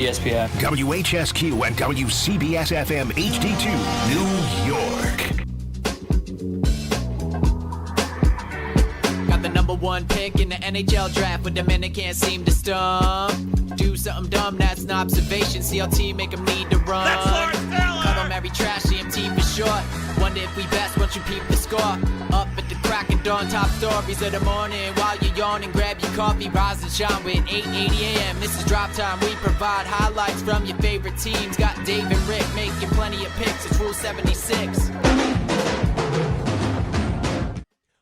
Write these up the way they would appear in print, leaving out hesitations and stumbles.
ESPN. WHSQ and WCBS-FM HD2, New York. Got the number one pick in the NHL draft, but the men they can't seem to stump. Do something dumb, that's an observation. CLT make them need to run. That's Lawrence Taylor! Call them every trash, CMT for short. Wonder if we best once you peep the score. Up at the crack of dawn, top stories of the morning. While you're yawning, grab your coffee, rise and shine with 8:80 a.m. This is Drop Time. We provide highlights from your favorite teams. Got Dave and Rick making plenty of picks. It's Rule 76.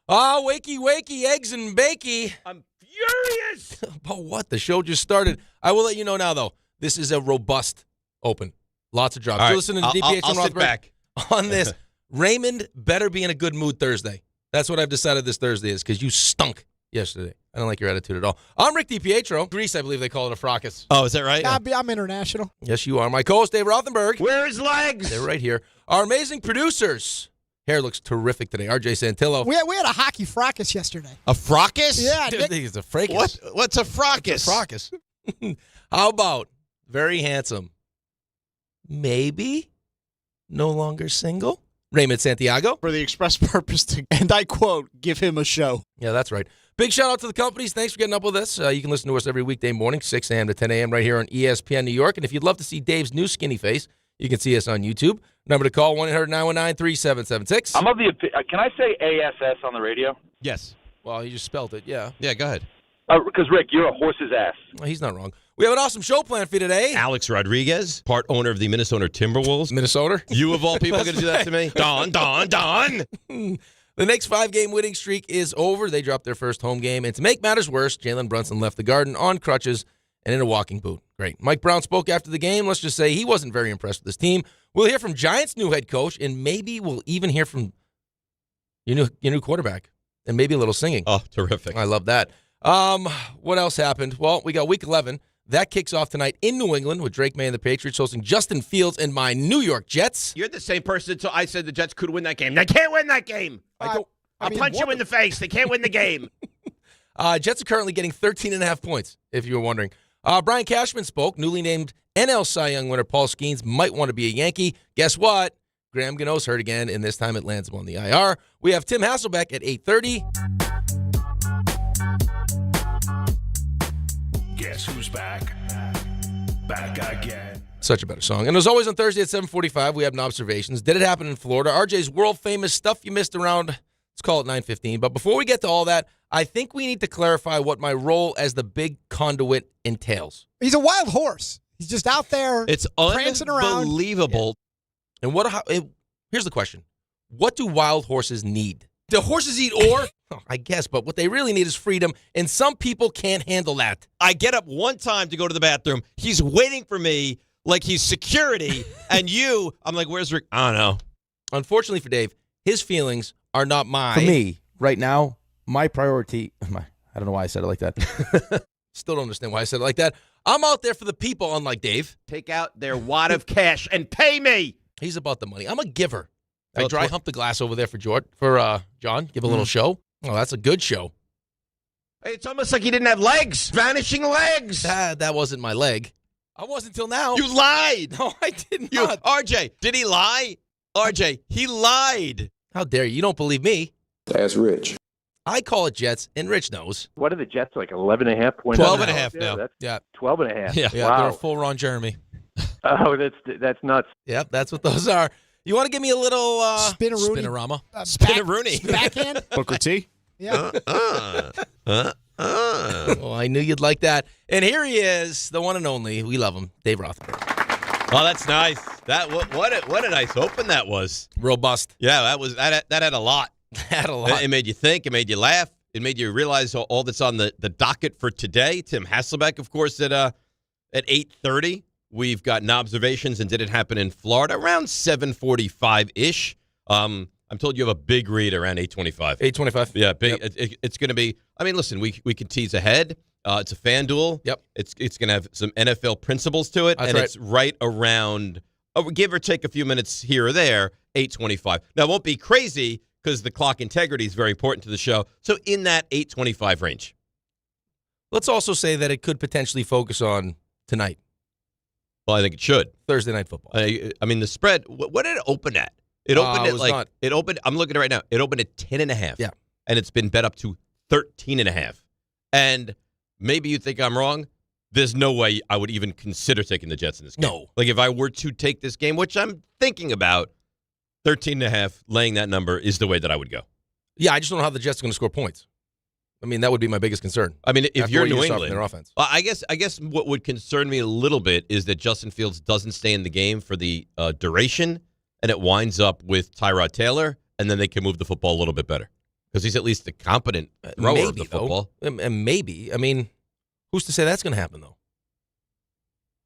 Ah, wakey, eggs and bakey. I'm furious. About what? The show just started. I will let you know now, though. This is a robust open. Lots of drops. All right, You're listening to DiPietro I'll sit Rothenberg back. on this. Raymond better be in a good mood Thursday. That's what I've decided this Thursday is, because you stunk yesterday. I don't like your attitude at all. I'm Rick DiPietro. Greece, I believe they call it a fracas. Oh, is that right? I'm international. Yes, you are. My co-host, Dave Rothenberg. Where are his legs? They're right here. Our amazing producers. Hair looks terrific today. RJ Santillo. We had a hockey fracas yesterday. A fracas? Yeah. I think it's a fracas. What's a fracas? It's a fracas. How about very handsome, maybe no longer single, Raymond Santiago? For the express purpose to, and I quote, give him a show. Yeah, that's right. Big shout out to the companies. Thanks for getting up with us. You can listen to us every weekday morning, 6 a.m. to 10 a.m. right here on ESPN New York. And if you'd love to see Dave's new skinny face, you can see us on YouTube. Number to call, 1-800-919-3776. I'm of the can I say ASS on the radio? Yes. Well, you just spelled it, yeah. Yeah, go ahead. Because, Rick, you're a horse's ass. Well, he's not wrong. We have an awesome show planned for you today. Alex Rodriguez, part owner of the Minnesota Timberwolves. Minnesota. You, of all people, are going to do that to me? Don. The Knicks' 5-game winning streak is over. They dropped their first home game. And to make matters worse, Jalen Brunson left the Garden on crutches and in a walking boot. Great. Mike Brown spoke after the game. Let's just say he wasn't very impressed with his team. We'll hear from Giants' new head coach, and maybe we'll even hear from your new quarterback, and maybe a little singing. Oh, terrific. I love that. What else happened? Well, we got Week 11. That kicks off tonight in New England with Drake May and the Patriots hosting Justin Fields and my New York Jets. You're the same person, so I said the Jets could win that game. They can't win that game. I'll punch you in the face. They can't win the game. Jets are currently getting 13.5 points, if you were wondering. Brian Cashman spoke. Newly named NL Cy Young winner Paul Skeens might want to be a Yankee. Guess what? Graham Gano's hurt again, and this time it lands him on the IR. We have Tim Hasselbeck at 8:30. Guess who's back? Back again. Such a better song. And as always on Thursday at 7:45, we have Knobservations. Did it happen in Florida? RJ's world-famous stuff you missed around, let's call it 9:15. But before we get to all that, I think we need to clarify what my role as the big conduit entails. He's a wild horse. He's just out there It's prancing around. unbelievable. And here's the question. What do wild horses need? Do horses eat ore? Oh, I guess, but what they really need is freedom, and some people can't handle that. I get up one time to go to the bathroom. He's waiting for me like he's security. And I'm like, where's Rick? I don't know. Unfortunately for Dave, his feelings are not mine. For me, right now, my priority, I don't know why I said it like that. Still don't understand why I said it like that. I'm out there for the people, unlike Dave. Take out their wad of cash and pay me. He's about the money. I'm a giver. I Well, dry hump the glass over there for John. Give a little show. Oh, that's a good show. It's almost like he didn't have legs. Vanishing legs. That wasn't my leg. I wasn't until now. You lied. No, I did not. RJ, did he lie? RJ, he lied. How dare you? You don't believe me. That's Rich. I call it Jets, and Rich knows. What are the Jets, like 11.5 points? 12.5 now. That's Yeah. 12.5. Yeah. Yeah, Wow. they're a full Ron Jeremy. Oh, that's nuts. Yep, that's what those are. You want to give me a little Spin-a-rooney. Spinorama? Spin-a-rooney. Backhand? Booker T. Yeah. Oh, I knew you'd like that. And here he is, the one and only. We love him, Dave Rothenberg. Oh, that's nice. What a nice open that was. Robust. Yeah, that had a lot. Had a lot. It made you think. It made you laugh. It made you realize all that's on the docket for today. Tim Hasselbeck, of course, at 8:30. We've got Knobservations and Did It Happen in Florida around 7:45-ish. I'm told you have a big read around 8:25. 8:25. Yeah, big. Yep. It's going to be. I mean, listen, we can tease ahead. It's a fan duel. Yep. It's going to have some NFL principles to it, That's and right. it's right around, give or take a few minutes here or there, 8:25. Now, it won't be crazy because the clock integrity is very important to the show. So in that 8:25 range. Let's also say that it could potentially focus on tonight. Well, I think it should. Thursday Night Football. I mean, the spread. What did it open at? It opened it at was like not- it opened. I'm looking at it right now. It opened at 10.5. Yeah. And it's been bet up to 13.5. And maybe you think I'm wrong. There's no way I would even consider taking the Jets in this game. No. Like if I were to take this game, which I'm thinking about, 13.5, laying that number is the way that I would go. Yeah, I just don't know how the Jets are going to score points. I mean, that would be my biggest concern. I mean, if After you're what you New saw from England, their offense. well, I guess what would concern me a little bit is that Justin Fields doesn't stay in the game for the duration, and it winds up with Tyrod Taylor, and then they can move the football a little bit better because he's at least a competent thrower of the football. And maybe. I mean, who's to say that's going to happen, though?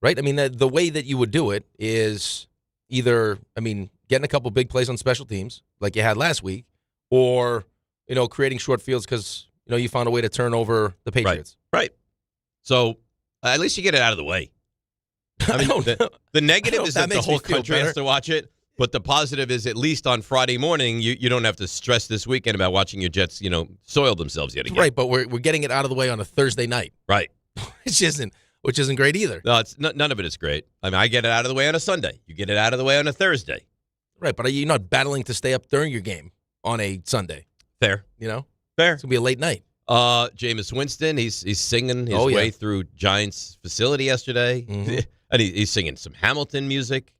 Right? I mean, the way that you would do it is either, getting a couple big plays on special teams like you had last week, or, creating short fields because, you found a way to turn over the Patriots. Right. So at least you get it out of the way. I mean, the negative is that the whole country has to watch it, but the positive is at least on Friday morning, you don't have to stress this weekend about watching your Jets, soil themselves yet again. Right, but we're getting it out of the way on a Thursday night. Right. which isn't great either. No, it's none of it is great. I mean, I get it out of the way on a Sunday. You get it out of the way on a Thursday. Right, but are you not battling to stay up during your game on a Sunday? Fair. Fair. It's going to be a late night. Jameis Winston, he's singing his way through Giants facility yesterday. Mm-hmm. And he's singing some Hamilton music.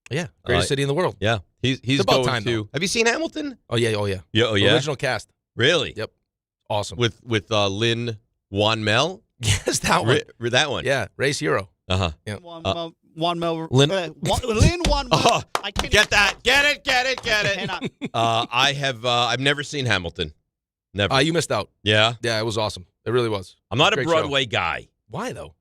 Yeah, greatest city in the world. Yeah. He's about going time, to. though. Have you seen Hamilton? Oh yeah. Yeah, oh yeah. Original cast. Really? Yep. Awesome. With Lin Juan Mel? Yes, that one. That one. Yeah, race hero. Uh-huh. Yeah. Juan Mel. Lin- Lin Juan Mel. Oh, I can't get that. Get it. cannot. I've never seen Hamilton. Never. You missed out. Yeah? Yeah, it was awesome. It really was. I'm not a Great Broadway guy. Why though?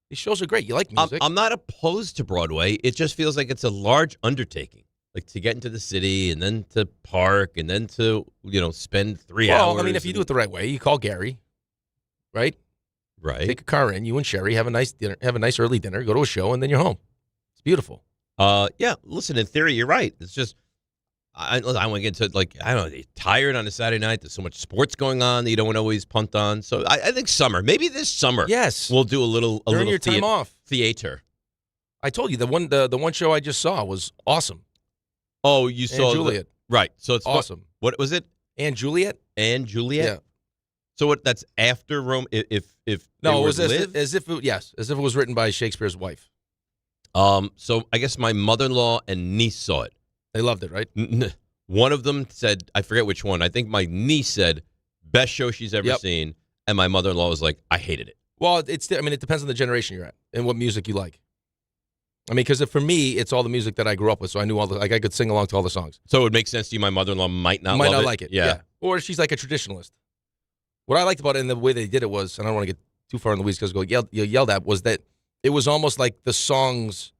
These shows are great. You like music. I'm not opposed to Broadway. It just feels like it's a large undertaking. Like to get into the city and then to park and then to, spend 3 hours. Well, I mean, if you do it the right way, you call Gary, right? Right. Take a car in, you and Sherry have a nice dinner, have a nice early dinner, go to a show, and then you're home. It's beautiful. Yeah. Listen, in theory, you're right. It's just I want to get into you're tired on a Saturday night. There's so much sports going on that you don't want to always punt on. So I think summer, maybe this summer, Yes. we'll do a little your time off. theater. I told you the one show I just saw was awesome. Oh, you saw Juliet. Right. So it's Awesome. What was it? And Juliet. And Juliet. Yeah. So what? That's after Rome. If No, they it was were to as if it was written by Shakespeare's wife. So I guess my mother-in-law and niece saw it. They loved it, right? One of them said, I forget which one. I think my niece said, best show she's ever seen. And my mother-in-law was like, I hated it. Well, it depends on the generation you're at and what music you like. I mean, because for me, it's all the music that I grew up with, so I knew I could sing along to all the songs. So it would make sense to you. My mother-in-law might not like it. Yeah. Or she's like a traditionalist. What I liked about it and the way they did it was, and I don't want to get too far in the weeds because yelled at, was that it was almost like the songs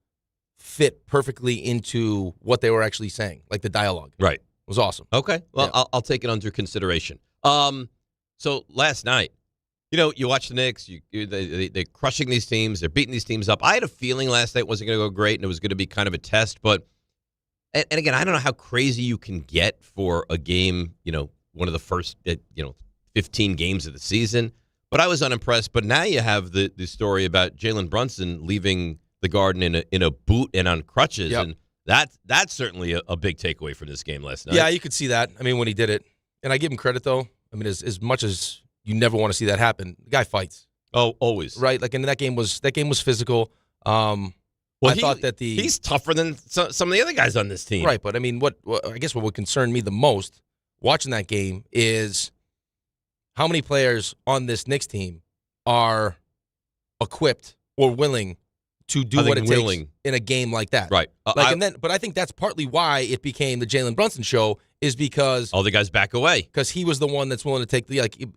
fit perfectly into what they were actually saying, like the dialogue. Right. It was awesome. Okay. Well, yeah. I'll take it under consideration. So last night, you watch the Knicks. They're crushing these teams. They're beating these teams up. I had a feeling last night wasn't going to go great, and it was going to be kind of a test. But, and again, I don't know how crazy you can get for a game, one of the first, 15 games of the season. But I was unimpressed. But now you have the story about Jalen Brunson leaving the Garden in a boot and on crutches. Yep. And that's certainly a big takeaway from this game last night. Yeah, you could see that. I mean, when he did it. And I give him credit, though. I mean, as much as you never want to see that happen, the guy fights. Oh, always. Right? Like, and that game was physical. Well, I thought that he's tougher than some of the other guys on this team. Right, but I mean, I guess what would concern me the most watching that game is how many players on this Knicks team are equipped or willing to do what it takes in a game like that. Right. But I think that's partly why it became the Jalen Brunson show is because all the guys back away. Because he was the one that's willing to take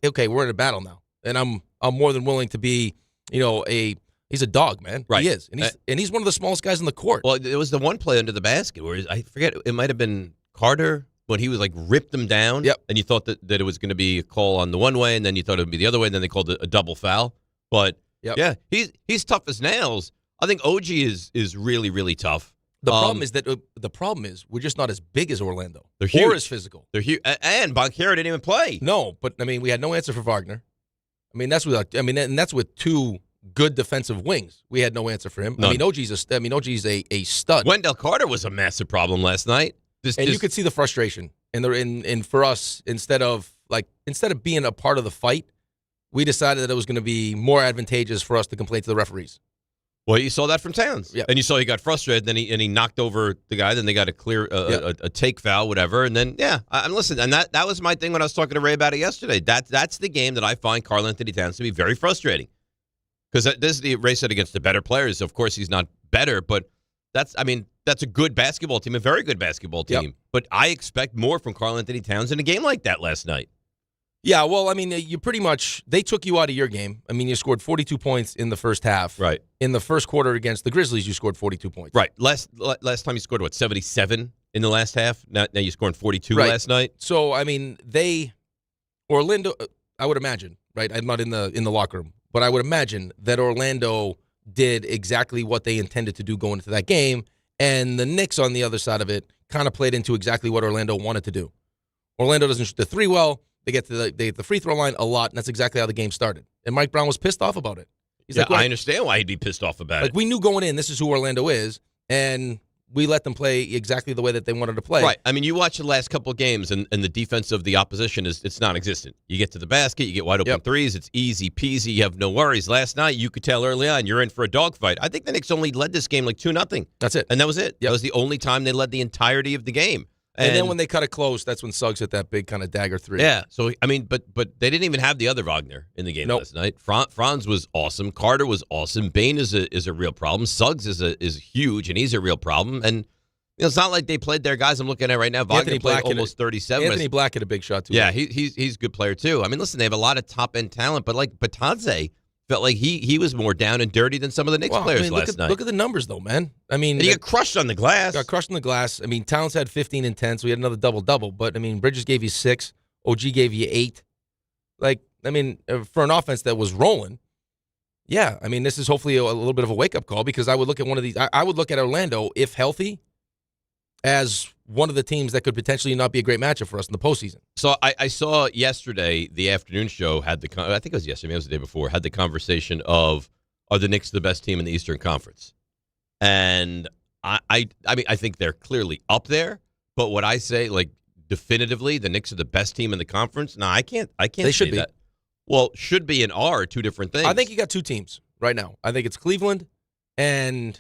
okay, we're in a battle now, and I'm more than willing to be, he's a dog, man. Right. He is, and he's one of the smallest guys in the court. Well, it was the one play under the basket where I forget, it might have been Carter when he was like ripped them down. Yep. And you thought that it was going to be a call on the one way, and then you thought it would be the other way, and then they called it a double foul. But yeah, he's tough as nails. I think OG is really, really tough. The problem is we're just not as big as Orlando. They're huge. Or as physical. They're huge. And Bonquero didn't even play. No, but I mean we had no answer for Wagner. I mean that's with two good defensive wings. We had no answer for him. None. I mean, OG's a stud. Wendell Carter was a massive problem last night. You could see the frustration. And for us, instead of being a part of the fight, we decided that it was going to be more advantageous for us to complain to the referees. Well, you saw that from Towns. Yep. And you saw he got frustrated, then he knocked over the guy, then they got a clear a take foul, whatever. And then, listen, and that was my thing when I was talking to Ray about it yesterday. That's the game that I find Karl Anthony Towns to be very frustrating. Because this is the Ray said against the better players. Of course, he's not better, but that's a good basketball team, a very good basketball team. Yep. But I expect more from Karl Anthony Towns in a game like that last night. Yeah, well, I mean, you pretty much, they took you out of your game. I mean, you scored 42 points in the first half. Right. In the first quarter against the Grizzlies, you scored 42 points. Right. Last time you scored, 77 in the last half? Now you're scoring 42 Right. last night? So, I mean, Orlando, I would imagine, right? I'm not in the locker room, but I would imagine that Orlando did exactly what they intended to do going into that game, and the Knicks on the other side of it kind of played into exactly what Orlando wanted to do. Orlando doesn't shoot the three well. They get to the free throw line a lot, and that's exactly how the game started. And Mike Brown was pissed off about it. He's like, I understand why he'd be pissed off about it. We knew going in, this is who Orlando is, and we let them play exactly the way that they wanted to play. Right. I mean, you watch the last couple of games, and the defense of the opposition it's non-existent. You get to the basket, you get wide open threes, it's easy peasy, you have no worries. Last night, you could tell early on, you're in for a dogfight. I think the Knicks only led this game like 2-0. That's it. And that was it. That was the only time they led the entirety of the game. And then when they cut it close, that's when Suggs hit that big kind of dagger three. Yeah. So, I mean, but they didn't even have the other Wagner in the game last night. Franz was awesome. Carter was awesome. Bain is a real problem. Suggs is huge, and he's a real problem. And it's not like they played their guys I'm looking at right now. Wagner played almost 37. Anthony Black had a big shot, too. Yeah, he's a good player, too. I mean, listen, they have a lot of top-end talent, but like Batanze felt like he was more down and dirty than some of the Knicks players last night. Look at the numbers, though, man. I mean, and he got crushed on the glass. Got crushed on the glass. I mean, Towns had 15 and 10, so he had another double-double. But, I mean, Bridges gave you 6. OG gave you 8. Like, I mean, for an offense that was rolling, yeah, I mean, this is hopefully a little bit of a wake-up call because I would look at one of these. I would look at Orlando, if healthy, as one of the teams that could potentially not be a great matchup for us in the postseason. So I saw yesterday, the afternoon show had I think it was yesterday, maybe it was the day before, had the conversation of, are the Knicks the best team in the Eastern Conference? And I mean, I think they're clearly up there, but what I say, like, definitively, the Knicks are the best team in the conference? No, I can't They should say be. that. Well, should be and are two different things. I think you got two teams right now. I think it's Cleveland, and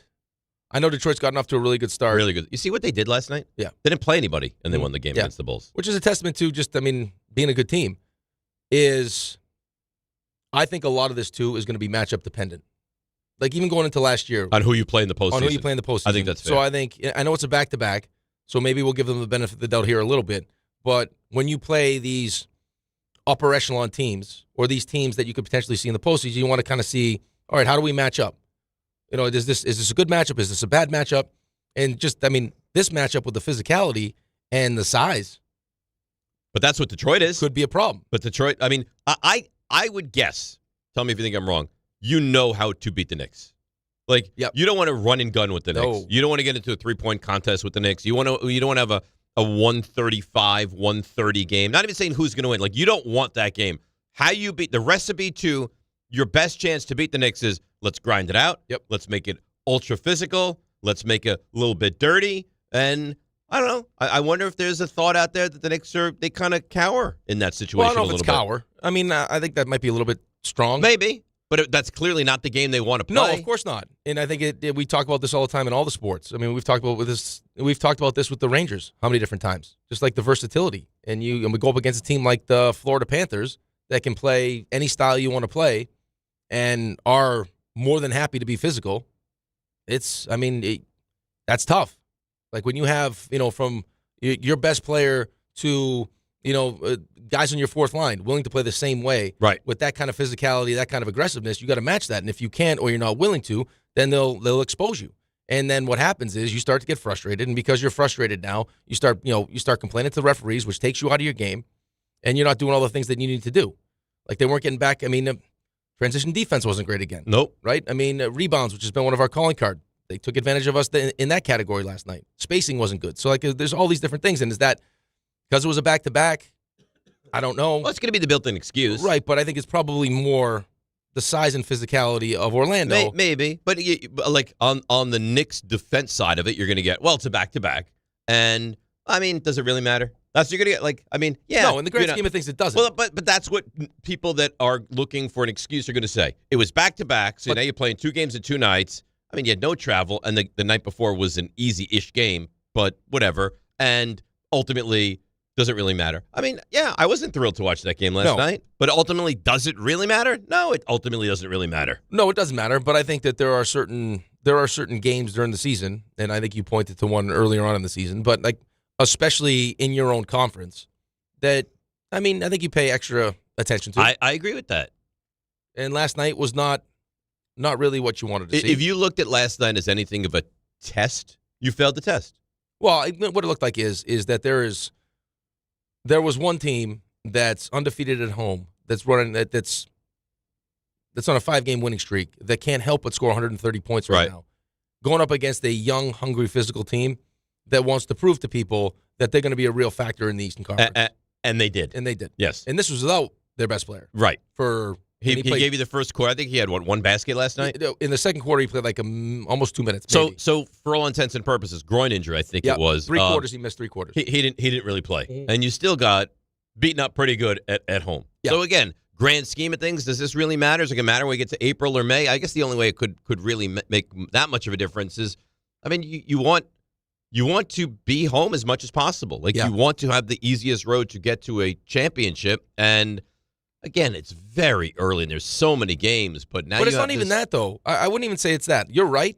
I know Detroit's gotten off to a really good start. Really good. You see what they did last night? Yeah. They didn't play anybody, and they won the game against the Bulls. Which is a testament to just, I mean, being a good team. I think a lot of this, too, is going to be matchup dependent. Like, even going into last year. On who you play in the postseason. On who you play in the postseason. I think that's fair. So I know it's a back-to-back, so maybe we'll give them the benefit of the doubt here a little bit. But when you play these upper echelon teams, or these teams that you could potentially see in the postseason, you want to kind of see, all right, how do we match up? You know, is this a good matchup? Is this a bad matchup? And just, I mean, this matchup with the physicality and the size. But that's what Detroit is. Could be a problem. But Detroit, I mean, I would guess, tell me if you think I'm wrong, you know how to beat the Knicks. Like, you don't want to run and gun with the Knicks. You don't want to get into a three-point contest with the Knicks. You don't want to have a 135, 130 game. Not even saying who's going to win. Like, you don't want that game. How you beat, the recipe to your best chance to beat the Knicks is, let's grind it out. Yep. Let's make it ultra physical. Let's make it a little bit dirty. And I don't know. I wonder if there's a thought out there that the Knicks they kind of cower in that situation. Well, I don't know a if it's little bit. cower. I mean, I think that might be a little bit strong. Maybe. But that's clearly not the game they want to play. No, of course not. And I think we talk about this all the time in all the sports. I mean, we've talked about this with the Rangers how many different times? Just like the versatility. And we go up against a team like the Florida Panthers that can play any style you want to play and are more than happy to be physical. That's tough. Like when you have, from your best player to, guys on your fourth line willing to play the same way. Right. With that kind of physicality, that kind of aggressiveness, you got to match that. And if you can't or you're not willing to, then they'll expose you. And then what happens is you start to get frustrated, and because you're frustrated now, you start complaining to the referees, which takes you out of your game, and you're not doing all the things that you need to do. Like they weren't getting back. I mean, transition defense wasn't great again. Nope. Right? I mean, rebounds, which has been one of our calling cards. They took advantage of us in that category last night. Spacing wasn't good. So, like, there's all these different things. And is that because it was a back-to-back? I don't know. Well, it's going to be the built-in excuse. Right, but I think it's probably more the size and physicality of Orlando. Maybe, but like on the Knicks defense side of it, you're going to get, well, it's a back-to-back. And, I mean, does it really matter? That's what you're going to get. Like, I mean, yeah. No, in the grand scheme of things, it doesn't. Well, but that's what people that are looking for an excuse are going to say. It was back-to-back, so now you're playing 2 games in 2 nights. I mean, you had no travel, and the night before was an easy-ish game, but whatever. And ultimately, does it really matter? I mean, yeah, I wasn't thrilled to watch that game last night, but ultimately, does it really matter? No, it ultimately doesn't really matter. No, it doesn't matter, but I think that there are certain games during the season, and I think you pointed to one earlier on in the season, but like especially in your own conference, that, I mean, I think you pay extra attention to. I agree with that. And last night was not really what you wanted to see. If you looked at last night as anything of a test, you failed the test. Well, what it looked like is that there was one team that's undefeated at home that's running that's on a 5-game winning streak that can't help but score 130 points right now, going up against a young, hungry, physical team that wants to prove to people that they're going to be a real factor in the Eastern Conference. And they did. And they did. Yes. And this was without their best player. Right. He gave you the first quarter. I think he had, one basket last night? In the second quarter, he played like almost 2 minutes. So for all intents and purposes, groin injury, I think it was. 3 quarters, he missed 3 quarters. He didn't really play. And you still got beaten up pretty good at home. Yeah. So again, grand scheme of things, does this really matter? Is it going to matter when we get to April or May? I guess the only way it could really make that much of a difference is, I mean, you want to be home as much as possible. Like, you want to have the easiest road to get to a championship. And, again, it's very early, and there's so many games. But now it's not even that, though. I wouldn't even say it's that. You're right.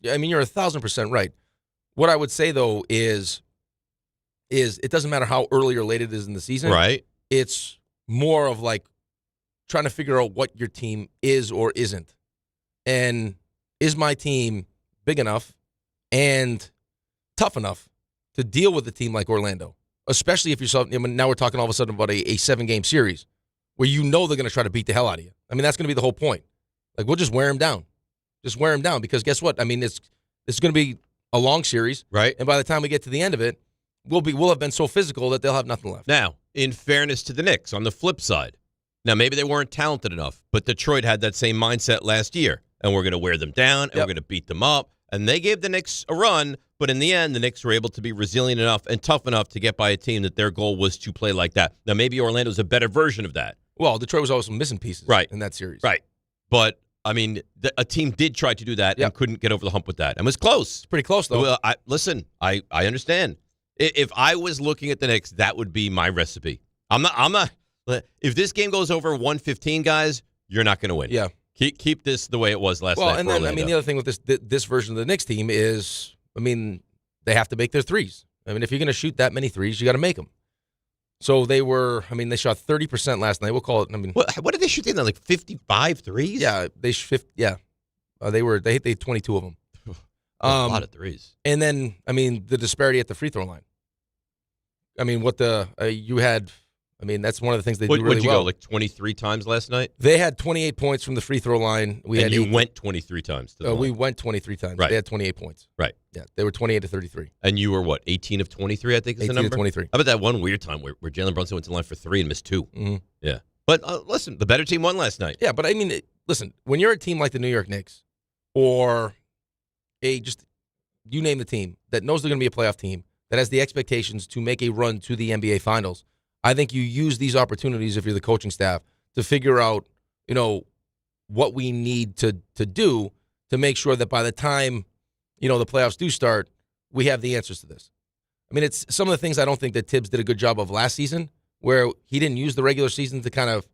I mean, you're 1,000% right. What I would say, though, is it doesn't matter how early or late it is in the season. Right. It's more of, like, trying to figure out what your team is or isn't. And is my team big enough and tough enough to deal with a team like Orlando, especially if now we're talking all of a sudden about a 7-game series where you know they're going to try to beat the hell out of you. I mean, that's going to be the whole point. Like, we'll just wear them down. Just wear them down, because guess what? I mean, it's going to be a long series, right? And by the time we get to the end of it, we'll have been so physical that they'll have nothing left. Now, in fairness to the Knicks, on the flip side, now maybe they weren't talented enough, but Detroit had that same mindset last year, and we're going to wear them down, and we're going to beat them up, and they gave the Knicks a run. But in the end, the Knicks were able to be resilient enough and tough enough to get by a team that their goal was to play like that. Now, maybe Orlando's a better version of that. Well, Detroit was also missing pieces in that series. Right. But, I mean, a team did try to do that and couldn't get over the hump with that. And it was close. It's pretty close, though. Well, I understand. If I was looking at the Knicks, that would be my recipe. I'm not. If this game goes over 115, guys, you're not going to win. Yeah. Keep this the way it was last night. Well, and for then, Orlando. I mean, the other thing with this version of the Knicks team is, I mean, they have to make their threes. I mean, if you're going to shoot that many threes, you got to make them. So they shot 30% last night. We'll call it. I mean, what did they shoot in there? Like 55 threes? Yeah, they hit 22 of them. A lot of threes. And then, I mean, the disparity at the free throw line. I mean, you had. I mean, that's one of the things they do really well. Would you go like 23 times last night? They had 28 points from the free throw line. You went 23 times to the line. We went 23 times. Right. They had 28 points. Right. Yeah, they were 28 to 33. And you were what, 18 of 23, I think is the number? 18 to 23. How about that one weird time where Jalen Brunson went to the line for 3 and missed 2? Mm-hmm. Yeah. But listen, the better team won last night. Yeah, but I mean, listen, when you're a team like the New York Knicks or you name the team that knows they're going to be a playoff team, that has the expectations to make a run to the NBA Finals, I think you use these opportunities, if you're the coaching staff, to figure out, what we need to do to make sure that by the time, the playoffs do start, we have the answers to this. I mean, it's some of the things I don't think that Tibbs did a good job of last season, where he didn't use the regular season to kind of,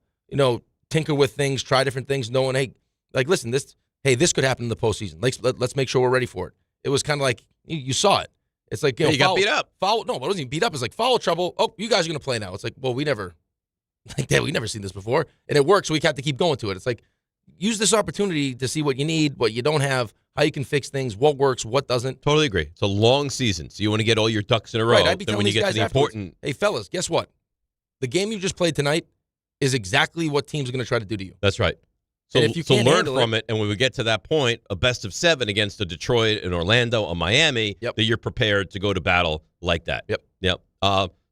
tinker with things, try different things, knowing, hey, like, listen, this could happen in the postseason. Let's make sure we're ready for it. It was kind of like, you saw it. It's like, you got beat up. No, but it wasn't even beat up. It's like foul trouble. Oh, you guys are going to play now. It's like, well, we've never seen this before. And it works, so we have to keep going to it. It's like, use this opportunity to see what you need, what you don't have, how you can fix things, what works, what doesn't. Totally agree. It's a long season, so you want to get all your ducks in a row. Right, I'd be telling when you these get guys to the important. Hey, fellas, guess what? The game you just played tonight is exactly what teams are going to try to do to you. That's right. So, and if you can't learn handle from it, and when we get to that point, a best of 7 against a Detroit, an Orlando, a Miami, that you're prepared to go to battle like that. Yep.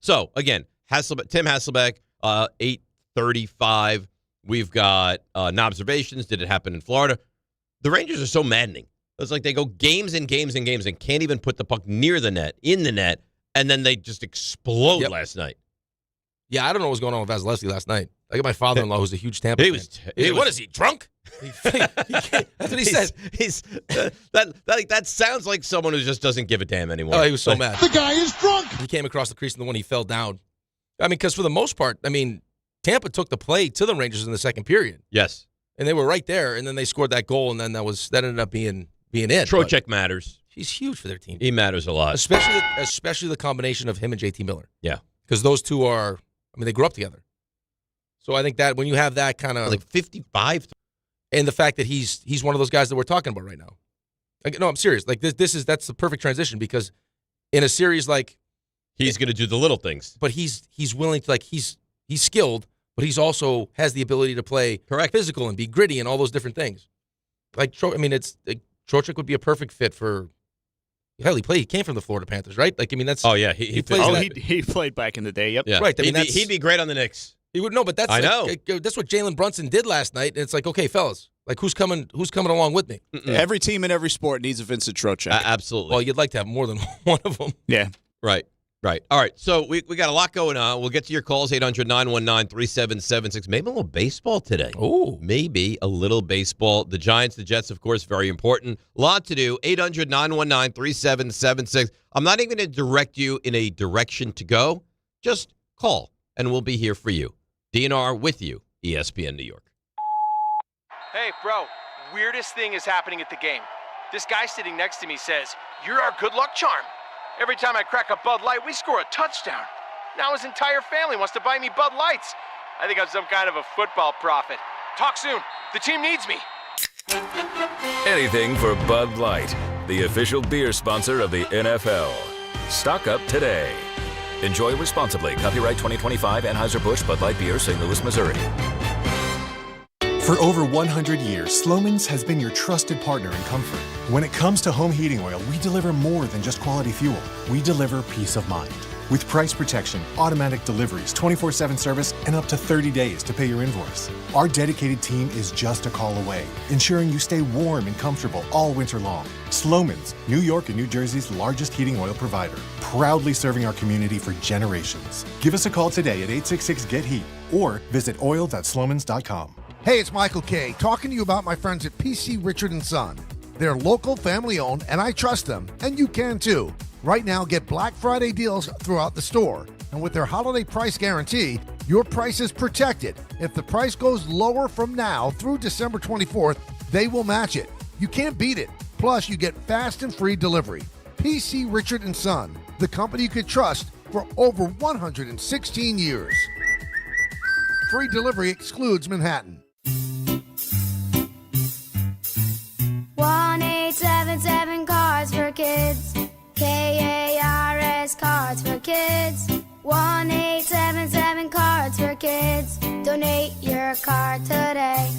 So, again, Tim Hasselbeck, 8:35. We've got Knobservations. Did it happen in Florida? The Rangers are so maddening. It's like they go games and games and games and can't even put the puck near the net, in the net, and then they just explode last night. Yeah, I don't know what was going on with Vasilevsky last night. I got my father-in-law who's a huge Tampa fan. What is he, drunk? That's what he said. That sounds like someone who just doesn't give a damn anymore. Oh, he was so mad. The guy is drunk. He came across the crease and the one he fell down. I mean, because for the most part, Tampa took the play to the Rangers in the second period. Yes. And they were right there, and then they scored that goal, and then that ended up being it. Trocheck matters. He's huge for their team. He matters a lot. Especially the combination of him and JT Miller. Yeah. Because those two are, they grew up together. So I think that when you have that kind of... Like 55. And the fact that he's one of those guys that we're talking about right now. No, I'm serious. Like that's the perfect transition because in a series like... He's going to do the little things. But he's willing to, he's skilled, but he's also has the ability to play physical and be gritty and all those different things. Trocheck would be a perfect fit for... Hell, he came from the Florida Panthers, right? that's... Oh, yeah. He played back in the day, yep. Yeah. Right. He'd be great on the Knicks. He would no, but that's I know. That's what Jalen Brunson did last night. And it's like, okay, fellas, who's coming along with me? Every team in every sport needs a Vincent Trocheck. Absolutely. Well, you'd like to have more than one of them. Yeah. Right. All right. So we got a lot going on. We'll get to your calls, 800-919-3776. Maybe a little baseball today. Oh. Maybe a little baseball. The Giants, the Jets, of course, very important. A lot to do. 800-919-3776. I'm not even going to direct you in a direction to go. Just call, and we'll be here for you. DNR with you, ESPN New York. Hey, bro, weirdest thing is happening at the game. This guy sitting next to me says, "You're our good luck charm." Every time I crack a Bud Light, we score a touchdown. Now his entire family wants to buy me Bud Lights. I think I'm some kind of a football prophet. Talk soon. The team needs me. Anything for Bud Light, the official beer sponsor of the NFL. Stock up today. Enjoy responsibly. Copyright 2025 Anheuser-Busch Bud Light Beer, St. Louis, Missouri. For over 100 years, Slomin's has been your trusted partner in comfort. When it comes to home heating oil, we deliver more than just quality fuel. We deliver peace of mind. With price protection, automatic deliveries, 24/7 service, and up to 30 days to pay your invoice. Our dedicated team is just a call away, ensuring you stay warm and comfortable all winter long. Slomin's, New York and New Jersey's largest heating oil provider, proudly serving our community for generations. Give us a call today at 866-GET-HEAT or visit oil.slomins.com. Hey, it's Michael K. talking to you about my friends at PC Richard & Son. They're local, family-owned, and I trust them, and you can too. Right now, get Black Friday deals throughout the store. And with their holiday price guarantee, your price is protected. If the price goes lower from now through December 24th, they will match it. You can't beat it. Plus, you get fast and free delivery. PC Richard & Son, the company you could trust for over 116 years. Free delivery excludes Manhattan. 1-877 Cards for Kids. KARS Cards for Kids. 1-877 Cards for Kids. Donate your card today.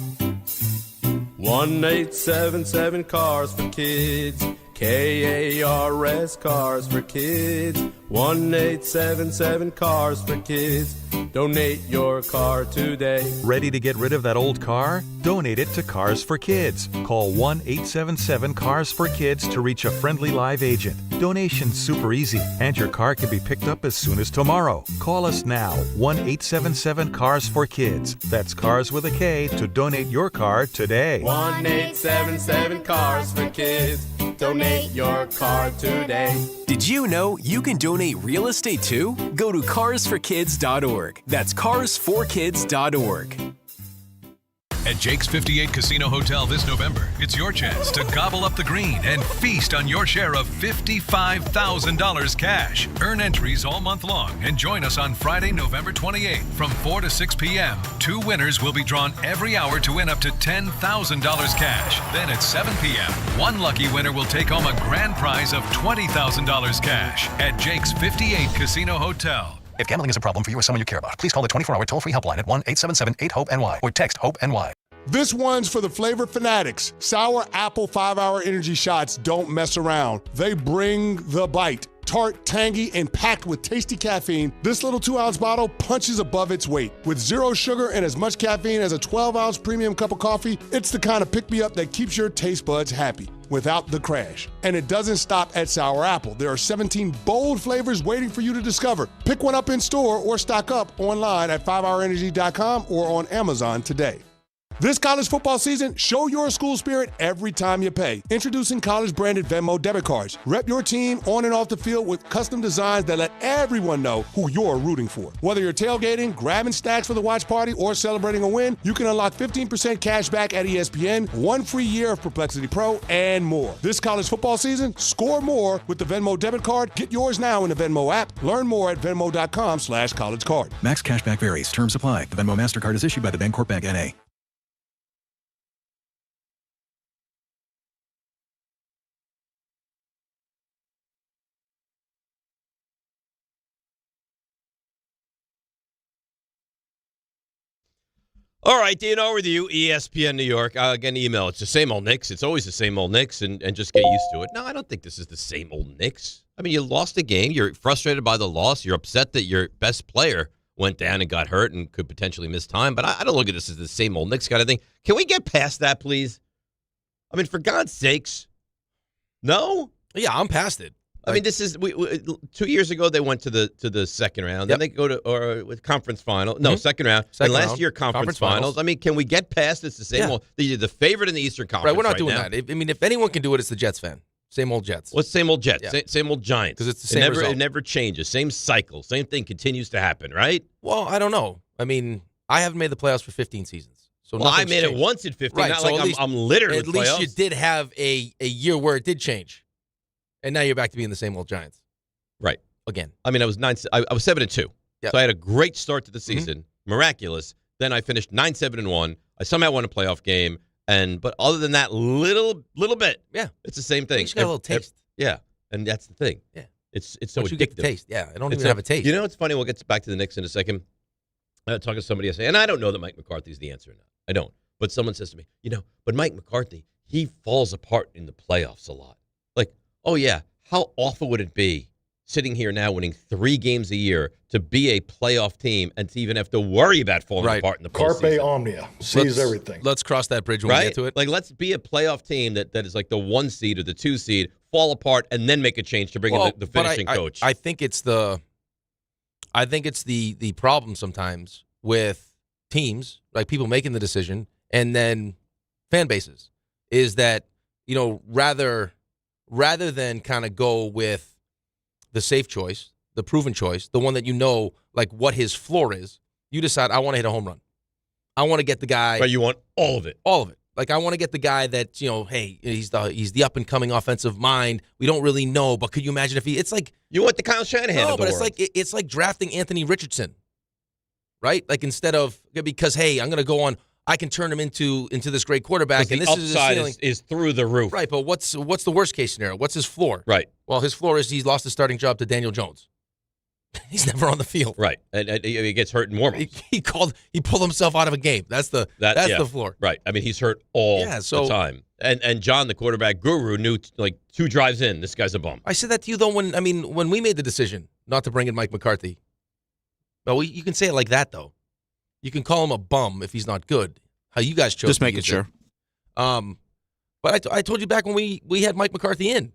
1-877 Cars for Kids. KARS Cars for Kids. 1-877 Cars for Kids. Donate your car today. Ready to get rid of that old car? Donate it to Cars for Kids. Call 1-877-CARS-FOR-KIDS to reach a friendly live agent. Donation's super easy, and your car can be picked up as soon as tomorrow. Call us now, 1-877-CARS-FOR-KIDS. That's Cars with a K to donate your car today. 1-877 Cars for Kids. Donate your car today. Did you know you can donate real estate too? Go to carsforkids.org. That's carsforkids.org. At Jake's 58 Casino Hotel this November, it's your chance to gobble up the green and feast on your share of $55,000 cash. Earn entries all month long and join us on Friday, November 28th from 4 to 6 p.m. 2 winners will be drawn every hour to win up to $10,000 cash. Then at 7 p.m., one lucky winner will take home a grand prize of $20,000 cash at Jake's 58 Casino Hotel. If gambling is a problem for you or someone you care about, please call the 24-hour toll-free helpline at 1-877-8-HOPE-NY or text HOPE-NY. This one's for the flavor fanatics. Sour Apple 5-Hour Energy Shots don't mess around. They bring the bite. Tart, tangy, and packed with tasty caffeine, this little 2-ounce bottle punches above its weight. With 0 sugar and as much caffeine as a 12-ounce premium cup of coffee, it's the kind of pick-me-up that keeps your taste buds happy without the crash. And it doesn't stop at sour apple. There are 17 bold flavors waiting for you to discover. Pick one up in store or stock up online at 5hourenergy.com or on Amazon today. This college football season, show your school spirit every time you pay. Introducing college-branded Venmo debit cards. Rep your team on and off the field with custom designs that let everyone know who you're rooting for. Whether you're tailgating, grabbing stacks for the watch party, or celebrating a win, you can unlock 15% cash back at ESPN, 1 free year of Perplexity Pro, and more. This college football season, score more with the Venmo debit card. Get yours now in the Venmo app. Learn more at venmo.com/collegecard. Max cashback varies. Terms apply. The Venmo MasterCard is issued by the Bancorp Bank N.A. All right, DNR with you, ESPN New York. Again, email. It's the same old Knicks. It's always the same old Knicks, and just get used to it. No, I don't think this is the same old Knicks. I mean, you lost a game. You're frustrated by the loss. You're upset that your best player went down and got hurt and could potentially miss time. But I don't look at this as the same old Knicks kind of thing. Can we get past that, please? I mean, for God's sakes. No? Yeah, I'm past it. I mean, this is 2 years ago they went to the second round. Then they go to with conference final. No, second round. And last year conference finals. I mean, can we get past this? The same old. They're the favorite in the Eastern Conference. Right, we're not doing now. that. I mean, if anyone can do it, it's the Jets fan. Same old Jets. What's same old Jets? Yeah. Same old Giants. Because it's the same result. It never changes. Same cycle. Same thing continues to happen, right? Well, I don't know. I mean, I haven't made the playoffs for 15 seasons. So I made it once at 15. Right, not so like I'm littered with playoffs. At least you did have a year where it did change. And now you're back to being the same old Giants. Right. Again. I mean, I was 7-2. Yep. So I had a great start to the season. Miraculous. Then I finished 9-7-1. I somehow won a playoff game. But other than that, little bit. Yeah. It's the same thing. You just got a little taste. Yeah. And that's the thing. Yeah. It's so Once addictive. you get the taste. Yeah. I don't even have a taste. You know what's funny? We'll get back to the Knicks in a second. I was talking to somebody yesterday, and I don't know that Mike McCarthy's the answer or not. I don't. But someone says to me, but Mike McCarthy, he falls apart in the playoffs a lot. Like, oh, yeah, how awful would it be sitting here now winning 3 games a year to be a playoff team and to even have to worry about falling apart in the postseason? Carpe omnia. Sees everything. Let's cross that bridge when we get to it. Like, let's be a playoff team that is like the 1 seed or the 2 seed, fall apart, and then make a change to bring in the finishing coach. I think it's the problem sometimes with teams, like people making the decision, and then fan bases, is that, rather than kind of go with the safe choice, the proven choice, the one that like what his floor is, you decide, I want to hit a home run. I want to get the guy. But you want all of it. All of it. Like, I want to get the guy that, hey, he's the up-and-coming offensive mind. We don't really know, but could you imagine if it's like. You want the Kyle Shanahan of the world. It's like drafting Anthony Richardson, right? Like, instead of, because, hey, I'm going to go on. I can turn him into this great quarterback, and the this upside is is through the roof. Right, but what's the worst case scenario? What's his floor? Right. Well, his floor is he's lost his starting job to Daniel Jones. He's never on the field. Right, and he gets hurt in warm-ups. He pulled himself out of a game. That's the floor. Right. I mean, he's hurt all the time. And John, the quarterback guru, knew like 2 drives in, this guy's a bum. I said that to you though when we made the decision not to bring in Mike McCarthy. Well, you can say it like that though. You can call him a bum if he's not good. How you guys chose. Just making sure. But I told you back when we had Mike McCarthy in,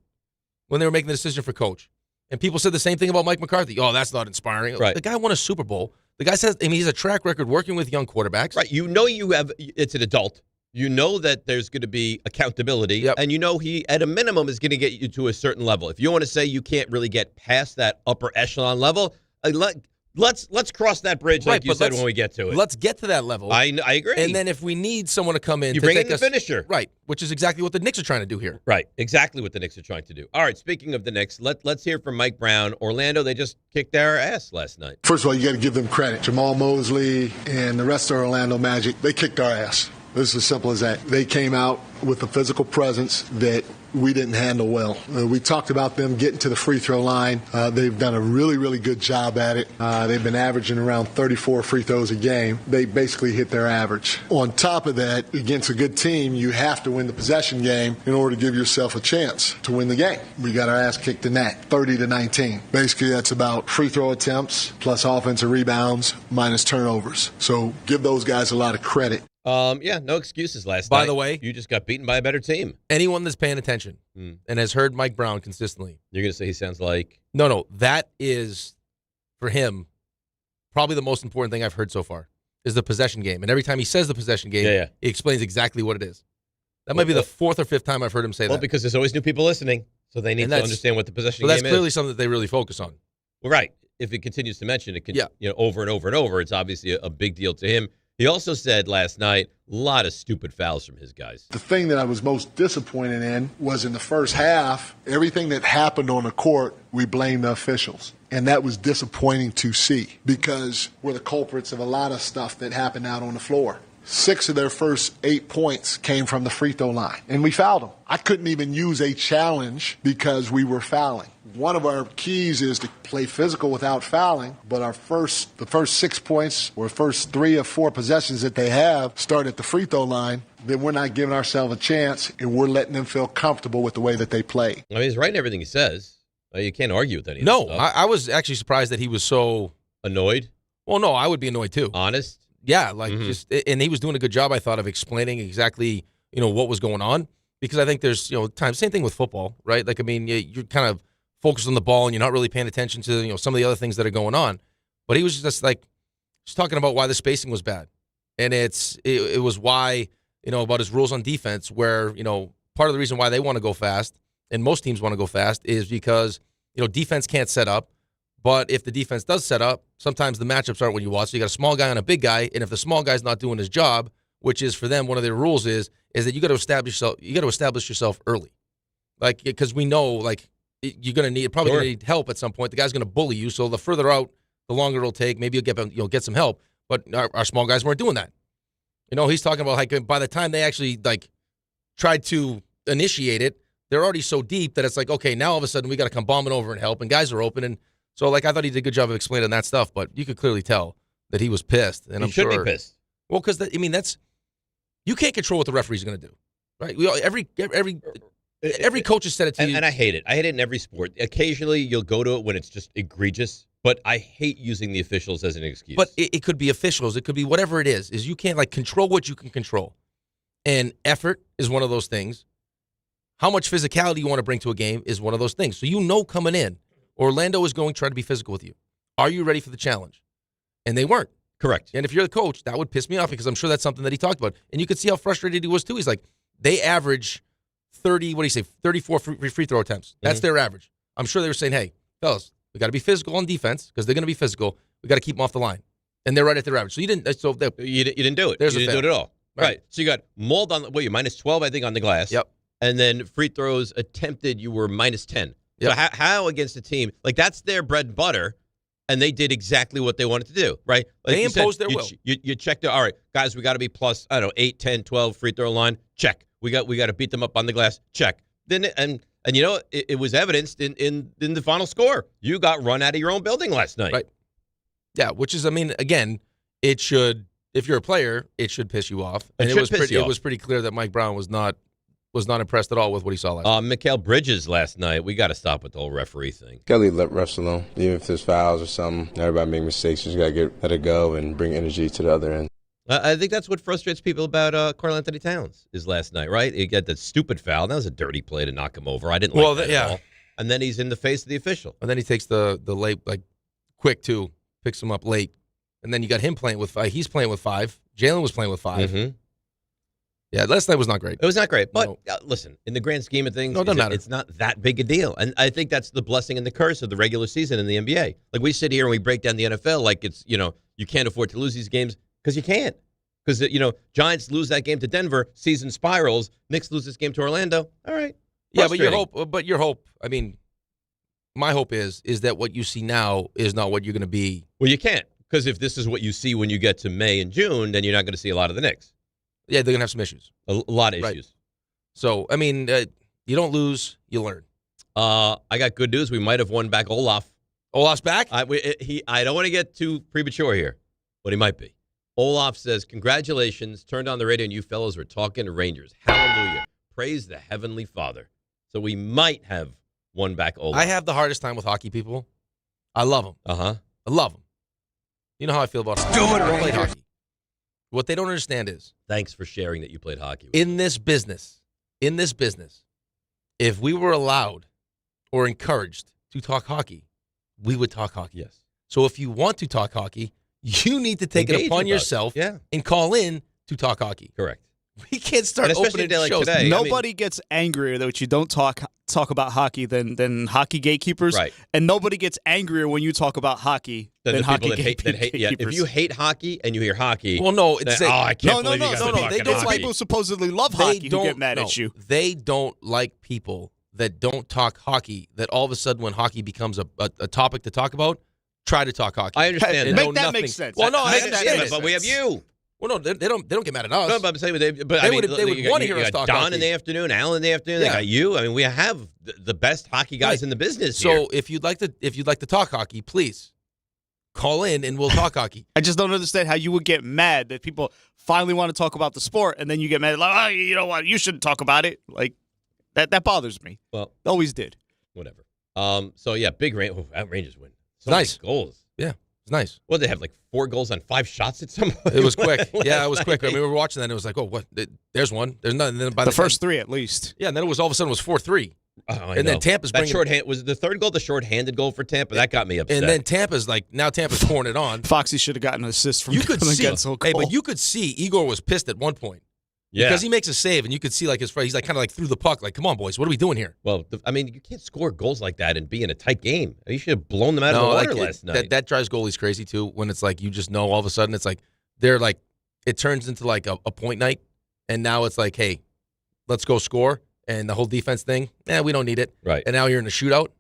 when they were making the decision for coach, and people said the same thing about Mike McCarthy. Oh, that's not inspiring. Right. The guy won a Super Bowl. The guy says, he's a track record working with young quarterbacks. Right. It's an adult. You know that there's going to be accountability, and he, at a minimum, is going to get you to a certain level. If you want to say you can't really get past that upper echelon level, let's cross that bridge, like you said, when we get to it. Let's get to that level. I agree. And then if we need someone to come in, you bring in the finisher. Right, which is exactly what the Knicks are trying to do here. Right, exactly what the Knicks are trying to do. All right, speaking of the Knicks, let's hear from Mike Brown. Orlando, they just kicked our ass last night. First of all, you got to give them credit. Jamal Mosley and the rest of Orlando Magic, they kicked our ass. This is as simple as that. They came out with a physical presence that we didn't handle well. We talked about them getting to the free throw line. They've done a really, really good job at it. They've been averaging around 34 free throws a game. They basically hit their average. On top of that, against a good team, you have to win the possession game in order to give yourself a chance to win the game. We got our ass kicked in that, 30-19. Basically, that's about free throw attempts plus offensive rebounds minus turnovers. So give those guys a lot of credit. No excuses last night. By the way, you just got beaten by a better team. Anyone that's paying attention and has heard Mike Brown consistently. You're going to say he sounds like? No. That is, for him, probably the most important thing I've heard so far is the possession game. And every time he says the possession game, he explains exactly what it is. That might be the fourth or fifth time I've heard him say that. Well, because there's always new people listening, so they need to understand what the possession game is. That's clearly something that they really focus on. Well, right. If it continues to mention it, over and over and over, it's obviously a big deal to him. He also said last night, a lot of stupid fouls from his guys. The thing that I was most disappointed in was in the first half, everything that happened on the court, we blamed the officials. And that was disappointing to see because we're the culprits of a lot of stuff that happened out on the floor. 6 of their first 8 points came from the free throw line, and we fouled them. I couldn't even use a challenge because we were fouling. One of our keys is to play physical without fouling, but the first 6 points or first 3 or 4 possessions that they have start at the free throw line, then we're not giving ourselves a chance, and we're letting them feel comfortable with the way that they play. I mean, he's right in everything he says. You can't argue with any of No, that stuff. I was actually surprised that he was so annoyed. Well, no, I would be annoyed too. Honest? Yeah, and he was doing a good job, I thought, of explaining exactly, what was going on. Because I think there's, times, same thing with football, right? Like, I mean, you're kind of focused on the ball and you're not really paying attention to, some of the other things that are going on. But he was just talking about why the spacing was bad. And it was why, about his rules on defense where, part of the reason why they want to go fast and most teams want to go fast is because, defense can't set up. But if the defense does set up, sometimes the matchups aren't what you want. So you got a small guy and a big guy, and if the small guy's not doing his job, which is for them one of their rules is that you got to establish yourself early, because we know you're going to probably going to need help at some point. The guy's going to bully you, so the further out, the longer it'll take. Maybe you'll get some help. But our small guys weren't doing that. He's talking about by the time they actually tried to initiate it, they're already so deep that it's okay, now all of a sudden we got to come bombing over and help, and guys are open. And so, I thought he did a good job of explaining that stuff, but you could clearly tell that he was pissed. And he should be pissed. Well, because you can't control what the referee's going to do, right? Every coach has said it to you, and I hate it. I hate it in every sport. Occasionally, you'll go to it when it's just egregious, but I hate using the officials as an excuse. But it could be officials, it could be whatever it is. Is you can't control what you can control, and effort is one of those things. How much physicality you want to bring to a game is one of those things. So coming in. Orlando is going to try to be physical with you. Are you ready for the challenge? And they weren't. Correct. And if you're the coach, that would piss me off because I'm sure that's something that he talked about. And you could see how frustrated he was too. He's they average 34 free throw attempts. That's their average. I'm sure they were saying, hey, fellas, we got to be physical on defense because they're going to be physical. We got to keep them off the line. And they're right at their average. So you didn't do it. There's you didn't do it at all. Right. So you got mauled on you're minus 12, I think, on the glass. Yep. And then free throws attempted, you were minus 10. Yep. So how against a team, that's their bread and butter, and they did exactly what they wanted to do, right? They imposed their will. You checked all right, guys, we got to be plus, 8, 10, 12 free throw line. Check. We got to beat them up on the glass. Check. Then and it was evidenced in the final score. You got run out of your own building last night. Right. Yeah, which is, again, it should, if you're a player, it should piss you off. And it was pretty clear that Mike Brown was not impressed at all with what he saw last night. Mikal Bridges last night, we got to stop with the whole referee thing. Got to leave refs alone. Even if there's fouls or something, everybody make mistakes. You just got to let it go and bring energy to the other end. I think that's what frustrates people about Karl Anthony Towns is last night, right? You get that stupid foul. That was a dirty play to knock him over. I didn't like that at all. And then he's in the face of the official. And then he takes the late, quick, too, picks him up late. And then you got him playing with 5. He's playing with 5. Jalen was playing with 5. Mm-hmm. Yeah, last night was not great. It was not great. But listen, in the grand scheme of things, it's not that big a deal. And I think that's the blessing and the curse of the regular season in the NBA. We sit here and we break down the NFL like it's, you can't afford to lose these games because you can't. Because, Giants lose that game to Denver, season spirals. Knicks lose this game to Orlando. All right. Yeah, but your hope, my hope is that what you see now is not what you're going to be. Well, you can't. Because if this is what you see when you get to May and June, then you're not going to see a lot of the Knicks. Yeah, they're going to have some issues. A lot of issues. So, You don't lose, you learn. I got good news. We might have won back Olaf. Olaf's back? I don't want to get too premature here, but he might be. Olaf says, congratulations. Turned on the radio and you fellows were talking Rangers. Hallelujah. Praise the Heavenly Father. So we might have won back Olaf. I have the hardest time with hockey people. I love them. Uh-huh. I love them. You know how I feel about hockey. I played hockey. What they don't understand is, thanks for sharing that you played hockey. In this business, if we were allowed or encouraged to talk hockey, we would talk hockey. Yes. So if you want to talk hockey, you need to take it upon yourself and call in to talk hockey. Correct. We can't start opening shows. Today, Nobody gets angrier that you don't talk about hockey than hockey gatekeepers. Right. And nobody gets angrier when you talk about hockey than the hockey people that hate. Yeah, if you hate hockey and you hear hockey, well, no, then, I can't believe you guys are talking There's hockey. people who supposedly love hockey who get mad at you. They don't like people that don't talk hockey, that all of a sudden when hockey becomes a topic to talk about, try to talk hockey. I understand. Make that make sense. Well, no, I understand understand it, but we have you. Well, no, they don't get mad at us. No, but I'm saying, they would want to hear us talk Don hockey. in the afternoon, Al in the afternoon. They got you. I mean, we have the best hockey guys in the business. So here. if you'd like to talk hockey, please call in and we'll talk hockey. I just don't understand how you would get mad that people finally want to talk about the sport, and then you get mad like, oh, you know what? You shouldn't talk about it. Like that bothers me. Well, always did. Whatever. So yeah, big Rangers win. So nice many goals. Yeah, it's nice. What, they have like 4 goals on 5 shots at some point? It was quick. Yeah, it was quick. I mean, we were watching that and it was like, oh, what? There's one. There's nothing. Then by the first 3 at least. Yeah, and then it was all of a sudden it was 4-3. Oh, and then Tampa's bringing was the third goal the shorthanded goal for Tampa? That got me upset. And then Tampa's pouring it on. Foxy should have gotten an assist from you could see, Gensel. hey, but you could see Igor was pissed at one point. Yeah. Because he makes a save, and you could see like his friend, he's like kind of like threw the puck, like, come on, boys, what are we doing here? Well, I mean, you can't score goals like that and be in a tight game. You should have blown them out of the water last night. That drives goalies crazy too. When it's like you just know all of a sudden it's like they're like it turns into like a point night, and now it's like, hey, let's go score, and the whole defense thing, we don't need it. Right. And now you're in a shootout.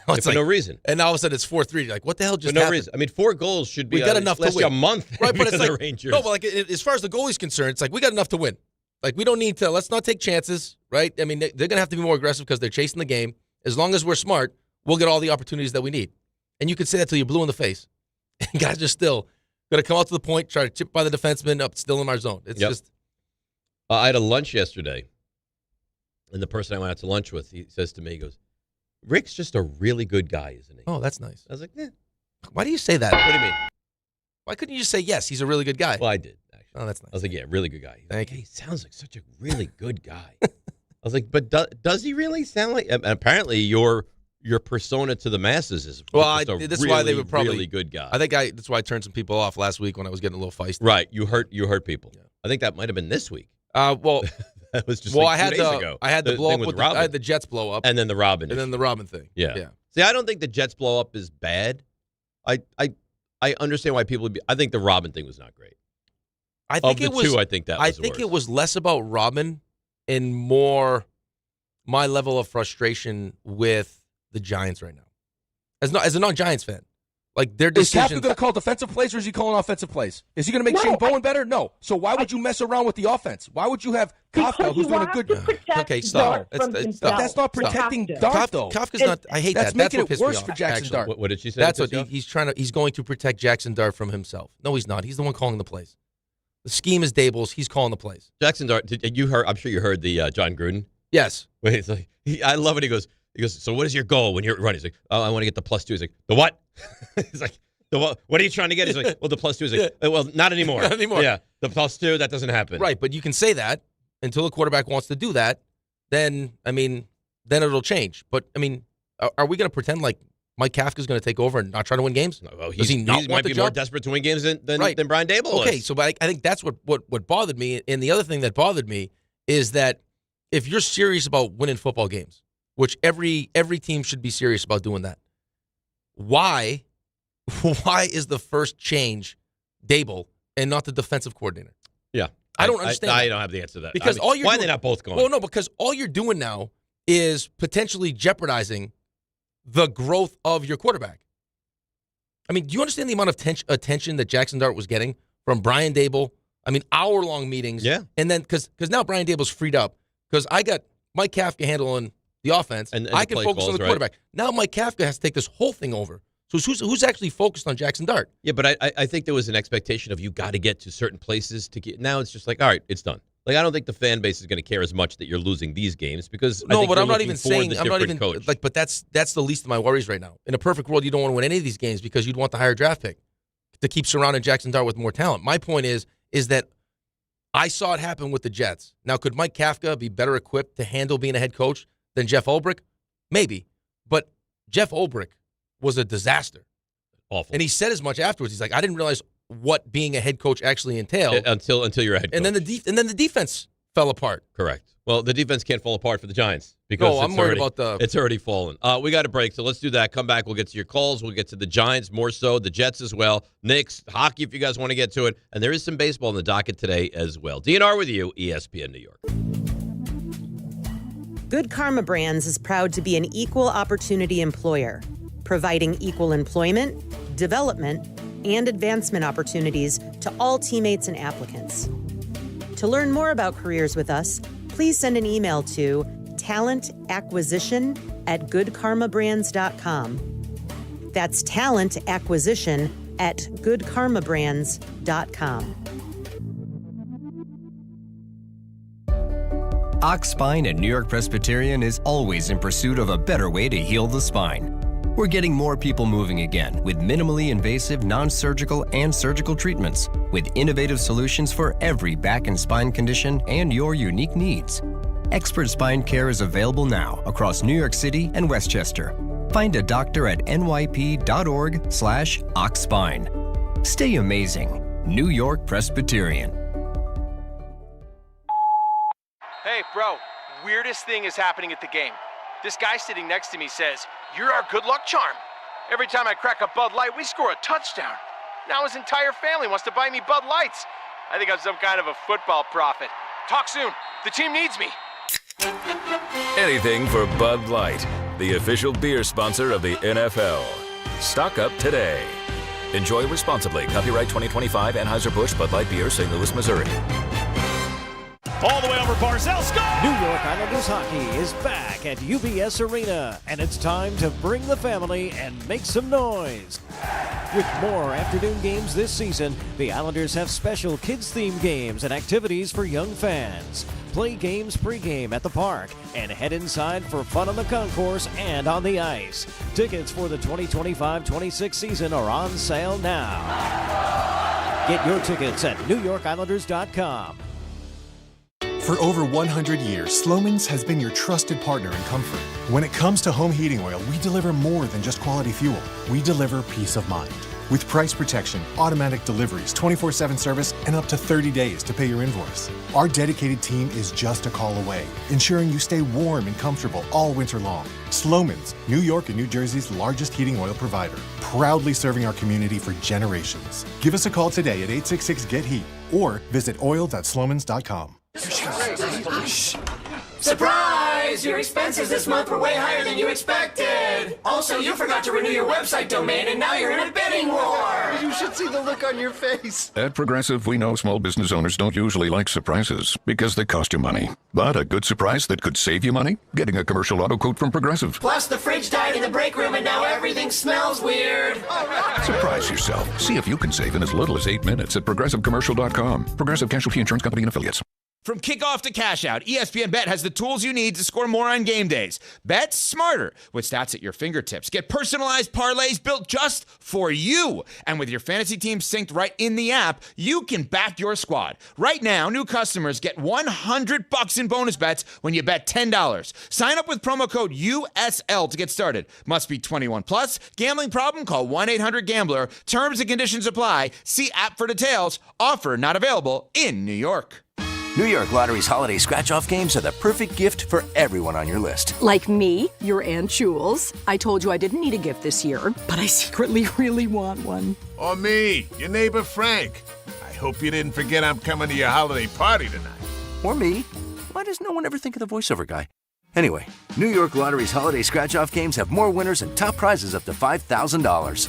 For no reason. And all of a sudden it's 4-3. You're like, what the hell just For no happened? reason. I mean, 4 goals should be we got enough to win a month. Right, but it's like the Rangers. No, but like as far as the goalie's concerned, it's like we got enough to win. Like, we don't need to, let's not take chances, right? I mean, they're going to have to be more aggressive because they're chasing the game. As long as we're smart, we'll get all the opportunities that we need. And you can say that till you're blue in the face. And guys are still going to come out to the point, try to chip by the defenseman up, still in our zone. It's just. I had a lunch yesterday, and the person I went out to lunch with, he says to me, he goes, Rick's just a really good guy, isn't he? Oh, that's nice. I was like, yeah. Why do you say that? What do you mean? Why couldn't you just say, yes, he's a really good guy? Well, I did. Oh, that's nice. I was like, yeah, really good guy. Thank you. He sounds like such a really good guy. I was like, but does he really sound like? And apparently, your persona to the masses is that's really, why they would probably really good guy. I think that's why I turned some people off last week when I was getting a little feisty. Right, you hurt people. Yeah. I think that might have been this week. Well, that was just I 2 days ago. I had the blow up with I had the Jets blow up, and then the Robin, and then the Robin thing. Yeah. See, I don't think the Jets blow up is bad. I understand why people would be. I think the Robin thing was not great. I think of the two, I think that was the worst. it was less about Robin and more my level of frustration with the Giants right now. As a non-Giants fan, like their decisions. Is Kafka going to call defensive plays, or is he calling offensive plays? Is he going to make Shane Bowen better? No. So why would you mess around with the offense? Why would you have Kafka, who's doing a good job? Okay, stop. That's not protecting Dart, though. Kafka's not. I hate that. That's making what it worse me off, for Jaxson Dart. What did she say? That's what he's trying to. He's going to protect Jaxson Dart from himself. No, he's not. He's the one calling the plays. The scheme is Dable's. He's calling the plays. Jaxson Dart. You heard? I'm sure you heard the John Gruden. Yes. Wait, it's like I love it. He goes. So what is your goal when you're running? He's like, oh, I want to get the +2. He's like, the what? He's like, the what? What are you trying to get? He's like, well, the +2. He's like, well, not anymore. Not anymore. Yeah, the +2. That doesn't happen. Right, but you can say that until a quarterback wants to do that. Then it'll change. But I mean, are we going to pretend like Mike Kafka's going to take over and not try to win games? Well, he might be more desperate to win games than Brian Dable was. Okay, so but I think that's what bothered me. And the other thing that bothered me is that if you're serious about winning football games, which every team should be serious about doing that, why is the first change Dable and not the defensive coordinator? Yeah. I don't understand. I don't have the answer to that. Because why are they not both going? Well, no, because all you're doing now is potentially jeopardizing the growth of your quarterback. I mean, do you understand the amount of attention that Jaxson Dart was getting from Brian Dable? I mean, hour-long meetings. Yeah. And then, because now Brian Dable's freed up, because I got Mike Kafka handling the offense. And I the can play focus on calls, the right? quarterback. Now Mike Kafka has to take this whole thing over. So who's actually focused on Jaxson Dart? Yeah, but I think there was an expectation of you got to get to certain places to get. Now it's just like, all right, it's done. Like, I don't think the fan base is going to care as much that you're losing these games because I think but you're I'm not looking even for saying the I'm not different even coach. like. But that's the least of my worries right now. In a perfect world, you don't want to win any of these games because you'd want the higher draft pick to keep surrounding Jaxson Dart with more talent. My point is that I saw it happen with the Jets. Now, could Mike Kafka be better equipped to handle being a head coach than Jeff Ulbrich? Maybe, but Jeff Ulbrich was a disaster. Awful. And he said as much afterwards. He's like, I didn't realize what being a head coach actually entailed until you're a head coach. And then the defense fell apart. Correct. Well, the defense can't fall apart for the Giants because I'm worried about it's already fallen. We got a break, so let's do that. Come back. We'll get to your calls. We'll get to the Giants more so, the Jets as well, Knicks, hockey if you guys want to get to it, and there is some baseball in the docket today as well. DNR with you, ESPN New York. Good Karma Brands is proud to be an equal opportunity employer, providing equal employment, development, and advancement opportunities to all teammates and applicants. To learn more about careers with us, please send an email to talentacquisition@goodkarmabrands.com. That's talentacquisition@goodkarmabrands.com. Ox Spine at New York Presbyterian is always in pursuit of a better way to heal the spine. We're getting more people moving again with minimally invasive, non-surgical, and surgical treatments with innovative solutions for every back and spine condition and your unique needs. Expert spine care is available now across New York City and Westchester. Find a doctor at nyp.org/oxspine. Stay amazing. New York Presbyterian. Hey, bro, weirdest thing is happening at the game. This guy sitting next to me says, "You're our good luck charm." Every time I crack a Bud Light, we score a touchdown. Now his entire family wants to buy me Bud Lights. I think I'm some kind of a football prophet. Talk soon. The team needs me. Anything for Bud Light, the official beer sponsor of the NFL. Stock up today. Enjoy responsibly. Copyright 2025 Anheuser-Busch Bud Light Beer, St. Louis, Missouri. All the way over Barzell, score! New York Islanders hockey is back at UBS Arena, and it's time to bring the family and make some noise. With more afternoon games this season, the Islanders have special kids-themed games and activities for young fans. Play games pregame at the park and head inside for fun on the concourse and on the ice. Tickets for the 2025-26 season are on sale now. Get your tickets at NewYorkIslanders.com. For over 100 years, Slomin's has been your trusted partner in comfort. When it comes to home heating oil, we deliver more than just quality fuel. We deliver peace of mind. With price protection, automatic deliveries, 24/7 service, and up to 30 days to pay your invoice. Our dedicated team is just a call away, ensuring you stay warm and comfortable all winter long. Slomin's, New York and New Jersey's largest heating oil provider, proudly serving our community for generations. Give us a call today at 866-GET-HEAT or visit oil.slomins.com. Surprise! Your expenses this month were way higher than you expected. Also, you forgot to renew your website domain, and now you're in a bidding war. You should see the look on your face. At Progressive, we know small business owners don't usually like surprises because they cost you money. But a good surprise that could save you money? Getting a commercial auto quote from Progressive. Plus, the fridge died in the break room, and now everything smells weird. Surprise yourself. See if you can save in as little as 8 minutes at ProgressiveCommercial.com. Progressive Casualty Insurance Company and Affiliates. From kickoff to cash out, ESPN Bet has the tools you need to score more on game days. Bet smarter with stats at your fingertips. Get personalized parlays built just for you. And with your fantasy team synced right in the app, you can back your squad. Right now, new customers get $100 in bonus bets when you bet $10. Sign up with promo code USL to get started. Must be 21 plus. Gambling problem? Call 1-800-GAMBLER. Terms and conditions apply. See app for details. Offer not available in New York. New York Lottery's holiday scratch-off games are the perfect gift for everyone on your list. Like me, your Aunt Jules. I told you I didn't need a gift this year, but I secretly really want one. Or me, your neighbor Frank. I hope you didn't forget I'm coming to your holiday party tonight. Or me. Why does no one ever think of the voiceover guy? Anyway, New York Lottery's holiday scratch-off games have more winners and top prizes up to $5,000.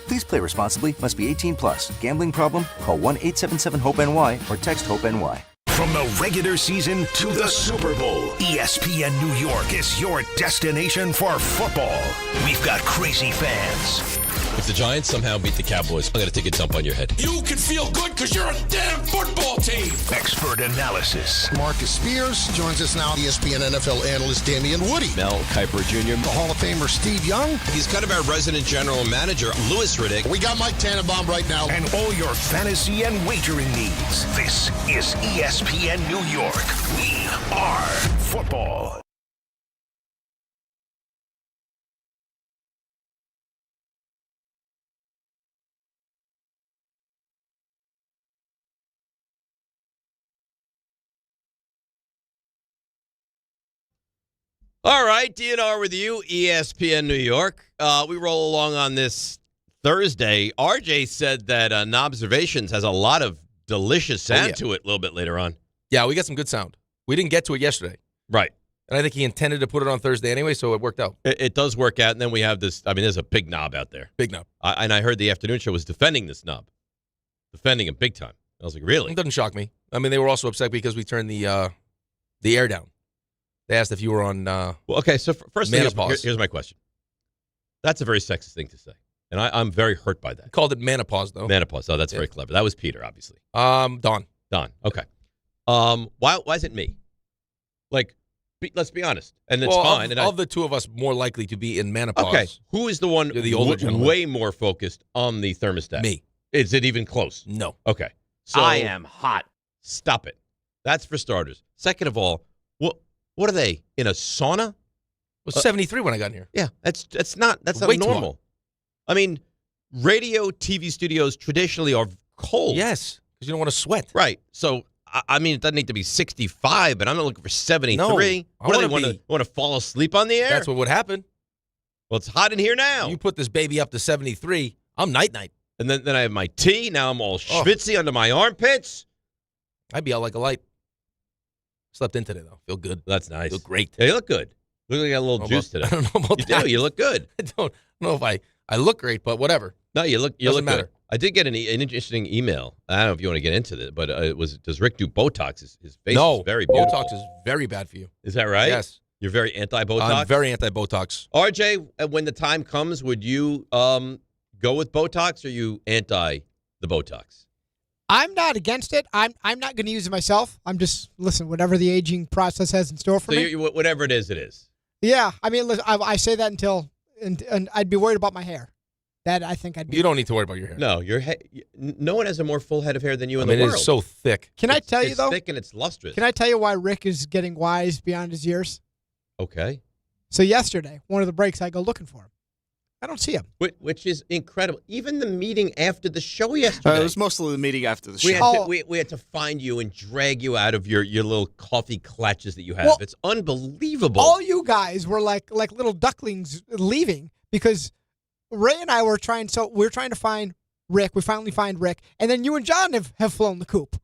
Please play responsibly. Must be 18 plus. Gambling problem? Call 1-877-HOPE-NY or text HOPE-NY. From the regular season to the Super Bowl, ESPN New York is your destination for football. We've got crazy fans. If the Giants somehow beat the Cowboys, I'm going to take a dump on your head. You can feel good because you're a damn football team. Expert analysis. Marcus Spears joins us now. ESPN NFL analyst Damian Woody. Mel Kiper Jr. The Hall of Famer Steve Young. He's kind of our resident general manager, Louis Riddick. We got Mike Tannenbaum right now. And all your fantasy and wagering needs. This is ESPN New York. We are football. All right, DNR with you, ESPN New York. We roll along on this Thursday. RJ said that Knobservations has a lot of delicious sound to it a little bit later on. Yeah, we got some good sound. We didn't get to it yesterday. Right. And I think he intended to put it on Thursday anyway, so it worked out. It does work out, and then we have this. I mean, there's a big knob out there. Big knob. And I heard the afternoon show was defending this knob. Defending him big time. I was like, really? It doesn't shock me. I mean, they were also upset because we turned the air down. They asked if you were on well, okay, so first thing, here's my question. That's a very sexist thing to say, and I'm very hurt by that. He called it menopause, though. Menopause. Oh, that's very clever. That was Peter, obviously. Don. Okay. Why is it me? Like, let's be honest, and it's fine. Of the two of us, more likely to be in menopause. Okay, who is the one the older way more focused on the thermostat? Me. Is it even close? No. Okay. So I am hot. Stop it. That's for starters. Second of all, what are they, in a sauna? It was 73 when I got in here. Yeah, that's not normal. I mean, radio, TV studios traditionally are cold. Yes, because you don't want to sweat. Right. So, I mean, it doesn't need to be 65, but I'm not looking for 73. No, what do they want to fall asleep on the air? That's what would happen. Well, it's hot in here now. You put this baby up to 73, I'm night-night. And then I have my tea. Now I'm all schwitzy under my armpits. I'd be out like a light. Slept in today, though. Feel good. That's nice. Feel great. Yeah, you look good. Look like you got a little juice today. I don't know about that. You look good. I don't know if I look great, but whatever. No, you look matter. good. I did get an interesting email. I don't know if you want to get into it, but does Rick do Botox? His face is very beautiful. Botox is very bad for you. Is that right? Yes. You're very anti-Botox? I'm very anti-Botox. RJ, when the time comes, would you go with Botox or are you anti the Botox? I'm not against it. I'm not going to use it myself. I'm just, listen, whatever the aging process has in store for me. Whatever it is, it is. Yeah. I mean, listen, I say that until I'd be worried about my hair. That I think I'd be. You don't need to worry about your hair. No, your head. No one has a more full head of hair than you in the world. It is so thick. Can I tell you, though? It's thick and it's lustrous. Can I tell you why Rick is getting wise beyond his years? Okay. So yesterday, one of the breaks, I go looking for him. I don't see him. Which is incredible. Even the meeting after the show yesterday. It was mostly the meeting after the show. We had to find you and drag you out of your little coffee clutches that you have. Well, it's unbelievable. All you guys were like little ducklings leaving because Ray and I were trying. So we're trying to find Rick. We finally find Rick. And then you and John have flown the coop.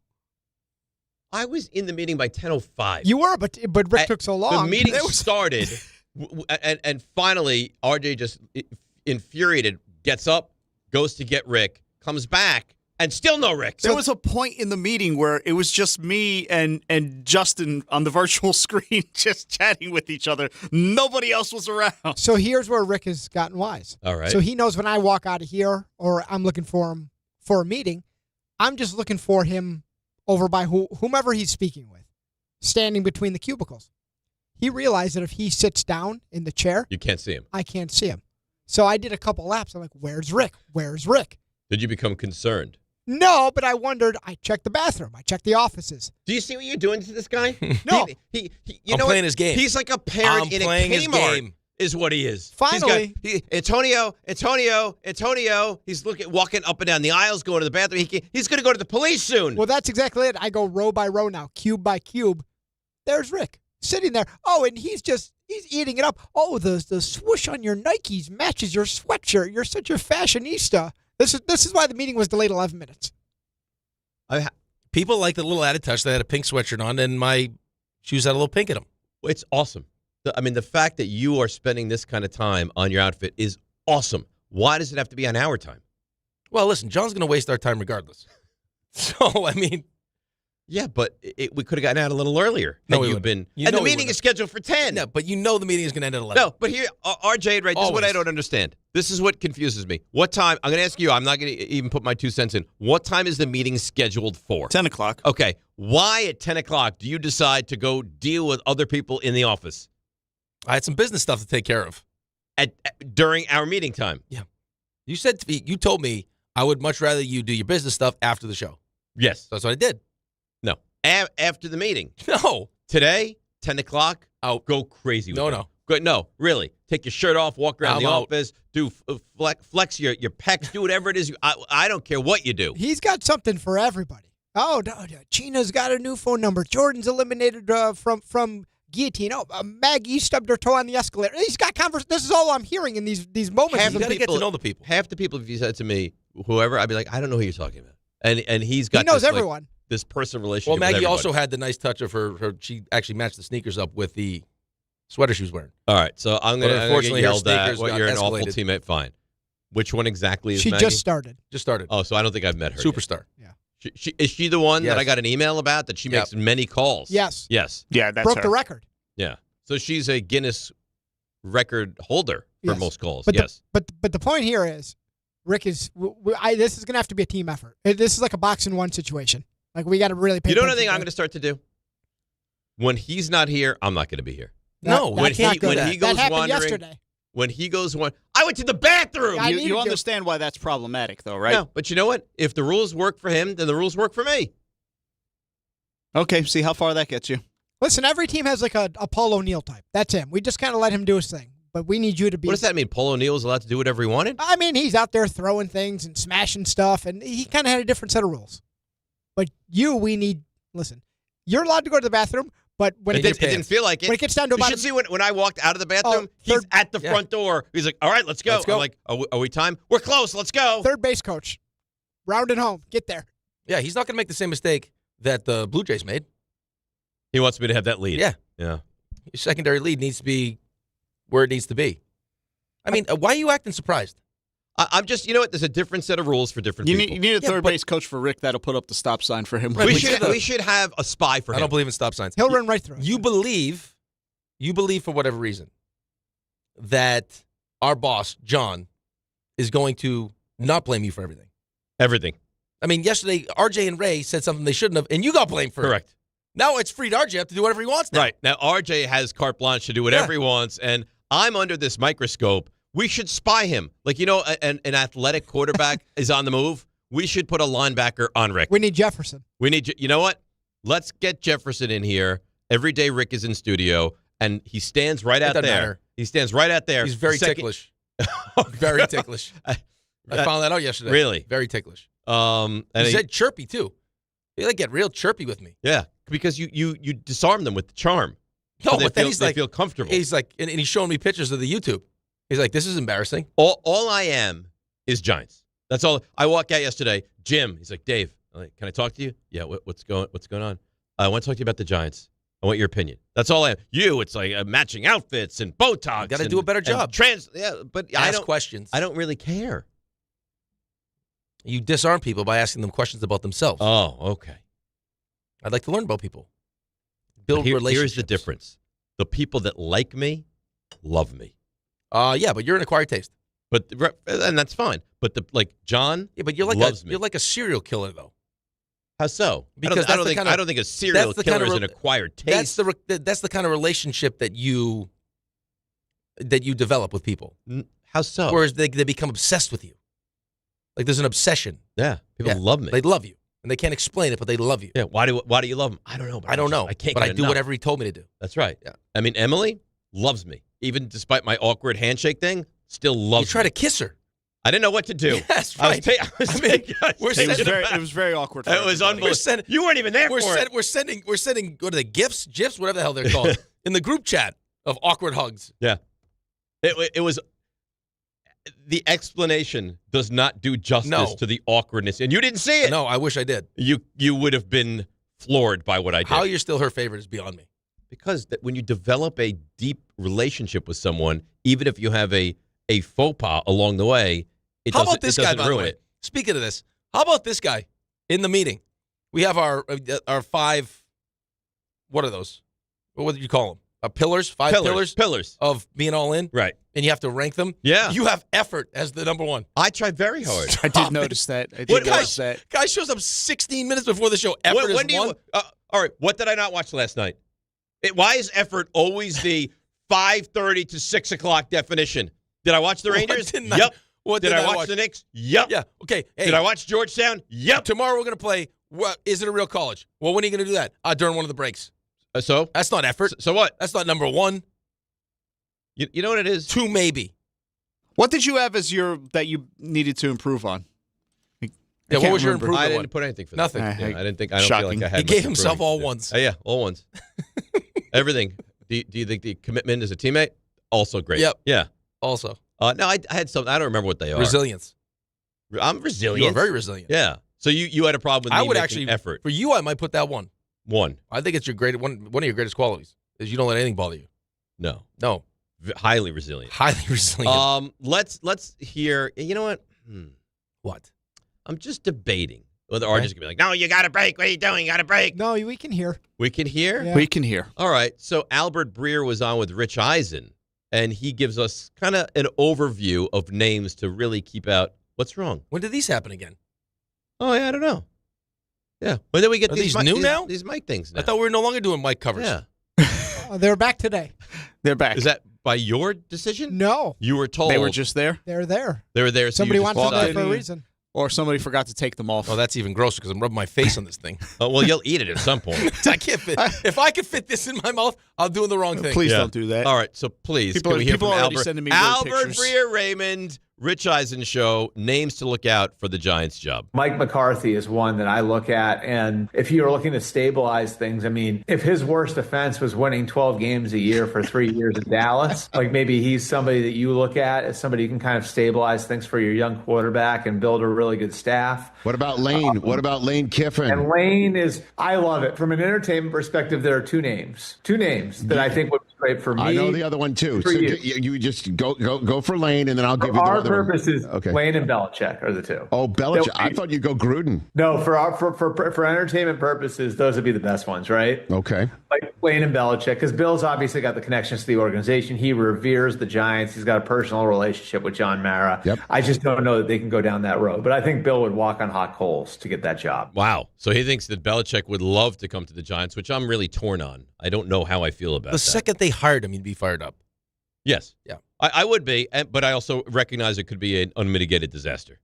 I was in the meeting by 10:05. You were, but Rick took so long. The meeting started, and finally, RJ just infuriated, gets up, goes to get Rick, comes back, and still no Rick. There was a point in the meeting where it was just me and Justin on the virtual screen just chatting with each other. Nobody else was around. So here's where Rick has gotten wise. All right. So he knows when I walk out of here or I'm looking for him for a meeting, I'm just looking for him over by whomever he's speaking with, standing between the cubicles. He realized that if he sits down in the chair, you can't see him. I can't see him. So I did a couple laps. I'm like, where's Rick? Where's Rick? Did you become concerned? No, but I wondered. I checked the bathroom. I checked the offices. Do you see what you're doing to this guy? No. I'm playing his game. He's like a parent in a Kmart is what he is. Finally. Antonio. He's walking up and down the aisles, going to the bathroom. He's going to go to the police soon. Well, that's exactly it. I go row by row now, cube by cube. There's Rick sitting there. Oh, and he's eating it up. Oh, the swoosh on your Nikes matches your sweatshirt. You're such a fashionista. This is why the meeting was delayed 11 minutes. People like the little added touch. They had a pink sweatshirt on, and my shoes had a little pink in them. It's awesome. I mean, the fact that you are spending this kind of time on your outfit is awesome. Why does it have to be on our time? Well, listen, John's going to waste our time regardless. So, I mean, Yeah, but we could have gotten out a little earlier. No, had we you wouldn't. been. And the meeting is scheduled for 10. No, but you know the meeting is going to end at 11. No, but here, RJ and Ray, this is what I don't understand. This is what confuses me. What time? I'm going to ask you. I'm not going to even put my 2 cents in. What time is the meeting scheduled for? 10 o'clock. Okay. Why at 10 o'clock do you decide to go deal with other people in the office? I had some business stuff to take care of. During our meeting time? Yeah. You told me I would much rather you do your business stuff after the show. Yes. So that's what I did. No. After the meeting. No. Today, 10 o'clock, I'll go crazy with it. No, really. Take your shirt off, walk around the office, do flex your pecs, do whatever it is. I don't care what you do. He's got something for everybody. Oh, no, Gina's got a new phone number. Jordan's eliminated from guillotine. Oh, Maggie stubbed her toe on the escalator. He's got This is all I'm hearing in these moments. You got to get to know the people. Half the people, if you said to me, whoever, I'd be like, I don't know who you're talking about. And he's got he knows this, everyone. This personal relationship. Well, Maggie with also had the nice touch of her. She actually matched the sneakers up with the sweater she was wearing. All right, so I'm going to get yelled at. Well, you're an awful teammate. Fine. Which one exactly is she Maggie? Just started. Oh, so I don't think I've met her. Superstar. Yet. Yeah. Is she the one Yes. that I got an email about that she makes many calls? Yes. Yes. Yeah, that's broke her. the record. Yeah. So she's a Guinness record holder for Yes. most calls. But yes. But the point here is, Rick is. This is going to have to be a team effort. This is like a box in one situation. Like we got to really pay. You know attention what I think to I'm going to start to do? When he's not here, I'm not going to be here. That's not good. When he goes that happened wandering, yesterday. when he goes one, I went to the bathroom. Yeah, You understand why that's problematic, though, right? No, but you know what? If the rules work for him, then the rules work for me. Okay, see how far that gets you. Listen, every team has like a Paul O'Neill type. That's him. We just kind of let him do his thing. But we need you to be. What does that mean? Paul O'Neill is allowed to do whatever he wanted? I mean, he's out there throwing things and smashing stuff, and he kind of had a different set of rules. But we need. Listen, you're allowed to go to the bathroom, but when it didn't feel like it. When it gets down to you should see when I walked out of the bathroom, he's at the front door. He's like, all right, let's go. I'm like, are we time? We're close. Let's go. Third base coach. Rounding home. Get there. Yeah, he's not going to make the same mistake that the Blue Jays made. He wants me to have that lead. Yeah. Yeah. Your secondary lead needs to be where it needs to be. I mean, why are you acting surprised? I'm just, you know what? There's a different set of rules for different people. You need a third base coach for Rick that'll put up the stop sign for him. We should have a spy for him. I don't believe in stop signs. He'll run right through it. You believe for whatever reason that our boss, John, is going to not blame you for everything. Everything. I mean, yesterday, RJ and Ray said something they shouldn't have, and you got blamed for Correct. it. Now it's freed RJ up to do whatever he wants now. Right. Now, RJ has carte blanche to do whatever he wants, and I'm under this microscope. We should spy him. Like, you know, an athletic quarterback is on the move. We should put a linebacker on Rick. We need Jefferson. You know what? Let's get Jefferson in here. Every day Rick is in studio, and he stands right out there. Matter. He stands right out there. He's very ticklish. Very ticklish. I found that out yesterday. Really? Very ticklish. And he said chirpy, too. He get real chirpy with me. Yeah, because you disarm them with the charm. No, so but then they feel comfortable. He's like, and he's showing me pictures of the YouTube. He's like, this is embarrassing. All I am is Giants. That's all. I walked out yesterday. Jim, he's like, Dave, I'm like, can I talk to you? Yeah, what's going on? I want to talk to you about the Giants. I want your opinion. That's all I am. It's like matching outfits and Botox. Got to do a better job. But ask questions. I don't really care. You disarm people by asking them questions about themselves. Oh, okay. I'd like to learn about people. Build relationships. Here's the difference. The people that like me love me. Yeah, but you're an acquired taste. And that's fine. But John, yeah, but you're like loves me. You're like a serial killer, though. How so? Because I don't think a serial killer is an acquired taste. That's the kind of relationship that you develop with people. How so? Whereas they become obsessed with you. Like there's an obsession. Yeah, people love me. They love you, and they can't explain it, but they love you. Yeah. Why do you love them? I don't know. I don't know. I can't. But I do whatever he told me to do. That's right. Yeah. I mean, Emily loves me, even despite my awkward handshake thing. Still loves. You try me. to kiss her. I didn't know what to do. Yes, right. It was very awkward. It was unbelievable. You weren't even there for it. We're sending. What are they? GIFs, whatever the hell they're called, in the group chat of awkward hugs. Yeah. It was. The explanation does not do justice to the awkwardness, and you didn't see it. No, I wish I did. You would have been floored by what I did. How you're still her favorite is beyond me. Because when you develop a deep relationship with someone, even if you have a faux pas along the way, it how doesn't, about this it doesn't guy, by ruin the way? it. Speaking of this, how about this guy in the meeting We have our 5. What are those? What did you call them? Pillars? 5 pillars? Pillars Of being all in? Right. And you have to rank them? Yeah. You have effort as the number one. I tried very hard. I did notice that. Guy shows up 16 minutes before the show. Effort is one. All right, what did I not watch last night? Why is effort always the 5:30 to 6 o'clock definition? Did I watch the Rangers? Yep. Did I watch the Knicks? Yep. Yeah. Okay. Hey, did I watch Georgetown? Yep. Tomorrow we're going to play. What is it a real college? Well, when are you going to do that? During one of the breaks. So? That's not effort. So what? That's not number one. You know what it is? 2 maybe. What did you have as that you needed to improve on? Yeah, what was your improvement? I didn't put anything for that. Nothing. Yeah, I don't feel like I had. He gave himself all ones. Yeah, all ones. Everything. Do you think the commitment as a teammate? Also great. Yep. Yeah. Also. No, I had some. I don't remember what they are. Resilience. I'm resilient. You're very resilient. Yeah. So you had a problem with me making actually effort. For you, I might put that one. One. I think it's one of your greatest qualities is you don't let anything bother you. No. Highly resilient. Highly resilient. Let's hear. You know what? What? I'm just debating whether RJ's gonna be like, no, you got to break. What are you doing? You got to break. No, we can hear. We can hear. Yeah. We can hear. All right. So Albert Breer was on with Rich Eisen, and he gives us kind of an overview of names to really keep out what's wrong. When did these happen again? Oh yeah, I don't know. Yeah. When did we get these new now? These mic things now. I thought we were no longer doing mic covers. Yeah. They're back today. They're back. Is that by your decision? No. You were told They were just there? They're there. They were there. So Somebody you wants just them there decided- for a reason. Or somebody forgot to take them off. Oh, that's even grosser because I'm rubbing my face on this thing. Oh, well, you'll eat it at some point. I can't fit. If I could fit this in my mouth, I'm doing the wrong thing. Please don't do that. All right, so please, People can we hear are from already Albert? sending me weird Albert pictures. Breer, Raymond, Rich Eisen show, names to look out for the Giants job. Mike McCarthy is one that I look at, and if you're looking to stabilize things, I mean, if his worst offense was winning 12 games a year for 3 years in Dallas, like maybe he's somebody that you look at as somebody who can kind of stabilize things for your young quarterback and build a really good staff. What about Lane? What about Lane Kiffin? And Lane I love it. From an entertainment perspective, there are two names that I think would be great for me. I know the other one too. So you just go for Lane, and then I'll give you the other one. Our purposes, okay. Lane and Belichick are the two. Oh, Belichick. I thought you'd go Gruden. No, for entertainment purposes, those would be the best ones, right? Okay. Like Lane and Belichick, because Bill's obviously got the connections to the organization. He reveres the Giants. He's got a personal relationship with John Mara. Yep. I just don't know that they can go down that road. But I think Bill would walk on hot coals to get that job. Wow. So he thinks that Belichick would love to come to the Giants, which I'm really torn on. I don't know how I feel about that. The second they hired him, he'd be fired up. Yes. Yeah. I would be, but I also recognize it could be an unmitigated disaster.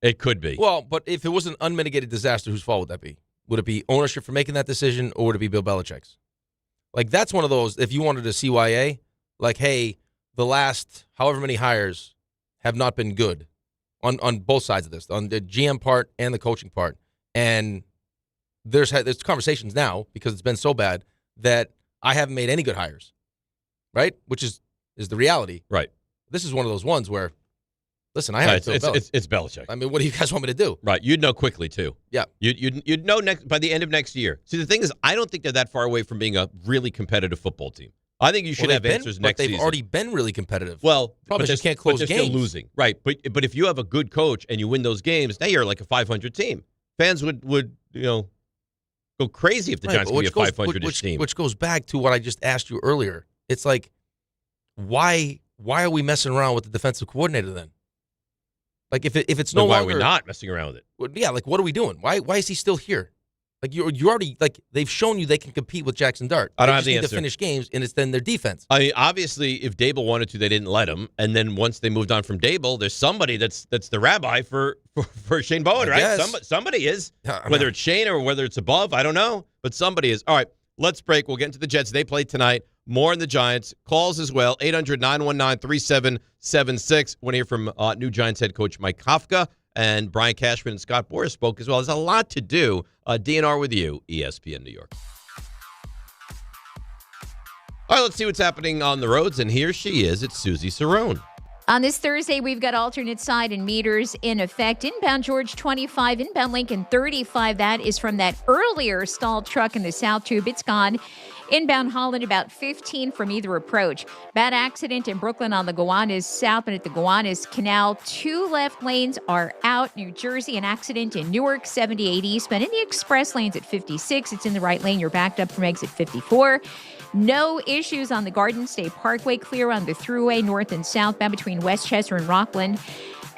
It could be. Well, but if it was an unmitigated disaster, whose fault would that be? Would it be ownership for making that decision, or would it be Bill Belichick's? Like, that's one of those, if you wanted a CYA, like, hey, the last however many hires have not been good on both sides of this, on the GM part and the coaching part. And there's conversations now, because it's been so bad, that I haven't made any good hires, right? Which is the reality. Right. This is one of those ones where, listen, I have it's Belichick. I mean, what do you guys want me to do? Right. You'd know quickly, too. Yeah. You'd know by the end of next year. See, the thing is, I don't think they're that far away from being a really competitive football team. I think you should have answers next season. But they've already been really competitive. Well, probably just can't close they're games. Still losing. Right. But if you have a good coach and you win those games, now you're like a 500 team. Fans would go crazy if the Giants could be a 500-ish team. Which goes back to what I just asked you earlier. It's like, why are we messing around with the defensive coordinator then? Like, if it's no why longer, are we not messing around with it? Yeah, like, what are we doing? Why is he still here? Like, you already, like, they've shown you they can compete with Jaxson Dart. I don't they have the need answer. to finish games, and it's then their defense. I mean, obviously, if Dable wanted to, they didn't let him. And then once they moved on from Dable, there's somebody that's the rabbi for Shane Bowen, right? Guess. Somebody is. Whether it's Shane or whether it's above, I don't know. But somebody is. All right, let's break. We'll get into the Jets. They play tonight. More on the Giants. Calls as well. 800-919-3776. Want to hear from new Giants head coach Mika Kafka. And Brian Cashman and Scott Boras spoke as well. There's a lot to do. DNR with you, ESPN New York. All right, let's see what's happening on the roads. And here she is. It's Susie Cerrone. On this Thursday, we've got alternate side and meters in effect. Inbound George 25, inbound Lincoln 35. That is from that earlier stalled truck in the South Tube. It's gone. Inbound Holland, about 15 from either approach. Bad accident in Brooklyn on the Gowanus southbound at the Gowanus Canal. 2 left lanes are out. New Jersey, an accident in Newark, 78 eastbound. In the express lanes at 56. It's in the right lane. You're backed up from exit 54. No issues on the Garden State Parkway. Clear on the thruway north and southbound between Westchester and Rockland.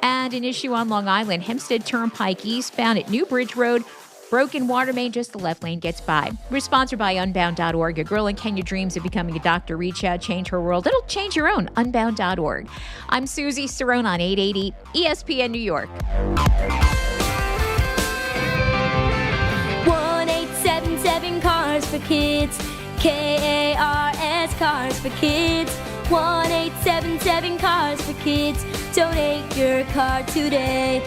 And an issue on Long Island. Hempstead Turnpike eastbound at New Bridge Road. Broken water main, just the left lane gets by. We're sponsored by Unbound.org. A girl in Kenya dreams of becoming a doctor. Reach out, change her world. It'll change your own. Unbound.org. I'm Susie Cerrone on 880 ESPN New York. 1877 Cars for Kids. KARS Cars for Kids. 1877 Cars for Kids. Donate your car today.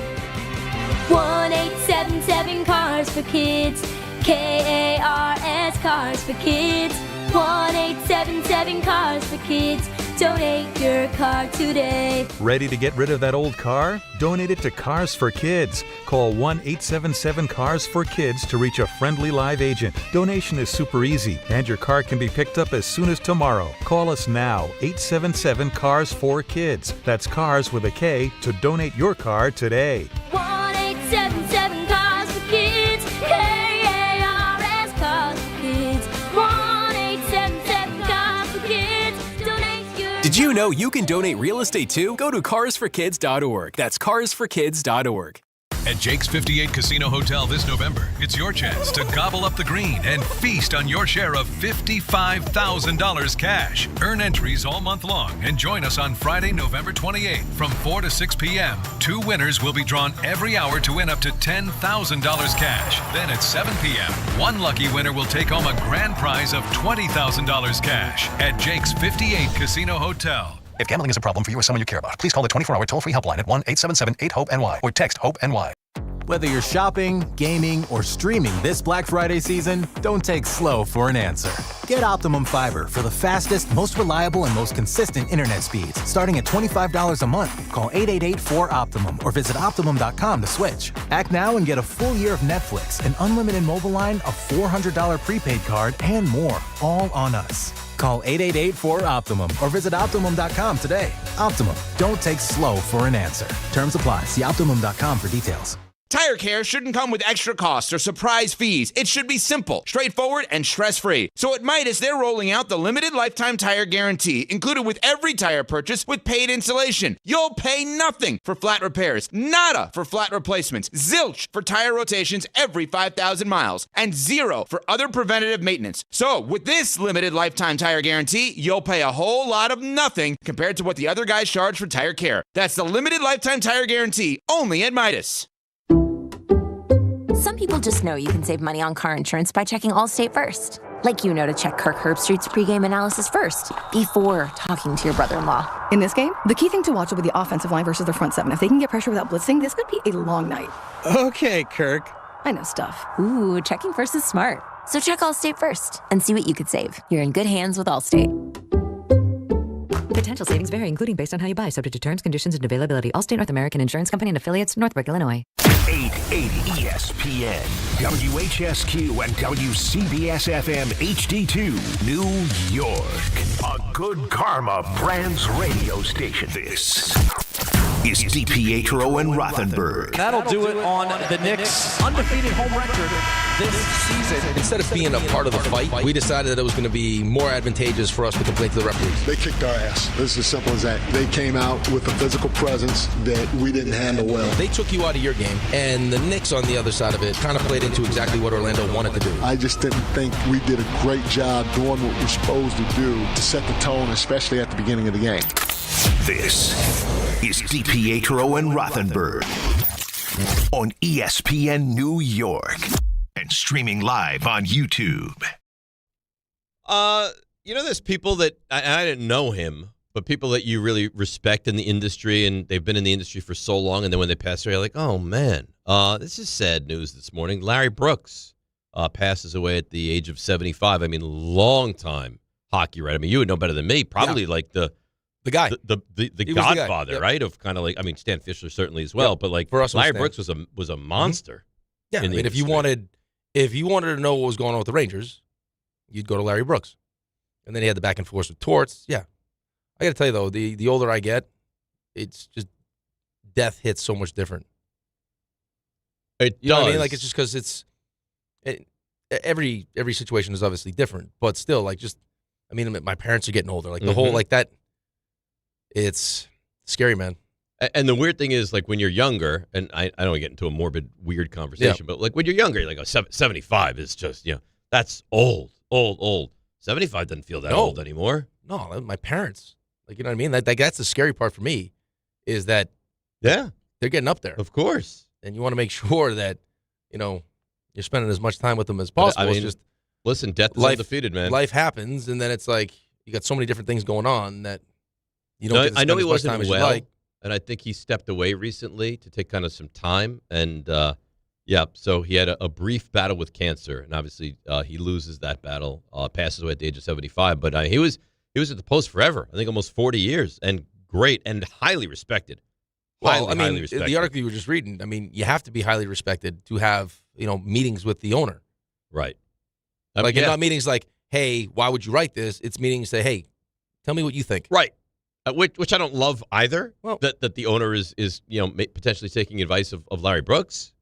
1877 Cars for Kids. KARS Cars for Kids. 1877 Cars for Kids. Donate your car today. Ready to get rid of that old car? Donate it to Cars for Kids. Call 1-877-CARS-FOR-KIDS to reach a friendly live agent. Donation is super easy, and your car can be picked up as soon as tomorrow. Call us now, 877-CARS-FOR-KIDS. That's cars with a K to donate your car today. 1877 Cars for Kids. KARS Cars for Kids. 1877 Cars for Kids. Donate your. Did you know you can donate real estate too? Go to carsforkids.org. That's carsforkids.org. At Jake's 58 Casino Hotel this November, it's your chance to gobble up the green and feast on your share of $55,000 cash. Earn entries all month long and join us on Friday, November 28th from 4 to 6 p.m. 2 winners will be drawn every hour to win up to $10,000 cash. Then at 7 p.m., 1 lucky winner will take home a grand prize of $20,000 cash at Jake's 58 Casino Hotel. If gambling is a problem for you or someone you care about, please call the 24-hour toll-free helpline at 1-877-8-HOPE-NY or text HOPE-NY. Whether you're shopping, gaming, or streaming this Black Friday season, don't take slow for an answer. Get Optimum Fiber for the fastest, most reliable, and most consistent internet speeds. Starting at $25 a month. Call 888-4-OPTIMUM or visit Optimum.com to switch. Act now and get a full year of Netflix, an unlimited mobile line, a $400 prepaid card, and more, all on us. Call 888-4-OPTIMUM or visit Optimum.com today. Optimum, don't take slow for an answer. Terms apply. See Optimum.com for details. Tire care shouldn't come with extra costs or surprise fees. It should be simple, straightforward, and stress-free. So at Midas, they're rolling out the limited lifetime tire guarantee, included with every tire purchase with paid installation. You'll pay nothing for flat repairs, nada for flat replacements, zilch for tire rotations every 5,000 miles, and 0 for other preventative maintenance. So with this limited lifetime tire guarantee, you'll pay a whole lot of nothing compared to what the other guys charge for tire care. That's the limited lifetime tire guarantee, only at Midas. Some people just know you can save money on car insurance by checking Allstate first. Like you know to check Kirk Herbstreit's pregame analysis first, before talking to your brother-in-law. In this game, the key thing to watch will be the offensive line versus their front seven. If they can get pressure without blitzing, this could be a long night. Okay, Kirk. I know stuff. Ooh, checking first is smart. So check Allstate first and see what you could save. You're in good hands with Allstate. Potential savings vary, including based on how you buy, subject to terms, conditions, and availability. Allstate North American Insurance Company and affiliates, Northbrook, Illinois. 880 ESPN, WHSQ, and WCBS-FM HD2, New York. A Good Karma Brands radio station. This is DiPietro and Rothenberg. That'll do it on the Knicks' undefeated home record this season. Instead of being a part of the fight, we decided that it was going to be more advantageous for us to complain to the referees. They kicked our ass. It's as simple as that. They came out with a physical presence that we didn't handle well. They took you out of your game, and the Knicks on the other side of it kind of played into exactly what Orlando wanted to do. I just didn't think we did a great job doing what we're supposed to do to set the tone, especially at the beginning of the game. This is DiPietro and Rothenberg on ESPN New York and streaming live on YouTube. There's people that I didn't know him, but people that you really respect in the industry, and they've been in the industry for so long, and then when they pass away, you're like, oh man, this is sad news this morning. Larry Brooks passes away at the age of 75. I mean, long time hockey, right? I mean, you would know better than me. Probably like the guy, the godfather, yep. Right? Of kind of like, I mean, Stan Fisher certainly as well, but like for us, Larry Brooks was a monster. Yeah, I mean, if you wanted to know what was going on with the Rangers, you'd go to Larry Brooks. And then he had the back and forth with Torts. Yeah. I got to tell you, though, the older I get, it's just death hits so much different. You know what I mean? Like, it's just because every situation is obviously different. But still, like, just, I mean, my parents are getting older. Like, the whole, like, that, it's scary, man. And the weird thing is, like, when you're younger, and I don't want to get into a morbid, weird conversation, but, like, when you're younger, you're like, 75 is just, that's old. 75 doesn't feel that old anymore. No, my parents. Like, you know what I mean? That's the scary part for me is that, they're getting up there. Of course. And you want to make sure that, you're spending as much time with them as possible. I mean, it's just, listen, death is undefeated, man. Life happens, and then it's like, you got so many different things going on that you don't get to spend I know he as much time wasn't as you well. like. And I think he stepped away recently to take kind of some time. And, so he had a brief battle with cancer. And obviously he loses that battle, passes away at the age of 75. But he was at the Post forever, I think almost 40 years. And great and highly respected. Well, Highly respected. the article you were just reading, I mean, you have to be highly respected to have, meetings with the owner. Right. Like, it's not meetings like, hey, why would you write this? It's meetings say, hey, tell me what you think. Right. Which I don't love either, that the owner is potentially taking advice of Larry Brooks,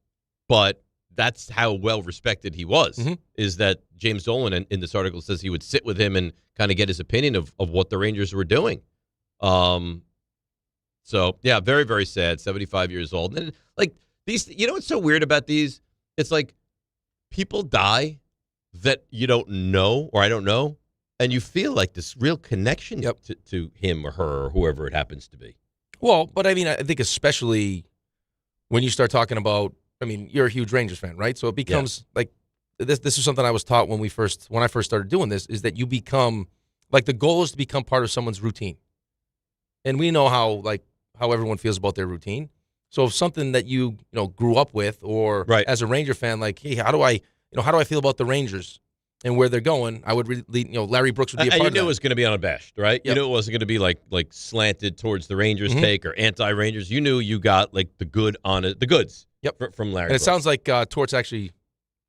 but that's how well respected he was. Is that James Dolan in this article says he would sit with him and kind of get his opinion of what the Rangers were doing. So yeah, very, very sad. 75 years old, and like these, what's so weird about these? It's like people die that you don't know or I don't know. And you feel like this real connection to him or her or whoever it happens to be. Well, but I mean, I think especially when you start talking about, I mean, you're a huge Rangers fan, right? So it becomes like this is something I was taught when I first started doing this, is that you become, like, the goal is to become part of someone's routine. And we know how everyone feels about their routine. So if something that you grew up with, or as a Ranger fan, like, hey, how do I feel about the Rangers and where they're going? I would really, Larry Brooks would be a part of that. And you knew it was going to be unabashed, right? You knew it wasn't going to be like slanted towards the Rangers take or anti-Rangers. You knew you got like the good on it, the goods. From Larry. And it sounds like Torts actually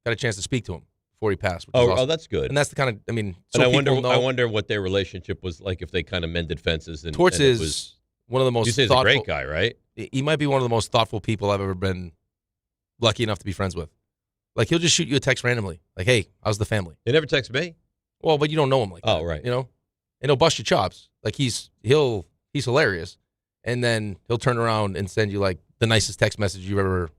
got a chance to speak to him before he passed. Oh, that's good. And that's the kind of, I mean, so and I wonder what their relationship was like, if they kind of mended fences. And Torts is one of the most. You say he's a great guy, right? He might be one of the most thoughtful people I've ever been lucky enough to be friends with. Like, he'll just shoot you a text randomly, like, "Hey, how's the family?" He never texts me. Well, but you don't know him like that. Oh, right. And he'll bust your chops. Like, he's hilarious, and then he'll turn around and send you like the nicest text message you've ever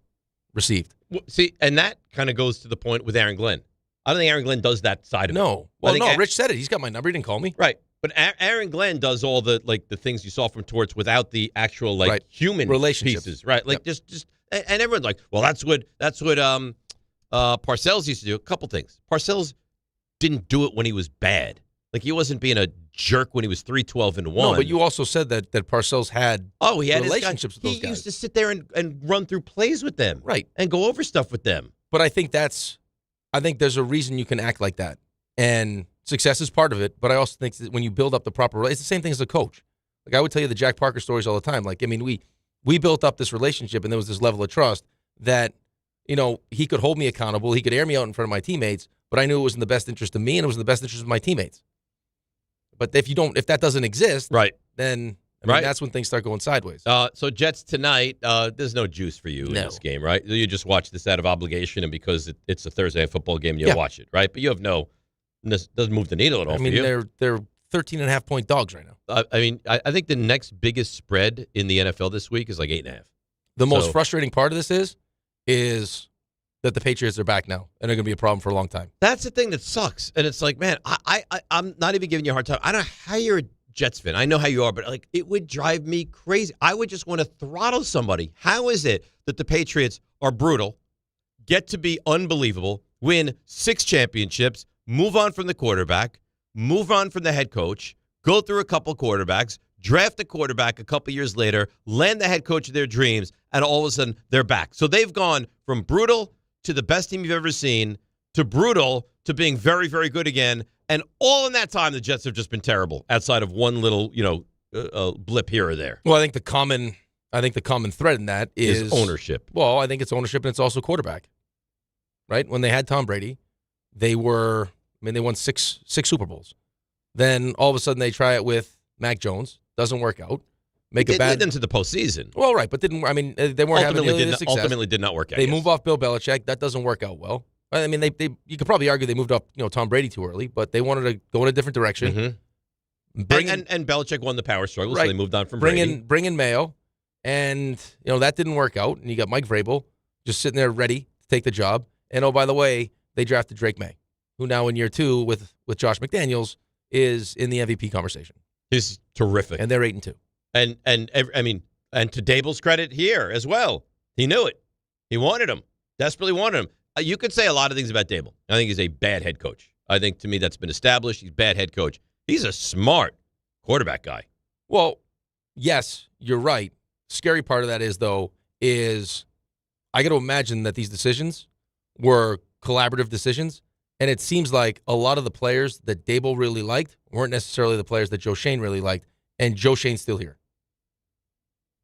received. Well, see, and that kind of goes to the point with Aaron Glenn. I don't think Aaron Glenn does that side of it. No. Well, no, Rich said it. He's got my number. He didn't call me. Right. But Aaron Glenn does all the things you saw from Torts without the actual human relationships, pieces, right? Like just and everyone's like, well, that's what Parcells used to do. A couple things. Parcells didn't do it when he was bad. Like, he wasn't being a jerk when he was 3-12-1. No, but you also said that Parcells had he had relationships with those guys. He used to sit there and run through plays with them, right, and go over stuff with them. But I think there's a reason you can act like that, and success is part of it. But I also think that when you build up the proper, it's the same thing as a coach. Like, I would tell you the Jack Parker stories all the time. Like, I mean, we built up this relationship, and there was this level of trust that he could hold me accountable, he could air me out in front of my teammates, but I knew it was in the best interest of me, and it was in the best interest of my teammates. But if that doesn't exist, right, then I mean, that's when things start going sideways. So Jets tonight, there's no juice for you in this game, right? You just watch this out of obligation, and because it's a Thursday night football game, you watch it, right? But you have this doesn't move the needle at all. I mean, for you. they're 13.5-point dogs right now. I mean, I think the next biggest spread in the NFL this week is like 8.5. The most frustrating part of this is that the Patriots are back now, and they're going to be a problem for a long time. That's the thing that sucks. And it's like, man, I'm not even giving you a hard time. I don't know how you're a Jets fan. I know how you are, but like, it would drive me crazy. I would just want to throttle somebody. How is it that the Patriots are brutal, get to be unbelievable, win 6 championships, move on from the quarterback, move on from the head coach, go through a couple quarterbacks, draft a quarterback a couple years later, land the head coach of their dreams, and all of a sudden they're back. So they've gone from brutal to the best team you've ever seen, to brutal to being very, very good again. And all in that time, the Jets have just been terrible, outside of one little, blip here or there. Well, I think the common thread in that is ownership. Well, I think it's ownership, and it's also quarterback. Right? When they had Tom Brady, they were, I mean, they won six Super Bowls. Then all of a sudden they try it with Mac Jones. Doesn't work out. Make a bad. Led them to the postseason. Well, right, but didn't. I mean, they weren't having nearly the success. Ultimately, did not work out. They move off Bill Belichick. That doesn't work out well. I mean, they you could probably argue they moved off Tom Brady too early, but they wanted to go in a different direction. Mm-hmm. And Belichick won the power struggle, so they moved on from Brady. Bring in Mayo, and that didn't work out. And you got Mike Vrabel just sitting there ready to take the job. And oh, by the way, they drafted Drake May, who now in year 2 with Josh McDaniels is in the MVP conversation. He's terrific, and they're 8-2. And to Dable's credit here as well, he knew it. He wanted him, desperately wanted him. You could say a lot of things about Dable. I think he's a bad head coach. I think to me that's been established. He's a bad head coach. He's a smart quarterback guy. Well, yes, you're right. Scary part of that is I got to imagine that these decisions were collaborative decisions, and it seems like a lot of the players that Dable really liked weren't necessarily the players that Joe Schoen really liked, and Joe Schoen's still here.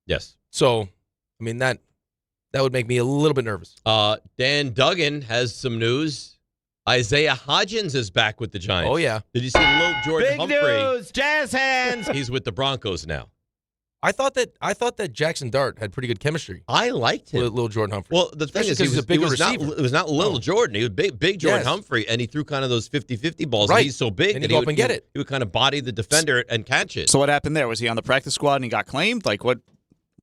Yes. So, I mean, that would make me a little bit nervous. Dan Duggan has some news. Isaiah Hodgins is back with the Giants. Oh, yeah. Did you see Lil Jordan Big Humphrey? news, jazz hands. He's with the Broncos now. I thought that Jaxson Dart had pretty good chemistry. I liked him. Lil Jordan Humphrey. Well, the thing is, he was not Lil Jordan. He was big Jordan Humphrey, and he threw kind of those 50-50 balls. Right. And he's so big and that he would get it. He would kind of body the defender and catch it. So what happened there? Was he on the practice squad and he got claimed? Like what?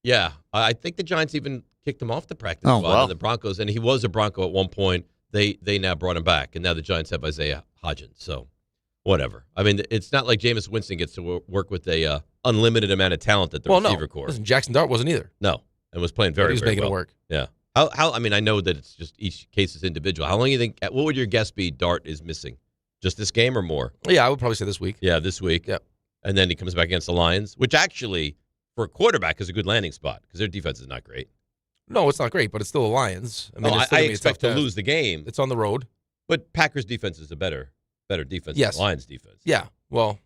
Yeah, I think the Giants even kicked him off the practice squad of the Broncos, and he was a Bronco at one point. They now brought him back, and now the Giants have Isaiah Hodgins. So, whatever. I mean, it's not like Jameis Winston gets to work with a unlimited amount of talent at the receiver corps. Listen, Jaxson Dart wasn't either. No, and was playing very, he was very making well. it work. Yeah. How? I mean, I know that it's just each case is individual. How long do you think? What would your guess be? Dart is missing, just this game or more? Yeah, I would probably say this week. Yeah, this week. Yeah, and then he comes back against the Lions, which actually for a quarterback is a good landing spot because their defense is not great. No, it's not great, but it's still the Lions. I mean, I expect to lose the game. It's on the road. But Packers' defense is a better defense than Lions' defense. Yeah. Well,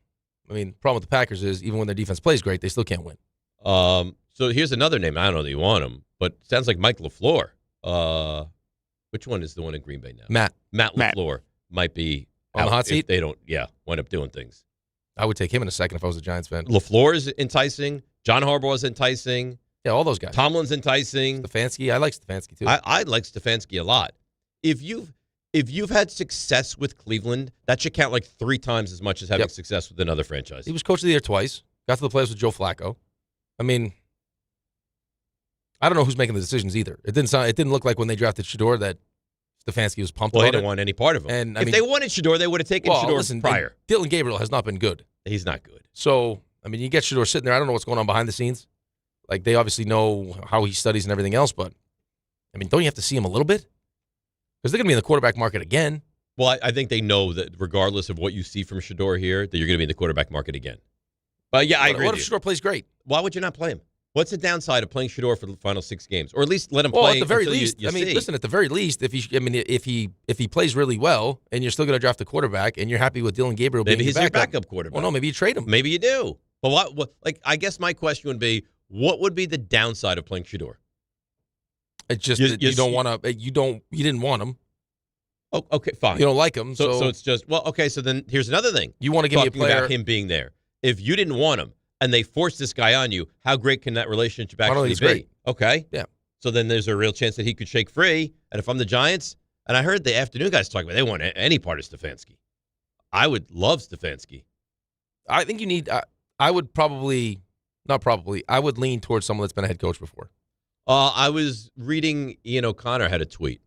I mean, the problem with the Packers is even when their defense plays great, they still can't win. So here's another name. I don't know that you want him, but it sounds like Mike LaFleur. Which one is the one in Green Bay now? Matt LaFleur might be on the hot seat. If they don't, wind up doing things. I would take him in a second if I was a Giants fan. LaFleur is enticing. John Harbaugh is enticing. Yeah, all those guys. Tomlin's enticing. Stefanski. I like Stefanski too. I like Stefanski a lot. If you've had success with Cleveland, that should count like 3 times as much as having success with another franchise. He was coach of the year twice. Got to the playoffs with Joe Flacco. I mean, I don't know who's making the decisions either. It didn't look like when they drafted Shedeur that Stefanski was pumped. Well, about he didn't want any part of him. And if they wanted Shedeur, they would have taken Shedeur prior. Dylan Gabriel has not been good. He's not good. So, I mean, you get Shedeur sitting there. I don't know what's going on behind the scenes. Like, they obviously know how he studies and everything else, but, I mean, don't you have to see him a little bit? Because they're going to be in the quarterback market again. Well, I think they know that regardless of what you see from Shedeur here, that you're going to be in the quarterback market again. But, I agree. What if Shedeur plays great? Why would you not play him? What's the downside of playing Shedeur for the final 6 games? Or at least let him well, play at the very until least. you I mean, see. listen, at the very least, if he plays really well and you're still going to draft a quarterback and you're happy with Dylan Gabriel being he's your backup quarterback. Well, no, maybe you trade him. Maybe you do. But what I guess my question would be, what would be the downside of playing Shedeur? It's just that you don't want to. You didn't want him. Oh, okay, fine. You don't like him, so it's just okay. So then here's another thing. You want to give me a player about him being there. If you didn't want him and they forced this guy on you, how great can that relationship actually be? Great. Okay, yeah. So then there's a real chance that he could shake free. And if I'm the Giants, and I heard the afternoon guys talking about they want any part of Stefanski. I would love Stefanski. I think you need. I would probably. Not probably. I would lean towards someone that's been a head coach before. I was reading Ian O'Connor had a tweet,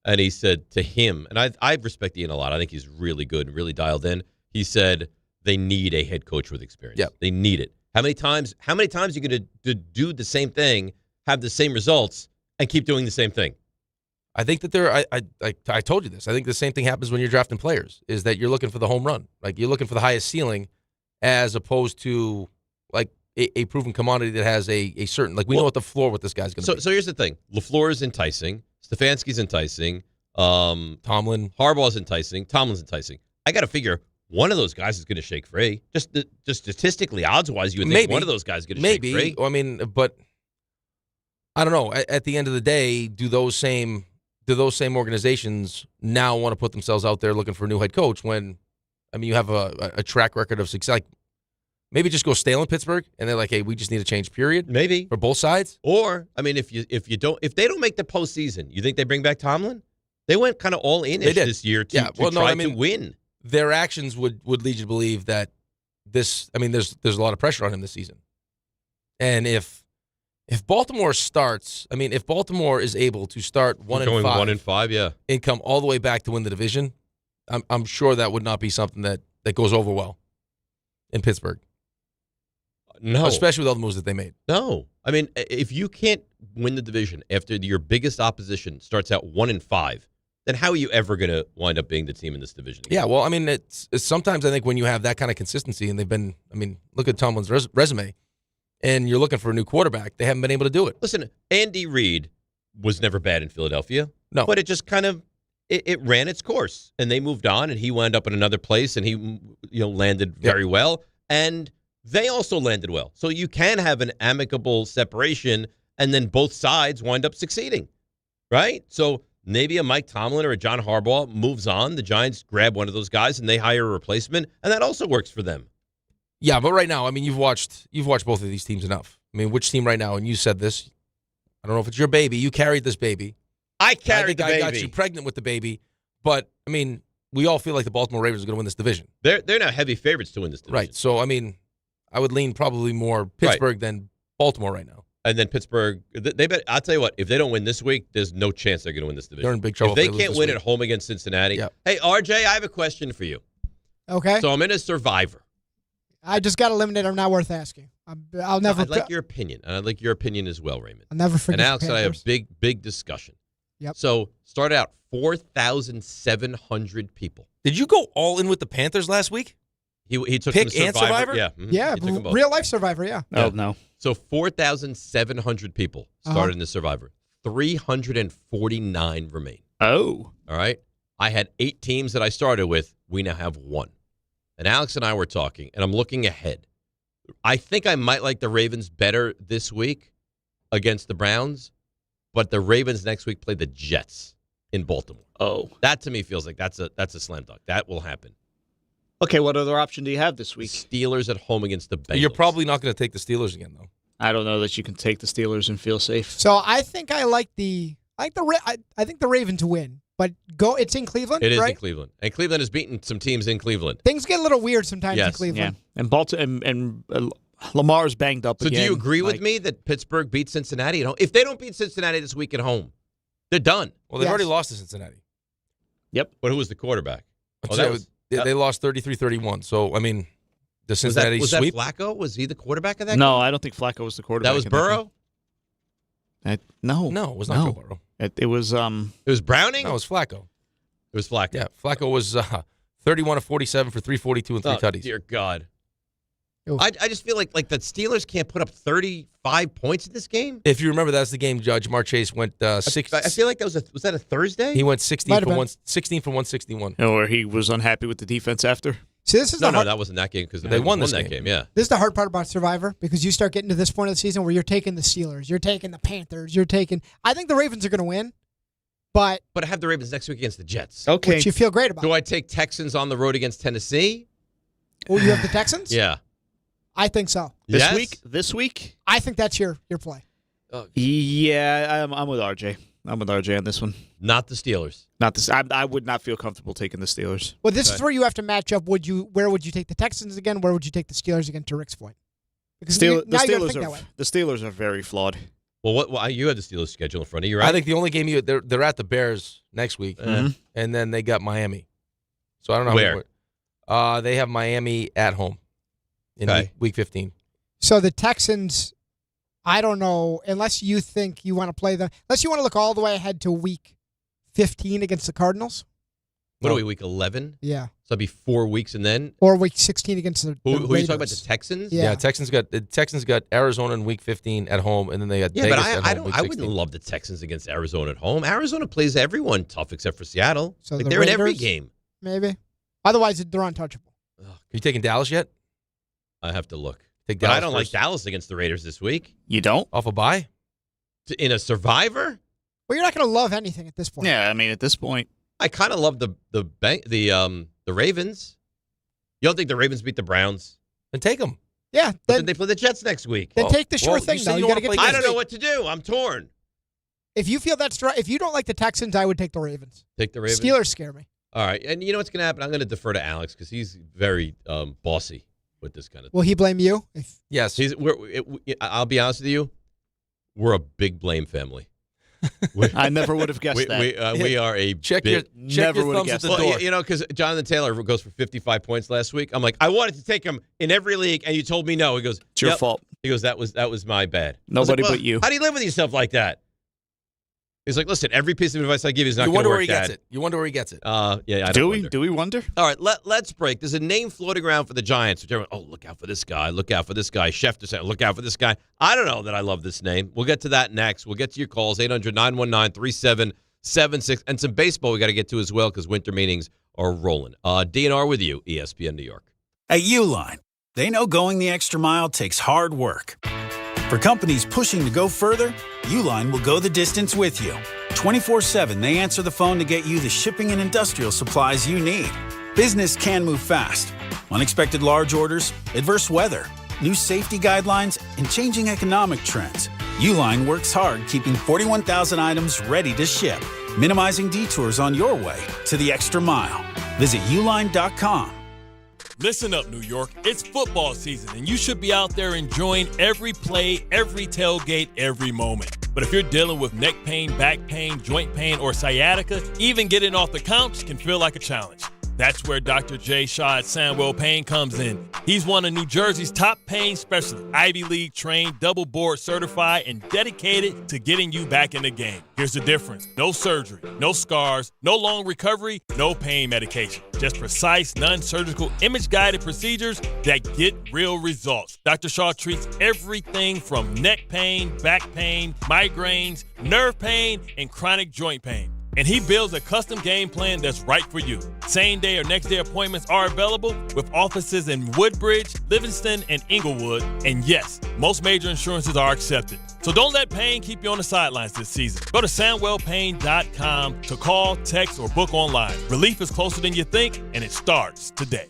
and he said to him, and I respect Ian a lot. I think he's really good and really dialed in. He said they need a head coach with experience. Yeah. They need it. How many times are you going to do the same thing, have the same results, and keep doing the same thing? I think that I told you this. I think the same thing happens when you're drafting players, is that you're looking for the home run. Like, you're looking for the highest ceiling as opposed to, like, a proven commodity that has a certain, like, we know what the floor with this guy's going to be. So here's the thing. LaFleur is enticing. Stefanski's enticing. Tomlin. Harbaugh's enticing. Tomlin's enticing. I got to figure one of those guys is going to shake free. Just statistically, odds-wise, you would think one of those guys is going to shake free. I mean, but I don't know. At the end of the day, do those same do those same organizations now want to put themselves out there looking for a new head coach when, I mean, you have a track record of success? Like, maybe just go stale in Pittsburgh, and they're like, hey, we just need a change, period. Maybe. For both sides. Or, I mean, if they don't make the postseason, you think they bring back Tomlin? They went kind of all in this year to try to win. Their actions would lead you to believe that there's a lot of pressure on him this season. And if Baltimore starts, if Baltimore is able to start 1-5, yeah, and come all the way back to win the division, I'm sure that would not be something that goes over well in Pittsburgh. No. Especially with all the moves that they made. No. I mean, if you can't win the division after your biggest opposition starts out 1-5, then how are you ever going to wind up being the team in this division again? Yeah, well, I mean, it's sometimes I think when you have that kind of consistency, and they've been, look at Tomlin's resume, and you're looking for a new quarterback, they haven't been able to do it. Listen, Andy Reid was never bad in Philadelphia. No. But it just kind of, it ran its course, and they moved on, and he wound up in another place, and he landed very well, and they also landed well. So you can have an amicable separation, and then both sides wind up succeeding, right? So maybe a Mike Tomlin or a John Harbaugh moves on. The Giants grab one of those guys, and they hire a replacement, and that also works for them. Yeah, but right now, you've watched both of these teams enough. Which team right now? And you said this. I don't know if it's your baby. You carried this baby. I carried the baby. I got you pregnant with the baby. But we all feel like the Baltimore Ravens are going to win this division. They're now heavy favorites to win this division. Right. So I would lean probably more Pittsburgh than Baltimore right now. And then Pittsburgh, I'll tell you what, if they don't win this week, there's no chance they're going to win this division. They're in big trouble. If they can't win at home against Cincinnati. Yep. Hey, RJ, I have a question for you. Okay. So I'm in a Survivor. I just got eliminated. I'm not worth asking. I'll never. I'd like your opinion. And I'd like your opinion as well, Raymond. I'll never forget. And Alex and I have a big discussion. Yep. So start out 4,700 people. Did you go all in with the Panthers last week? He took Pick them and Survivor? Yeah. Yeah, real life Survivor, yeah. Oh, no. So 4,700 people started in the Survivor. 349 remain. Oh. All right. I had 8 teams that I started with. We now have 1. And Alex and I were talking, and I'm looking ahead. I think I might like the Ravens better this week against the Browns, but the Ravens next week play the Jets in Baltimore. Oh. That to me feels like that's a slam dunk. That will happen. Okay, what other option do you have this week? Steelers at home against the Bengals. You're probably not going to take the Steelers again, though. I don't know that you can take the Steelers and feel safe. So I think I think the Ravens win, but it's in Cleveland. It is right? in Cleveland, and Cleveland has beaten some teams in Cleveland. Things get a little weird sometimes in Cleveland. Yeah, and Baltimore and Lamar's banged up So again. do you agree with me that Pittsburgh beat Cincinnati at home? If they don't beat Cincinnati this week at home, they're done. Well, they've already lost to Cincinnati. Yep. But who was the quarterback? They lost 33-31. So, the Cincinnati was sweep? that Flacco? Was he the quarterback of that No, game? I don't think Flacco was the quarterback. That was Burrow? No. No, it was not Joe Burrow. It was It was Browning? No, it was Flacco. It was Flacco. Yeah, Flacco was 31 of 47 for 342 and 3 tutties. Dear God. I just feel like the Steelers can't put up 35 points in this game. If you remember, that's the game Judge Mark Chase went 6. I feel like was that a Thursday? He went 16 for 161. Or he was unhappy with the defense after. See, this is no, that wasn't that game because they won this that game. Yeah, this is the hard part about Survivor because you start getting to this point of the season where you're taking the Steelers, you're taking the Panthers, I think the Ravens are going to win, but I have the Ravens next week against the Jets. Okay, which you feel great about. Do I take Texans on the road against Tennessee? Oh, you have the Texans? Yeah, I think so. This week, I think that's your play. Yeah, I'm with RJ. I'm with RJ on this one. Not the Steelers. Not this. I would not feel comfortable taking the Steelers. Well, this is where you have to match up. Where would you take the Texans again? Where would you take the Steelers again? To Rick's point, because the Steelers are very flawed. Well, what you had the Steelers schedule in front of you, right? I think the only game they're at the Bears next week, and then they got Miami. So I don't know where. They have Miami at home in week 15. So the Texans, I don't know, unless you think you want to play them, unless you want to look all the way ahead to week 15 against the Cardinals. What are we, week 11? Yeah. So that'd be 4 weeks and then? Or week 16 against the Who are you Raiders. talking about, the Texans? Yeah, Texans got Arizona in week 15 at home, and then they got Vegas but at home. I wouldn't love the Texans against Arizona at home. Arizona plays everyone tough except for Seattle. So they're in every game. Maybe. Otherwise, they're untouchable. You taking Dallas yet? I have to look. Take But Dallas I don't first. like Dallas against the Raiders this week. You don't? Off a bye? In a Survivor? Well, you're not going to love anything at this point. Yeah, I mean, at this point. I kind of love the Ravens. You don't think the Ravens beat the Browns? Then take them. Yeah. Then they play the Jets next week. Then take the sure thing. You gotta get I don't know what to do. I'm torn. If you feel that's right, if you don't like the Texans, I would take the Ravens. Take the Ravens? Steelers scare me. All right. And you know what's going to happen? I'm going to defer to Alex because he's very bossy with this kind of thing. Will he blame you? Yes. I'll be honest with you. We're a big blame family. I never would have guessed that. We are a check big... your thumbs at the door. Well, you know, because Jonathan Taylor goes for 55 points last week. I'm like, I wanted to take him in every league, and you told me no. He goes, it's your fault. He goes, that was my bad. Nobody but you. How do you live with yourself like that? He's like, listen, every piece of advice I give you is not going to work, Dad. You wonder where he gets it. Yeah, Do we wonder? All right, let's break. There's a name floating around for the Giants. Which everyone, look out for this guy. Look out for this guy. Schefter said, look out for this guy. I don't know that I love this name. We'll get to that next. We'll get to your calls, 800-919-3776. And some baseball we got to get to as well because winter meetings are rolling. DNR with you, ESPN New York. At Uline, they know going the extra mile takes hard work. For companies pushing to go further, Uline will go the distance with you. 24/7, they answer the phone to get you the shipping and industrial supplies you need. Business can move fast. Unexpected large orders, adverse weather, new safety guidelines, and changing economic trends. Uline works hard keeping 41,000 items ready to ship, minimizing detours on your way to the extra mile. Visit uline.com. Listen up, New York. It's football season, and you should be out there enjoying every play, every tailgate, every moment. But if you're dealing with neck pain, back pain, joint pain, or sciatica, even getting off the couch can feel like a challenge. That's where Dr. J. Shaw at Sandwell Pain comes in. He's one of New Jersey's top pain specialists, Ivy League trained, double board certified, and dedicated to getting you back in the game. Here's the difference. No surgery, no scars, no long recovery, no pain medication. Just precise, non-surgical, image-guided procedures that get real results. Dr. Shaw treats everything from neck pain, back pain, migraines, nerve pain, and chronic joint pain. And he builds a custom game plan that's right for you. Same-day or next-day appointments are available with offices in Woodbridge, Livingston, and Inglewood. And yes, most major insurances are accepted. So don't let pain keep you on the sidelines this season. Go to SandwellPain.com to call, text, or book online. Relief is closer than you think, and it starts today.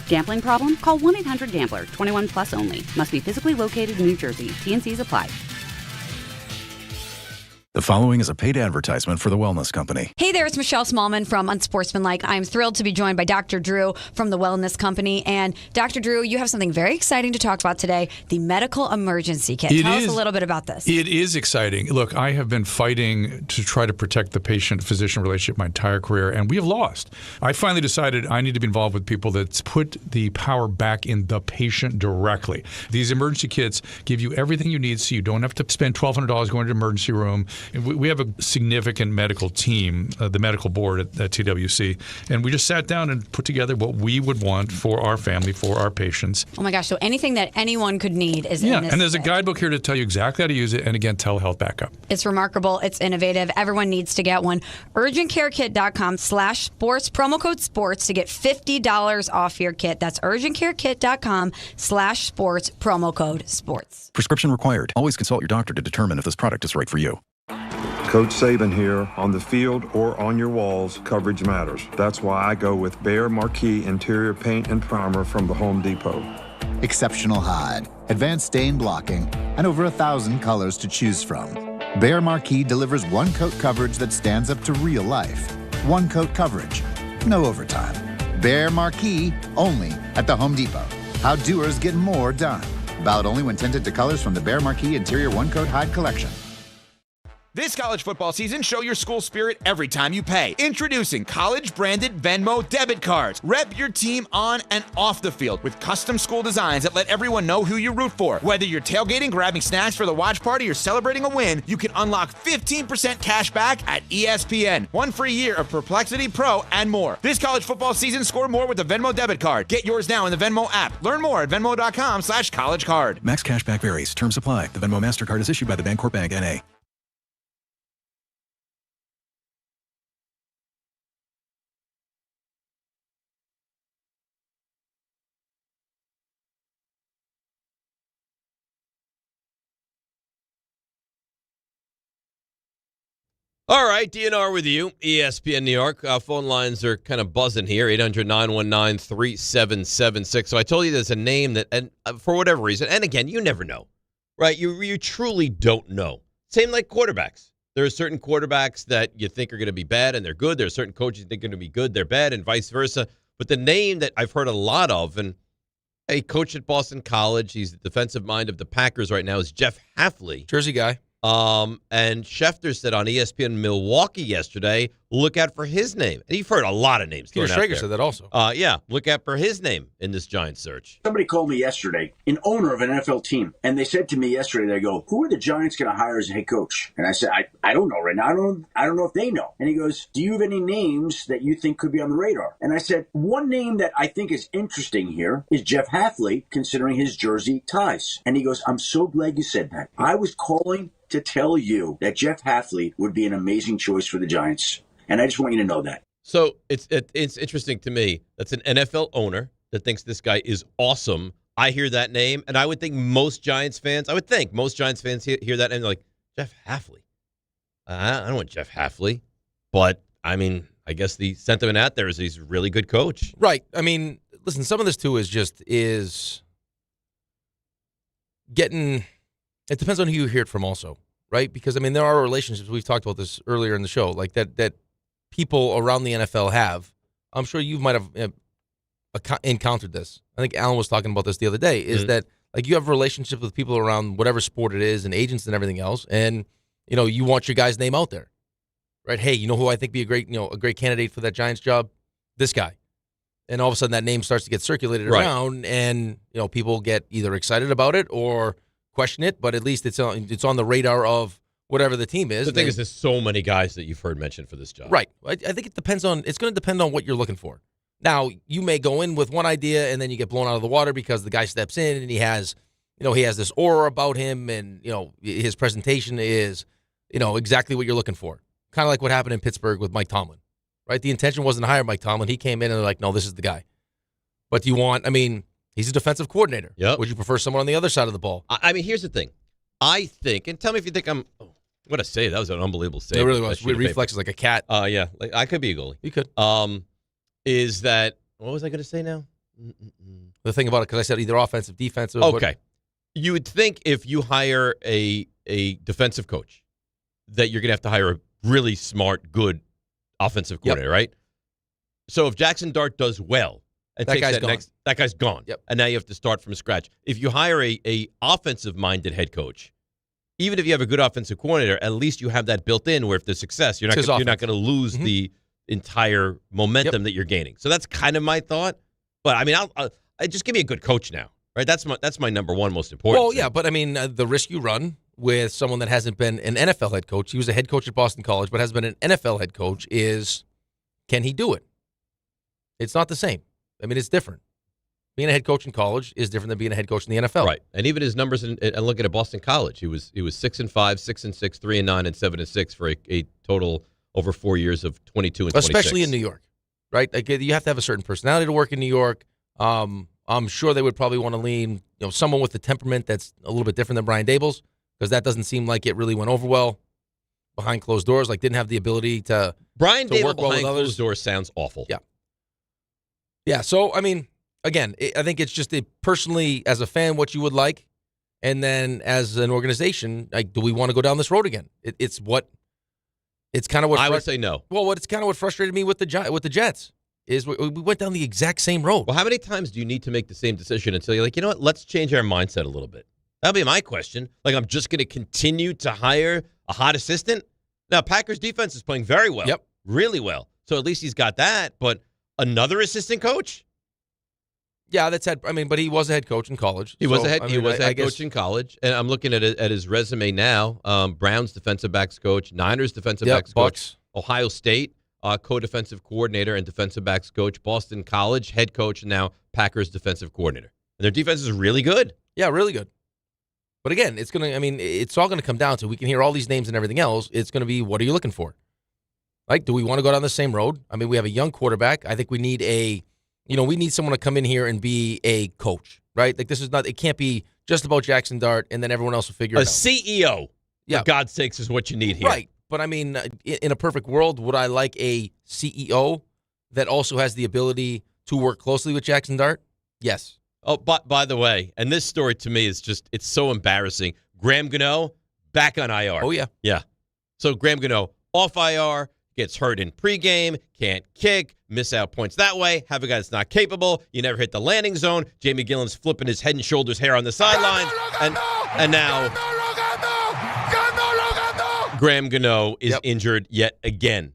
Gambling problem? Call 1-800-GAMBLER. 21 plus only. Must be physically located in New Jersey. T&Cs apply. The following is a paid advertisement for the Wellness Company. Hey there, it's Michelle Smallman from Unsportsmanlike. I'm thrilled to be joined by Dr. Drew from the Wellness Company. And Dr. Drew, you have something very exciting to talk about today, the medical emergency kit. Tell us a little bit about this. It is exciting. Look, I have been fighting to try to protect the patient-physician relationship my entire career, and we have lost. I finally decided I need to be involved with people that put the power back in the patient directly. These emergency kits give you everything you need so you don't have to spend $1,200 going to the emergency room. We have a significant medical team, the medical board at TWC, and we just sat down and put together what we would want for our family, for our patients. Oh my gosh, so anything that anyone could need is in this. Yeah, and there's a guidebook here to tell you exactly how to use it, and again, telehealth backup. It's remarkable. It's innovative. Everyone needs to get one. UrgentCareKit.com/sports, promo code sports to get $50 off your kit. That's UrgentCareKit.com/sports, promo code sports. Prescription required. Always consult your doctor to determine if this product is right for you. Coach Saban here. On the field or on your walls, coverage matters. That's why I go with Behr Marquee Interior Paint and Primer from the Home Depot. Exceptional hide, advanced stain blocking, and over 1,000 colors to choose from. Behr Marquee delivers one-coat coverage that stands up to real life. One-coat coverage, no overtime. Behr Marquee, only at the Home Depot. How doers get more done. Valid only when tinted to colors from the Behr Marquee Interior One-Coat Hide Collection. This college football season, show your school spirit every time you pay. Introducing college-branded Venmo debit cards. Rep your team on and off the field with custom school designs that let everyone know who you root for. Whether you're tailgating, grabbing snacks for the watch party, or celebrating a win, you can unlock 15% cash back at ESPN. 1 free year of Perplexity Pro and more. This college football season, score more with the Venmo debit card. Get yours now in the Venmo app. Learn more at venmo.com/collegecard. Max cashback varies. Terms apply. The Venmo MasterCard is issued by the Bancorp Bank, N.A. All right, DNR with you, ESPN New York. Phone lines are kind of buzzing here, 800-919-3776. So I told you there's a name that, and for whatever reason, and again, you never know, right? You truly don't know. Same like quarterbacks. There are certain quarterbacks that you think are going to be bad, and they're good. There are certain coaches you think are going to be good, they're bad, and vice versa. But the name that I've heard a lot of, and a coach at Boston College, he's the defensive mind of the Packers right now, is Jeff Hafley. Jersey guy. And Schefter said on ESPN Milwaukee yesterday, look out for his name. And you've heard a lot of names. Peter Schrager said that also. Yeah, look out for his name in this Giants search. Somebody called me yesterday, an owner of an NFL team, and they said to me yesterday, they go, who are the Giants going to hire as a head coach? And I said, I don't know right now. I don't know if they know. And he goes, do you have any names that you think could be on the radar? And I said, one name that I think is interesting here is Jeff Hafley, considering his Jersey ties. And he goes, I'm so glad you said that. I was calling to tell you that Jeff Hafley would be an amazing choice for the Giants. And I just want you to know that. So it's interesting to me. That's an NFL owner that thinks this guy is awesome. I hear that name, and I would think most Giants fans hear that name, like, Jeff Hafley. I don't want Jeff Hafley. But, I mean, I guess the sentiment out there is he's a really good coach. Right. I mean, listen, some of this, too, is getting – it depends on who you hear it from also, right? Because, I mean, there are relationships. We've talked about this earlier in the show, like that people around the NFL have. I'm sure you might have encountered this. I think Alan was talking about this the other day, is that, like, you have relationships with people around whatever sport it is and agents and everything else, and, you know, you want your guy's name out there, right? Hey, you know who I think be a great candidate for that Giants job? This guy. And all of a sudden that name starts to get circulated around, and, you know, people get either excited about it or question it, but at least it's on the radar of whatever the team is. The thing is, there's so many guys that you've heard mentioned for this job. Right. I think it's going to depend on what you're looking for. Now, you may go in with one idea and then you get blown out of the water because the guy steps in and he has this aura about him, and, you know, his presentation is, you know, exactly what you're looking for. Kind of like what happened in Pittsburgh with Mike Tomlin, right? The intention wasn't to hire Mike Tomlin. He came in and they're like, no, this is the guy. But he's a defensive coordinator. Yep. Would you prefer someone on the other side of the ball? I mean, here's the thing. I think, and tell me if you think I'm – what a save. That was an unbelievable save. It really was. We reflexes like a cat. Yeah. Like, I could be a goalie. You could. Is that – what was I going to say now? The thing about it, because I said either offensive, defensive. Okay. You would think if you hire a defensive coach that you're going to have to hire a really smart, good offensive coordinator, right? So if Jaxson Dart does well – and that guy's gone. That guy's gone. Yep. And now you have to start from scratch. If you hire a offensive-minded head coach, even if you have a good offensive coordinator, at least you have that built in where if there's success, you're not going to lose the entire momentum that you're gaining. So that's kind of my thought. But, I mean, I'll just give me a good coach now, right? That's my number one most important Well, thing. yeah, but, I mean, the risk you run with someone that hasn't been an NFL head coach, he was a head coach at Boston College, but hasn't been an NFL head coach, is can he do it? It's not the same. I mean, it's different. Being a head coach in college is different than being a head coach in the NFL. Right. And even his numbers, and looking at Boston College, he was 6-5, 6-6, 3-9, and 7-6 for a total over 4 years of 22 and 26. Especially in New York, right? Like, you have to have a certain personality to work in New York. I'm sure they would probably want to lean, someone with the temperament that's a little bit different than Brian Daboll's, because that doesn't seem like it really went over well behind closed doors. Like, didn't have the ability to Brian Daboll work well with behind others. closed doors sounds awful. Yeah. Yeah, so, I mean, again, I think it's just personally, as a fan, what you would like, and then as an organization, like, do we want to go down this road again? It's kind of what I would say no. Well, it's kind of what frustrated me with the Jets is we went down the exact same road. Well, how many times do you need to make the same decision until you're like, you know what, let's change our mindset a little bit? That'll be my question. Like, I'm just going to continue to hire a hot assistant. Now, Packers defense is playing very well. Yep. Really well. So at least he's got that. But another assistant coach? Yeah, but he was a head coach in college. He was a head coach in college. And I'm looking at his resume now. Browns defensive backs coach, Niners defensive backs Bucks. coach, Ohio State co-defensive coordinator and defensive backs coach, Boston College head coach, and now Packers defensive coordinator. And their defense is really good. Yeah, really good. But again, it's all going to come down to, we can hear all these names and everything else. It's going to be, what are you looking for? Like, do we want to go down the same road? I mean, we have a young quarterback. I think we need we need someone to come in here and be a coach, right? Like, it can't be just about Jaxson Dart and then everyone else will figure it out. A CEO, for God's sakes, is what you need here. Right. But I mean, in a perfect world, would I like a CEO that also has the ability to work closely with Jaxson Dart? Yes. Oh, by the way, and this story to me is it's so embarrassing. Graham Gano, back on IR. Oh, yeah. Yeah. So Graham Gano, off IR, gets hurt in pregame, can't kick, miss out points that way, have a guy that's not capable, you never hit the landing zone, Jamie Gillen's flipping his head and shoulders hair on the sidelines, and now Graham Gano is injured yet again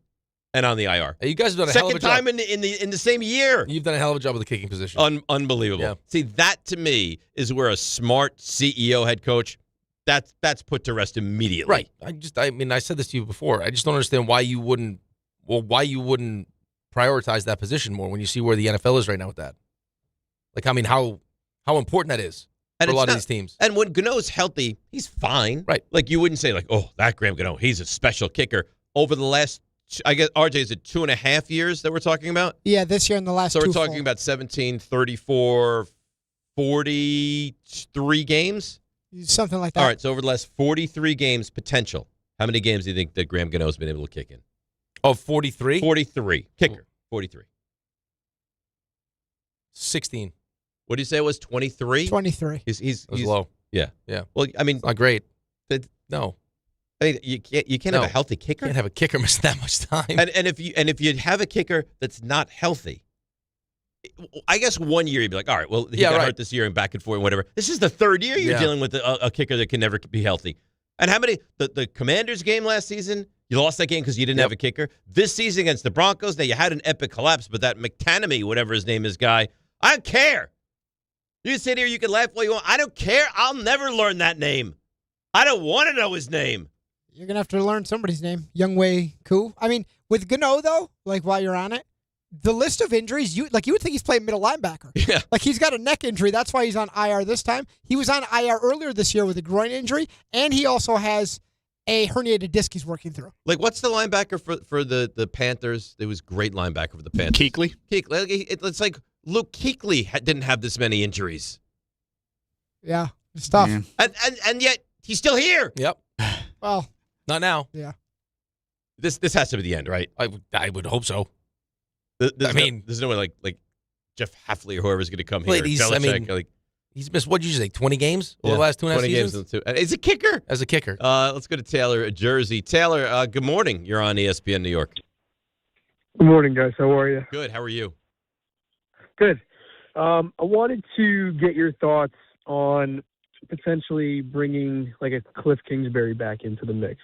and on the IR. Hey, you guys have done a hell of a job. Second time in the same year. You've done a hell of a job with the kicking position. Unbelievable. Yeah. See, that to me is where a smart CEO head coach, that's put to rest immediately. Right. I said this to you before. I just don't understand why you wouldn't prioritize that position more when you see where the NFL is right now with that. Like, I mean, how important that is for a lot of these teams. And when Gano's healthy, he's fine. Right. Like, you wouldn't say, like, oh, that Graham Gano, he's a special kicker. Over the last, I guess, RJ, is it 2.5 years that we're talking about? Yeah, this year in the last So two we're talking about 17, 34, 43 games? Something like that. All right, so over the last 43 games potential, how many games do you think that Graham Gano's been able to kick in? Oh, 43? 43. Kicker, 43. 16. What do you say it was, 23? 23. He's low. Yeah. Yeah. Well, I mean. It's not great. No. I mean, you can't have a healthy kicker. You can't have a kicker miss that much time. And if you have a kicker that's not healthy, I guess 1 year you'd be like, all right, well, he got hurt this year and back and forth and whatever. This is the third year you're dealing with a kicker that can never be healthy. And how many, the Commanders game last season, you lost that game because you didn't have a kicker. This season against the Broncos, now you had an epic collapse, but that McTanamy, whatever his name is, guy, I don't care. You sit here, you can laugh all you want. I don't care. I'll never learn that name. I don't want to know his name. You're going to have to learn somebody's name. Youngwei Koo. I mean, with Gano, though, like while you're on it, the list of injuries, you would think he's playing middle linebacker. Yeah. Like, he's got a neck injury. That's why he's on IR this time. He was on IR earlier this year with a groin injury, and he also has a herniated disc he's working through. Like, what's the linebacker for the Panthers? It was great linebacker for the Panthers. Kuechly. It's like Luke Kuechly didn't have this many injuries. Yeah, it's tough. Yeah. And yet, he's still here. Yep. Well. Not now. Yeah. This has to be the end, right? I would hope so. There's no way like Jeff Hafley or whoever's going to come here. He's missed, what did you say, 20 games over the last 2.5 seasons? 20 games. He's a kicker. As a kicker. Let's go to Taylor, Jersey. Taylor, good morning. You're on ESPN New York. Good morning, guys. How are you? Good. How are you? Good. I wanted to get your thoughts on potentially bringing like a Cliff Kingsbury back into the mix.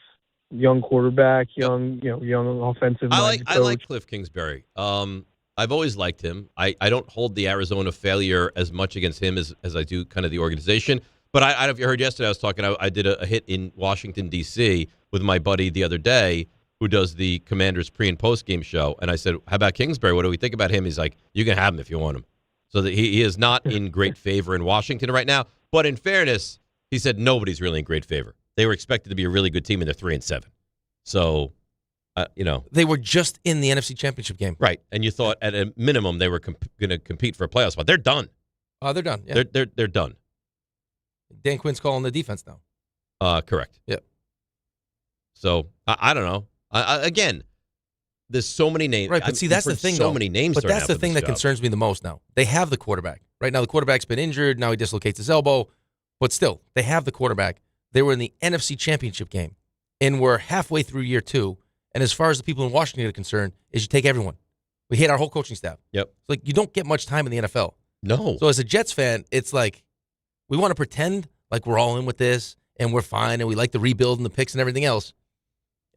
Young quarterback, young offensive. I like Cliff Kingsbury. I've always liked him. I don't hold the Arizona failure as much against him as I do kind of the organization. But I don't know if you heard yesterday, I was talking, I did a hit in Washington, D.C. with my buddy the other day who does the Commanders pre- and post-game show. And I said, how about Kingsbury? What do we think about him? He's like, you can have him if you want him. So that he is not in great favor in Washington right now. But in fairness, he said nobody's really in great favor. They were expected to be a really good team, and they're 3-7. So, they were just in the NFC Championship game, right? And you thought at a minimum they were going to compete for a playoff spot. They're done. They're done. Yeah. They're done. Dan Quinn's calling the defense now. Correct. Yep. So I don't know. Again, there's so many names. Right, but see, that's the thing. So many names. But that's the thing that concerns me the most now. They have the quarterback. Right now, the quarterback's been injured. Now he dislocates his elbow. But still, they have the quarterback. They were in the NFC Championship game, and we're halfway through year 2. And as far as the people in Washington are concerned, is you take everyone. We hate our whole coaching staff. Yep. It's like you don't get much time in the NFL. No. So as a Jets fan, it's like we want to pretend like we're all in with this and we're fine and we like the rebuild and the picks and everything else.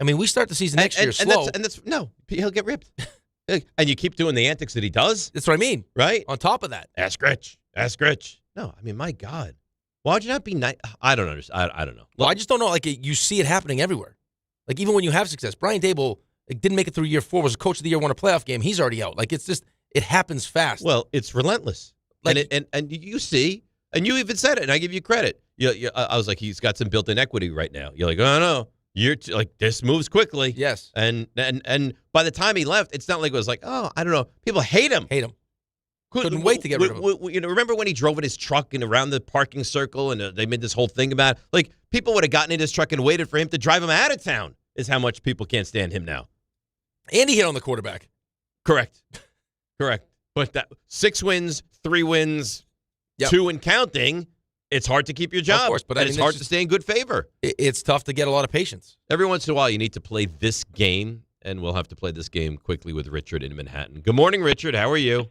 I mean, we start the season next year slow. No, he'll get ripped. And you keep doing the antics that he does. That's what I mean. Right? On top of that. Ask Rich. No, I mean, my God. Why would you not be nice? I don't understand. I don't know. Well, I just don't know. Like, you see it happening everywhere. Like, even when you have success. Brian Daboll didn't make it through year 4, was a coach of the year, won a playoff game. He's already out. Like, it's just, it happens fast. Well, it's relentless. Like, and you see, and you even said it, and I give you credit. I was like, he's got some built-in equity right now. You're like, oh, no. You're like, this moves quickly. Yes. And by the time he left, it's not like it was like, oh, I don't know. People hate him. Couldn't wait to get rid of him. Remember when he drove in his truck and around the parking circle and they made this whole thing about it? Like, people would have gotten in his truck and waited for him to drive him out of town, is how much people can't stand him now. And he hit on the quarterback. Correct. But that 6 wins, 3 wins, 2 and counting, it's hard to keep your job. Of course, but it's hard to stay in good favor. It's tough to get a lot of patience. Every once in a while, you need to play this game, and we'll have to play this game quickly with Richard in Manhattan. Good morning, Richard. How are you?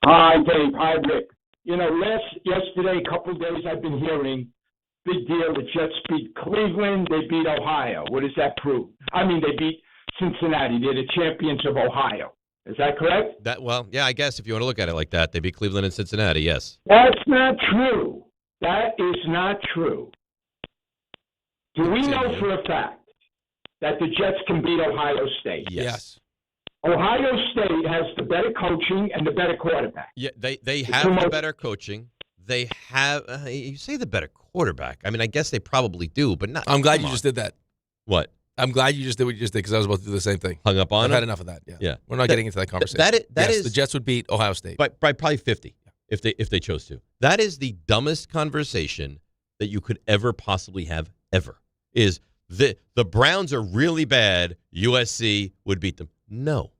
Hi, Dave. Hi, Rick. Yesterday, a couple of days I've been hearing, big deal, the Jets beat Cleveland, they beat Ohio. What does that prove? I mean, they beat Cincinnati. They're the champions of Ohio. Is that correct? I guess if you want to look at it like that, they beat Cleveland and Cincinnati, yes. That's not true. That is not true. Do we know for a fact that the Jets can beat Ohio State? Yes. Ohio State has the better coaching and the better quarterback. Yeah, they have the better coaching. They have, you say the better quarterback. I mean, I guess they probably do, but not. I'm glad you just did that. What? I'm glad you just did what you just did because I was about to do the same thing. Hung up on I've him? had enough of that. Yeah. We're not getting into that conversation. That is the Jets would beat Ohio State. By probably 50 if they chose to. That is the dumbest conversation that you could ever possibly have ever. Is the Browns are really bad, USC would beat them. No.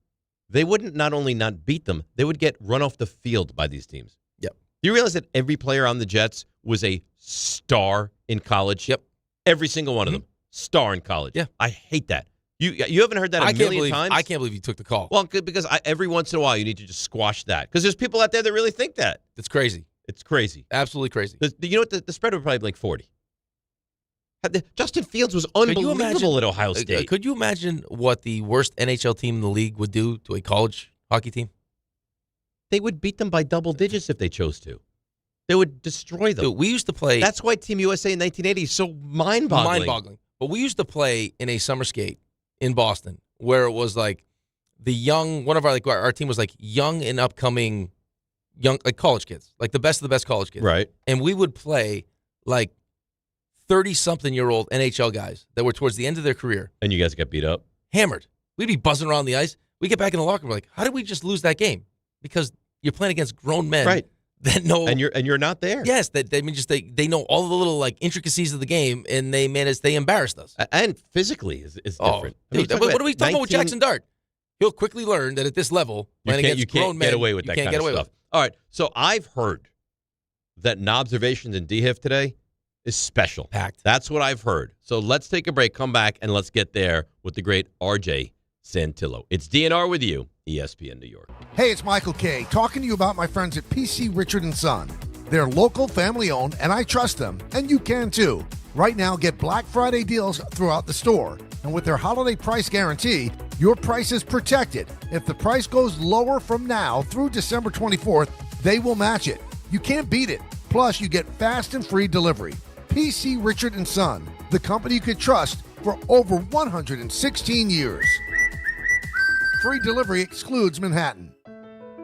They wouldn't not only not beat them, they would get run off the field by these teams. Yep. You realize that every player on the Jets was a star in college? Yep. Every single one of them. Star in college. Yeah. I hate that. You haven't heard that a million times? I can't believe you took the call. Well, because every once in a while you need to just squash that. Because there's people out there that really think that. It's crazy. It's crazy. Absolutely crazy. You know what? The spread would probably be like 40. Justin Fields was unbelievable at Ohio State. Could you imagine what the worst NHL team in the league would do to a college hockey team? They would beat them by double digits if they chose to. They would destroy them. Dude, we used to play. That's why Team USA in 1980 is so mind-boggling. But we used to play in a summer skate in Boston where it was like the young, one of our team was like young and upcoming like college kids, like the best of the best college kids. Right. And we would play like 30-something-year-old NHL guys that were towards the end of their career. And you guys got beat up? Hammered. We'd be buzzing around the ice. We get back in the locker room, we're like, how did we just lose that game? Because you're playing against grown men. Right. That know, and you're not there. Yes, they know all the little like intricacies of the game, and they embarrassed us. And physically is different. Dude, what are we talking about with Jaxson Dart? He'll quickly learn that at this level, playing against grown men, get away with that kind of stuff. All right, so I've heard that Knobservations DIHF today is special. Packed. That's what I've heard. So let's take a break, come back, and let's get there with the great RJ Santillo. It's DNR with you, ESPN New York. Hey, it's Michael K. talking to you about my friends at PC Richard & Son. They're local, family-owned, and I trust them, and you can too. Right now, get Black Friday deals throughout the store. And with their holiday price guarantee, your price is protected. If the price goes lower from now through December 24th, they will match it. You can't beat it. Plus, you get fast and free delivery. PC Richard & Son, the company you can trust for over 116 years. Free delivery excludes Manhattan.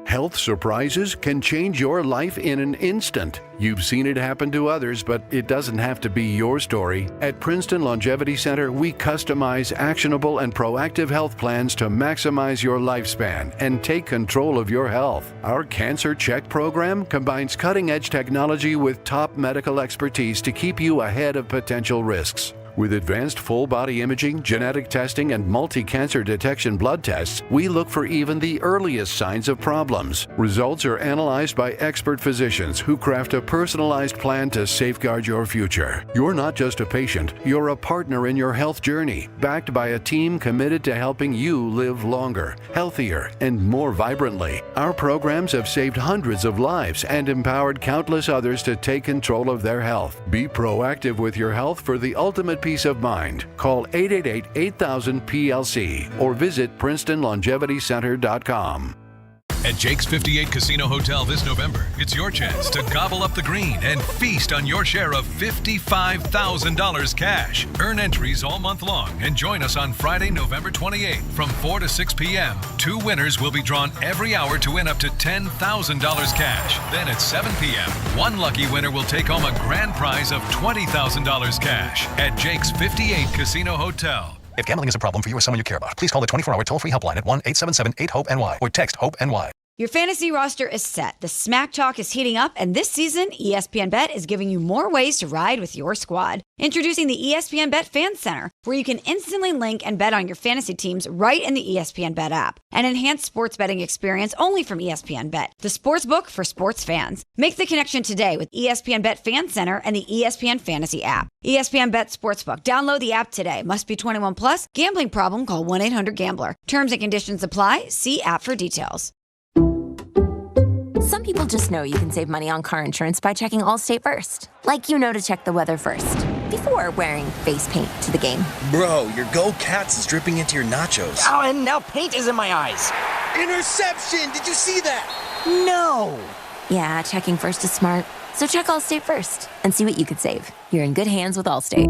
Health surprises can change your life in an instant. You've seen it happen to others, but it doesn't have to be your story. At Princeton Longevity Center, we customize actionable and proactive health plans to maximize your lifespan and take control of your health. Our Cancer Check program combines cutting-edge technology with top medical expertise to keep you ahead of potential risks. With advanced full-body imaging, genetic testing, and multi-cancer detection blood tests, we look for even the earliest signs of problems. Results are analyzed by expert physicians who craft a personalized plan to safeguard your future. You're not just a patient, you're a partner in your health journey, backed by a team committed to helping you live longer, healthier, and more vibrantly. Our programs have saved hundreds of lives and empowered countless others to take control of their health. Be proactive with your health for the ultimate peace of mind. Call 888-8000-PLC or visit PrincetonLongevityCenter.com. At Jake's 58 Casino Hotel this November, it's your chance to gobble up the green and feast on your share of $55,000 cash. Earn entries all month long and join us on Friday, November 28th from 4 to 6 p.m. 2 winners will be drawn every hour to win up to $10,000 cash. Then at 7 p.m., 1 lucky winner will take home a grand prize of $20,000 cash at Jake's 58 Casino Hotel. If gambling is a problem for you or someone you care about, please call the 24-hour toll-free helpline at 1-877-8-HOPE-NY or text HOPE-NY. Your fantasy roster is set. The Smack Talk is heating up, and this season, ESPN Bet is giving you more ways to ride with your squad. Introducing the ESPN Bet Fan Center, where you can instantly link and bet on your fantasy teams right in the ESPN Bet app. An enhanced sports betting experience only from ESPN Bet, the sports book for sports fans. Make the connection today with ESPN Bet Fan Center and the ESPN Fantasy app. ESPN Bet Sportsbook. Download the app today. Must be 21 plus. Gambling problem? Call 1-800-GAMBLER. Terms and conditions apply. See app for details. Some people just know you can save money on car insurance by checking Allstate first. Like you know to check the weather first, before wearing face paint to the game. Bro, your Go Cats is dripping into your nachos. Oh, and now paint is in my eyes. Interception! Did you see that? No! Yeah, checking first is smart. So check Allstate first and see what you could save. You're in good hands with Allstate.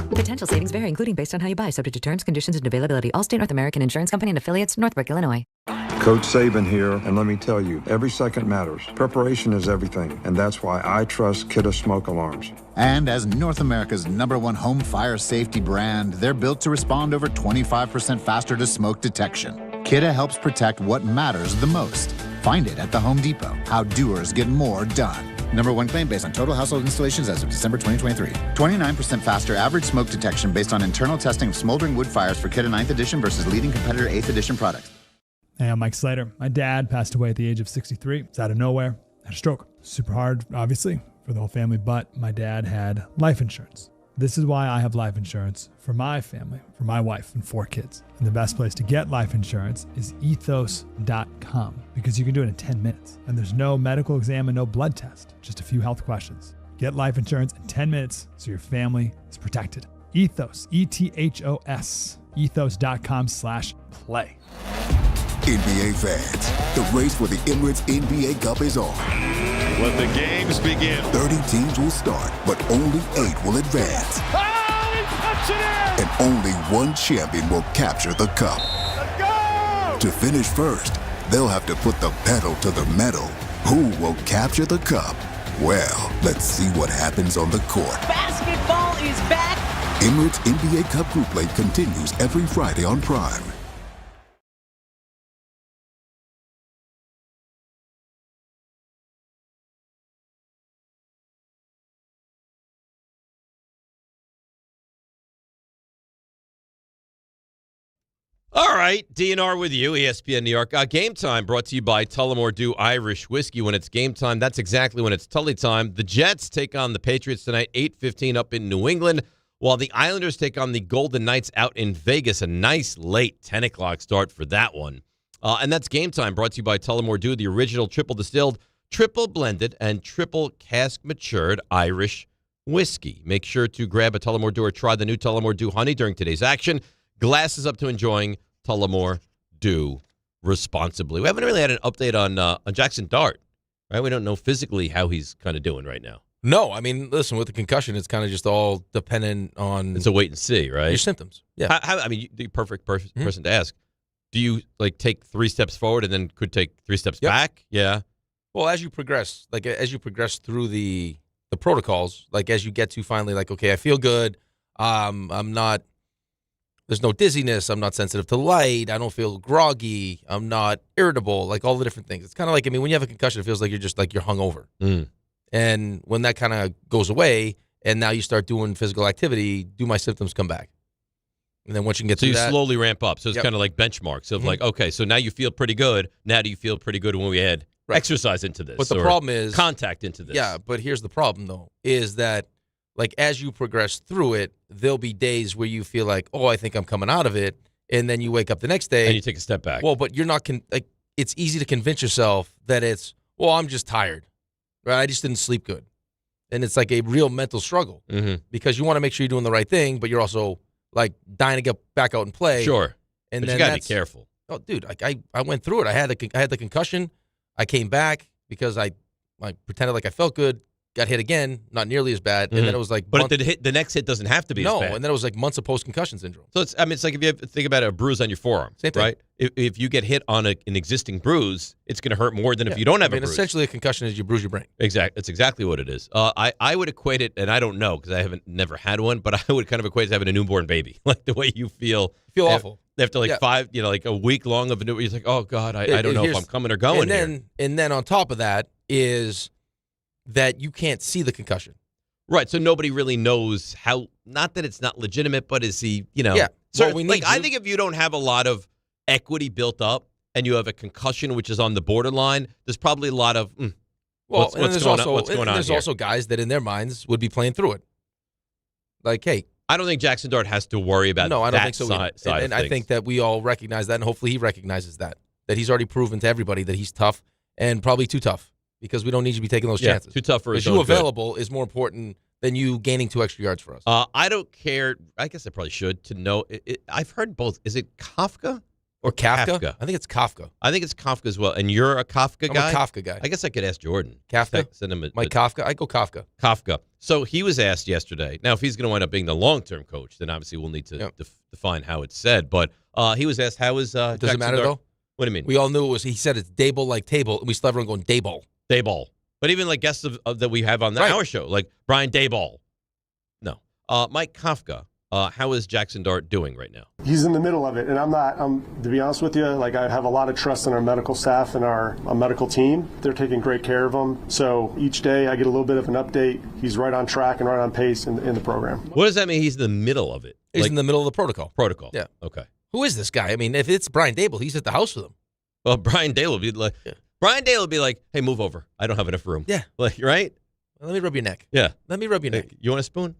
Potential savings vary, including based on how you buy, subject to terms, conditions, and availability. Allstate North American Insurance Company and affiliates, Northbrook, Illinois. Coach Saban here, and let me tell you, every second matters. Preparation is everything, and that's why I trust Kidde Smoke Alarms. And as North America's #1 home fire safety brand, they're built to respond over 25% faster to smoke detection. Kidde helps protect what matters the most. Find it at the Home Depot. How doers get more done. #1 claim based on total household installations as of December 2023. 29% faster average smoke detection based on internal testing of smoldering wood fires for Kidde 9th edition versus leading competitor 8th edition products. Hey, I'm Mike Slater. My dad passed away at the age of 63. It's out of nowhere. Had a stroke. Super hard, obviously, for the whole family, but my dad had life insurance. This is why I have life insurance for my family, for my wife and 4 kids. And the best place to get life insurance is ethos.com because you can do it in 10 minutes. And there's no medical exam and no blood test, just a few health questions. Get life insurance in 10 minutes so your family is protected. Ethos, ETHOS, ethos.com/play. NBA fans, the race for the Emirates NBA Cup is on. Let the games begin. 30 teams will start, but only 8 will advance. Oh, he puts it in! And only one champion will capture the cup. Let's go! To finish first, they'll have to put the pedal to the metal. Who will capture the cup? Well, let's see what happens on the court. Basketball is back! Emirates NBA Cup Group Play continues every Friday on Prime. All right, DNR with you, ESPN New York. Game time brought to you by Tullamore Dew Irish Whiskey. When it's game time, that's exactly when it's Tully time. The Jets take on the Patriots tonight, 8:15 up in New England, while the Islanders take on the Golden Knights out in Vegas. A nice late 10 o'clock start for that one. And that's game time brought to you by Tullamore Dew, the original triple distilled, triple blended, and triple cask matured Irish whiskey. Make sure to grab a Tullamore Dew or try the new Tullamore Dew Honey during today's action. Glasses up to enjoying Tullamore Dew responsibly. We haven't really had an update on Jaxson Dart, right? We don't know physically how he's kind of doing right now. No, I mean, listen, with the concussion, it's kind of just all dependent on... It's a wait and see, right? Your symptoms, yeah. I mean, the perfect person to ask. Do you, like, take 3 steps forward and then could take 3 steps back? Yeah. Well, as you progress, through the protocols, like, as you get to finally, like, okay, I feel good, I'm not... There's no dizziness. I'm not sensitive to light. I don't feel groggy. I'm not irritable, like all the different things. It's kind of like, I mean, when you have a concussion, it feels like you're just like you're hungover. And when that kind of goes away and now you start doing physical activity, do my symptoms come back? And then once you can get so through you that, slowly ramp up. So it's kind of like benchmarks of like, okay, so now you feel pretty good. Now do you feel pretty good when we add exercise into this? But the problem is contact into this. Yeah, but here's the problem, though, is that like as you progress through it, there'll be days where you feel like, oh, I think I'm coming out of it, and then you wake up the next day and you take a step back. Well, but you're not like it's easy to convince yourself that it's, well, I'm just tired, right? I just didn't sleep good. And it's like a real mental struggle because you want to make sure you're doing the right thing, but you're also like dying to get back out and play. Sure. And but then you got to be careful. Oh, dude, I went through it. I had the concussion. I came back because I pretended like I felt good. Got hit again, not nearly as bad, and then it was like. But the next hit doesn't have to be as bad. and then it was like months of post-concussion syndrome. So it's like if you think about a bruise on your forearm, Same thing. right? If you get hit on an existing bruise, it's going to hurt more than if you don't have a bruise. Essentially, a concussion is you bruise your brain. Exactly, that's exactly what it is. I would equate it, and I don't know because I never had one, but I would kind of equate it to having a newborn baby, like the way you feel. Awful. After like 5, like a week long of a new, you're like, oh God, I don't know if I'm coming or going here. And then on top of that is that you can't see the concussion. Right, so nobody really knows how, not that it's not legitimate, but is he, Yeah. So, I think if you don't have a lot of equity built up and you have a concussion which is on the borderline, there's probably a lot of, what's going on There's here? also guys that in their minds would be playing through it. Like, hey. I don't think Jaxson Dart has to worry about I don't that think so side of and I think that we all recognize that, and hopefully he recognizes that he's already proven to everybody that he's tough and probably too tough. Because we don't need you to be taking those chances. Too tough for his own good. Available is more important than you gaining 2 extra yards for us. I don't care. I guess I probably should to know. I've heard both. Is it Kafka or Kafka? I think it's Kafka. I think it's Kafka as well. And you're a Kafka guy? I'm a Kafka guy. I guess I could ask Jordan. Kafka? Send him Mike Kafka? I go Kafka. Kafka. So he was asked yesterday. Now, if he's going to wind up being the long-term coach, then obviously we'll need to define how it's said. But he was asked, how is Does Jaxson it matter, Dart? though? What do you mean? We all knew it was, he said it's Dayball like table, and we still have everyone going Dayball. Dayball. But even like guests of that we have on our show, like Brian Dayball. No. Mike Kafka, how is Jaxson Dart doing right now? He's in the middle of it, and to be honest with you, like I have a lot of trust in our medical staff and our medical team. They're taking great care of him. So each day I get a little bit of an update. He's right on track and right on pace in the program. What does that mean? He's in the middle of it? He's in the middle of the protocol. Protocol. Yeah. Okay. Who is this guy? I mean, if it's Brian Dayball, he's at the house with him. Well, Brian Dayball would be like, hey, move over. I don't have enough room. Yeah. Like, right? Let me rub your neck. Yeah. Let me rub your neck. You want a spoon?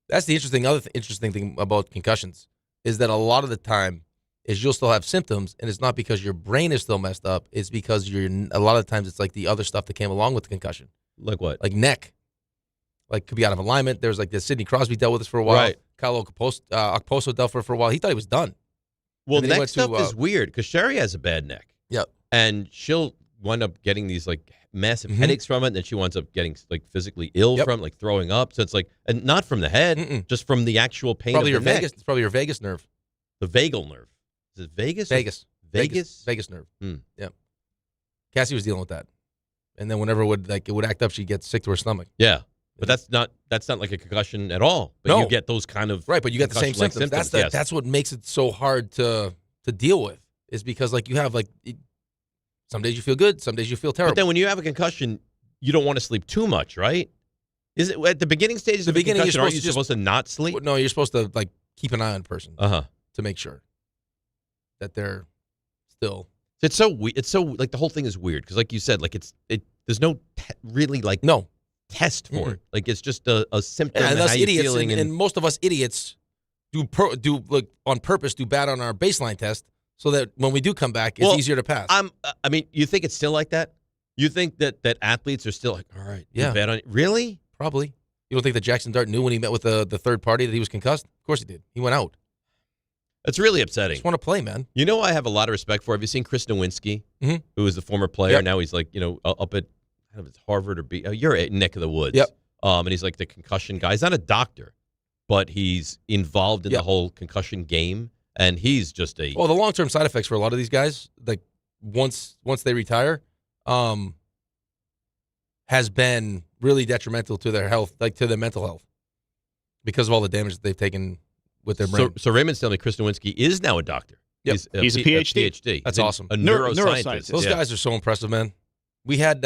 That's the interesting thing about concussions is that a lot of the time is you'll still have symptoms, and it's not because your brain is still messed up. It's because a lot of times it's like the other stuff that came along with the concussion. Like what? Like neck. Like could be out of alignment. There's like this Sidney Crosby dealt with this for a while. Right. Kyle Okposo dealt for a while. He thought he was done. Well, neck stuff is weird because Sherry has a bad neck. Yep. And she'll wind up getting these like massive headaches from it, and then she winds up getting like physically ill from it, like throwing up. So it's like, and not from the head, just from the actual pain probably of the neck. It's probably your vagus nerve. The vagal nerve. Is it Vegas? Vagus nerve. Yeah. Cassie was dealing with that. And then whenever it would act up, she'd get sick to her stomach. Yeah. But that's not like a concussion at all. But you get those kind of but you get the same symptoms. That's what makes it so hard to deal with. Is because like you have like some days you feel good, some days you feel terrible. But then when you have a concussion, you don't want to sleep too much, right? Is it at the beginning stages of a concussion? Aren't you supposed to not sleep? No, you're supposed to like keep an eye on a person to make sure that they're still. It's so weird. It's so like the whole thing is weird because, like you said, like there's no really like test for it. Like it's just a symptom. And how us you're idiots, feeling and most of us idiots do like on purpose do bad on our baseline test. So that when we do come back, it's easier to pass. I mean, you think it's still like that? You think that athletes are still like, all right, yeah, bad on it? Really? Probably. You don't think that Jaxson Dart knew when he met with the third party that he was concussed? Of course he did. He went out. It's really upsetting. Just want to play, man. You know, I have a lot of respect for. Have you seen Chris Nowinski, who is the former player? Now he's like, up at I don't know if it's Harvard or you're at neck of the woods. Yep. And he's like the concussion guy. He's not a doctor, but he's involved in the whole concussion game. And he's just the long-term side effects for a lot of these guys, like once they retire, has been really detrimental to their health, like to their mental health, because of all the damage that they've taken with their brain. So Raymond's telling me Chris Nowinski is now a doctor. Yep. He's a PhD. That's awesome. A neuroscientist. Those guys are so impressive, man. We had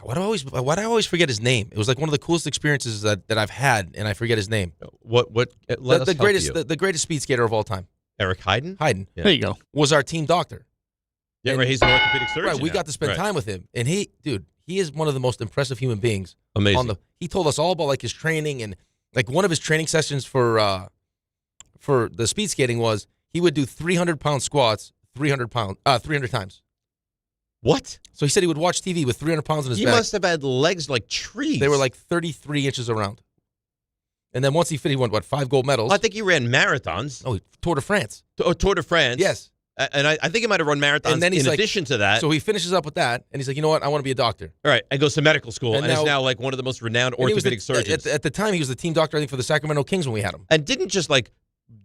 why do I always forget his name? It was like one of the coolest experiences that I've had, and I forget his name. The greatest speed skater of all time. Eric Hayden? Hayden. Yeah. There you go. Was our team doctor. Yeah, right. He's an orthopedic surgeon. Right. We got to spend time with him, and he is one of the most impressive human beings. Amazing. He told us all about like his training, and like one of his training sessions for the speed skating was he would do 300-pound squats 300 times. What? So he said he would watch TV with 300 pounds on his back. He must have had legs like trees. They were like 33 inches around. And then once he finished, he won, 5 gold medals? I think he ran marathons. Oh, Tour de France. Tour de France. Yes. And I think he might have run marathons and then in addition to that. So he finishes up with that, and he's like, you know what? I want to be a doctor. All right, and goes to medical school, and is now like one of the most renowned orthopedic surgeons. At the time, he was the team doctor, I think, for the Sacramento Kings when we had him. And didn't just like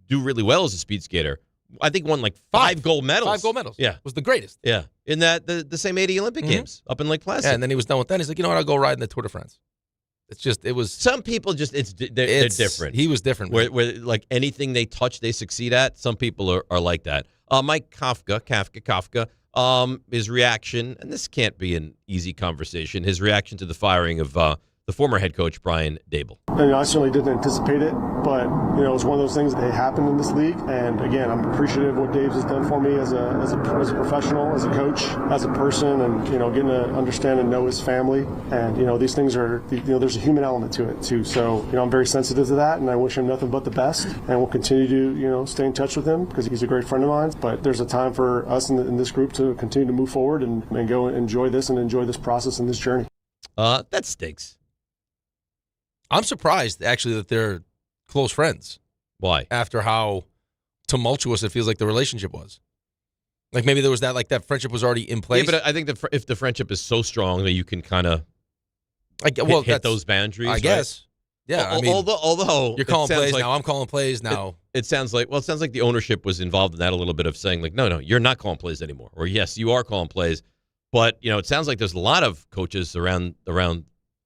do really well as a speed skater. I think won like 5 gold medals. 5 gold medals. Yeah. Was the greatest. Yeah. In that the same 80 Olympic Games up in Lake Placid. Yeah, and then he was done with that. He's like, you know what? I'll go ride in the Tour de France. It's just, it was. Some people just, they're different. He was different. Where like anything they touch, they succeed at. Some people are like that. Mike Kafka, his reaction, and this can't be an easy conversation, his reaction to the firing of the former head coach, Brian Daboll. I certainly didn't anticipate it, but it was one of those things that happened in this league. And again, I'm appreciative of what Dave's has done for me as a professional, as a coach, as a person, and getting to understand and know his family. And these things are, there's a human element to it too. So I'm very sensitive to that, and I wish him nothing but the best. And we'll continue to stay in touch with him because he's a great friend of mine. But there's a time for us in this group to continue to move forward and go enjoy this process and this journey. That stinks. I'm surprised, actually, that they're close friends. Why? After how tumultuous it feels like the relationship was. Like maybe there was that friendship was already in place. Yeah, but I think that if the friendship is so strong that you can kind of hit those boundaries, I guess. Right? Yeah, although you're calling plays now, I'm calling plays now. It sounds like the ownership was involved in that a little bit of saying like, no, you're not calling plays anymore, or yes, you are calling plays. But it sounds like there's a lot of coaches around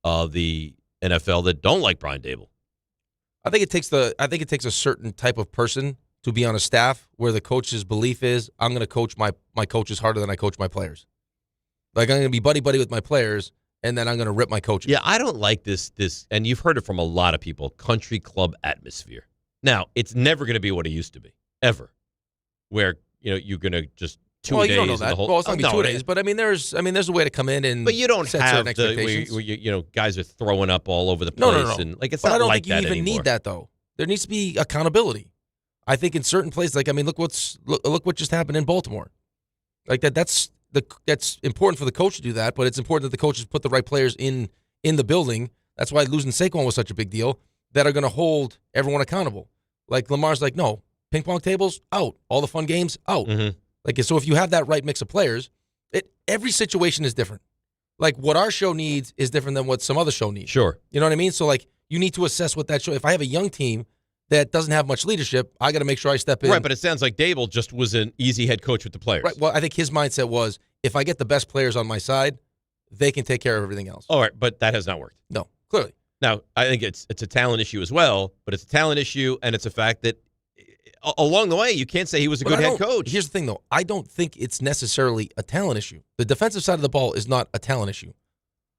the NFL that don't like Brian Daboll. I think it takes a certain type of person to be on a staff where the coach's belief is, I'm going to coach my coaches harder than I coach my players. Like, I'm going to be buddy-buddy with my players, and then I'm going to rip my coaches. Yeah, I don't like this, and you've heard it from a lot of people, country club atmosphere. Now, it's never going to be what it used to be, ever, where you're going to just 2 days. You don't know that. Well, it's not going to be 2 days, but there's a way to come in and. But you don't set have certain expectations. where guys are throwing up all over the place. No. And it's but not I don't like think you even need that though. There needs to be accountability. I think in certain places, look what just happened in Baltimore. Like that's important for the coach to do that, but it's important that the coaches put the right players in the building. That's why losing Saquon was such a big deal. That are going to hold everyone accountable. Like Lamar's like, no, ping pong tables out, all the fun games out. Mm-hmm. Like, so if you have that right mix of players, every situation is different. Like, what our show needs is different than what some other show needs. Sure. You know what I mean? So, like, you need to assess what that show. If I have a young team that doesn't have much leadership, I got to make sure I step in. Right, but it sounds like Daboll just was an easy head coach with the players. Right. Well, I think his mindset was, if I get the best players on my side, they can take care of everything else. All right, but that has not worked. No, clearly. Now, I think it's a talent issue as well, but it's a talent issue, and it's a fact that along the way, you can't say he was a good head coach. Here's the thing, though. I don't think it's necessarily a talent issue. The defensive side of the ball is not a talent issue.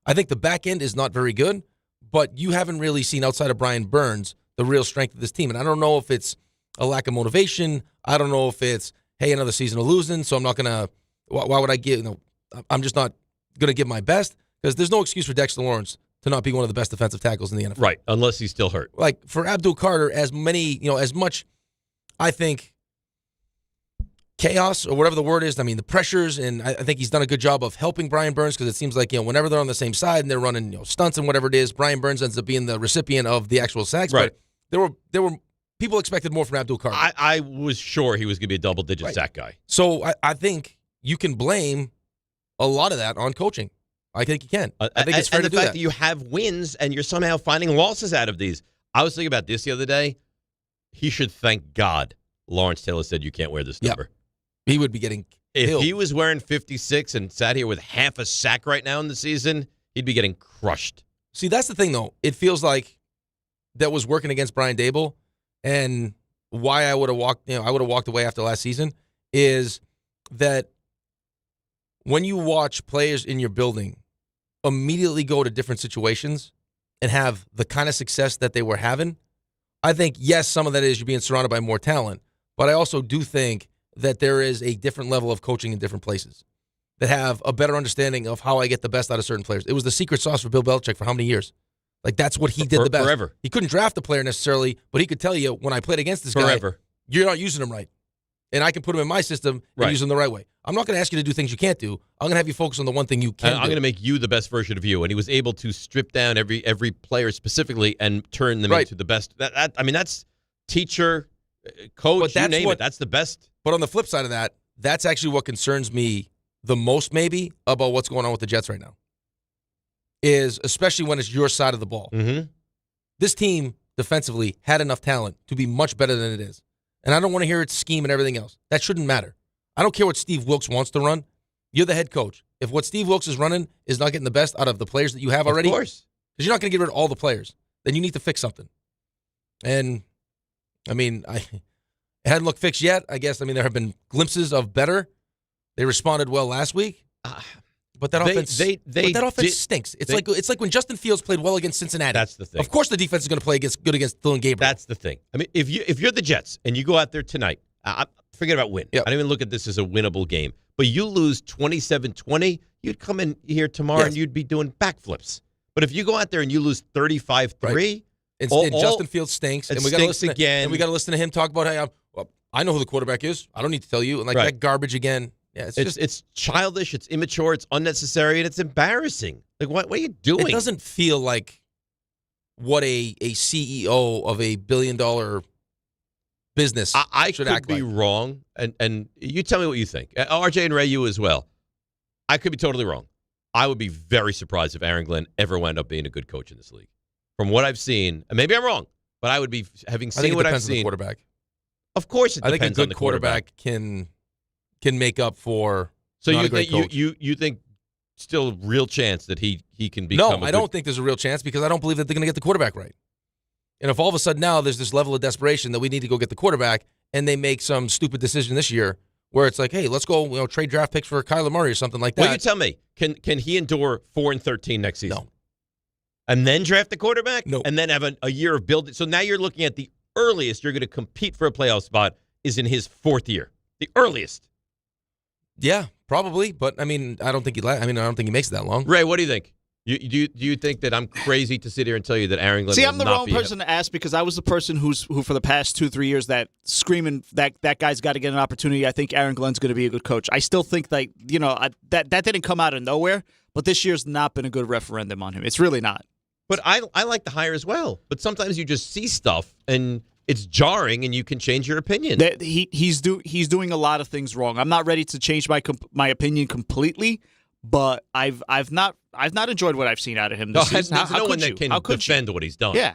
I think the back end is not very good, but you haven't really seen, outside of Brian Burns, the real strength of this team. And I don't know if it's a lack of motivation. I don't know if it's, hey, another season of losing, so I'm not going to – why would I give – I'm just not going to give my best, because there's no excuse for Dexter Lawrence to not be one of the best defensive tackles in the NFL. Right, unless he's still hurt. Like, for Abdul Carter, as much – I think chaos, or whatever the word is, the pressures, and I think he's done a good job of helping Brian Burns, because it seems like, whenever they're on the same side and they're running, stunts and whatever it is, Brian Burns ends up being the recipient of the actual sacks. Right. But there were people expected more from Abdul Carter. I was sure he was going to be a double-digit sack guy. So I think you can blame a lot of that on coaching. I think you can. I think it's fair to do that. And the fact that you have wins and you're somehow finding losses out of these. I was thinking about this the other day. He should thank God Lawrence Taylor said you can't wear this number. He would be getting killed. If he was wearing 56 and sat here with half a sack right now in the season, he'd be getting crushed. See, that's the thing, though. It feels like that was working against Brian Daboll, and why I would have walked away after last season is that when you watch players in your building immediately go to different situations and have the kind of success that they were having, I think, yes, some of that is you're being surrounded by more talent, but I also do think that there is a different level of coaching in different places that have a better understanding of how I get the best out of certain players. It was the secret sauce for Bill Belichick for how many years? Like, that's what he did the best. Forever. He couldn't draft a player necessarily, but he could tell you, when I played against this guy, you're not using him right. And I can put him in my system and use him the right way. I'm not going to ask you to do things you can't do. I'm going to have you focus on the one thing you can do. I'm going to make you the best version of you. And he was able to strip down every player specifically and turn them into the best. That's teacher, coach, you name it. That's the best. But on the flip side of that, that's actually what concerns me the most maybe about what's going on with the Jets right now. Is especially when it's your side of the ball. Mm-hmm. This team defensively had enough talent to be much better than it is. And I don't want to hear its scheme and everything else. That shouldn't matter. I don't care what Steve Wilks wants to run. You're the head coach. If what Steve Wilks is running is not getting the best out of the players that you have already, of course, because you're not going to get rid of all the players, then you need to fix something. And, it hadn't looked fixed yet. I guess, there have been glimpses of better. They responded well last week. But that offense stinks. It's like when Justin Fields played well against Cincinnati. That's the thing. Of course the defense is going to play good against Dylan Gabriel. That's the thing. If you're the Jets and you go out there tonight, forget about win. Yep. I don't even look at this as a winnable game. But you lose 27-20, you'd come in here tomorrow and you'd be doing backflips. But if you go out there and you lose 35-3, and Justin Fields stinks, and we got to listen again. And we got to listen to him talk about, hey, I know who the quarterback is. I don't need to tell you. And that garbage again. Yeah, it's childish, it's immature, it's unnecessary, and it's embarrassing. What are you doing? It doesn't feel like what a CEO of a billion-dollar business I should could act be like. wrong, and you tell me what you think. RJ and Ray, you as well. I could be totally wrong. I would be very surprised if Aaron Glenn ever wound up being a good coach in this league. From what I've seen, and maybe I'm wrong, but I would be having seen what I've seen. On the quarterback. Of course, it depends on the the quarterback can make up for. So not you a great think coach. you think still real chance that he can become? No, I don't think there's a real chance because I don't believe that they're going to get the quarterback right. And if all of a sudden now there's this level of desperation that we need to go get the quarterback, and they make some stupid decision this year where it's like, hey, let's go trade draft picks for Kyler Murray or something like that. Well, you tell me, can he endure 4-13 next season? No. And then draft the quarterback? No. And then have a year of building. So now you're looking at the earliest you're going to compete for a playoff spot is in his fourth year. The earliest. Yeah, probably, but I don't think he makes it that long. Ray, what do you think? Do you think that I'm crazy to sit here and tell you that Aaron Glenn See, will I'm the not wrong person to ask because I was the person who for the past 2-3 years that screaming that guy's got to get an opportunity. I think Aaron Glenn's going to be a good coach. I still think that that didn't come out of nowhere, but this year's not been a good referendum on him. It's really not. But I like the hire as well. But sometimes you just see stuff and it's jarring, and you can change your opinion. He's doing a lot of things wrong. I'm not ready to change my opinion completely, but I've not enjoyed what I've seen out of him this season. There's no one that can defend what he's done. Yeah,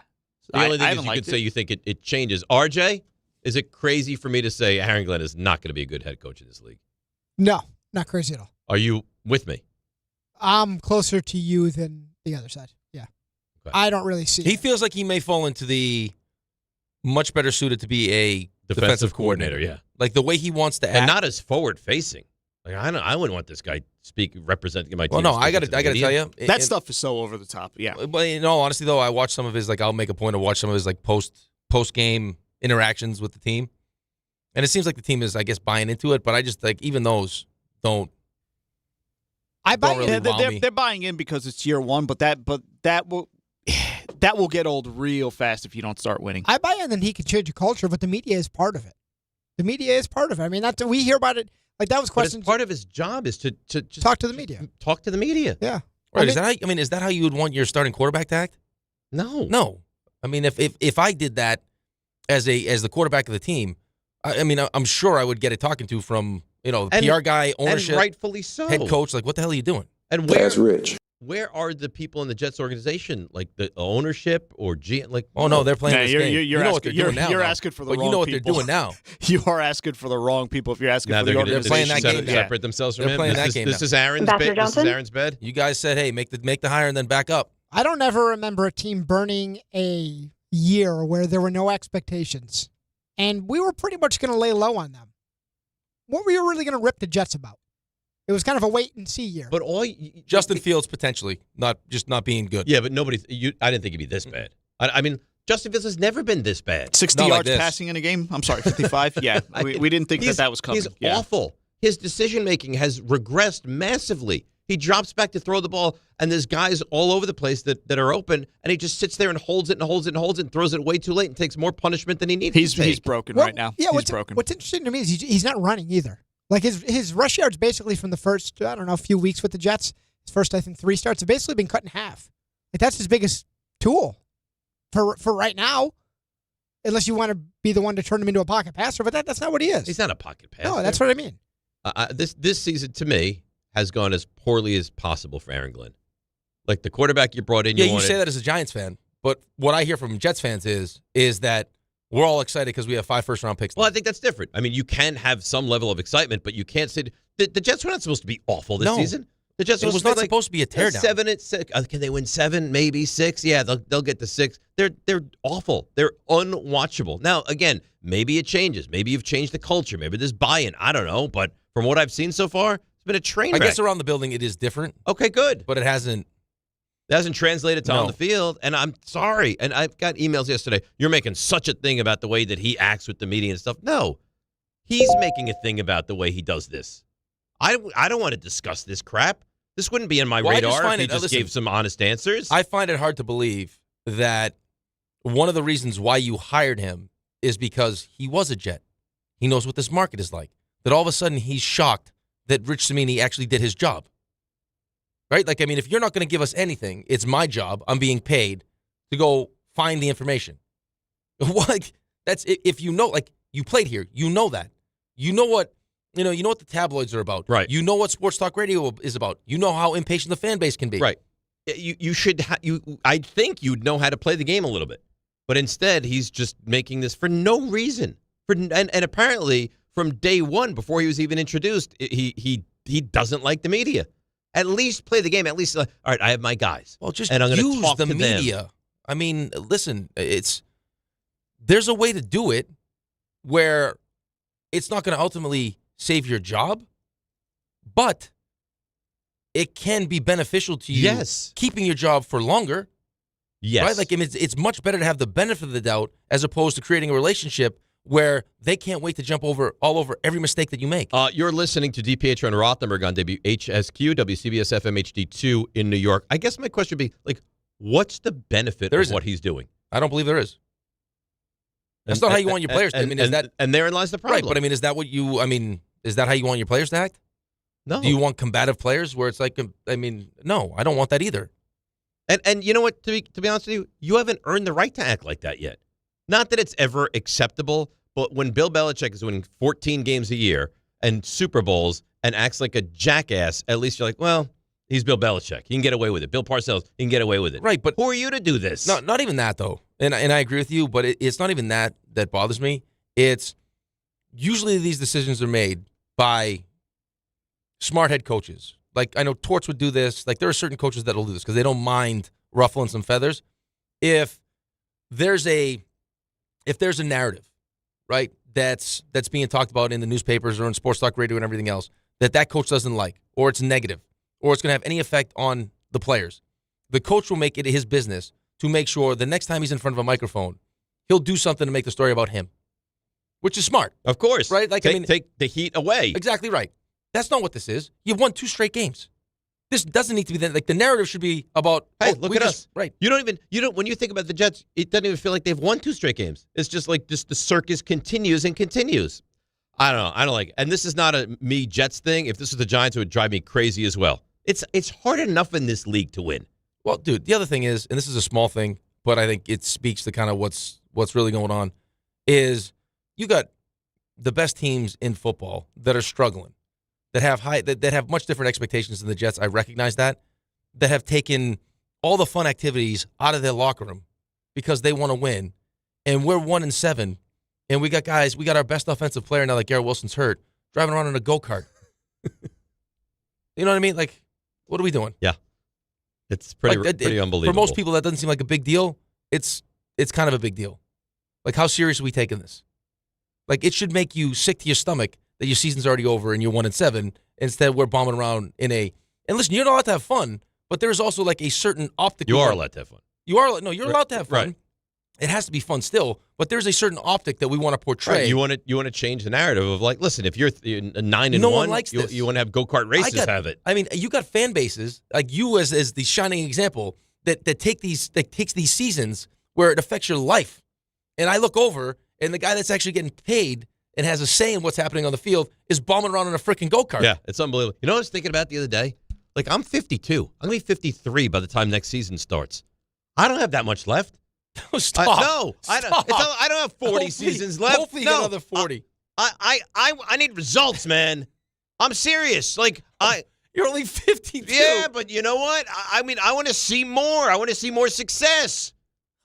the only thing is you could say you think it changes. RJ, is it crazy for me to say Aaron Glenn is not going to be a good head coach in this league? No, not crazy at all. Are you with me? I'm closer to you than the other side. Yeah, okay. I don't really see. He feels like he may fall into the much better suited to be a defensive coordinator. Yeah, like the way he wants to act, and not as forward facing. Like I wouldn't want this guy representing my team. Well, no, I got to tell you that stuff is so over the top. Yeah, but honestly though, I watch some of his I'll make a point to watch some of his post game interactions with the team, and it seems like the team is buying into it. But I just even those don't. I buy really they're buying in because it's year one, but that will get old real fast if you don't start winning. I buy in that he can change a culture, but the media is part of it. The media is part of it. We hear about it. Like that was questions. Part of his job is to just talk to the media. Talk to the media. Yeah. Right. Is that how you would want your starting quarterback to act? No. If I did that as the quarterback of the team, I'm sure I would get it talking to from the PR guy, ownership, and rightfully so. Head coach. Like, what the hell are you doing? And that's rich. Where are the people in the Jets organization, like the ownership or Oh no, they're playing this game. You know what they're doing now. You're asking for the wrong people. You know what they're doing now. You are asking for the wrong people if you're asking for the organization. They're playing that game. Separate themselves from they're him. Playing that game. This is Aaron's bed. This is Aaron's bed. You guys said, hey, make the hire and then back up. I don't ever remember a team burning a year where there were no expectations, and we were pretty much going to lay low on them. What were you really going to rip the Jets about? It was kind of a wait-and-see year. But Justin Fields potentially not being good. Yeah, but I didn't think it'd be this bad. Justin Fields has never been this bad. 60 yards passing in a game? I'm sorry, 55? Yeah, we didn't think that was coming. He's awful. His decision-making has regressed massively. He drops back to throw the ball, and there's guys all over the place that are open, and he just sits there and holds it and holds it and holds it and throws it way too late and takes more punishment than he needs to take. He's broken right now. Yeah, he's broken. What's interesting to me is he's not running either. Like his rush yards basically from the first, few weeks with the Jets, his first, I think, 3 starts have basically been cut in half. Like that's his biggest tool for right now, unless you want to be the one to turn him into a pocket passer, but that's not what he is. He's not a pocket passer. No, that's what I mean. This season, to me, has gone as poorly as possible for Aaron Glenn. Like the quarterback you brought in, you say that as a Giants fan, but what I hear from Jets fans is that we're all excited because we have 5 first-round picks. Well, I think that's different. I mean, you can have some level of excitement, but you can't say the Jets were not supposed to be awful this season. The Jets was not supposed to be a teardown. 7-6. Can they win 7? Maybe 6. Yeah, they'll get to 6. They're awful. They're unwatchable. Now, again, maybe it changes. Maybe you've changed the culture. Maybe there's buy-in. I don't know. But from what I've seen so far, it's been a train wreck. I guess around the building it is different. Okay, good. But it hasn't translated to on the field, and I'm sorry. And I've got emails yesterday. You're making such a thing about the way that he acts with the media and stuff. No, he's making a thing about the way he does this. I don't want to discuss this crap. This wouldn't be in my radar if he just gave some honest answers. I find it hard to believe that one of the reasons why you hired him is because he was a Jet. He knows what this market is like. That all of a sudden he's shocked that Rich Cimini actually did his job. Right? Like, I mean, if you're not going to give us anything, it's my job. I'm being paid to go find the information. Like, that's if you know, like, you played here, you know that. You know what the tabloids are about. Right. You know what sports talk radio is about. You know how impatient the fan base can be. Right. You should. I think you'd know how to play the game a little bit, but instead he's just making this for no reason. And apparently from day one, before he was even introduced, he doesn't like the media. At least play the game. At least, all right, I have my guys. Well, just and I'm use talk the to media. Them. I mean, listen, there's a way to do it where it's not going to ultimately save your job, but it can be beneficial to you. Yes. Keeping your job for longer. Yes. Right? Like, I mean, it's much better to have the benefit of the doubt as opposed to creating a relationship where they can't wait to jump all over every mistake that you make. You're listening to DiPietro and Rothenberg on WHSQ, WCBS FM HD2 in New York. I guess my question would be, like, what's the benefit of what he's doing? I don't believe there is. That's not how you want your players to. I mean, and therein lies the problem. Right, but I mean, is that how you want your players to act? No. Do you want combative players where it's like, no, I don't want that either. And you know what, to be honest with you, you haven't earned the right to act like that yet. Not that it's ever acceptable, but when Bill Belichick is winning 14 games a year and Super Bowls and acts like a jackass, at least you're like, well, he's Bill Belichick. He can get away with it. Bill Parcells, he can get away with it. Right, but who are you to do this? No, not even that, though. And I agree with you, but it's not even that bothers me. It's usually these decisions are made by smart head coaches. Like, I know Torts would do this. Like, there are certain coaches that will do this because they don't mind ruffling some feathers. If there's a narrative, right, that's being talked about in the newspapers or in sports talk radio and everything else that coach doesn't like, or it's negative, or it's going to have any effect on the players, the coach will make it his business to make sure the next time he's in front of a microphone, he'll do something to make the story about him, which is smart. Of course. Right? Like, take the heat away. Exactly right. That's not what this is. You've won 2 straight games. This doesn't need to be that. Like, the narrative should be about, hey, look at us. Right. You don't, when you think about the Jets, it doesn't even feel like they've won 2 straight games. It's just like the circus continues and continues. I don't know. I don't like it. And this is not a me Jets thing. If this was the Giants, it would drive me crazy as well. It's hard enough in this league to win. Well, dude, the other thing is, and this is a small thing, but I think it speaks to kind of what's really going on, is you got the best teams in football that are struggling, that have much different expectations than the Jets. I recognize that have taken all the fun activities out of their locker room because they want to win, and we're 1-7, and we got our best offensive player now, like Garrett Wilson's hurt, driving around in a go-kart. You know what I mean? Like, what are we doing? Yeah, it's pretty unbelievable. For most people, that doesn't seem like a big deal. It's kind of a big deal. Like, how serious are we taking this? Like, it should make you sick to your stomach that your season's already over and you're 1-7. Instead, we're bombing around and listen, you're not allowed to have fun, but there is also like a certain optical. You are allowed to have fun. You're allowed to have fun. Right. It has to be fun still, but there's a certain optic that we want to portray. Right. You want to change the narrative of, like, listen, if you're 9-1, no one likes this. You want to have go-kart races have it. I mean, you got fan bases like you as the shining example that takes these seasons where it affects your life. And I look over, and the guy that's actually getting paid and has a say in what's happening on the field is bombing around in a freaking go-kart. Yeah, it's unbelievable. You know what I was thinking about the other day? Like, I'm 52. I'm going to be 53 by the time next season starts. I don't have that much left. Stop. I don't have 40 seasons left. Hopefully you get another 40. I need results, man. I'm serious. Like, You're only 52. Yeah, but you know what? I mean, I want to see more. I want to see more success.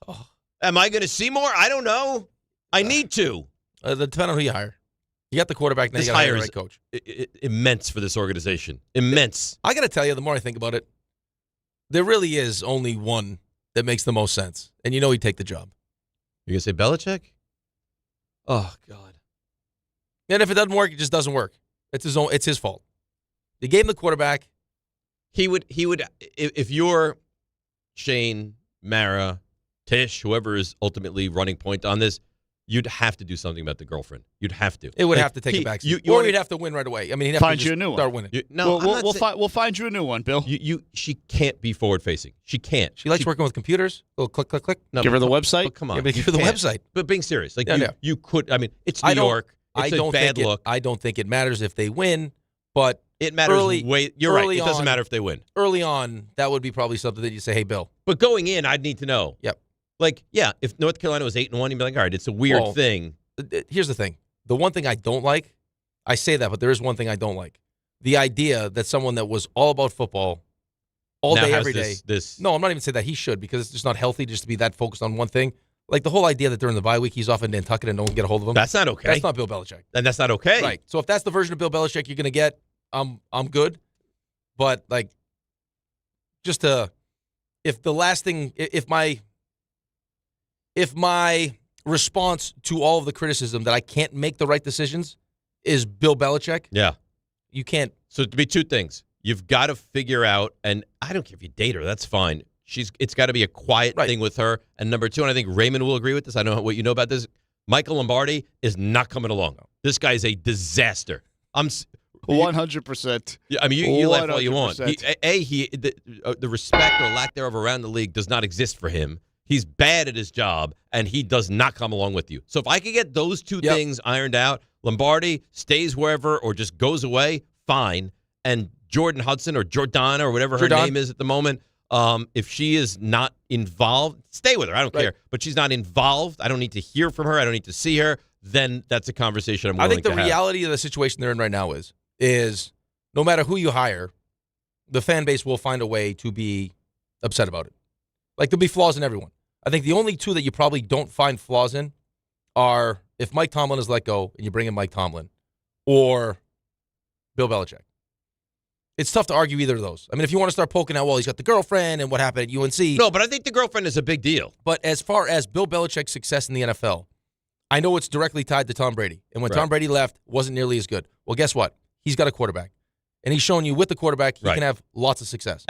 Oh. Am I going to see more? I don't know. I need to. Depending on who you hire. You got the quarterback, now you got to hire the right coach. Immense for this organization. Immense. I got to tell you, the more I think about it, there really is only one that makes the most sense. And you know he'd take the job. You're going to say Belichick? Oh, God. And if it doesn't work, it just doesn't work. It's his fault. They gave him the quarterback. He would if you're Shane, Mara, Tish, whoever is ultimately running point on this, you'd have to do something about the girlfriend. You'd have to. It would have to take a back seat. Or you'd have to win right away. I mean, he'd have find to you a new start one. winning. We'll find you a new one, Bill. She can't be forward facing. She can't. She likes working with computers. A little click, click, click. No, give her the website. But come on. Yeah, but give her the website. But being serious, like Yeah. you could. I mean, it's New York. It's a bad look. I don't think it matters if they win, but it matters. You're right. It doesn't matter if they win. Early on, that would be probably something that you say, "Hey, Bill." But going in, I'd need to know. Yep. Like, yeah, if North Carolina was 8-1, you'd be like, all right, it's a weird thing. Here's the thing. The one thing I don't like, I say that, but there is one thing I don't like. The idea that someone that was all about football all now day, has every day. This. No, I'm not even saying that he should, because it's just not healthy just to be that focused on one thing. Like the whole idea that during the bye week he's off in Nantucket and no one can get a hold of him. That's not okay. That's not Bill Belichick. And that's not okay. Right. So if that's the version of Bill Belichick you're going to get, I'm good. But like, just to, if my response to all of the criticism that I can't make the right decisions is Bill Belichick. Yeah. You can't. So to be two things. You've got to figure out, and I don't care if you date her, that's fine. It's got to be a quiet thing with her. And number two, and I think Raymond will agree with this. I know what you know about this. Michael Lombardi is not coming along. This guy's a disaster. 100%. I mean, you laugh all you want. The respect or lack thereof around the league does not exist for him. He's bad at his job, and he does not come along with you. So if I could get those two things ironed out, Lombardi stays wherever or just goes away, fine. And Jordan Hudson or Jordana or whatever her name is at the moment, if she is not involved, stay with her. I don't care. But she's not involved. I don't need to hear from her. I don't need to see her. Then that's a conversation I'm willing to have. I think the reality of the situation they're in right now is no matter who you hire, the fan base will find a way to be upset about it. Like, there'll be flaws in everyone. I think the only two that you probably don't find flaws in are if Mike Tomlin is let go and you bring in Mike Tomlin or Bill Belichick. It's tough to argue either of those. I mean, if you want to start poking out, well, he's got the girlfriend and what happened at UNC. No, but I think the girlfriend is a big deal. But as far as Bill Belichick's success in the NFL, I know it's directly tied to Tom Brady. And when Tom Brady left, wasn't nearly as good. Well, guess what? He's got a quarterback. And he's shown you with the quarterback, he can have lots of success.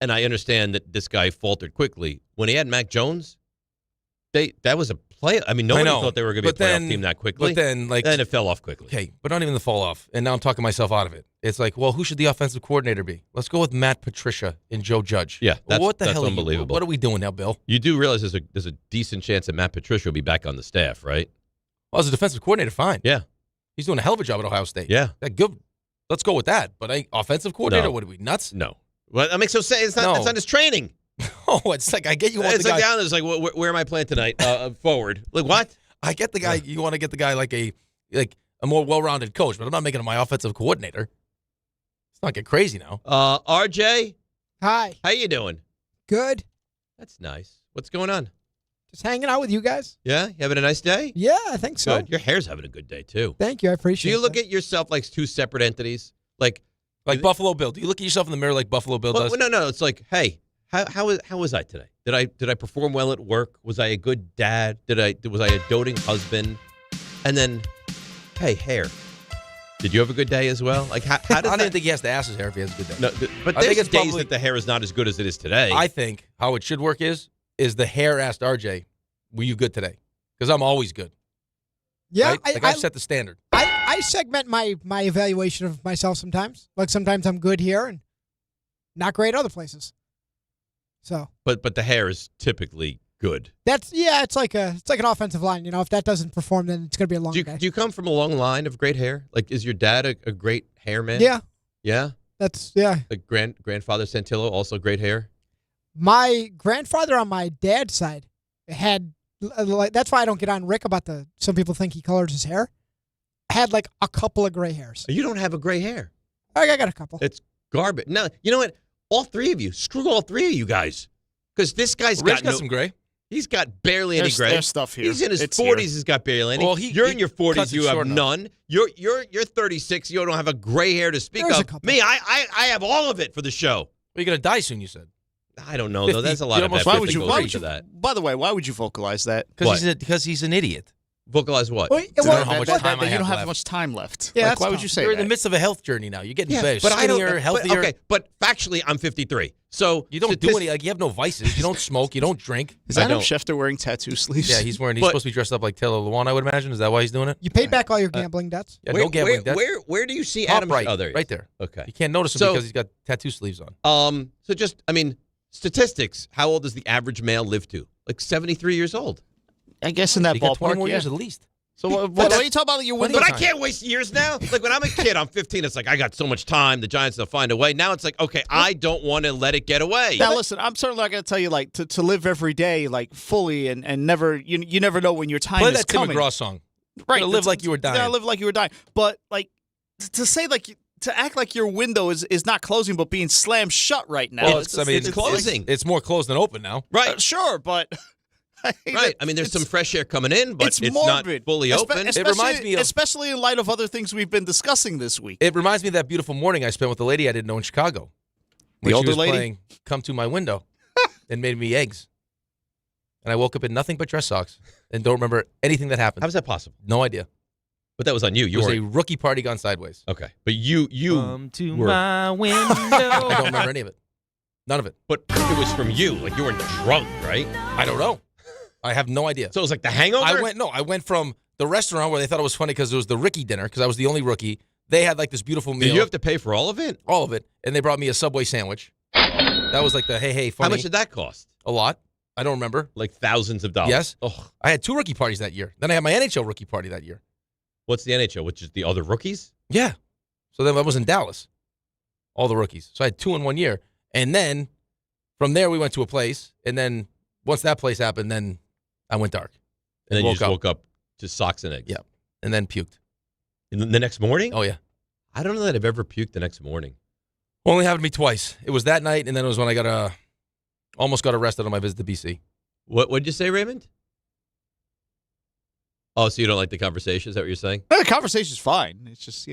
And I understand that this guy faltered quickly. When he had Mac Jones, that was a play. I mean, nobody thought they were going to be a playoff team that quickly. But then it fell off quickly. Okay, but not even the fall off. And now I'm talking myself out of it. It's like, well, who should the offensive coordinator be? Let's go with Matt Patricia and Joe Judge. Yeah, what the that's hell unbelievable. What are we doing now, Bill? You do realize there's a decent chance that Matt Patricia will be back on the staff, right? Well, as a defensive coordinator, fine. Yeah. He's doing a hell of a job at Ohio State. Yeah. Good. Let's go with that. But offensive coordinator, what are we, nuts? No. Well, I mean, so say it's not his training. Oh, it's like I get you want it's the like guy. Down, it's like where am I playing tonight? Forward. Like what? I get the guy. You want to get the guy like a more well-rounded coach, but I'm not making him my offensive coordinator. Let's not get crazy now. RJ, hi. How you doing? Good. That's nice. What's going on? Just hanging out with you guys. Yeah, you having a nice day? Yeah, I think so. Good. Your hair's having a good day too. Thank you. I appreciate it. Do you look at yourself like two separate entities, like Buffalo Bill? Do you look at yourself in the mirror like Buffalo Bill does? No. It's like, hey. How was I today? Did I perform well at work? Was I a good dad? Was I a doting husband? And then, hey, hair. Did you have a good day as well? Like how does I don't think he has to ask his hair if he has a good day. No, but I think there's it's days that the hair is not as good as it is today. I think how it should work is the hair asked RJ, "Were you good today?" Because I'm always good. Yeah, right? I've set the standard. I segment my evaluation of myself sometimes. Like sometimes I'm good here and not great other places. So, but the hair is typically good. It's like an offensive line. You know, if that doesn't perform, then it's going to be a long day. Do you come from a long line of great hair? Like, is your dad a great hair man? Yeah. Yeah? Like grandfather Santillo, also great hair? My grandfather on my dad's side had, that's why I don't get on Rick about some people think he colors his hair, had like a couple of gray hairs. You don't have a gray hair. I got a couple. It's garbage. No, you know what? All three of you. Screw all three of you guys. Because this guy's got some gray. He's got barely any gray. There's stuff here. He's in his 40s. He's got barely any. Well, you're in your 40s. You have none. You're 36. You don't have a gray hair to speak of. Me, I have all of it for the show. Well, you're gonna die soon. You said. I don't know though. That's a lot of effort. Why would you that? By the way, why would you vocalize that? Because he's an idiot. Vocalize what? I don't know how much time I you have don't have left. much time left. Yeah, like, why would you say You're that? in the midst of a health journey now. You're getting better, but skinnier, healthier. But factually, I'm 53. So you don't do any. Like, you have no vices. You don't smoke. You don't drink. Is Adam Schefter wearing tattoo sleeves? Yeah, he's supposed to be dressed up like Taylor Lewan, I would imagine. Is that why he's doing it? You paid back all your gambling debts? Yeah, no gambling debts. Where do you see Top Adam? right, there right there. Okay. You can't notice him because he's got tattoo sleeves on. So just, statistics. How old does the average male live to? Like 73 years old. I guess in that you got ballpark, 20 more years at least. So what are you talking about? Your window But I can't waste years now. Like when I'm a kid, I'm 15. It's like I got so much time. The Giants will find a way. Now it's like, okay, I don't want to let it get away. Now listen, I'm certainly not going to tell you like to live every day like fully and never. You never know when your time Play is coming. Play that Tim McGraw song. Right, live like you were dying. Yeah, live like you were dying. But like to say like to act like your window is not closing but being slammed shut right now. Well, it's closing. It's more closed than open now. Right. Sure, but. Right. There's some fresh air coming in, but it's not fully open. It reminds me of, especially in light of other things we've been discussing this week. It reminds me of that beautiful morning I spent with a lady I didn't know in Chicago. The older she was lady? Playing Come to My Window and made me eggs. And I woke up in nothing but dress socks and don't remember anything that happened. How's that possible? No idea. But that was on you. It was a rookie party gone sideways. Okay. But you Come to were... my window. I don't remember any of it. None of it. But it was from you. Like you weren't drunk, right? I don't know. I have no idea. So it was like the hangover? I went from the restaurant where they thought it was funny because it was the rookie dinner because I was the only rookie. They had like this beautiful meal. Did you have to pay for all of it? All of it. And they brought me a Subway sandwich. That was like the hey, funny. How much did that cost? A lot. I don't remember. Like thousands of dollars. Yes. Oh. I had 2 rookie parties that year. Then I had my NHL rookie party that year. What's the NHL? Which is the other rookies? Yeah. So then I was in Dallas. All the rookies. So I had 2 in 1 year. And then from there we went to a place. And then once that place happened, then I went dark. And then you just woke up to socks and eggs. Yeah. And then puked. The next morning? Oh, yeah. I don't know that I've ever puked the next morning. Only happened to me twice. It was that night, and then it was when I almost got arrested on my visit to BC. What did you say, Raymond? Oh, so you don't like the conversation? Is that what you're saying? No, the conversation's fine. It's just,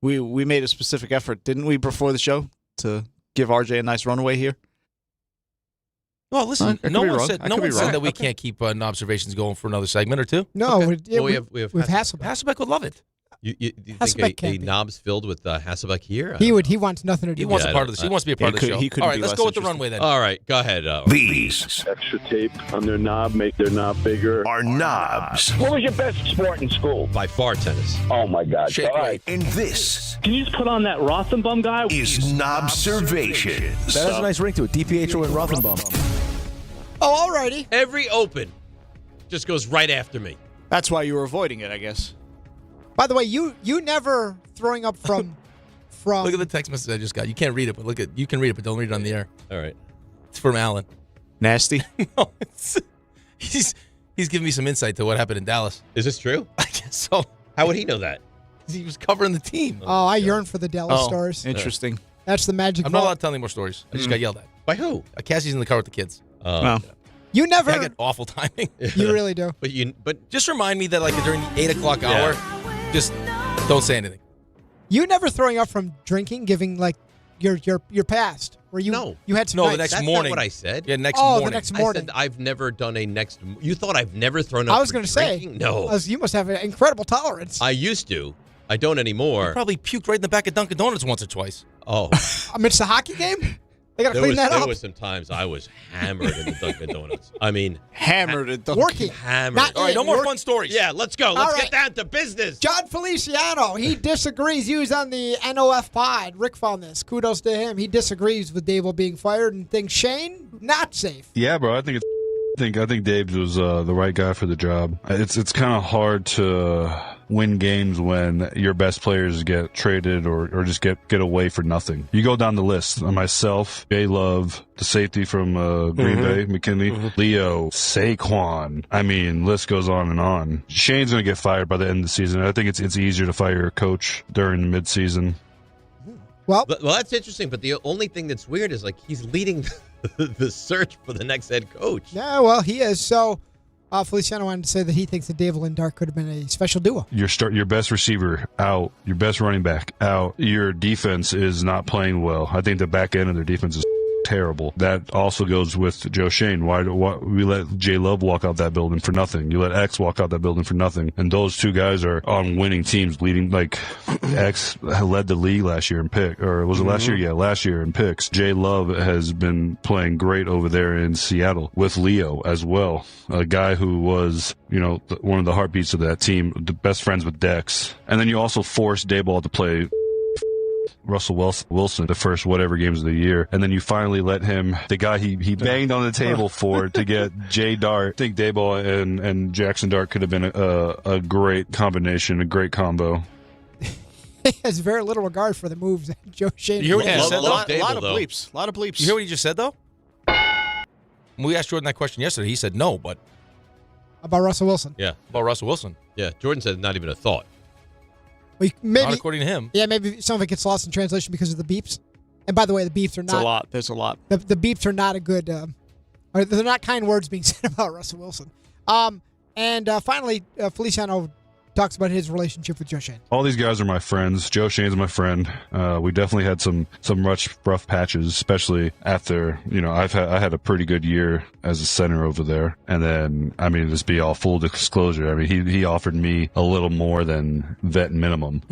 we made a specific effort, didn't we, before the show to give RJ a nice runaway here? Well, listen, no one said that we can't keep Knobservations going for another segment or two. No, okay. we have Hasselbeck. Hasselbeck would love it. You think a knobs filled with Hasselbeck here? He wants nothing to do. He wants a part of this. He wants to be a part of the show. All right, let's go with the runway then. All right, go ahead. These extra tape on their knob make their knob bigger. Are knobs. What was your best sport in school? By far, tennis. Oh my God! All right, and this. Can you just put on that Rothenberg guy? Is Knobservations. That has a nice ring to it. DiPietro and Rothenberg. Oh, alrighty. Every open just goes right after me. That's why you were avoiding it, I guess. By the way, you never throwing up from. Look at the text message I just got. You can't read it, but you can read it, but don't read it on the air. All right. It's from Alan. Nasty. No, he's giving me some insight to what happened in Dallas. Is this true? I guess so. How would he know that? He was covering the team. Oh, I yearn for the Dallas stories. Interesting. That's the magic. I'm not allowed to tell any more stories. I just got yelled at. By who? Cassie's in the car with the kids. Oh. You never. I get awful timing. You really do. But just remind me that like during the 8 o'clock hour, just don't say anything. You never throwing up from drinking, giving like your past, where you had some. The next That's morning. Not what I said. Yeah, next morning. The next morning. I said I've never done a next. You thought I've never thrown up. I was going to say no. You must have an incredible tolerance. I used to. I don't anymore. You probably puked right in the back of Dunkin' Donuts once or twice. Oh. Amidst the hockey game. They got to clean that up. There was some times I was hammered in the Dunkin' Donuts. I mean, hammered at Dunkin'. Working. Hammered. All right, no more fun stories. Yeah, let's go. Let's get down to business. John Feliciano, he disagrees. He was on the NOF pod. Rick found this. Kudos to him. He disagrees with Dable being fired and thinks Shane, not safe. Yeah, bro. I think it's I think Dabes was the right guy for the job. It's kind of hard to win games when your best players get traded or just get away for nothing. You go down the list. Myself, Jay Love, the safety from Green Bay, McKinley, Leo, Saquon. I mean, list goes on and on. Shane's going to get fired by the end of the season. I think it's easier to fire a coach during the midseason. Well, that's interesting, but the only thing that's weird is like he's leading the search for the next head coach. Yeah, well, he is. So Feliciano wanted to say that he thinks that David and Dart could have been a special duo. Your best receiver out, your best running back out, your defense is not playing well. I think the back end of their defense is terrible. That also goes with Joe Shane. Why we let J Love walk out that building for nothing? You let X walk out that building for nothing. And those two guys are on winning teams, leading like X led the league last year in pick, or was it last year? Yeah, last year in picks. J Love has been playing great over there in Seattle with Leo as well, a guy who was one of the heartbeats of that team, the best friends with Dex. And then you also force Dayball to play Russell Wilson the first whatever games of the year, and then you finally let him, the guy he banged on the table for, to get Jay Dart. I think Dayball and Jaxson Dart could have been a great combination, a great combo. He has very little regard for the moves that Joe Shane. You hear what he just said? A lot of bleeps. A lot of bleeps. You hear what he just said, though? When we asked Jordan that question yesterday, he said no, but about Russell Wilson. Yeah, about Russell Wilson. Yeah, Jordan said not even a thought. Well, maybe, not according to him. Yeah, maybe some of it gets lost in translation because of the beeps. And by the way, the beeps are not. It's a lot. There's a lot. The beeps are not a good. Or they're not kind words being said about Russell Wilson. And finally, Feliciano talks about his relationship with Joe Shane. All these guys are my friends. Joe Shane's my friend. We definitely had some rough patches, especially after, I had a pretty good year as a center over there. And then, just be all full disclosure. He offered me a little more than vet minimum.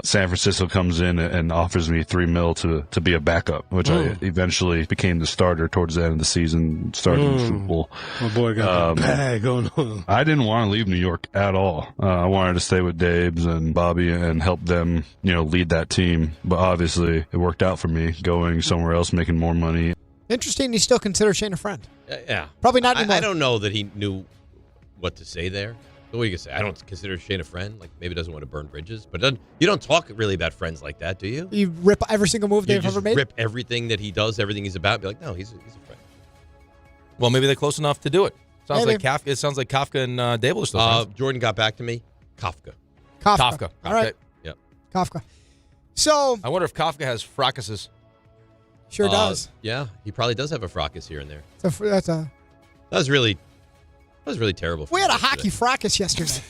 San Francisco comes in and offers me $3 million to be a backup, which I eventually became the starter towards the end of the season, starting in the Super Bowl. My boy got the bag going on. I didn't want to leave New York at all. I wanted to stay with Dabes and Bobby and help them, lead that team. But obviously, it worked out for me going somewhere else, making more money. Interesting, he still considers Shane a friend. Yeah. Probably not anymore. I don't know that he knew what to say there. What are you going to say? I don't consider Shane a friend. Like, maybe doesn't want to burn bridges. But you don't talk really about friends like that, do you? You rip every single move they've ever made? Rip everything that he does, everything he's about. Be like, no, he's a friend. Well, maybe they're close enough to do it. It sounds like Kafka and Dable are still friends. Jordan got back to me. Kafka. All right. Yep. Kafka. So I wonder if Kafka has fracases. Sure does. Yeah, he probably does have a fracas here and there. That was really terrible. We had a hockey fracas yesterday.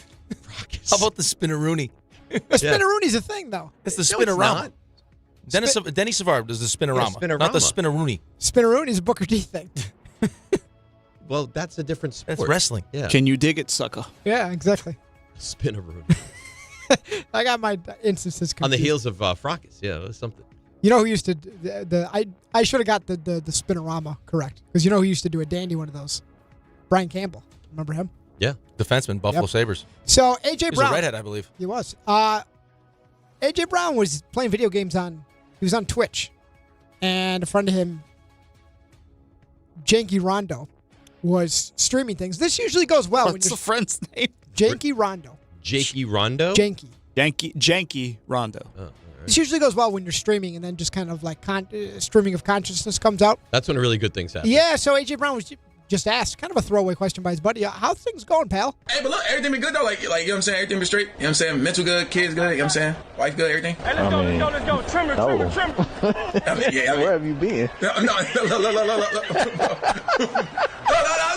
How about the spinneroonie? The spinneroonie's a thing, though. It's the spinorama. Denny Savard does the spinorama, not the spinneroonie. Spinneroonie's a Booker T thing. Well, that's a different sport. That's wrestling. Yeah. Can you dig it, sucker? Yeah, exactly. Spinneroonie. I got my instances confused. On the heels of fracas. Yeah, it was something. You know who used to I should have got the spinorama correct, because you know who used to do a dandy one of those? Brian Campbell. Remember him? Yeah, defenseman, Buffalo Sabres. So AJ Brown, he was a redhead, I believe. He was. AJ Brown was playing video games he was on Twitch, and a friend of him, Janky Rondo, was streaming things. This usually goes well. What's the friend's name? Janky Rondo. Jakey Rondo? Janky Rondo. Oh, This usually goes well when you're streaming, and then just kind of like streaming of consciousness comes out. That's when really good things happen. Yeah, so AJ Brown was just asked, kind of a throwaway question by his buddy, how's things going, pal? Hey, but look, everything be good though. Like you know what I'm saying? Everything be straight. You know what I'm saying? Mental good, kids good. You know what I'm saying? Wife good, everything. Hey, let's go. Trimmer. Where have you been? No. I'm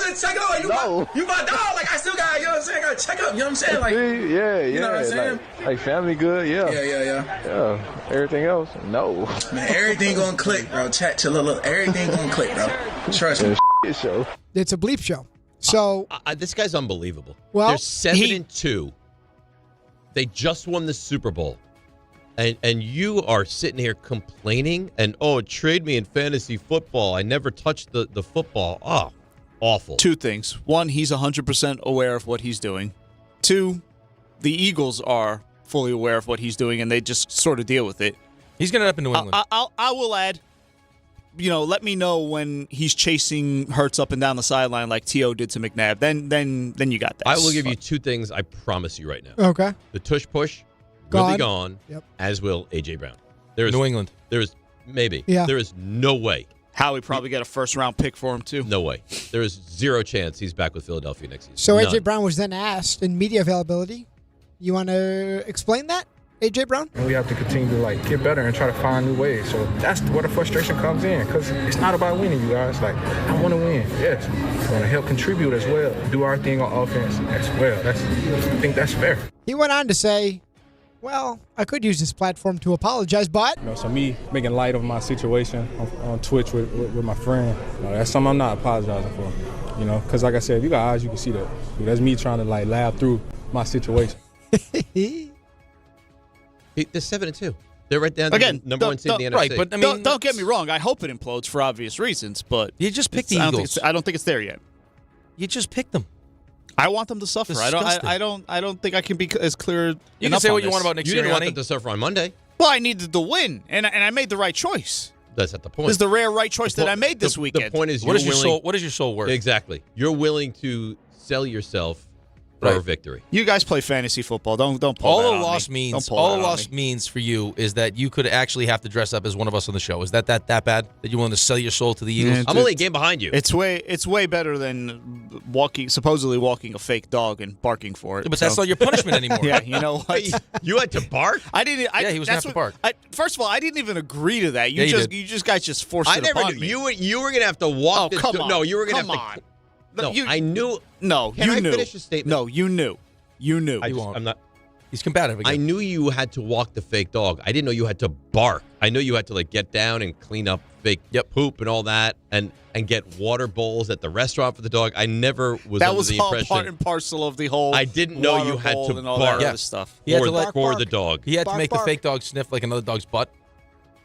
just checking up. You my dog. Like, I still got, you know what I'm saying? I got to check up. You know what I'm saying? Like, you know what I'm saying? Like family good, yeah. Yeah. Everything else, no. Man, everything gonna click, bro. Chat to look. Everything gonna click, bro. Trust me. Show. It's a bleep show. So this guy's unbelievable. Well, they're 7-2. They just won the Super Bowl. And you are sitting here complaining and trade me in fantasy football. I never touched the football. Oh, awful. Two things. One, he's 100% aware of what he's doing. Two, the Eagles are fully aware of what he's doing, and they just sort of deal with it. He's going to end up in New England. I will add, let me know when he's chasing Hurts up and down the sideline like T.O. did to McNabb. Then you got that. I will give you two things I promise you right now. Okay. The tush push will be gone, as will A.J. Brown. New England. There is maybe. Yeah. There is no way. Howie probably get a first-round pick for him, too. No way. There is zero chance he's back with Philadelphia next season. So None. A.J. Brown was then asked in media availability, you want to explain that, A.J. Brown? And we have to continue to get better and try to find new ways. So that's where the frustration comes in, because it's not about winning, you guys. I want to win, yes. I want to help contribute as well, do our thing on offense as well. I think that's fair. He went on to say, well, I could use this platform to apologize, but... So me making light of my situation on Twitch with my friend, that's something I'm not apologizing for. Because like I said, if you got eyes, you can see that. That's me trying to laugh through my situation. They're 7-2. They're right down Again, the number one seed in the NFC. Right, but don't get me wrong. I hope it implodes for obvious reasons, but you just picked the Eagles. I don't think it's there yet. You just picked them. I want them to suffer. Disgusting. I don't think I can be as clear. You can say what you want about Nick You didn't want them to suffer on Monday. Well, I needed to win, and I made the right choice. That's not the point. This is the rare right choice that I made this weekend. The point is, what is your soul worth? Exactly. You're willing to sell yourself for a victory. You guys play fantasy football. Don't pull all that a on loss me. means. All a loss means for you is that you could actually have to dress up as one of us on the show. Is that bad? That you're willing to sell your soul to the Eagles? I'm only a game behind you. It's way better than supposedly walking a fake dog and barking for it. But that's not your punishment anymore. Yeah, you know what? You had to bark? I didn't. Yeah, he was going to have to bark. First of all, I didn't even agree to that. You guys just forced it upon me. You were going to have to walk. Oh, come on. No, you were going to have to. No, I knew. No, Can you I knew. finish the statement? No, you knew. You knew. I'm not. He's combative again. I knew you had to walk the fake dog. I didn't know you had to bark. I know you had to get down and clean up fake poop and all that, and get water bowls at the restaurant for the dog. I never was. That under was the all impression, part and parcel of the whole. I didn't know you had to and all bark. that other stuff. He had to for the dog. He had to make the fake dog sniff like another dog's butt.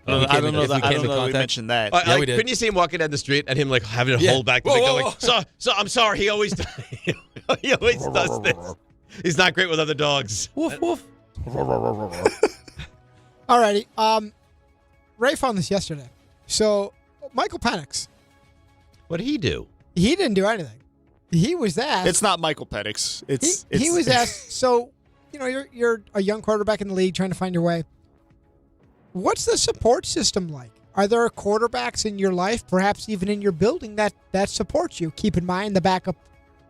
I don't know that we mentioned that. Yeah, we did. Couldn't you see him walking down the street and him having to hold back the big dog? So I'm sorry. He always he always does this. He's not great with other dogs. Woof woof. Alrighty. Ray found this yesterday. So Michael Penix. What did he do? He didn't do anything. He was asked. It's not Michael Penix. He was asked. So you're a young quarterback in the league trying to find your way. What's the support system like? Are there quarterbacks in your life, perhaps even in your building, that support you? Keep in mind the backup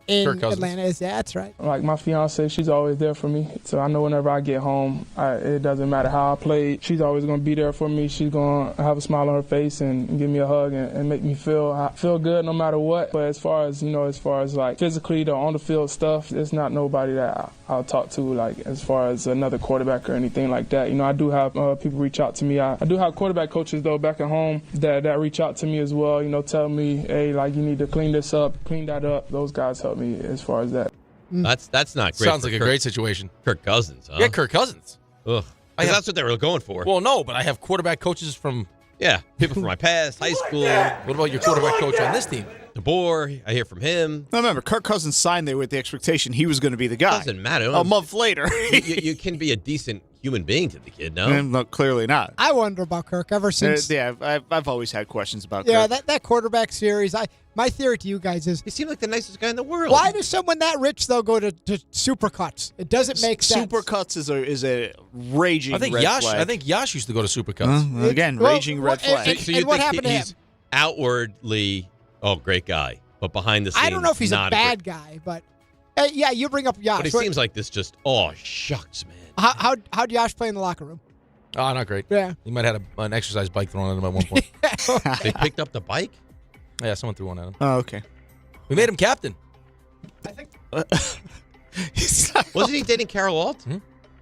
in Atlanta is that's right. Like my fiance, she's always there for me. So I know whenever I get home, it doesn't matter how I played. She's always going to be there for me. She's going to have a smile on her face and give me a hug and make me feel good no matter what. But as far as physically the on the field stuff, there's not nobody that I'll talk to as far as another quarterback or anything like that. I do have people reach out to me. I do have quarterback coaches though back at home that reach out to me as well. Tell me, hey, you need to clean this up, clean that up. Those guys help me as far as that. That's not great. Sounds like a great situation. Kirk Cousins, huh? Yeah, Kirk Cousins. Ugh. That's what they were going for. Well, no, but I have quarterback coaches from people from my past, high school. What about your quarterback coach on this team? DeBoer, I hear from him. Now remember, Kirk Cousins signed there with the expectation he was going to be the guy. Doesn't matter. A month later. you can be a decent human being to the kid, no? No, clearly not. I wonder about Kirk ever since. I've always had questions about Kirk. Yeah, that quarterback series. My theory to you guys is he seemed like the nicest guy in the world. Why does someone that rich though go to Supercuts? It doesn't make sense. Supercuts is a raging red flag. I think Yash used to go to Supercuts. Again, raging red flag. So you what think happened to him? he's outwardly great guy, but behind the scenes, I don't know if he's a bad guy, but you bring up Yash. But he seems like this just shucks, man. How'd Yash play in the locker room? Oh, not great. Yeah. He might have had an exercise bike thrown at him at one point. They picked up the bike? Yeah, someone threw one at him. Oh, okay. We made him captain. I think. Wasn't he dating Carol Alt?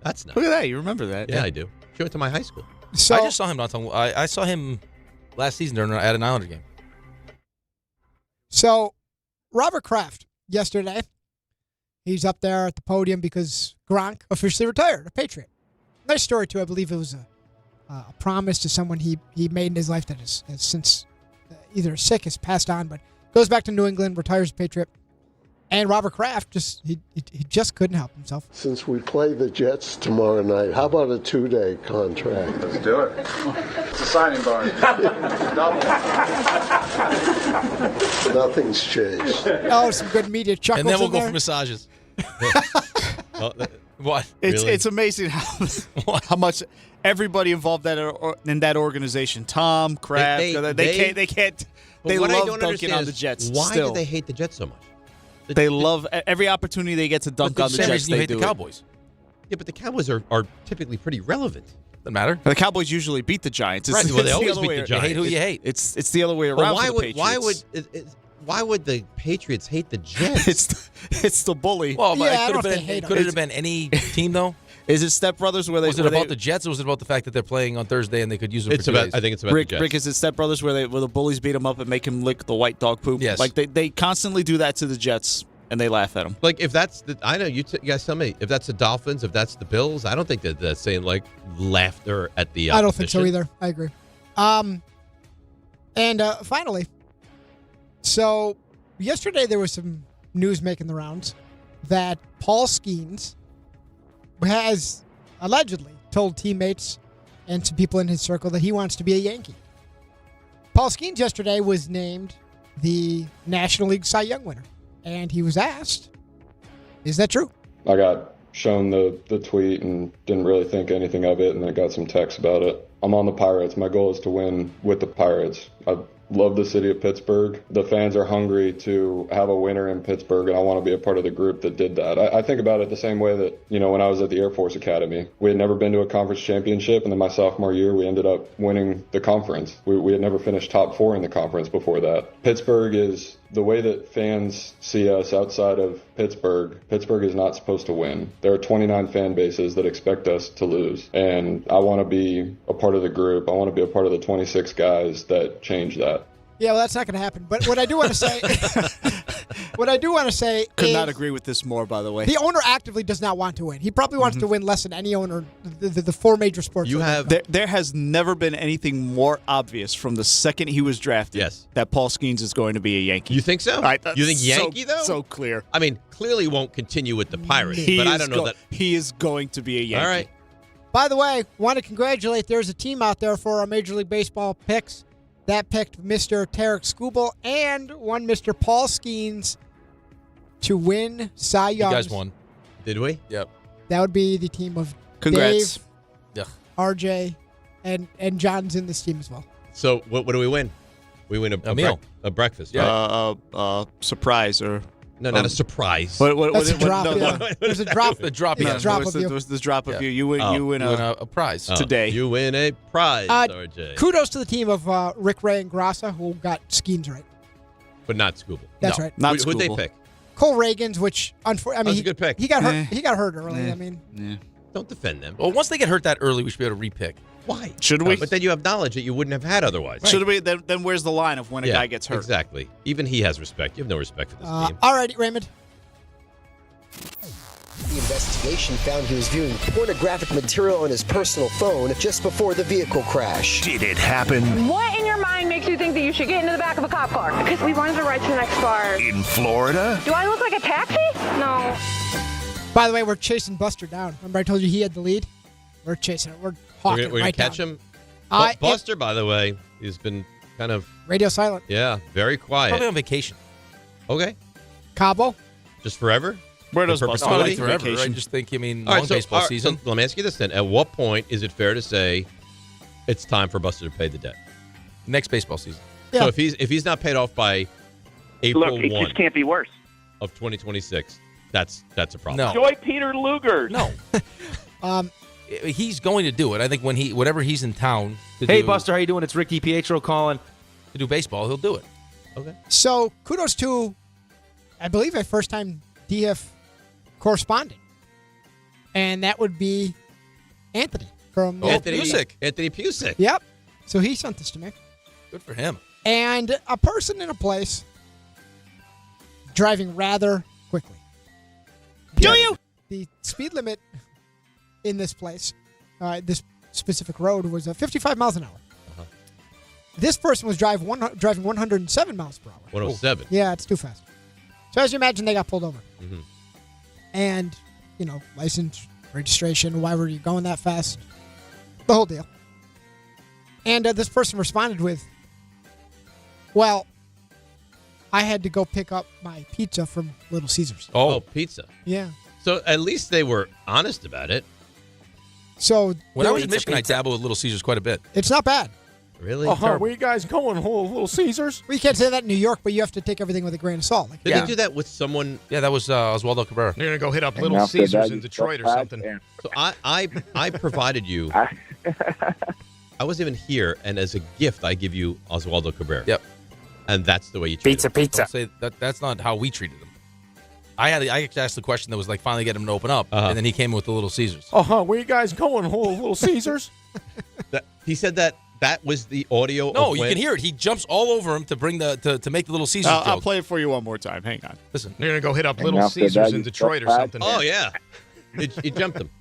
That's not. Look at that. You remember that. Yeah, I do. She went to my high school. So, I just saw him not long. I saw him last season at an Islander game. So, Robert Kraft, yesterday, he's up there at the podium because Gronk officially retired, a Patriot. Nice story, too. I believe it was a promise to someone he made in his life that has since either sick, has passed on, but goes back to New England, retires a Patriot. And Robert Kraft he just couldn't help himself. Since we play the Jets tomorrow night, how about a 2-day contract? Let's do it. It's a signing bonus. Double. Nothing's changed. Oh, some good media chuckles. And then we'll in go there. for massages. What? It's amazing how much everybody involved in that organization. Tom, Kraft, they can't. They love dunking on the Jets. Why still. do they hate the Jets so much? They love every opportunity they get to dunk on the Jets. They hate the Cowboys. Yeah, but the Cowboys are typically pretty relevant. Doesn't matter. The Cowboys usually beat the Giants. Right, well, they always beat the Giants. You hate who you hate. It's the other way around. Why for the Patriots. why would the Patriots hate the Jets? it's the bully. Well, Yeah, could it have been any team though? Is it Step Brothers where they? Was it about the Jets, or was it about the fact that they're playing on Thursday and they could use it? I think it's about the Jets. Rick, is it Step Brothers where the bullies beat him up and make him lick the white dog poop? Yes. Like they constantly do that to the Jets and they laugh at them. Like if that's I know you guys tell me if that's the Dolphins, if that's the Bills, I don't think that that's saying like laughter at the. I don't think so either. I agree. And finally, so yesterday there was some news making the rounds that Paul Skeens has allegedly told teammates and some people in his circle that he wants to be a Yankee. Paul Skeens yesterday was named the National League Cy Young winner, and he was asked, is that true? I got shown the tweet and didn't really think anything of it, and then got some texts about it. I'm on the Pirates. My goal is to win with the Pirates. I love the city of Pittsburgh. The fans are hungry to have a winner in Pittsburgh, and I want to be a part of the group that did that. I think about it the same way that, when I was at the Air Force Academy, we had never been to a conference championship, and then my sophomore year, we ended up winning the conference. We had never finished top 4 in the conference before that. Pittsburgh is the way that fans see us outside of Pittsburgh. Pittsburgh is not supposed to win. There are 29 fan bases that expect us to lose, and I want to be a part of the group. I want to be a part of the 26 guys that change that. Yeah, well, that's not going to happen. But what I do want to say, Could is not agree with this more, by the way. the owner actively does not want to win. He probably wants to win less than any owner, the 4 major sports. There has never been anything more obvious from the second he was drafted that Paul Skeens is going to be a Yankee. You think so? You think Yankee, though? So clear. I mean, clearly won't continue with the Pirates, but I don't know that. He is going to be a Yankee. All right. By the way, want to congratulate. There's a team out there for our Major League Baseball picks that picked Mr. Tarek Skubal and one Mr. Paul Skeens to win Cy Young. You guys won. Did we? Yep. That would be the team of Congrats. Dave, RJ, and John's in this team as well. So what do we win? We win a meal. A breakfast, right? Surprise or... No, not a surprise. That's a drop. There's a drop. The drop. There's a drop of you. There's the drop of you. You win a prize today. You win a prize, RJ. Kudos to the team of Rick, Ray, and Grassa who got Skeens right. But not Skubal. That's right. Not Who'd they pick? Cole Reagans, which unfortunately, That's a good pick. He got hurt. He got hurt early. I mean, Don't defend them. Well, once they get hurt that early, we should be able to repick. Why? Should we? But then you have knowledge that you wouldn't have had otherwise. Should we? Then where's the line of when a guy gets hurt? Exactly. Even he has respect. You have no respect for this team. All righty, Raymond. The investigation found he was viewing pornographic material on his personal phone just before the vehicle crash. Did it happen What in your mind makes you think that you should get into the back of a cop car? Because we wanted to ride to the next bar. in Florida? Do I look like a taxi? No. By the way, we're chasing Buster down. Remember I told you he had the lead? We're chasing it. We're hawking We're going right to catch down. him. Buster, by the way, he's been kind of... Radio silent. Yeah, very quiet. Probably on vacation. Okay. Cabo. Just forever? Where does Not like forever. I just think, long baseball season. So let me ask you this then. At what point is it fair to say it's time for Buster to pay the debt? Next baseball season. Yeah. So if he's not paid off by April 1 just can't be worse. of 2026, that's a problem. No. Joy Peter Luger. No. He's going to do it. I think whenever he's in town. Hey, Buster, how you doing? It's Rick DiPietro calling. To do baseball, he'll do it. Okay. So kudos to, I believe, a first-time DF correspondent, and that would be Anthony from Anthony Pusick. Yep. So he sent this to me. Good for him. And a person in a place driving rather quickly. Do you? The speed limit in this place, this specific road, was 55 miles an hour. Uh-huh. This person was driving 107 miles per hour. 107. Yeah, it's too fast. So as you imagine, they got pulled over. Mm-hmm. And, license, registration, why were you going that fast? The whole deal. And this person responded with, well, I had to go pick up my pizza from Little Caesars. Oh, pizza. Yeah. So at least they were honest about it. So when I was in Michigan, I dabbled with Little Caesars quite a bit. It's not bad. Really? Where you guys going? Little Caesars? Well, you can't say that in New York, but you have to take everything with a grain of salt. Did they do that with someone? Yeah, that was Oswaldo Cabrera. You're going to go hit up Little Caesars in Detroit or something. So I provided you. I wasn't even here, and as a gift, I give you Oswaldo Cabrera. Yep. And that's the way you treat him. Don't say that's not how we treated him. I asked the question that was like finally get him to open up, and then he came with the Little Caesars. Where you guys going? Little Caesars? He said that was the audio. No, you can hear it. He jumps all over him to bring to make the Little Caesars joke. I'll play it for you one more time. Hang on. Listen, you're gonna go hit up Little Caesars in Detroit or something. Oh yeah, he jumped him.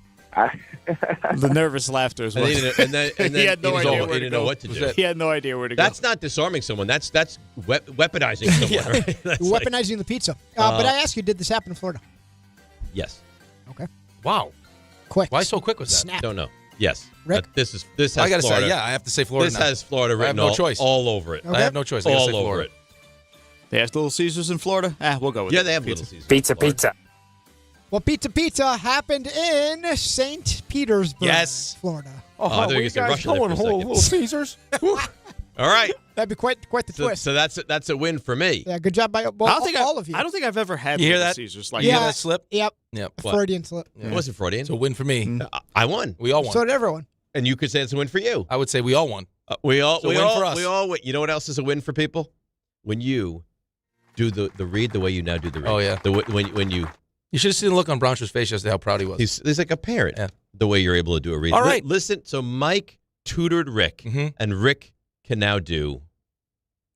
The nervous laughter is what. And then he had no idea where he didn't know what to do. He had no idea where to go. That's not disarming someone. That's weaponizing someone. Right? That's weaponizing the pizza. But I asked you, did this happen in Florida? Yes. Okay. Wow. Quick. Why so quick was that? Snap. Don't know. Yes. Rick? This has I gotta Florida. say, I have to say Florida. This now. has Florida written I have no choice. all over it. Okay. I have no choice. I gotta say All over Florida. it. They have Little Caesars in Florida? We'll go with Yeah, it. they have Little Caesars. Pizza. Well, pizza happened in St. Petersburg, Yes. Florida. I thought you were gonna say Russia there for a second. Little Caesars? All right. That'd be quite the twist. So that's a win for me. Yeah, good job by all of you. I don't think I've ever had You hear Little that? Caesars. You hear that slip? Yep. Yep. What? Freudian slip. It wasn't Freudian. It's a win for me. I won. We all won. So did everyone. And you could say it's a win for you. I would say we all won. We all It's a we win all for us. we all win. You know what else is a win for people? When you do the read the way you now do the read. Oh, yeah. When you should have seen the look on Brownshaw's face yesterday how proud he was. he's like a parrot. Yeah. The way you're able to do a read. All right. Listen. So Mike tutored Rick, and Rick can now do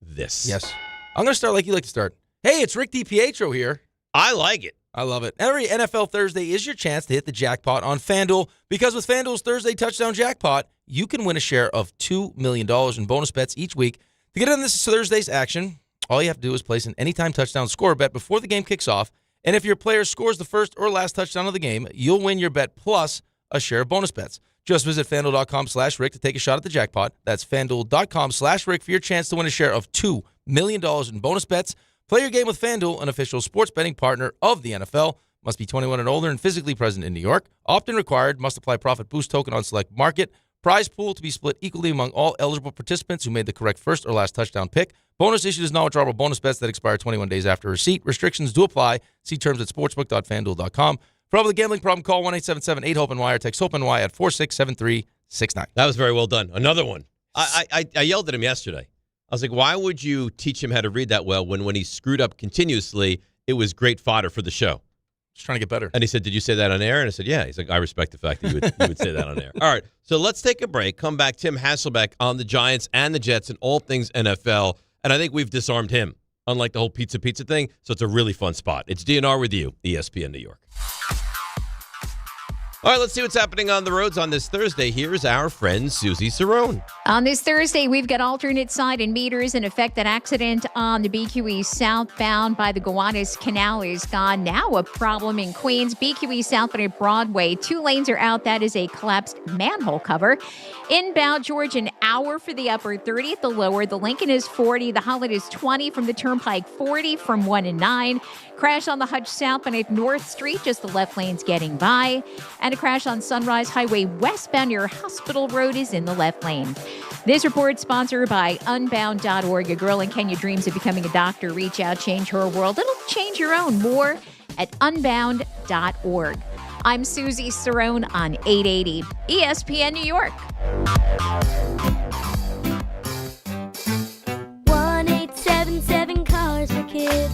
this. Yes. I'm going to start like you like to start. Hey, it's Rick DiPietro here. I like it. I love it. Every NFL Thursday is your chance to hit the jackpot on FanDuel, because with FanDuel's Thursday Touchdown Jackpot, you can win a share of $2 million in bonus bets each week. To get in this Thursday's action, all you have to do is place an anytime touchdown score bet before the game kicks off, and if your player scores the first or last touchdown of the game, you'll win your bet plus a share of bonus bets. Just visit FanDuel.com/Rick to take a shot at the jackpot. That's FanDuel.com/Rick for your chance to win a share of $2 million in bonus bets. Play your game with FanDuel, an official sports betting partner of the NFL. Must be 21 and older and physically present in New York. Opt-in required. Must apply profit boost token on select market. Prize pool to be split equally among all eligible participants who made the correct first or last touchdown pick. Bonus issued as non-withdrawable bonus bets that expire 21 days after receipt. Restrictions do apply. See terms at sportsbook.fanduel.com. For all the gambling problem, call 1-877-8-HOPE-NY or text HOPE-NY at 467369. That was very well done. Another one. I yelled at him yesterday. I was like, why would you teach him how to read that well when he screwed up continuously, it was great fodder for the show? Just trying to get better. And he said, did you say that on air? And I said, yeah. He's like, I respect the fact that you would say that on air. All right, so let's take a break. Come back. Tim Hasselbeck on the Giants and the Jets and all things NFL. And I think we've disarmed him, unlike the whole pizza thing. So it's a really fun spot. It's DNR with you, ESPN New York. All right, let's see what's happening on the roads on this Thursday. Here's our friend Susie Cerrone. On this Thursday, we've got alternate side and meters in effect. That accident on the BQE southbound by the Gowanus Canal is gone. Now a problem in Queens. BQE southbound at Broadway. 2 lanes are out. That is a collapsed manhole cover. Inbound George, an hour for the upper 30 at the lower. The Lincoln is 40. The Holland is 20 from the Turnpike, 40 from 1 and 9. Crash on the Hutch southbound at North Street. Just the left lane's getting by. And a crash on Sunrise Highway westbound near Hospital Road is in the left lane. This report sponsored by Unbound.org. A girl in Kenya dreams of becoming a doctor. Reach out, change her world. It'll change your own. More at Unbound.org. I'm Susie Cerrone on 880 ESPN New York. 1-877 Cars for Kids.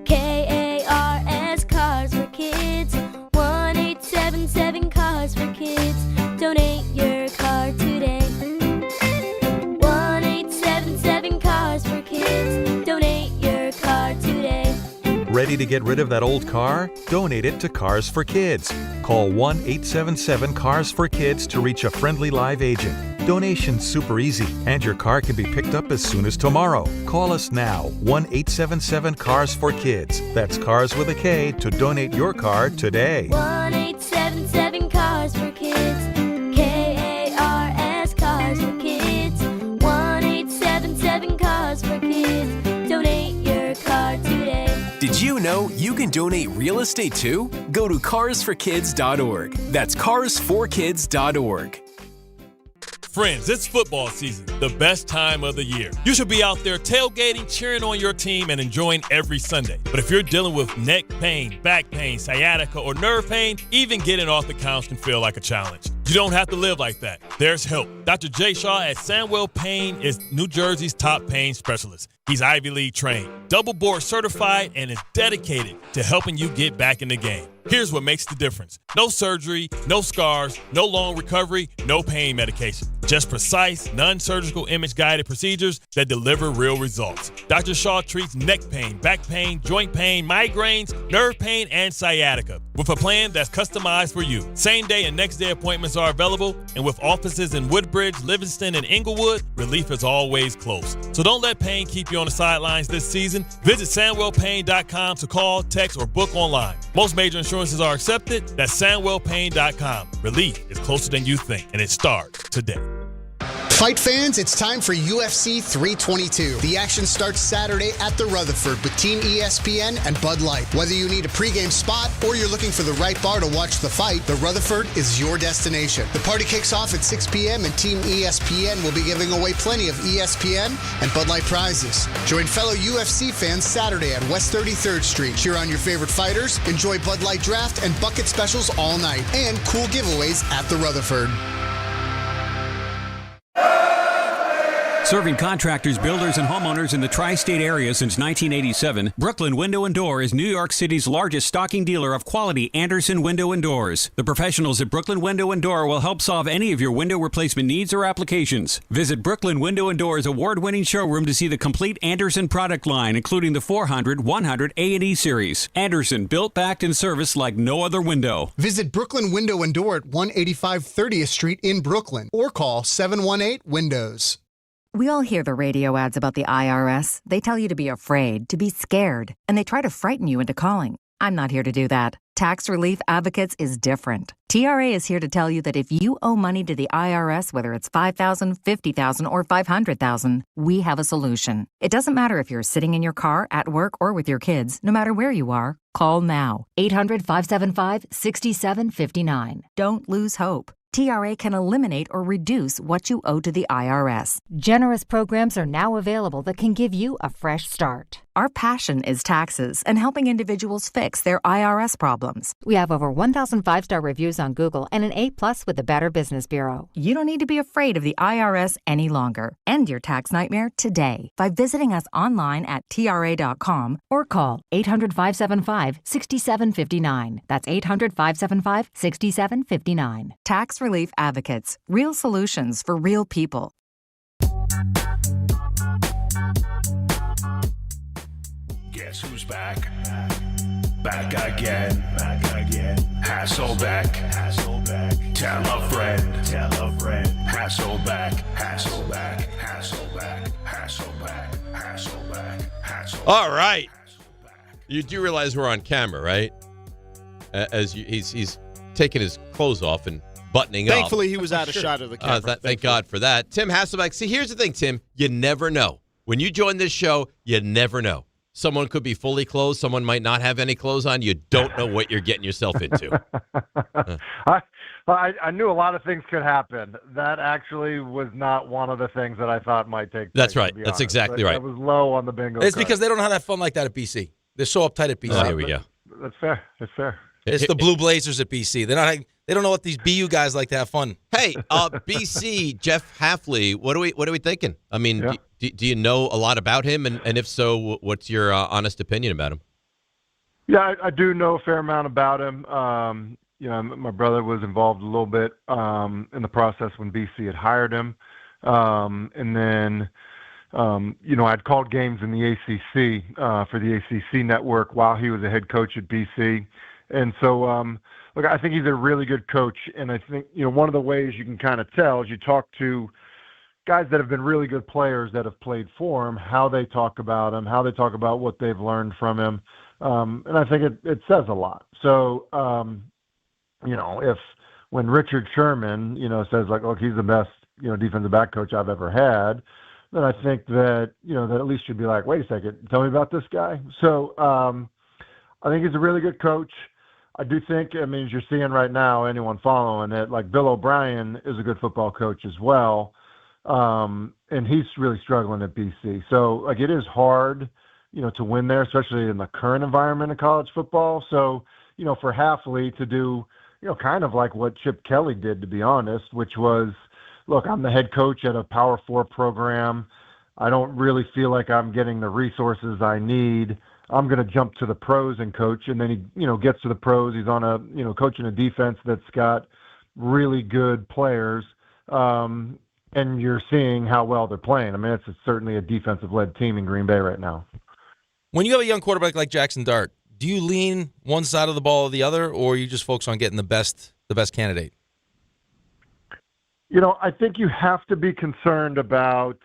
KARS Cars for Kids. 1-877 Cars for Kids. Donate your car today. 1-877 Cars for Kids. Donate your car today. Ready to get rid of that old car? Donate it to Cars for Kids. Call 1-877-CARS for Kids to reach a friendly live agent. Donation's super easy, and your car can be picked up as soon as tomorrow. Call us now, 1-877-CARS-FOR-KIDS. That's cars with a K to donate your car today. 1-877-CARS-FOR-KIDS. KARS, Cars for Kids. 1-877-CARS-FOR-KIDS. Donate your car today. Did you know you can donate real estate too? Go to carsforkids.org. That's carsforkids.org. Friends, it's football season, the best time of the year. You should be out there tailgating, cheering on your team, and enjoying every Sunday. But if you're dealing with neck pain, back pain, sciatica, or nerve pain, even getting off the couch can feel like a challenge. You don't have to live like that. There's help. Dr. Jay Shaw at Sandwell Pain is New Jersey's top pain specialist. He's Ivy League trained, double board certified, and is dedicated to helping you get back in the game. Here's what makes the difference. No surgery, no scars, no long recovery, no pain medication. Just precise, non-surgical image-guided procedures that deliver real results. Dr. Shaw treats neck pain, back pain, joint pain, migraines, nerve pain, and sciatica with a plan that's customized for you. Same-day and next-day appointments are available, and with offices in Woodbridge, Livingston, and Inglewood, relief is always close. So don't let pain keep you on the sidelines this season. Visit SandwellPain.com to call, text, or book online. Most major insurances are accepted. That's SandwellPain.com. Relief is closer than you think, and it starts today. Fight fans, it's time for UFC 322. The action starts Saturday at the Rutherford with Team ESPN and Bud Light. Whether you need a pregame spot or you're looking for the right bar to watch the fight, the Rutherford is your destination. The party kicks off at 6 p.m. and Team ESPN will be giving away plenty of ESPN and Bud Light prizes. Join fellow UFC fans Saturday at West 33rd Street. Cheer on your favorite fighters, enjoy Bud Light draft and bucket specials all night, and cool giveaways at the Rutherford. Serving contractors, builders, and homeowners in the tri-state area since 1987, Brooklyn Window & Door is New York City's largest stocking dealer of quality Andersen window and doors. The professionals at Brooklyn Window & Door will help solve any of your window replacement needs or applications. Visit Brooklyn Window & Door's award-winning showroom to see the complete Andersen product line, including the 400, 100, A&E series. Andersen, built, backed, and serviced like no other window. Visit Brooklyn Window & Door at 185 30th Street in Brooklyn or call 718-WINDOWS. We all hear the radio ads about the IRS. They tell you to be afraid, to be scared, and they try to frighten you into calling. I'm not here to do that. Tax Relief Advocates is different. TRA is here to tell you that if you owe money to the IRS, whether it's $5,000, $50,000, or $500,000, we have a solution. It doesn't matter if you're sitting in your car, at work, or with your kids. No matter where you are, call now. 800-575-6759. Don't lose hope. TRA can eliminate or reduce what you owe to the IRS. Generous programs are now available that can give you a fresh start. Our passion is taxes and helping individuals fix their IRS problems. We have over 1,000 5-star reviews on Google and an A+ with the Better Business Bureau. You don't need to be afraid of the IRS any longer. End your tax nightmare today by visiting us online at TRA.com or call 800-575-6759. That's 800-575-6759. Tax Relief Advocates. Real solutions for real people. Guess who's back? Back again. Hasselbeck. Tell a friend. Hasselbeck. All right. You do realize we're on camera, right? He's taking his clothes off and buttoning up. Thankfully, he was out of shot of the camera. Thank God for that. Tim Hasselbeck. See, here's the thing, Tim. You never know. When you join this show, you never know. Someone could be fully clothed. Someone might not have any clothes on. You don't know what you're getting yourself into. I knew a lot of things could happen. That actually was not one of the things that I thought might take place. That's right. That's honest. exactly right. It was low on the bingo It's card. because they don't have that fun like that at BC. They're so uptight at BC. Here we go. That's fair. That's fair. It's the Blue Blazers at BC. They don't know what these BU guys like to have fun. Hey, BC, Jeff Hafley, what are we thinking? I mean, Yeah. do you know a lot about him? And if so, what's your honest opinion about him? Yeah, I do know a fair amount about him. My brother was involved a little bit in the process when BC had hired him. And then, I'd called games in the ACC for the ACC network while he was a head coach at BC. And so, look, I think he's a really good coach. And I think, one of the ways you can kind of tell is you talk to guys that have been really good players that have played for him, how they talk about him, how they talk about what they've learned from him. And I think it says a lot. So, if when Richard Sherman, says like, look, he's the best, defensive back coach I've ever had, then I think that, that at least you'd be like, wait a second, tell me about this guy. So I think he's a really good coach. I do think, as you're seeing right now, anyone following it, like Bill O'Brien is a good football coach as well. And he's really struggling at BC. So, like, it is hard, to win there, especially in the current environment of college football. So, for Hafley to do, kind of like what Chip Kelly did, to be honest, which was, look, I'm the head coach at a Power 4 program. I don't really feel like I'm getting the resources I need. I'm going to jump to the pros and coach. And then he, gets to the pros. He's on a, coaching a defense that's got really good players. And you're seeing how well they're playing. It's certainly a defensive-led team in Green Bay right now. When you have a young quarterback like Jaxson Dart, do you lean one side of the ball or the other, or you just focus on getting the best candidate? I think you have to be concerned about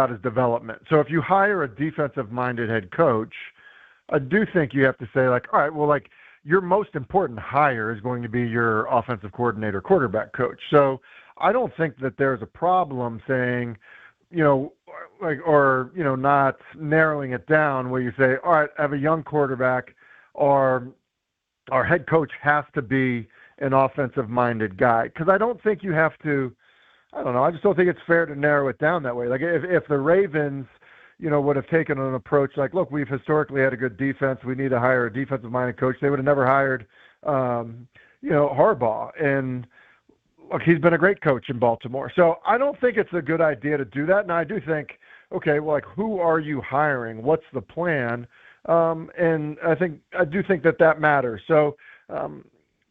his development. So if you hire a defensive-minded head coach, I do think you have to say, like, all right, well, like, your most important hire is going to be your offensive coordinator, quarterback coach. So I don't think that there's a problem saying, not narrowing it down where you say, all right, I have a young quarterback, or our head coach has to be an offensive-minded guy. Because I don't think you have to, I just don't think it's fair to narrow it down that way. Like if the Ravens, would have taken an approach like, look, we've historically had a good defense. We need to hire a defensive-minded coach. They would have never hired, Harbaugh. And look, he's been a great coach in Baltimore. So I don't think it's a good idea to do that. Now, I do think, okay, well, like, who are you hiring? What's the plan? And I do think that matters. So,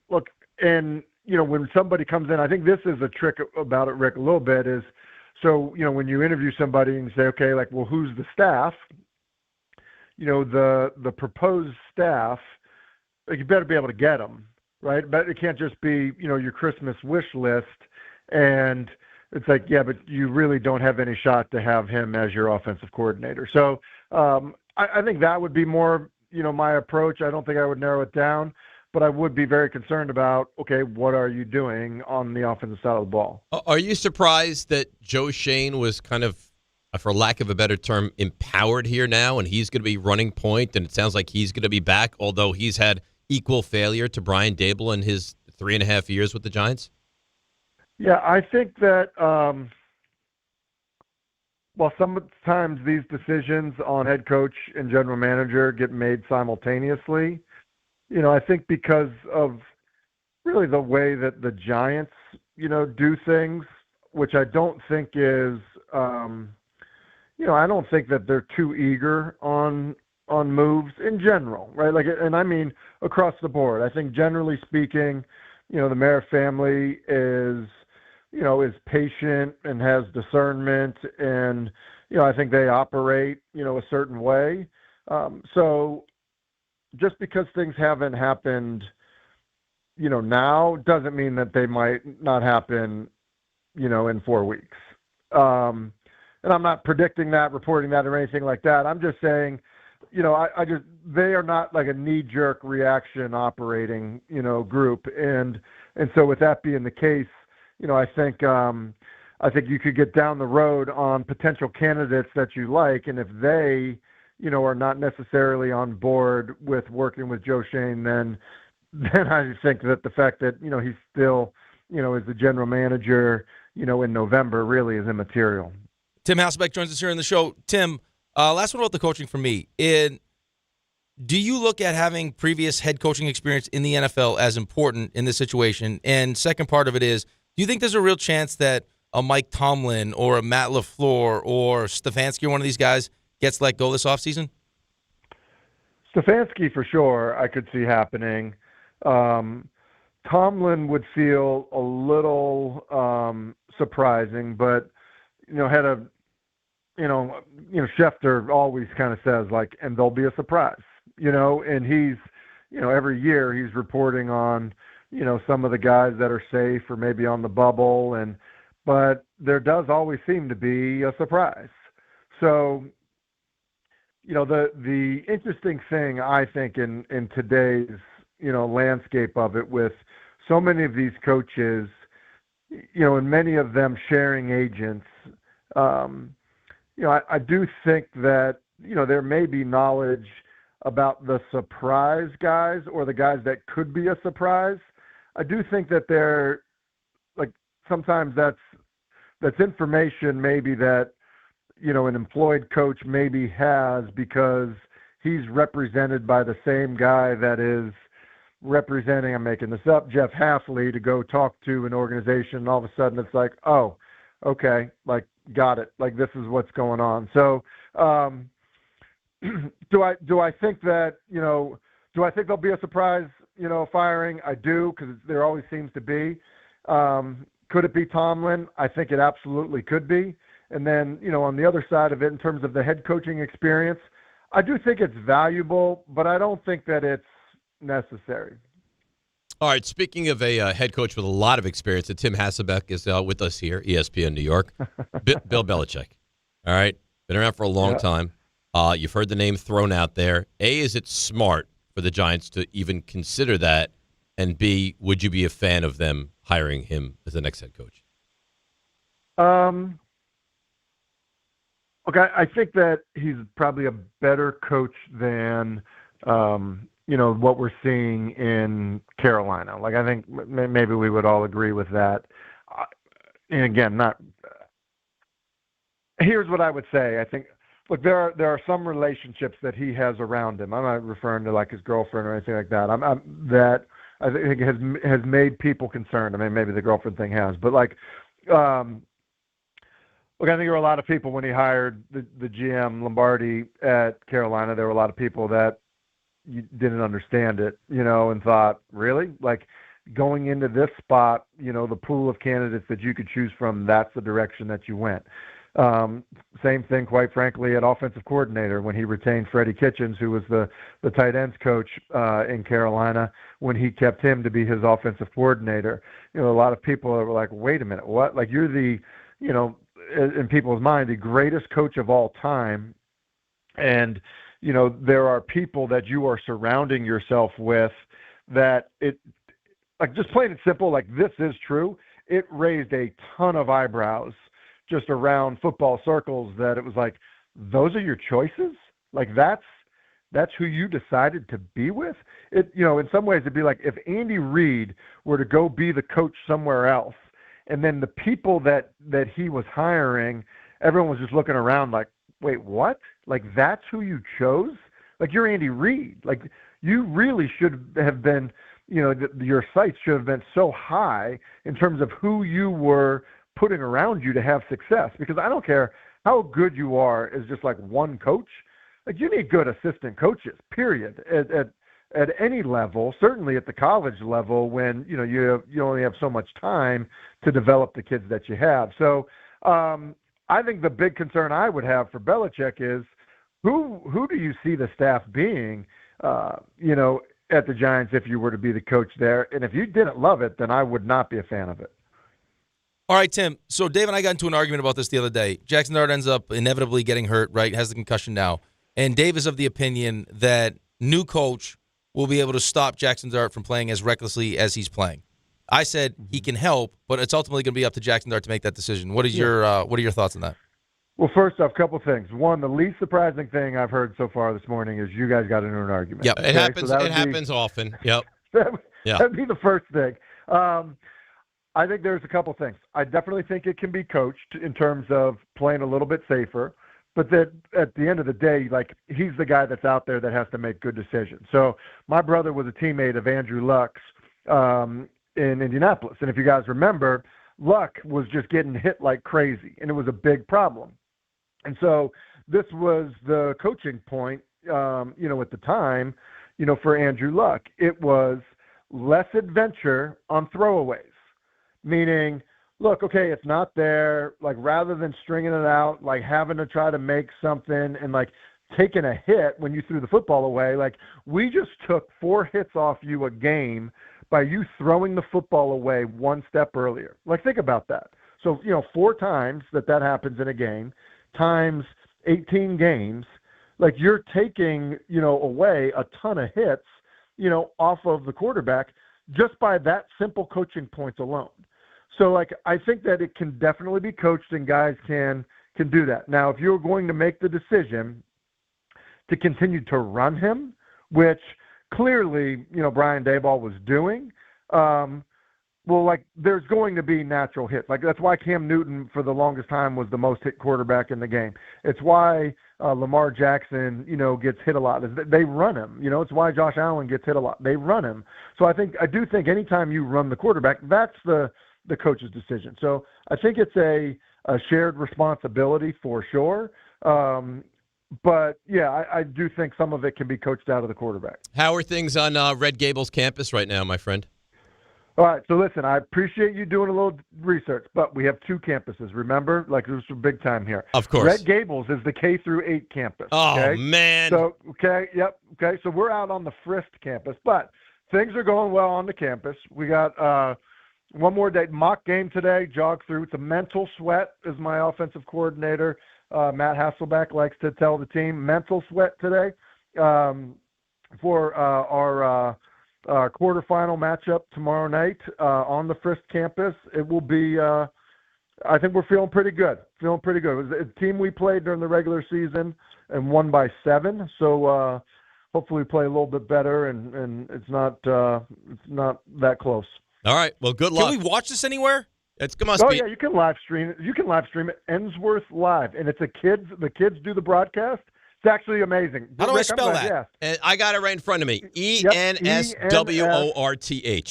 look, and, when somebody comes in, I think this is a trick about it, Rick, a little bit is, so, when you interview somebody and you say, okay, like, well, who's the staff? The proposed staff, like, you better be able to get them, right? But it can't just be, your Christmas wish list. And it's like, yeah, but you really don't have any shot to have him as your offensive coordinator. So I think that would be more, my approach. I don't think I would narrow it down. But I would be very concerned about, okay, what are you doing on the offensive side of the ball? Are you surprised that Joe Shane was kind of, for lack of a better term, empowered here now, and he's going to be running point, and it sounds like he's going to be back, although he's had equal failure to Brian Daboll in his 3.5 years with the Giants? Yeah, I think that sometimes these decisions on head coach and general manager get made simultaneously, I think because of really the way that the Giants, do things, which I don't think is, I don't think that they're too eager on moves in general, right? Like, and I mean across the board. I think generally speaking, the Mara family is patient and has discernment, and I think they operate a certain way. So just because things haven't happened, now doesn't mean that they might not happen, in 4 weeks. And I'm not predicting that, reporting that, or anything like that. I'm just saying, they are not like a knee-jerk reaction operating, group. And so with that being the case, I think you could get down the road on potential candidates that you like. And if they, are not necessarily on board with working with Joe Shane, then I think that the fact that, he's still, is the general manager, in November really is immaterial. Tim Hasselbeck joins us here on the show. Tim, last one about the coaching for me. Do you look at having previous head coaching experience in the NFL as important in this situation? And second part of it is, do you think there's a real chance that a Mike Tomlin or a Matt LaFleur or Stefanski or one of these guys gets let go this offseason? Stefanski for sure I could see happening. Tomlin would feel a little surprising, but Schefter always kind of says, like, and there'll be a surprise. and he's, every year he's reporting on, some of the guys that are safe or maybe on the bubble, but there does always seem to be a surprise. So, the interesting thing I think in today's, landscape of it, with so many of these coaches, and many of them sharing agents, I do think that, there may be knowledge about the surprise guys or the guys that could be a surprise. I do think that they're, like, sometimes that's information maybe that, an employed coach maybe has because he's represented by the same guy that is representing, I'm making this up, Jeff Hafley, to go talk to an organization, and all of a sudden it's like, oh, okay, like, got it. Like, this is what's going on. So, do I think that, do I think there'll be a surprise, firing? I do, because there always seems to be. Could it be Tomlin? I think it absolutely could be. And then, on the other side of it, in terms of the head coaching experience, I do think it's valuable, but I don't think that it's necessary. All right, speaking of a head coach with a lot of experience, Tim Hasselbeck is with us here, ESPN New York. Bill Belichick, all right? Been around for a long time. You've heard the name thrown out there. A, is it smart for the Giants to even consider that? And B, would you be a fan of them hiring him as the next head coach? Okay, I think that he's probably a better coach than, what we're seeing in Carolina. Like, I think maybe we would all agree with that. And again, here's what I would say. I think, look, there are some relationships that he has around him. I'm not referring to like his girlfriend or anything like that. That I think has made people concerned. I mean, maybe the girlfriend thing has, but like, look, I think there were a lot of people when he hired the GM Lombardi at Carolina. There were a lot of people that didn't understand it, and thought, really? Like, going into this spot, the pool of candidates that you could choose from, that's the direction that you went. Same thing, quite frankly, at offensive coordinator when he retained Freddie Kitchens, who was the tight ends coach in Carolina, when he kept him to be his offensive coordinator. A lot of people were like, wait a minute, what? Like, you're the, in people's mind, the greatest coach of all time. And, there are people that you are surrounding yourself with that it, like, just plain and simple, like, this is true. It raised a ton of eyebrows just around football circles that it was like, those are your choices? Like, that's who you decided to be with? It, in some ways it'd be like if Andy Reid were to go be the coach somewhere else, and then the people that he was hiring, everyone was just looking around like, wait, what? Like, that's who you chose? Like, you're Andy Reid. Like, you really should have been, your sights should have been so high in terms of who you were putting around you to have success. Because I don't care how good you are as just like one coach. Like, you need good assistant coaches, period, at any level, certainly at the college level when, you only have so much time to develop the kids that you have. So I think the big concern I would have for Belichick is who do you see the staff being, at the Giants if you were to be the coach there? And if you didn't love it, then I would not be a fan of it. All right, Tim. So Dave and I got into an argument about this the other day. Jaxson Dart ends up inevitably getting hurt, right? Has the concussion now. And Dave is of the opinion that new coach will be able to stop Jaxson Dart from playing as recklessly as he's playing. I said he can help, but it's ultimately going to be up to Jaxson Dart to make that decision. What are your thoughts on that? Well, first off, a couple things. One, the least surprising thing I've heard so far this morning is you guys got into an argument. Yep, it happens. So it happens often. Yep. That'd be the first thing. I think there's a couple things. I definitely think it can be coached in terms of playing a little bit safer, but that at the end of the day, like, he's the guy that's out there that has to make good decisions. So my brother was a teammate of Andrew Luck's in Indianapolis, and if you guys remember, Luck was just getting hit like crazy, and it was a big problem. And so this was the coaching point, at the time, for Andrew Luck. It was less adventure on throwaways, meaning, look, okay, it's not there. Like, rather than stringing it out, like having to try to make something and like taken a hit when you threw the football away. Like, we just took 4 hits off you a game by you throwing the football away one step earlier. Like, think about that. So, 4 times that happens in a game times 18 games, like, you're taking, away a ton of hits, off of the quarterback just by that simple coaching points alone. So, like, I think that it can definitely be coached and guys can do that. Now, if you're going to make the decision to continue to run him, which clearly, Brian Daboll was doing, well, like, there's going to be natural hits. Like, that's why Cam Newton for the longest time was the most hit quarterback in the game. It's why Lamar Jackson, gets hit a lot. They run him. It's why Josh Allen gets hit a lot. They run him. So I do think anytime you run the quarterback, that's the coach's decision. So I think it's a shared responsibility for sure. But, yeah, I do think some of it can be coached out of the quarterback. How are things on Red Gables campus right now, my friend? All right, so listen, I appreciate you doing a little research, but we have 2 campuses, remember? Like, this is big time here. Of course. Red Gables is the K-8 campus. Oh, okay? man. So, so we're out on the Frist campus, but things are going well on the campus. We got one more day, mock game today, jog through. It's a mental sweat, as my offensive coordinator, Matt Hasselbeck, likes to tell the team. Mental sweat today for our quarterfinal matchup tomorrow night on the Frist campus. It will be, I think we're feeling pretty good. It was a team we played during the regular season and won by 7. So hopefully we play a little bit better and it's not that close. All right. Well, good luck. Can we watch this anywhere? Yeah, you can live stream it. You can live stream it. Ensworth Live, and it's the kids do the broadcast. It's actually amazing. How do I spell that? And I got it right in front of me. ENSWORTH.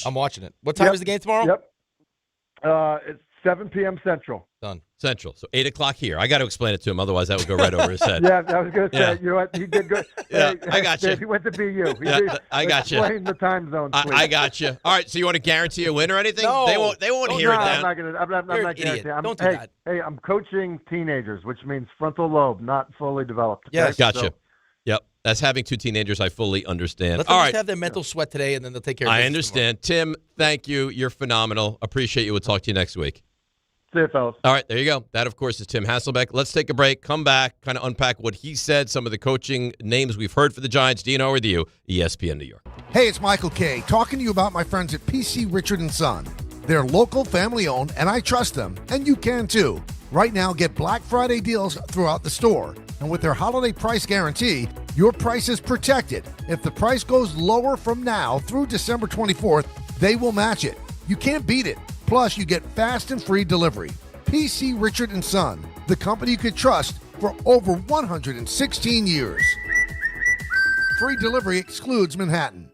I'm watching it. What time is the game tomorrow? Yep. It's 7 p.m. Central. Done. Central. So 8 o'clock here. I got to explain it to him. Otherwise, that would go right over his head. Yeah, I was going to say, you know what? He did good. Yeah, I got you. He went to BU. I got you. Explain the time zone, please. I got you. All right. So you want to guarantee a win or anything? No. They won't hear it now. I'm not going to. I'm not guaranteeing. Don't do that. Hey, I'm coaching teenagers, which means frontal lobe not fully developed. Okay? Yes. Gotcha. So, Yep. That's having 2 teenagers. I fully understand. Let them just have their mental sweat today, and then they'll take care of it. I understand. Tim, thank you. You're phenomenal. Appreciate you. We'll talk to you next week. See you, fellas. All right, there you go. That, of course, is Tim Hasselbeck. Let's take a break, come back, kind of unpack what he said, some of the coaching names we've heard for the Giants. Dino, with you, ESPN New York. Hey, it's Michael Kay, talking to you about my friends at PC Richard & Son. They're local, family-owned, and I trust them, and you can too. Right now, get Black Friday deals throughout the store. And with their holiday price guarantee, your price is protected. If the price goes lower from now through December 24th, they will match it. You can't beat it. Plus, you get fast and free delivery. PC Richard & Son, the company you could trust for over 116 years. Free delivery excludes Manhattan.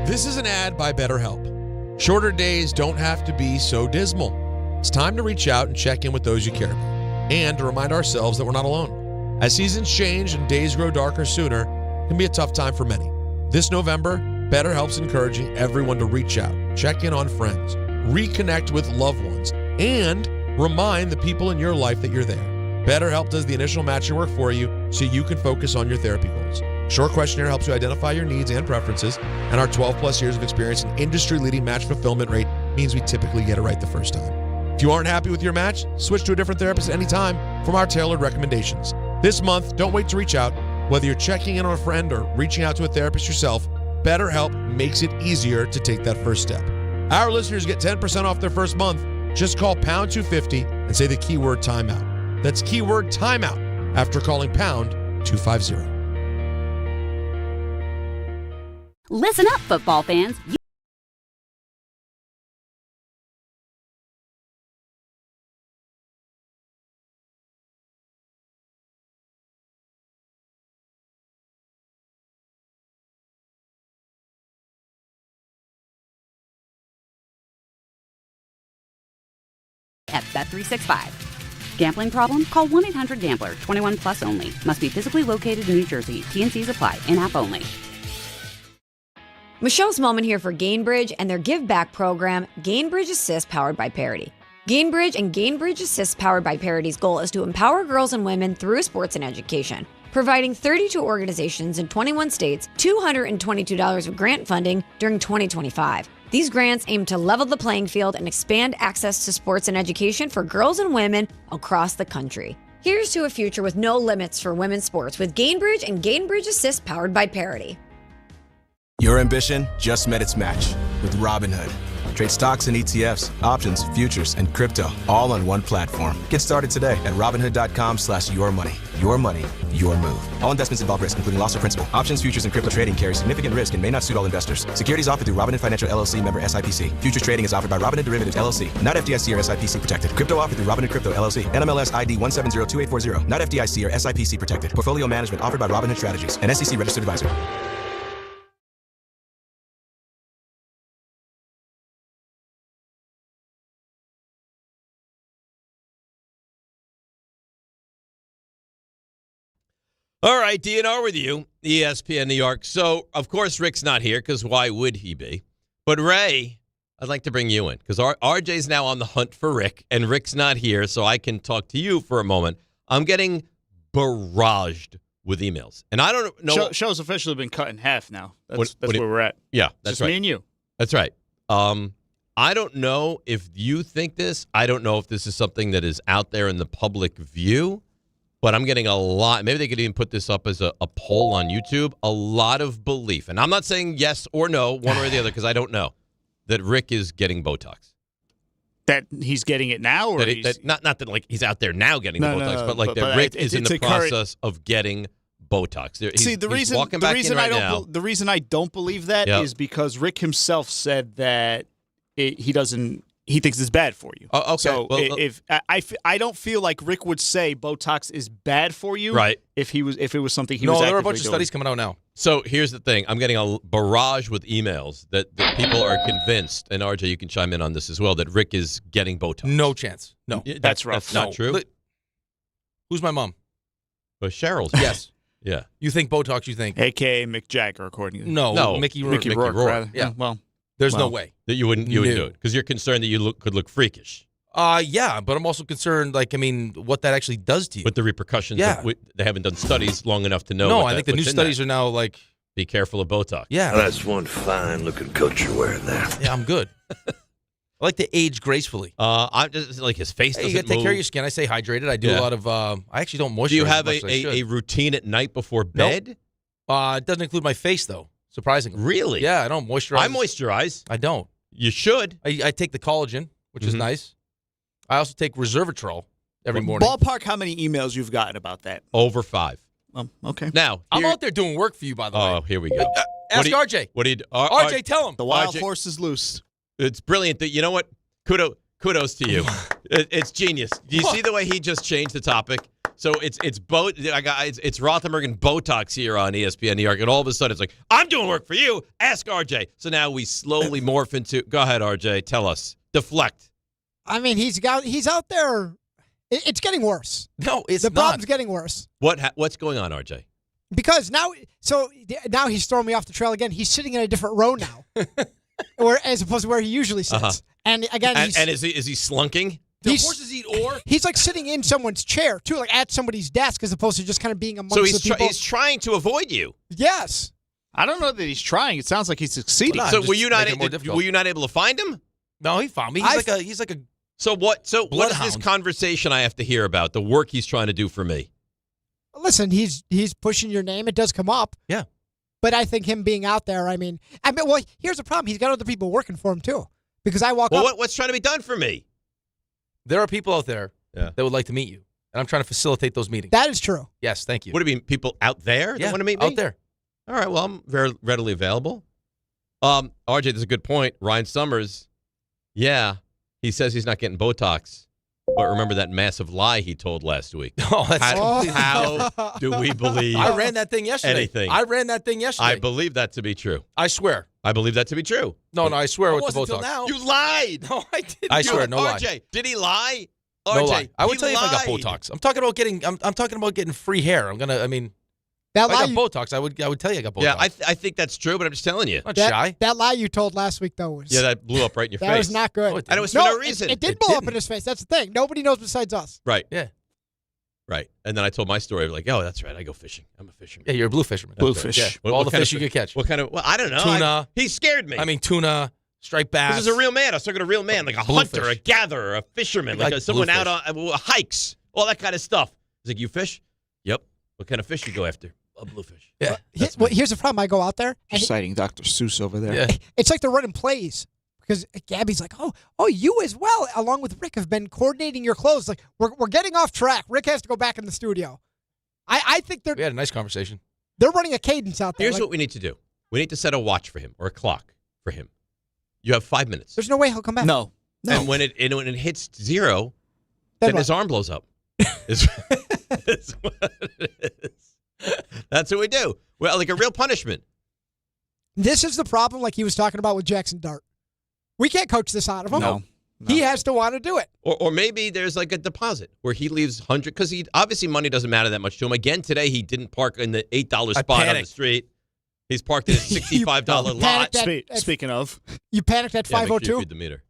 This is an ad by BetterHelp. Shorter days don't have to be so dismal. It's time to reach out and check in with those you care about, and to remind ourselves that we're not alone. As seasons change and days grow darker sooner, it can be a tough time for many. This November, BetterHelp's encouraging everyone to reach out, check in on friends, reconnect with loved ones, and remind the people in your life that you're there. BetterHelp does the initial matching work for you so you can focus on your therapy goals. Short questionnaire helps you identify your needs and preferences, and our 12-plus years of experience and industry-leading match fulfillment rate means we typically get it right the first time. If you aren't happy with your match, switch to a different therapist at any time from our tailored recommendations. This month, don't wait to reach out. Whether you're checking in on a friend or reaching out to a therapist yourself, BetterHelp makes it easier to take that first step. Our listeners get 10% off their first month. Just call pound 250 and say the keyword timeout. That's keyword timeout after calling pound 250. Listen up, football fans. At Bet365. Gambling problem? Call 1-800-GAMBLER. 21 plus only. Must be physically located in New Jersey. T&Cs apply. In-app only. Michelle's Moment here for Gainbridge and their Give Back program, Gainbridge Assist, powered by Parity. Gainbridge and Gainbridge Assist, powered by Parity's goal is to empower girls and women through sports and education. providing 32 organizations in 21 states $222 of grant funding during 2025. These grants aim to level the playing field and expand access to sports and education for girls and women across the country. Here's to a future with no limits for women's sports with Gainbridge and Gainbridge Assist powered by Parity. Your ambition just met its match with Robinhood. Trade stocks and ETFs, options, futures, and crypto all on one platform. Get started today at Robinhood.com/yourmoney. Your money, your move. All investments involve risk, including loss of principal. Options, futures, and crypto trading carry significant risk and may not suit all investors. Securities offered through Robinhood Financial LLC, member SIPC. Futures trading is offered by Robinhood Derivatives LLC, not FDIC or SIPC protected. Crypto offered through Robinhood Crypto LLC, NMLS ID 1702840, not FDIC or SIPC protected. Portfolio management offered by Robinhood Strategies, an SEC registered advisor. All right, DNR with you, ESPN New York. So, of course, Rick's not here because why would he be? But, Ray, I'd like to bring you in because RJ's now on the hunt for Rick, and Rick's not here, so I can talk to you for a moment. I'm getting barraged with emails, and I don't know. Show's officially been cut in half now. That's where we're at. Yeah, that's just right. Me and you. That's right. I don't know if you think this. I don't know if this is something that is out there in the public view. But I'm getting a lot. Maybe they could even put this up as a poll on YouTube. A lot of belief. And I'm not saying yes or no, one or the other, because I don't know, that Rick is getting Botox. That he's getting it now? Or not that like he's out there now getting the Botox, but like that Rick is in the process of getting Botox. The reason I don't believe that is because Rick himself said that he thinks it's bad for you. Okay. So if I don't feel like Rick would say Botox is bad for you, right? If it was something he was. No, there are a bunch of studies coming out now. So here's the thing: I'm getting a barrage with emails that people are convinced, and RJ, you can chime in on this as well, that Rick is getting Botox. No chance. No, that's rough. That's not true. Who's my mom? Cheryl's. Yes. Yeah. You think Botox? You think AKA Mick Jagger, according to no, Mickey Rourke. Yeah. Well. There's no way that you wouldn't do it because you're concerned that you could look freakish. Yeah, but I'm also concerned, what that actually does to you. With the repercussions. Yeah. They haven't done studies long enough to know. No, I think the new studies are now be careful of Botox. Yeah. Well, that's one fine-looking coat you're wearing there. Yeah, I'm good. I like to age gracefully. I'm just like his face doesn't you got to take care of your skin. I stay hydrated. I do a lot of. I actually don't moisturize. Do you have as much as I a routine at night before bed? Nope. It doesn't include my face though. Surprisingly. Really? Yeah, I don't moisturize. I moisturize. I don't. You should. I take the collagen, which is nice. I also take resveratrol every morning. Ballpark, how many emails you've gotten about that? Over 5. Okay. Now, I'm out there doing work for you, by the way. Oh, here we go. Ask RJ. What do you do? RJ, tell him. The wild horse is loose. It's brilliant. You know what? Kudos to you. It's genius. Do you see the way he just changed the topic? So it's Rothenberg and Botox here on ESPN New York, and all of a sudden it's like, I'm doing work for you. Ask RJ. So now we slowly morph into. Go ahead, RJ. Tell us. Deflect. I mean, he's out there. It's getting worse. No, it's the not. problem's getting worse. What's going on, RJ? Because now he's throwing me off the trail again. He's sitting in a different row now, or as opposed to where he usually sits. And again, is he slunking? Do horses eat ore? He's like sitting in someone's chair too, like at somebody's desk, as opposed to just kind of being amongst the people. So he's trying to avoid you. Yes. I don't know that he's trying. It sounds like he's succeeding. So were you not able to find him? No, he found me. He's like a. So what is this conversation I have to hear about? The work he's trying to do for me. Listen, he's pushing your name. It does come up. Yeah. But I think him being out there, well, here's the problem. He's got other people working for him too. Because I walk up. What's trying to be done for me? There are people out there that would like to meet you, and I'm trying to facilitate those meetings. That is true. Yes, thank you. What do you mean, people out there that want to meet me? Out there. All right, well, I'm very readily available. RJ, there's a good point. Ryan Summers, he says he's not getting Botox. But remember that massive lie he told last week. How do we believe I ran that thing yesterday. anything? I ran that thing yesterday. I believe that to be true. I swear. I believe that to be true. No, I swear with the Botox. You lied. No, I didn't. I swear, no lie. RJ, did he lie? No RJ, lie. I would tell you lied. if I got Botox. I'm talking about getting free hair. That if I got Botox, I would tell you I got Botox. Yeah, I think that's true, but I'm just telling you. Not shy. That lie you told last week, though, was... Yeah, that blew up right in your face. That was not good. And it was for no reason. It did blow up in his face. That's the thing. Nobody knows besides us. Right. Yeah. Right. And then I told my story. Like, oh, that's right. I go fishing. I'm a fisherman. Yeah, you're a blue fisherman. Bluefish. Yeah. All the fish you could catch. What kind of? Well, I don't know. Tuna. He scared me. I mean, tuna, striped bass. This is a real man. I was talking to a real man, like a hunter, a gatherer, a fisherman, like someone out on hikes, all that kind of stuff. He's like, you fish? Yep. What kind of fish you go after? A bluefish. Yeah. Here's the problem. I go out there. You're citing Dr. Seuss over there. Yeah. It's like they're running plays. Because Gabby's like, oh, you as well, along with Rick, have been coordinating your clothes. Like, we're getting off track. Rick has to go back in the studio. I think We had a nice conversation. They're running a cadence out there. Here's what we need to do. We need to set a watch for him or a clock for him. You have 5 minutes. There's no way he'll come back. No. And when it hits 0, Then then his arm blows up. It's what it is. That's what we do. Well, like a real punishment. This is the problem, like he was talking about with Jaxson Dart. We can't coach this out of him. No. He has to want to do it. Or maybe there's like a deposit where he leaves 100 because he obviously money doesn't matter that much to him. Again, today he didn't park in the $8 spot on the street. He's parked in a $65 lot. Speaking of, you panicked at 502. Read the meter.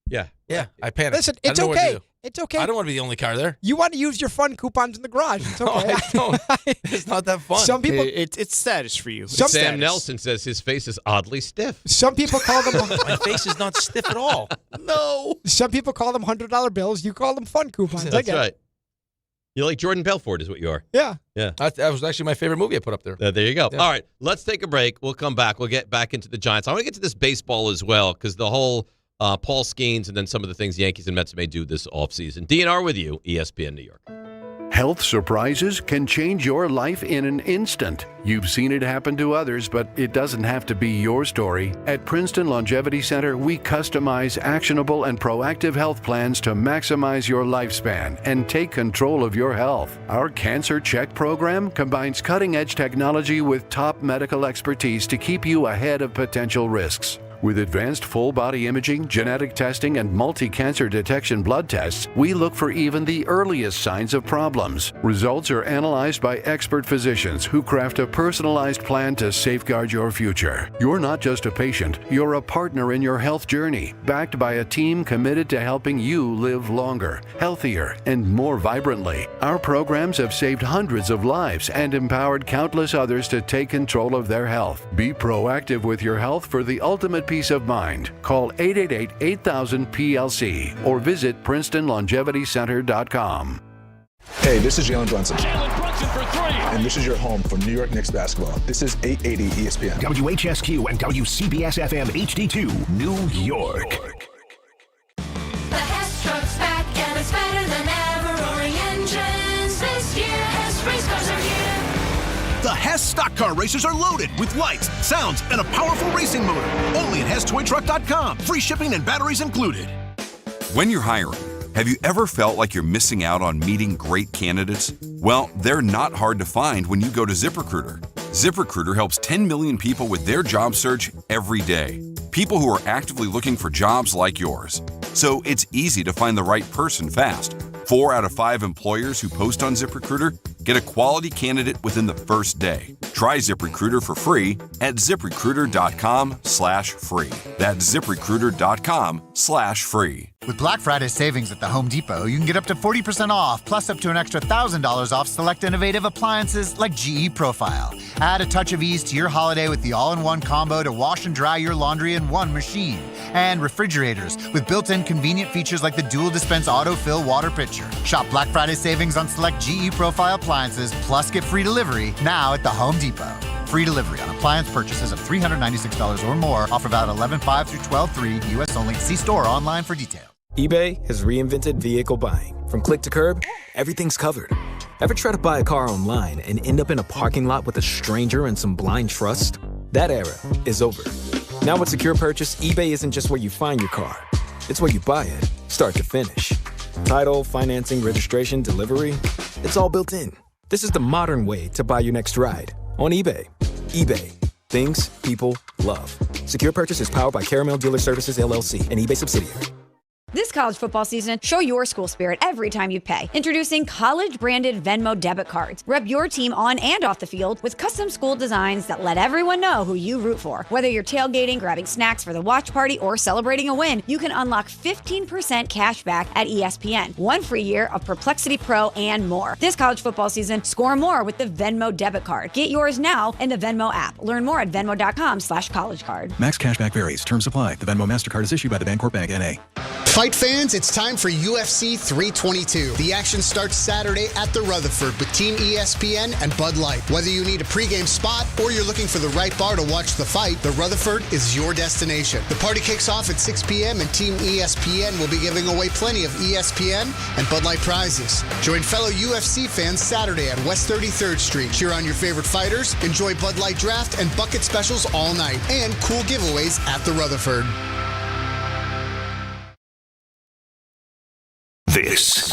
Yeah. Yeah, I panicked. Listen, I it's don't know what to okay. do. It's okay. I don't want to be the only car there. You want to use your fun coupons in the garage. It's okay. I don't. It's not that fun. Some people, it's status for you. Sam Nelson says his face is oddly stiff. Some people call them. My face is not stiff at all. No. Some people call them $100 bills. You call them fun coupons. That's right. You're like Jordan Belfort is what you are. Yeah. Yeah. That was actually my favorite movie I put up there. There you go. Yeah. All right. Let's take a break. We'll come back. We'll get back into the Giants. I want to get to this baseball as well because the whole Paul Skeens and then some of the things Yankees and Mets may do this offseason. DNR with you, ESPN New York. Health surprises can change your life in an instant. You've seen it happen to others, but it doesn't have to be your story. At Princeton Longevity Center, we customize actionable and proactive health plans to maximize your lifespan and take control of your health. Our Cancer Check program combines cutting-edge technology with top medical expertise to keep you ahead of potential risks. With advanced full-body imaging, genetic testing, and multi-cancer detection blood tests, we look for even the earliest signs of problems. Results are analyzed by expert physicians who craft a personalized plan to safeguard your future. You're not just a patient, you're a partner in your health journey, backed by a team committed to helping you live longer, healthier, and more vibrantly. Our programs have saved hundreds of lives and empowered countless others to take control of their health. Be proactive with your health for the ultimate peace of mind. Call 888-8000-PLC or visit PrincetonLongevityCenter.com. Hey, this is Jalen Brunson. Jalen Brunson for 3. And this is your home for New York Knicks basketball. This is 880 ESPN. WHSQ and WCBS-FM HD2, New York. The Hess truck's back and it's better than ever. Roaring engines this year. Hess race cars are here. The Hess stock car racers are loaded with lights, sounds, and a powerful racing motor. Only at HessToyTruck.com. Free shipping and batteries included. When you're hiring, have you ever felt like you're missing out on meeting great candidates? Well, they're not hard to find when you go to ZipRecruiter. ZipRecruiter helps 10 million people with their job search every day. People who are actively looking for jobs like yours. So it's easy to find the right person fast. 4 out of 5 employers who post on ZipRecruiter get a quality candidate within the first day. Try ZipRecruiter for free at ZipRecruiter.com/free. That's ZipRecruiter.com/free. With Black Friday savings at the Home Depot, you can get up to 40% off, plus up to an extra $1,000 off select innovative appliances like GE Profile. Add a touch of ease to your holiday with the all-in-one combo to wash and dry your laundry in one machine. And refrigerators with built-in convenient features like the dual dispense autofill water pitcher. Shop Black Friday savings on select GE Profile appliances, plus get free delivery now at the Home Depot. Free delivery on appliance purchases of $396 or more. Offer valid 11/5 through 12/3. U.S. only. See store or online for details. eBay has reinvented vehicle buying. From click to curb, everything's covered. Ever try to buy a car online and end up in a parking lot with a stranger and some blind trust? That era is over. Now with Secure Purchase, eBay isn't just where you find your car. It's where you buy it, start to finish. Title, financing, registration, delivery, it's all built in. This is the modern way to buy your next ride on eBay. eBay. Things people love. Secure Purchase is powered by Caramel Dealer Services, LLC, an eBay subsidiary. This college football season, show your school spirit every time you pay. Introducing college-branded Venmo debit cards. Rep your team on and off the field with custom school designs that let everyone know who you root for. Whether you're tailgating, grabbing snacks for the watch party, or celebrating a win, you can unlock 15% cash back at ESPN. 1 free year of Perplexity Pro and more. This college football season, score more with the Venmo debit card. Get yours now in the Venmo app. Learn more at venmo.com/collegecard. Max cashback varies. Terms apply. The Venmo MasterCard is issued by the Bancorp Bank, N.A. Fight fans, it's time for UFC 322. The action starts Saturday at the Rutherford with Team ESPN and Bud Light. Whether you need a pregame spot or you're looking for the right bar to watch the fight, the Rutherford is your destination. The party kicks off at 6 p.m. and Team ESPN will be giving away plenty of ESPN and Bud Light prizes. Join fellow UFC fans Saturday at West 33rd Street. Cheer on your favorite fighters, enjoy Bud Light draft and bucket specials all night, and cool giveaways at the Rutherford. This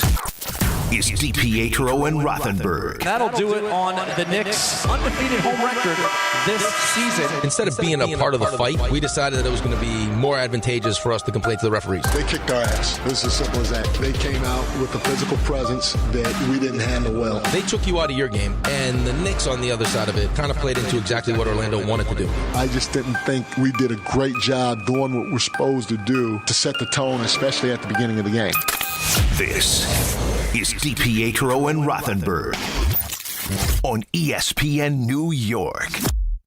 is DiPietro and Rothenberg. That'll do it on the Knicks' undefeated home record this season. Instead of being a part of the fight, we decided that it was going to be more advantageous for us to complain to the referees. They kicked our ass. It's as simple as that. They came out with a physical presence that we didn't handle well. They took you out of your game, and the Knicks on the other side of it kind of played into exactly what Orlando wanted to do. I just didn't think we did a great job doing what we're supposed to do to set the tone, especially at the beginning of the game. This is DiPietro and Rothenberg on ESPN New York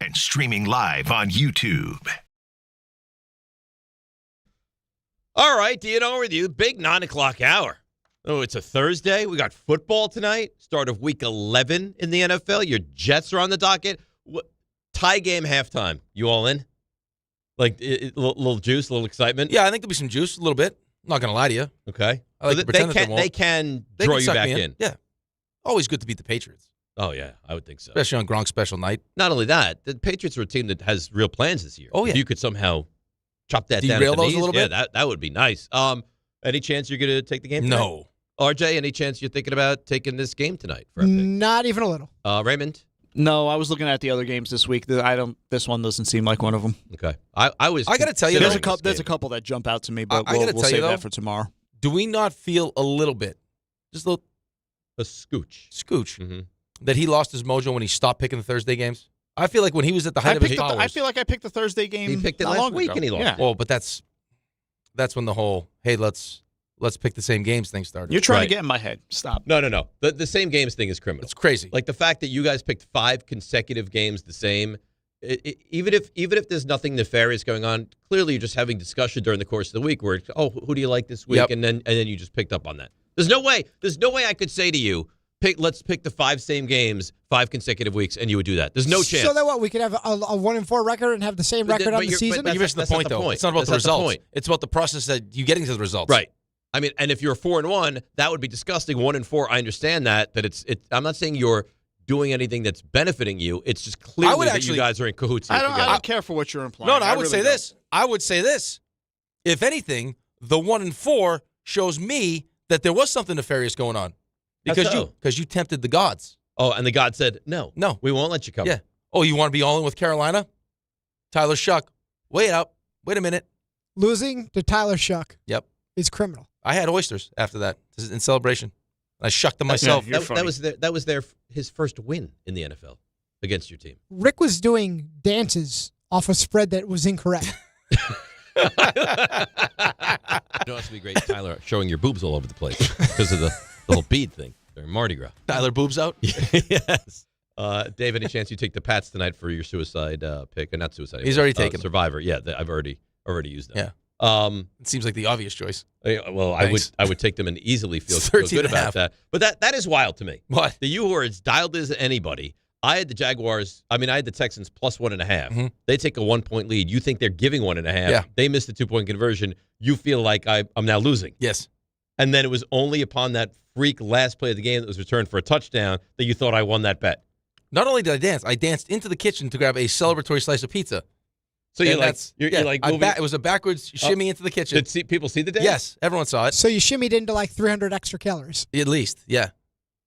and streaming live on YouTube. All right, DNO with you. Big 9 o'clock hour. Oh, it's a Thursday. We got football tonight. Start of week 11 in the NFL. Your Jets are on the docket. Tie game halftime. You all in? Like a little juice, a little excitement? Yeah, I think there'll be some juice, a little bit. I'm not going to lie to you. Okay. I like to pretend they can draw you back in. Yeah. Always good to beat the Patriots. Oh, yeah. I would think so. Especially on Gronk's special night. Not only that, the Patriots are a team that has real plans this year. Oh, yeah. If you could somehow chop that down. Derail those a little bit? Yeah, that would be nice. Any chance you're going to take the game tonight? No. RJ, any chance you're thinking about taking this game tonight? For Epic? Not even a little. Raymond? No, I was looking at the other games this week. This one doesn't seem like one of them. Okay. I got to tell you, there's a couple that jump out to me, but we'll save that for tomorrow. Do we not feel a little bit, just a scooch, mm-hmm. that he lost his mojo when he stopped picking the Thursday games? I feel like when he was at the height of his powers. I feel like I picked the Thursday game. He picked it last week and he lost. Yeah. Well, but that's when the whole hey let's pick the same games thing started. You're trying to get in my head. Stop. No. The same games thing is criminal. It's crazy. Like the fact that you guys picked 5 consecutive games the same. Even if there's nothing nefarious going on, clearly you're just having discussion during the course of the week where, who do you like this week? Yep. And then you just picked up on that. There's no way I could say to you, let's pick the 5 same games 5 consecutive weeks, and you would do that. There's no chance. So then what? We could have a 1-4 record and have the same record on the season? But you're missing the point, though. It's not about the results. It's about the process that you getting to the results. Right. I mean, and if you're 4-1, that would be disgusting. 1-4, I understand that it's. I'm not saying you're doing anything that's benefiting you. It's just clearly that you guys are in cahoots here together. I don't care for what you're implying. No, I would say this. I would say this. If anything, the 1-4 shows me that there was something nefarious going on. Because you tempted the gods. Oh, and the god said, no, we won't let you come. Yeah. Oh, you want to be all in with Carolina? Tyler Shuck. Wait a minute. Losing to Tyler Shuck. Yep. Is criminal. I had oysters after that in celebration. I shucked them myself. That was his first win in the NFL against your team. Rick was doing dances off a spread that was incorrect. You know, it's be great, Tyler, showing your boobs all over the place because of the whole bead thing during Mardi Gras. Tyler boobs out? Yes. Dave, any chance you take the Pats tonight for your suicide pick? Or not suicide. He's already taken Survivor. Yeah, I've already used them. Yeah. It seems like the obvious choice. Well, Thanks. I would take them and easily feel 13 good about that. But that is wild to me. What? The you who are as dialed as anybody. I had the Jaguars. I had the Texans plus 1.5. Mm-hmm. They take a 1-point lead. You think they're giving 1.5. Yeah. They missed the 2-point conversion. You feel like I'm now losing. Yes. And then it was only upon that freak last play of the game that was returned for a touchdown that you thought I won that bet. Not only did I danced into the kitchen to grab a celebratory slice of pizza. So you're like it was a backwards shimmy into the kitchen. Did people see the dance? Yes, everyone saw it. So you shimmied into like 300 extra calories. At least, yeah.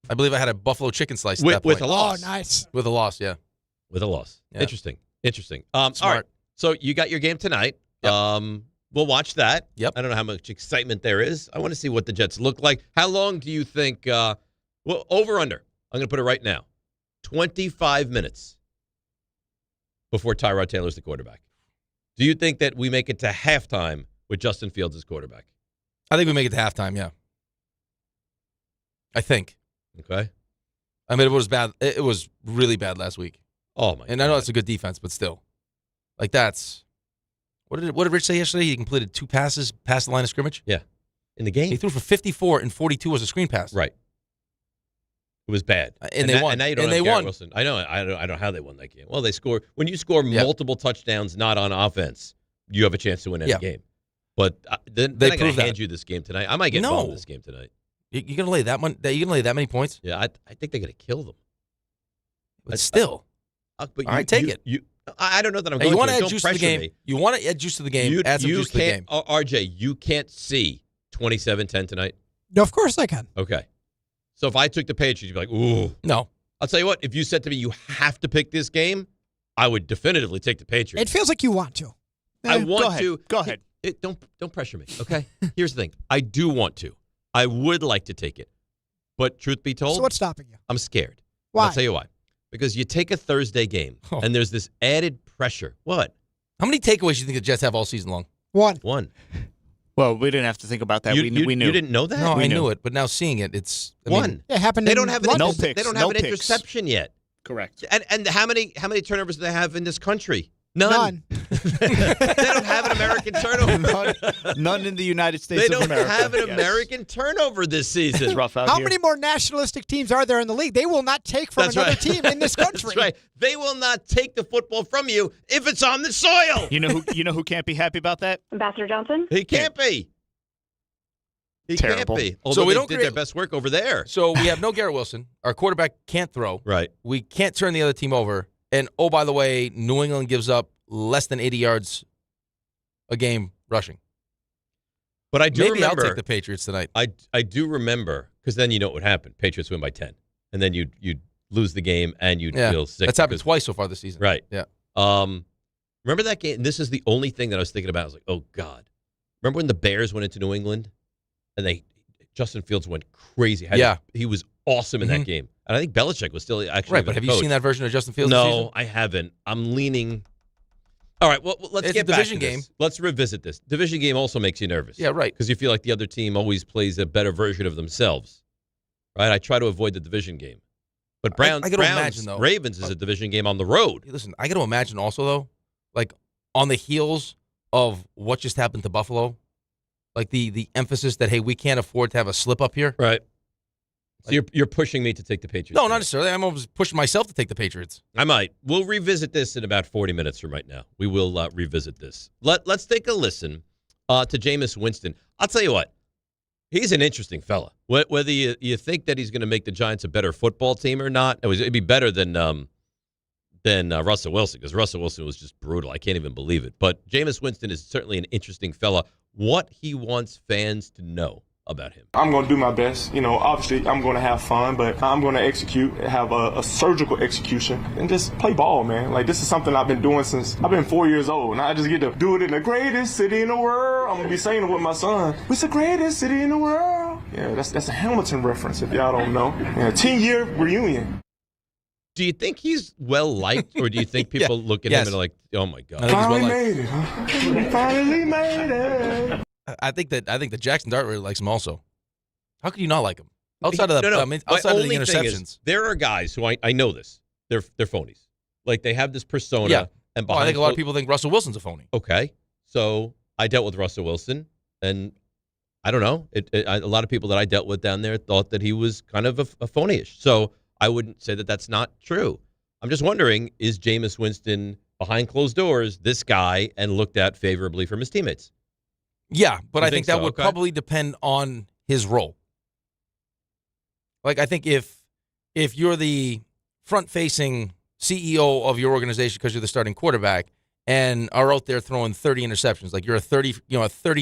I believe I had a buffalo chicken slice with, at that point. With a loss. Oh, nice. With a loss, yeah. With a loss. Yeah. Interesting. All right. So you got your game tonight. Yep. we'll watch that. Yep. I don't know how much excitement there is. I want to see what the Jets look like. How long do you think? Well, over under. I'm going to put it right now. 25 minutes before Tyrod Taylor's the quarterback. Do you think that we make it to halftime with Justin Fields as quarterback? I think we make it to halftime, yeah. I think. Okay. I mean, it was bad. It was really bad last week. Oh, my God. And I know it's a good defense, but still. Like, that's... What did Rich say yesterday? He completed 2 passes past the line of scrimmage? Yeah. In the game? He threw for 54 and 42 as a screen pass. Right. It was bad. And they won. And now you don't And have they Garrett won. Wilson. I know. I don't know how they won that game. Well, they score. When you score multiple touchdowns not on offense, you have a chance to win any game. But then I got to hand you this game tonight. I might get involved in this game tonight. You're going to lay that one? You're going to lay that many points? Yeah, I think they're going to kill them. But still. But all right, take it. I don't know that I'm Hey, going you want to. to add Don't juice to the pressure game? me. You want to add juice to the game? Add some juice to the game. RJ, you can't see 27-10 tonight? No, of course I can. Okay. So if I took the Patriots, you'd be like, ooh. No. I'll tell you what, if you said to me you have to pick this game, I would definitively take the Patriots. It feels like you want to. I want to. Go ahead. Don't pressure me, okay? Here's the thing. I do want to. I would like to take it. But truth be told, So what's stopping you? I'm scared. Why? I'll tell you why. Because you take a Thursday game, and there's this added pressure. What? How many takeaways do you think the Jets have all season long? One. Well, we didn't have to think about that. You we knew. You didn't know that? No, We I knew. knew it, but now seeing it, it's One. It happened They in don't have an London. No picks. They don't No have an picks. interception yet. Correct. And how many turnovers do they have in this country? None. None. They don't have an American turnover. None in the United States They of don't America. have an Yes. American turnover this season. It's rough out How here. many more nationalistic teams are there in the league? They will not take from That's another right. team in this country. That's right. They will not take the football from you if it's on the soil. You know who can't be happy about that? Ambassador Johnson? He can't be. He Terrible. can't be. Although So we they don't did create- their best work over there. So we have no Garrett Wilson. Our quarterback can't throw. Right. We can't turn the other team over. And, oh, by the way, New England gives up less than 80 yards a game rushing. But I do Maybe remember. I'll take the Patriots tonight. I do remember, because then you know what would happen. Patriots win by 10. And then you'd lose the game and you'd feel sick. That's happened because- twice so far this season. Right. Yeah. Remember that game? This is the only thing that I was thinking about. I was like, oh, God. Remember when the Bears went into New England and Justin Fields went crazy? He was awesome in that game. And I think Belichick was still actually Right, but have you seen that version of Justin Fields this season? No, I haven't. I'm leaning. All right, well, let's It's get a back division to this. game. Let's revisit this. Division game also makes you nervous. Yeah, right. Because you feel like the other team always plays a better version of themselves. Right? I try to avoid the division game. But I gotta Browns imagine, though. Ravens is a division game on the road. Hey, listen, I got to imagine also, though, like on the heels of what just happened to Buffalo, like the emphasis that, hey, we can't afford to have a slip up here. Right. So you're pushing me to take the Patriots. No, not necessarily. I'm almost pushing myself to take the Patriots. I might. We'll revisit this in about 40 minutes from right now. We will revisit this. Let's take a listen to Jameis Winston. I'll tell you what. He's an interesting fella. Whether you think that he's going to make the Giants a better football team or not, it'd be better than Russell Wilson, because Russell Wilson was just brutal. I can't even believe it. But Jameis Winston is certainly an interesting fella. What he wants fans to know about him. I'm going to do my best. Obviously, I'm going to have fun, but I'm going to execute, have a surgical execution, and just play ball, man. Like, this is something I've been doing since I've been 4 years old, and I just get to do it in the greatest city in the world. I'm going to be saying it with my son. It's the greatest city in the world. Yeah, that's a Hamilton reference, if y'all don't know. Yeah, 10-year reunion. Do you think he's well-liked, or do you think people look at him and are like, oh, my God. Finally made it, huh? Finally made it. I think that Jaxson Dart really likes him also. How could you not like him? Outside of the outside of the interceptions. There are guys who I know this. They're phonies. Like, they have this persona. Yeah. And I think a lot of people think Russell Wilson's a phony. Okay. So I dealt with Russell Wilson, and I don't know. A lot of people that I dealt with down there thought that he was kind of a phonyish. So I wouldn't say that that's not true. I'm just wondering, is Jameis Winston behind closed doors this guy and looked at favorably from his teammates? Yeah, but I think that so? would Okay. probably depend on his role. Like, I think if you're the front-facing CEO of your organization because you're the starting quarterback and are out there throwing 30 interceptions, like you're a 30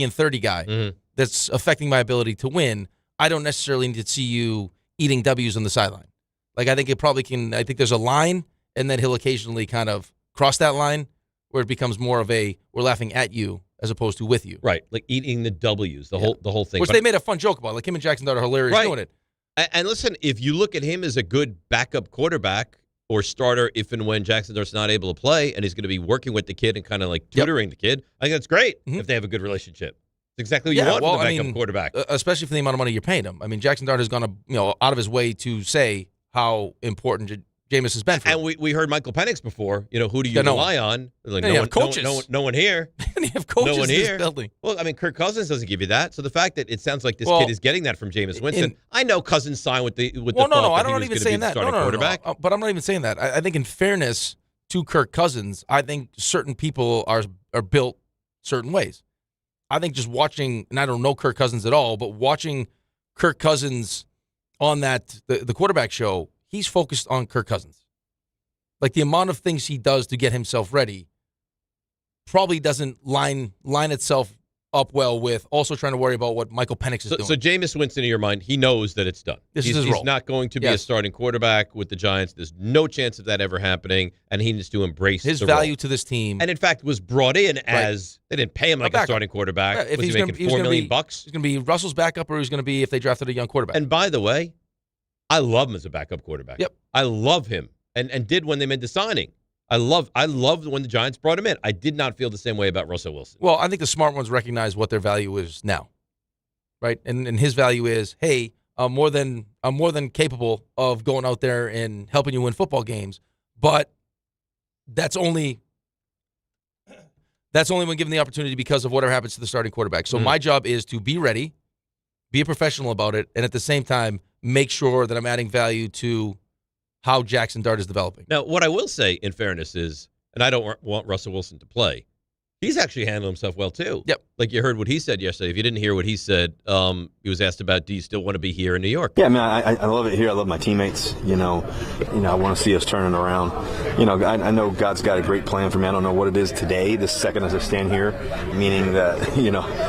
and 30 guy that's affecting my ability to win, I don't necessarily need to see you eating W's on the sideline. Like, I think it probably can. I think there's a line, and then he'll occasionally kind of cross that line where it becomes more of a we're laughing at you as opposed to with you. Right, like eating the W's, the whole thing. Which But- they made a fun joke about. Like him and Jaxson Dart are hilarious Right. doing it. And listen, if you look at him as a good backup quarterback or starter, if and when Jaxson Dart's not able to play, and he's going to be working with the kid and kind of like tutoring the kid, I think that's great if they have a good relationship. It's exactly what you want from the backup quarterback. Especially for the amount of money you're paying him. I mean, Jaxson Dart has gone out of his way to say how important Jameis has been for him. And we heard Michael Penix before. Who do you Yeah, no rely one. on? Like, And you have coaches. No one here. And you have coaches no one in this here. building. Well, I mean, Kirk Cousins doesn't give you that. So the fact that it sounds like this Well, kid is getting that from Jameis Winston, I know Cousins signed with the Well, thought that I'm he not was even going to be saying the that. starting quarterback. No. But I'm not even saying that. I think in fairness to Kirk Cousins, I think certain people are built certain ways. I think just watching, and I don't know Kirk Cousins at all, but watching Kirk Cousins on the quarterback show, he's focused on Kirk Cousins. Like the amount of things he does to get himself ready probably doesn't line itself up well with also trying to worry about what Michael Penix is doing. So Jameis Winston, in your mind, he knows that it's done. This is he's, his he's role. not going to be a starting quarterback with the Giants. There's no chance of that ever happening, and he needs to embrace His the value role. to this team. And in fact, was brought in as they didn't pay him like a starting quarterback. If was he's he making $4 million bucks? He's going to be Russell's backup, or he's going to be if they drafted a young quarterback. And by the way, I love him as a backup quarterback. Yep. I love him, and did when they made the signing. I loved when the Giants brought him in. I did not feel the same way about Russell Wilson. Well, I think the smart ones recognize what their value is now, right? And his value is, hey, I'm more than capable of going out there and helping you win football games, but that's only when given the opportunity because of whatever happens to the starting quarterback. So my job is to be ready, be a professional about it, and at the same time make sure that I'm adding value to how Jaxson Dart is developing. Now, what I will say, in fairness, is, and I don't want Russell Wilson to play, he's actually handled himself well, too. Yep. Like you heard what he said yesterday. If you didn't hear what he said, he was asked about, do you still want to be here in New York? Yeah, I love it here. I love my teammates. I want to see us turning around. I know God's got a great plan for me. I don't know what it is today, this second as I stand here, meaning that,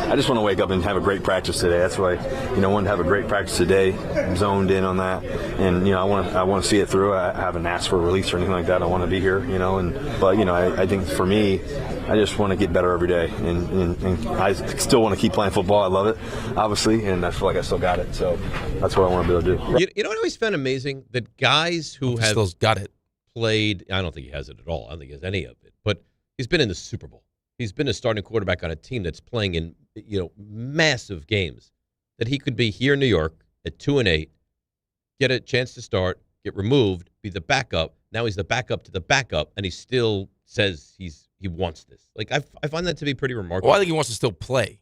I just want to wake up and have a great practice today. That's why, I wanted to have a great practice today, zoned in on that. And, I want to see it through. I haven't asked for a release or anything like that. I want to be here, but I think for me, I just want to get better every day, and I still want to keep playing football. I love it, obviously, and I feel like I still got it. So that's what I want to be able to do. You know what I always found amazing? That guys who have still got it played, I don't think he has it at all. I don't think he has any of it. But he's been in the Super Bowl. He's been a starting quarterback on a team that's playing in massive games. That he could be here in New York at 2-8, get a chance to start, get removed, be the backup. Now he's the backup to the backup, and he still says he wants this. Like I find that to be pretty remarkable. Well, I think he wants to still play.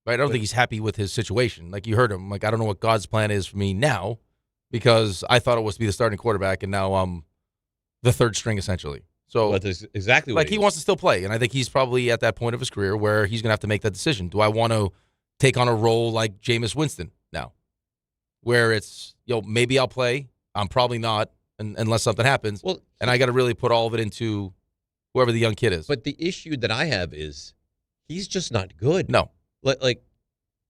Right? I don't think he's happy with his situation. Like you heard him. Like I don't know what God's plan is for me now, because I thought it was to be the starting quarterback, and now I'm the third string essentially. So that's exactly what he wants to still play, and I think he's probably at that point of his career where he's going to have to make that decision. Do I want to take on a role like Jameis Winston now, where it's maybe I'll play, I'm probably not, unless something happens. Well, and I got to really put all of it into whoever the young kid is. But the issue that I have is he's just not good. No. Like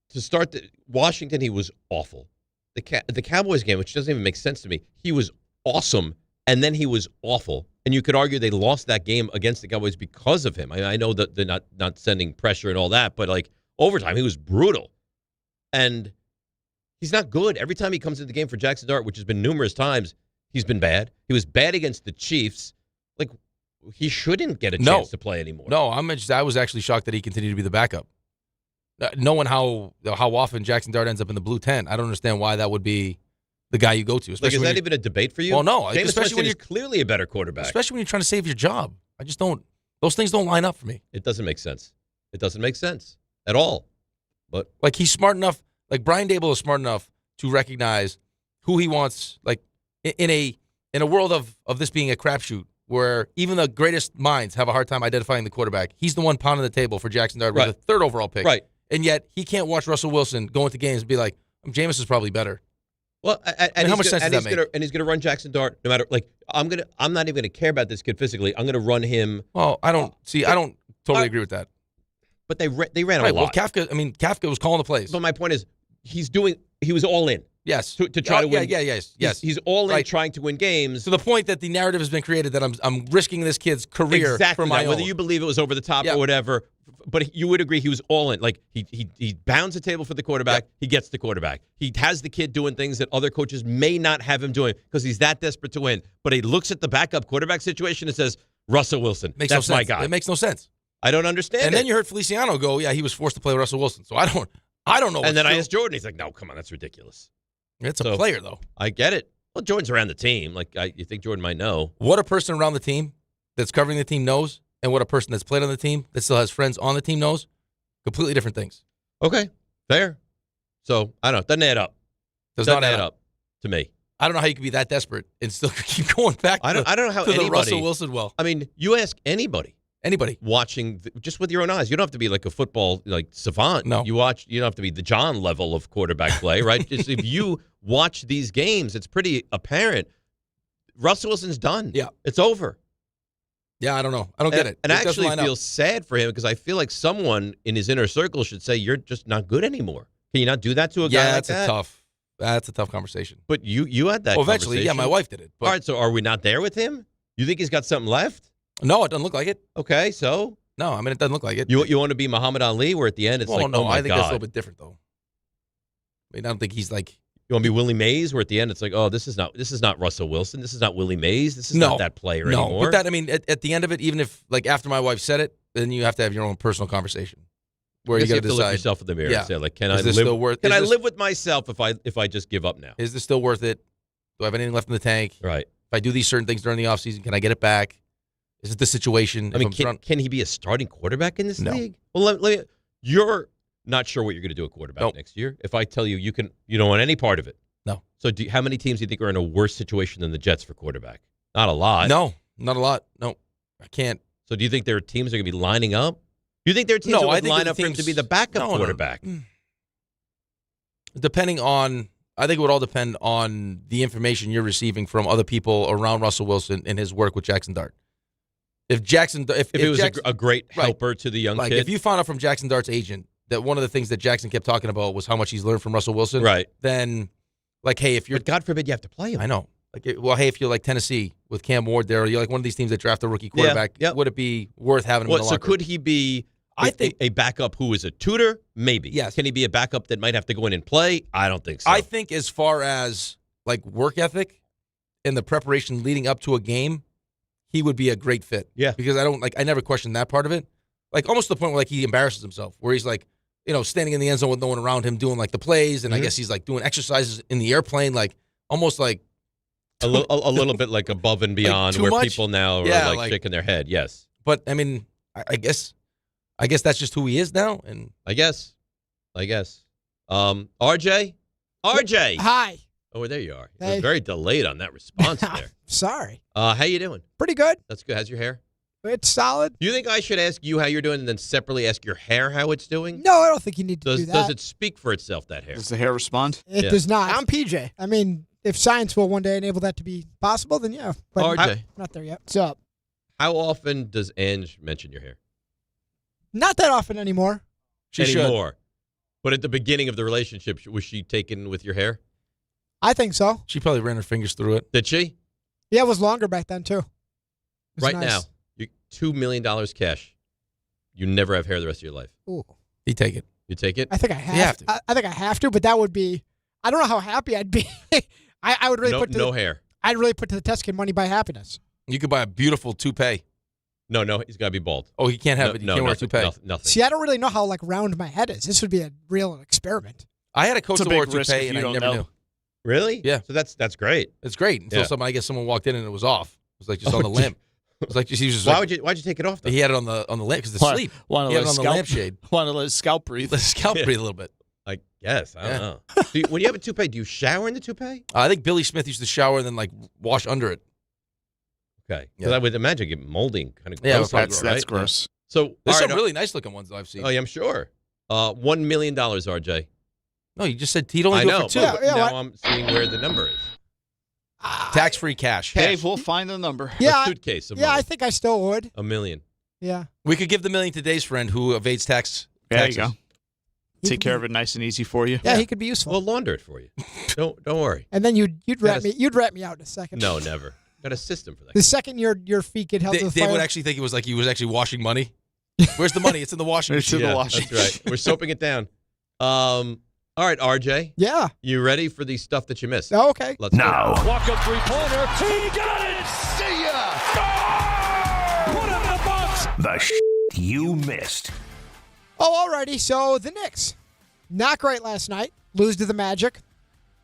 to start, Washington, he was awful. The Cowboys game, which doesn't even make sense to me, he was awesome, and then he was awful. And you could argue they lost that game against the Cowboys because of him. I know that they're not sending pressure and all that, but like overtime, he was brutal. And he's not good. Every time he comes into the game for Jaxson Dart, which has been numerous times, he's been bad. He was bad against the Chiefs. Like, he shouldn't get a chance to play anymore. No, I was actually shocked that he continued to be the backup. Knowing how often Jaxson Dart ends up in the blue tent, I don't understand why that would be the guy you go to. Like, is that even a debate for you? Well, no. Jameis Especially when Winston you're is clearly a better quarterback. Especially when you're trying to save your job. I just don't. Those things don't line up for me. It doesn't make sense. It doesn't make sense at all. But like he's smart enough. Like Brian Daboll is smart enough to recognize who he wants. Like in a world of this being a crapshoot, where even the greatest minds have a hard time identifying the quarterback. He's the one pounding the table for Jaxson Dart with the third overall pick. Right. And yet he can't watch Russell Wilson go into games and be like, Jameis is probably better. Well, and how much sense does that make? And he's going to run Jaxson Dart no matter. Like I'm not even going to care about this kid physically. I'm going to run him. Well, I don't totally agree with that. But they ran a right, lot. Well, Kafka was calling the plays. But my point is, he was all in. Yes. To try to win. Yes. He's all in trying to win games. To the point that the narrative has been created that I'm risking this kid's career exactly for my that. own. Whether you believe it was over the top or whatever, but you would agree he was all in. Like, he bounds the table for the quarterback. He gets the quarterback. He has the kid doing things that other coaches may not have him doing because he's that desperate to win. But he looks at the backup quarterback situation and says, Russell Wilson, Makes that's no my sense. guy. It makes no sense. I don't understand And it. then you heard Feliciano go, yeah, he was forced to play with Russell Wilson. So I don't know. And then I asked Jordan. He's like, no, come on, that's ridiculous. It's a player, though. I get it. Well, Jordan's around the team. Like, you think Jordan might know. What a person around the team that's covering the team knows and what a person that's played on the team that still has friends on the team knows, completely different things. Okay, fair. So, I don't know. Doesn't add up. Doesn't add up to me. I don't know how you could be that desperate and still keep going back I don't know how to anybody, the Russell Wilson well. I mean, you ask anybody watching just with your own eyes. You don't have to be like a football savant. No. You don't have to be the John level of quarterback play, right? Just if you watch these games, it's pretty apparent Russell Wilson's done. Yeah. It's over. Yeah, I don't know. I don't get it. And I It doesn't actually line up. feel sad for him because I feel like someone in his inner circle should say, you're just not good anymore. Can you not do that to a guy like that? That's a tough conversation. But you had that eventually, conversation. my wife did it. But All right, so are we not there with him? You think he's got something left? No, it doesn't look like it. Okay, so? No, I mean, it doesn't look like it. You want to be Muhammad Ali where at the end it's like, no, oh my I think God. that's a little bit different, though. I mean, I don't think he's like... You want to be Willie Mays where at the end it's like, oh, this is not Russell Wilson. This is not Willie Mays. This is not that player anymore. But that, I mean, at the end of it, even if, like, after my wife said it, then you have to have your own personal conversation. Where I you guess got to have to look decide. yourself in the mirror Yeah. and say, like, can Is I this live? still worth? Can is I this- live with myself if I just give up now? Is this still worth it? Do I have anything left in the tank? Right. If I do these certain things during the offseason, can I get it back? Is it the situation? I mean, can he be a starting quarterback in this No. league? Well, let me. You're not sure what you're going to do at quarterback next year. If I tell you you don't want any part of it. No. So how many teams do you think are in a worse situation than the Jets for quarterback? Not a lot. No, not a lot. No, I can't. So do you think there are teams that are going to be lining up? Do you think there are teams that would line up for him to be the backup quarterback? Depending on, I think it would all depend on the information you're receiving from other people around Russell Wilson and his work with Jaxson Dart. If If it was a great helper to the young like kid. if you found out from Jaxson Dart's agent that one of the things that Jackson kept talking about was how much he's learned from Russell Wilson, right? Then, like, hey, if you're, but God forbid you have to play him. I know. Like, hey, if you're like Tennessee with Cam Ward there, or you're like one of these teams that draft a rookie quarterback, would it be worth having him in the So locker could he be? I think a backup who is a tutor, maybe. Yes. Can he be a backup that might have to go in and play? I don't think so. I think as far as like work ethic and the preparation leading up to a game, he would be a great fit. Yeah. Because I never questioned that part of it. Like almost to the point where like he embarrasses himself, where he's like, standing in the end zone with no one around him doing like the plays, and I guess he's like doing exercises in the airplane, like almost like a little bit like above and beyond too where much? people now are Yeah, like shaking their head. Yes. But I mean, I guess that's just who he is now, and I guess. RJ. Hi. Oh, there you are. You Hey. were very delayed on that response there. Sorry. How you doing? Pretty good. That's good. How's your hair? It's solid. You think I should ask you how you're doing and then separately ask your hair how it's doing? No, I don't think you need to Does do that. does it speak for itself, that hair? Does the hair respond? It does not. I'm PJ. I mean, if science will one day enable that to be possible, then yeah. But RJ. I'm not there yet. What's up? How often does Ange mention your hair? Not that often anymore. Anymore. But at the beginning of the relationship, was she taken with your hair? I think so. she probably ran her fingers through it. Did she? Yeah, it was longer back then too. It was Right nice. now, you $2 million cash. You never have hair the rest of your life. Ooh. You take it. You take it? I think I have. to. I think I have to, but that would be. I don't know how happy I'd be. I would really put to no the, hair. I'd really put to the test. Can money buy happiness? You could buy a beautiful toupee. No, he's got to be bald. Oh, he can't have it. He can't wear a nothing, toupee. Nothing. See, I don't really know how like round my head is. This would be a real experiment. I had a coach It's a that wore a big risk toupee, if and you I don't never know. knew. Really? Yeah. So that's great. It's great until Yeah. someone walked in and it was off. It was like just on the lamp. It was like he was just Why'd like, you take it off? Though? he had it on the lamp because the Want- sleep. Want He to had let it on the lampshade. Want to let his scalp breathe. Let his scalp Yeah. breathe a little bit. I guess. I don't Yeah. know. When you have a toupee, do you shower in the toupee? I think Billy Smith used to shower and then like wash under it. Okay. Yeah. Because I would imagine get molding kind of Yeah, gross. that's right? gross. So There's all some right, really nice looking ones that I've seen. Oh, yeah, I'm sure. $1 million, RJ. No, you just said he'd only I do know. it for two. But Yeah, now what? I'm seeing where the number is. Tax-free cash. Dave, we'll find the number. Yeah, A suitcase of yeah, money. I think I still would. $1 million. Yeah. We could give the $1 million to Dave's friend who evades tax. There you taxes. go. Take care of it nice and easy for you. Yeah, he could be useful. We'll launder it for you. Don't worry. And then you'd rat me out in a second. No, never. Got a system for that. The second your feet get held to the Dave fire. would actually think it was like he was actually washing money. Where's the money? It's in the washing machine. That's right. We're soaping it down. All right, RJ. Yeah. You ready for the stuff that you missed? Oh, okay. Let's go. Walk-up three-pointer. He got it! See ya! Put it in the box! The you missed. Oh, alrighty. So the Knicks, not great last night. Lose to the Magic.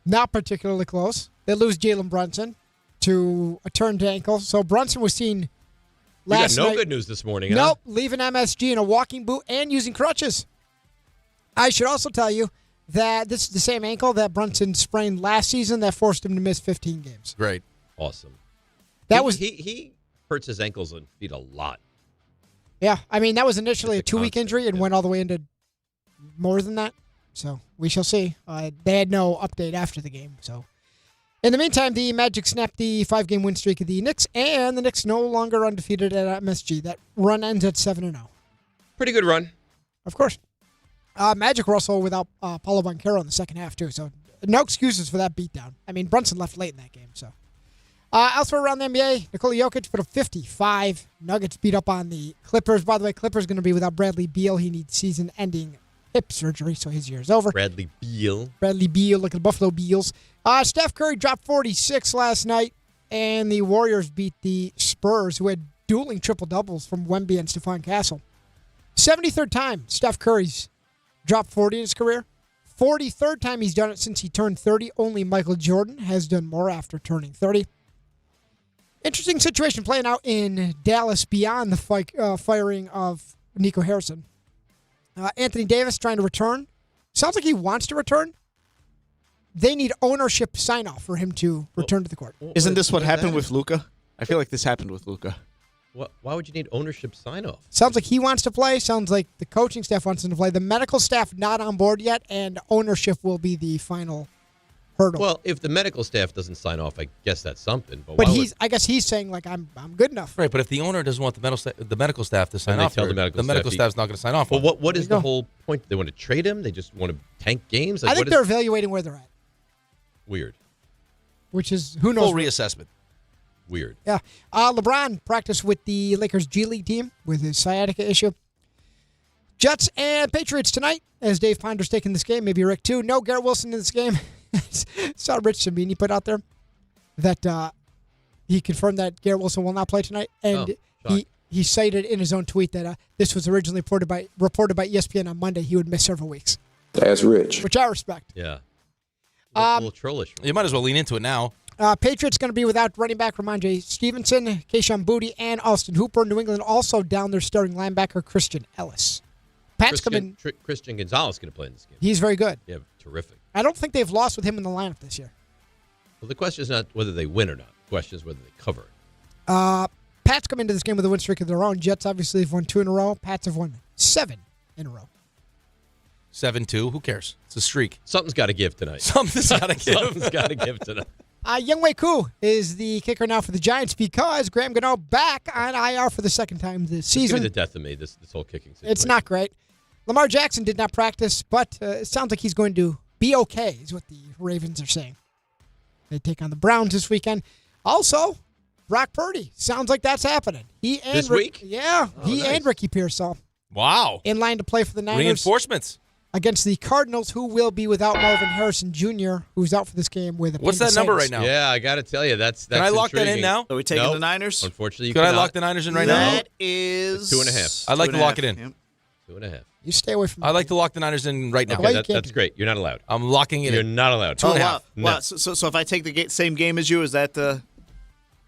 Not particularly close. They lose Jalen Brunson to a turned ankle. So Brunson was seen last you got no night. good news this morning, Nope. Leaving MSG in a walking boot and using crutches. I should also tell you that this is the same ankle that Brunson sprained last season that forced him to miss 15 games. Great. Awesome. That was he hurts his ankles and feet a lot. Yeah, I mean, that was initially a 2-week constant, injury and went all the way into more than that. So we shall see. They had no update after the game. So in the meantime, the Magic snapped the 5-game win streak of the Knicks, and the Knicks no longer undefeated at MSG. That run ends at 7-0. Pretty good run. Of course. Magic were also without Paulo Banchero in the second half, too. So no excuses for that beatdown. I mean, Brunson left late in that game. So elsewhere around the NBA, Nikola Jokic put up 55. Nuggets beat up on the Clippers. By the way, Clippers going to be without Bradley Beal. He needs season-ending hip surgery, so his year is over. Bradley Beal, look at the Buffalo Beals. Steph Curry dropped 46 last night, and the Warriors beat the Spurs, who had dueling triple-doubles from Wemby and Stephon Castle. 73rd time Steph Curry's dropped 40 in his career. 43rd time he's done it since he turned 30. Only Michael Jordan has done more after turning 30. Interesting situation playing out in Dallas beyond the firing of Nico Harrison. Anthony Davis trying to return. Sounds like he wants to return. They need ownership sign-off for him to return to the court. Isn't this what happened with Luka? I feel like this happened with Luka. Why would you need ownership sign-off? Sounds like he wants to play. Sounds like the coaching staff wants him to play. The medical staff not on board yet, and ownership will be the final hurdle. Well, if the medical staff doesn't sign off, I guess that's something. But I guess he's saying, like, I'm good enough. Right, but if the owner doesn't want the medical staff to sign Then they off, tell the medical staff staff's not going to sign off. Well, what is the whole point? They want to trade him? They just want to tank games? I think they're evaluating where they're at, Weird. which is, who knows? Full reassessment. Weird. Yeah. LeBron practiced with the Lakers G League team with his sciatica issue. Jets and Patriots tonight, as Dave Ponder's taking this game. Maybe Rick, too. No Garrett Wilson in this game. Saw Rich Sabini put out there that he confirmed that Garrett Wilson will not play tonight. And he cited in his own tweet that this was originally reported by ESPN on Monday. He would miss several weeks. That's rich. Which I respect. Yeah. A little trollish. You might as well lean into it now. Patriots going to be without running back Ramondre Stevenson, Keyshawn Boutte, and Austin Hooper. New England also down their starting linebacker Christian Ellis. Pats come in. Christian Gonzalez going to play in this game. He's very good. Yeah, terrific. I don't think they've lost with him in the lineup this year. Well, the question is not whether they win or not. The question is whether they cover it. Pats come into this game with a win streak of their own. Jets obviously have won 2 in a row. Pats have won 7 in a row. 7-2. Who cares? It's a streak. Something's got to give tonight. Something's got to give. Something's got to give tonight. Younghoe Koo is the kicker now for the Giants because Graham Gano back on IR for the second time this season. It's going to be the death of me, this whole kicking situation. It's not great. Lamar Jackson did not practice, but it sounds like he's going to be okay, is what the Ravens are saying. They take on the Browns this weekend. Also, Brock Purdy. Sounds like that's happening. He and This week? Yeah. He and Ricky Pearsall. Wow. In line to play for the Niners. Reinforcements. Against the Cardinals, who will be without Marvin Harrison Jr., who's out for this game with What's that number right now? Yeah, I got to tell you, that's Can I lock that in intriguing. now? Are we taking Nope. the Niners? Unfortunately, you Could I cannot. lock the Niners in right now? That is 2.5. I'd like to lock 2.5. it in. Yep. 2.5. You stay away from I'd like to lock the Niners in right now. Okay, that's great. You're not allowed. I'm locking it You're in. not allowed. 2.5. Wow. No. Wow. So if I take the same game as you, is that the...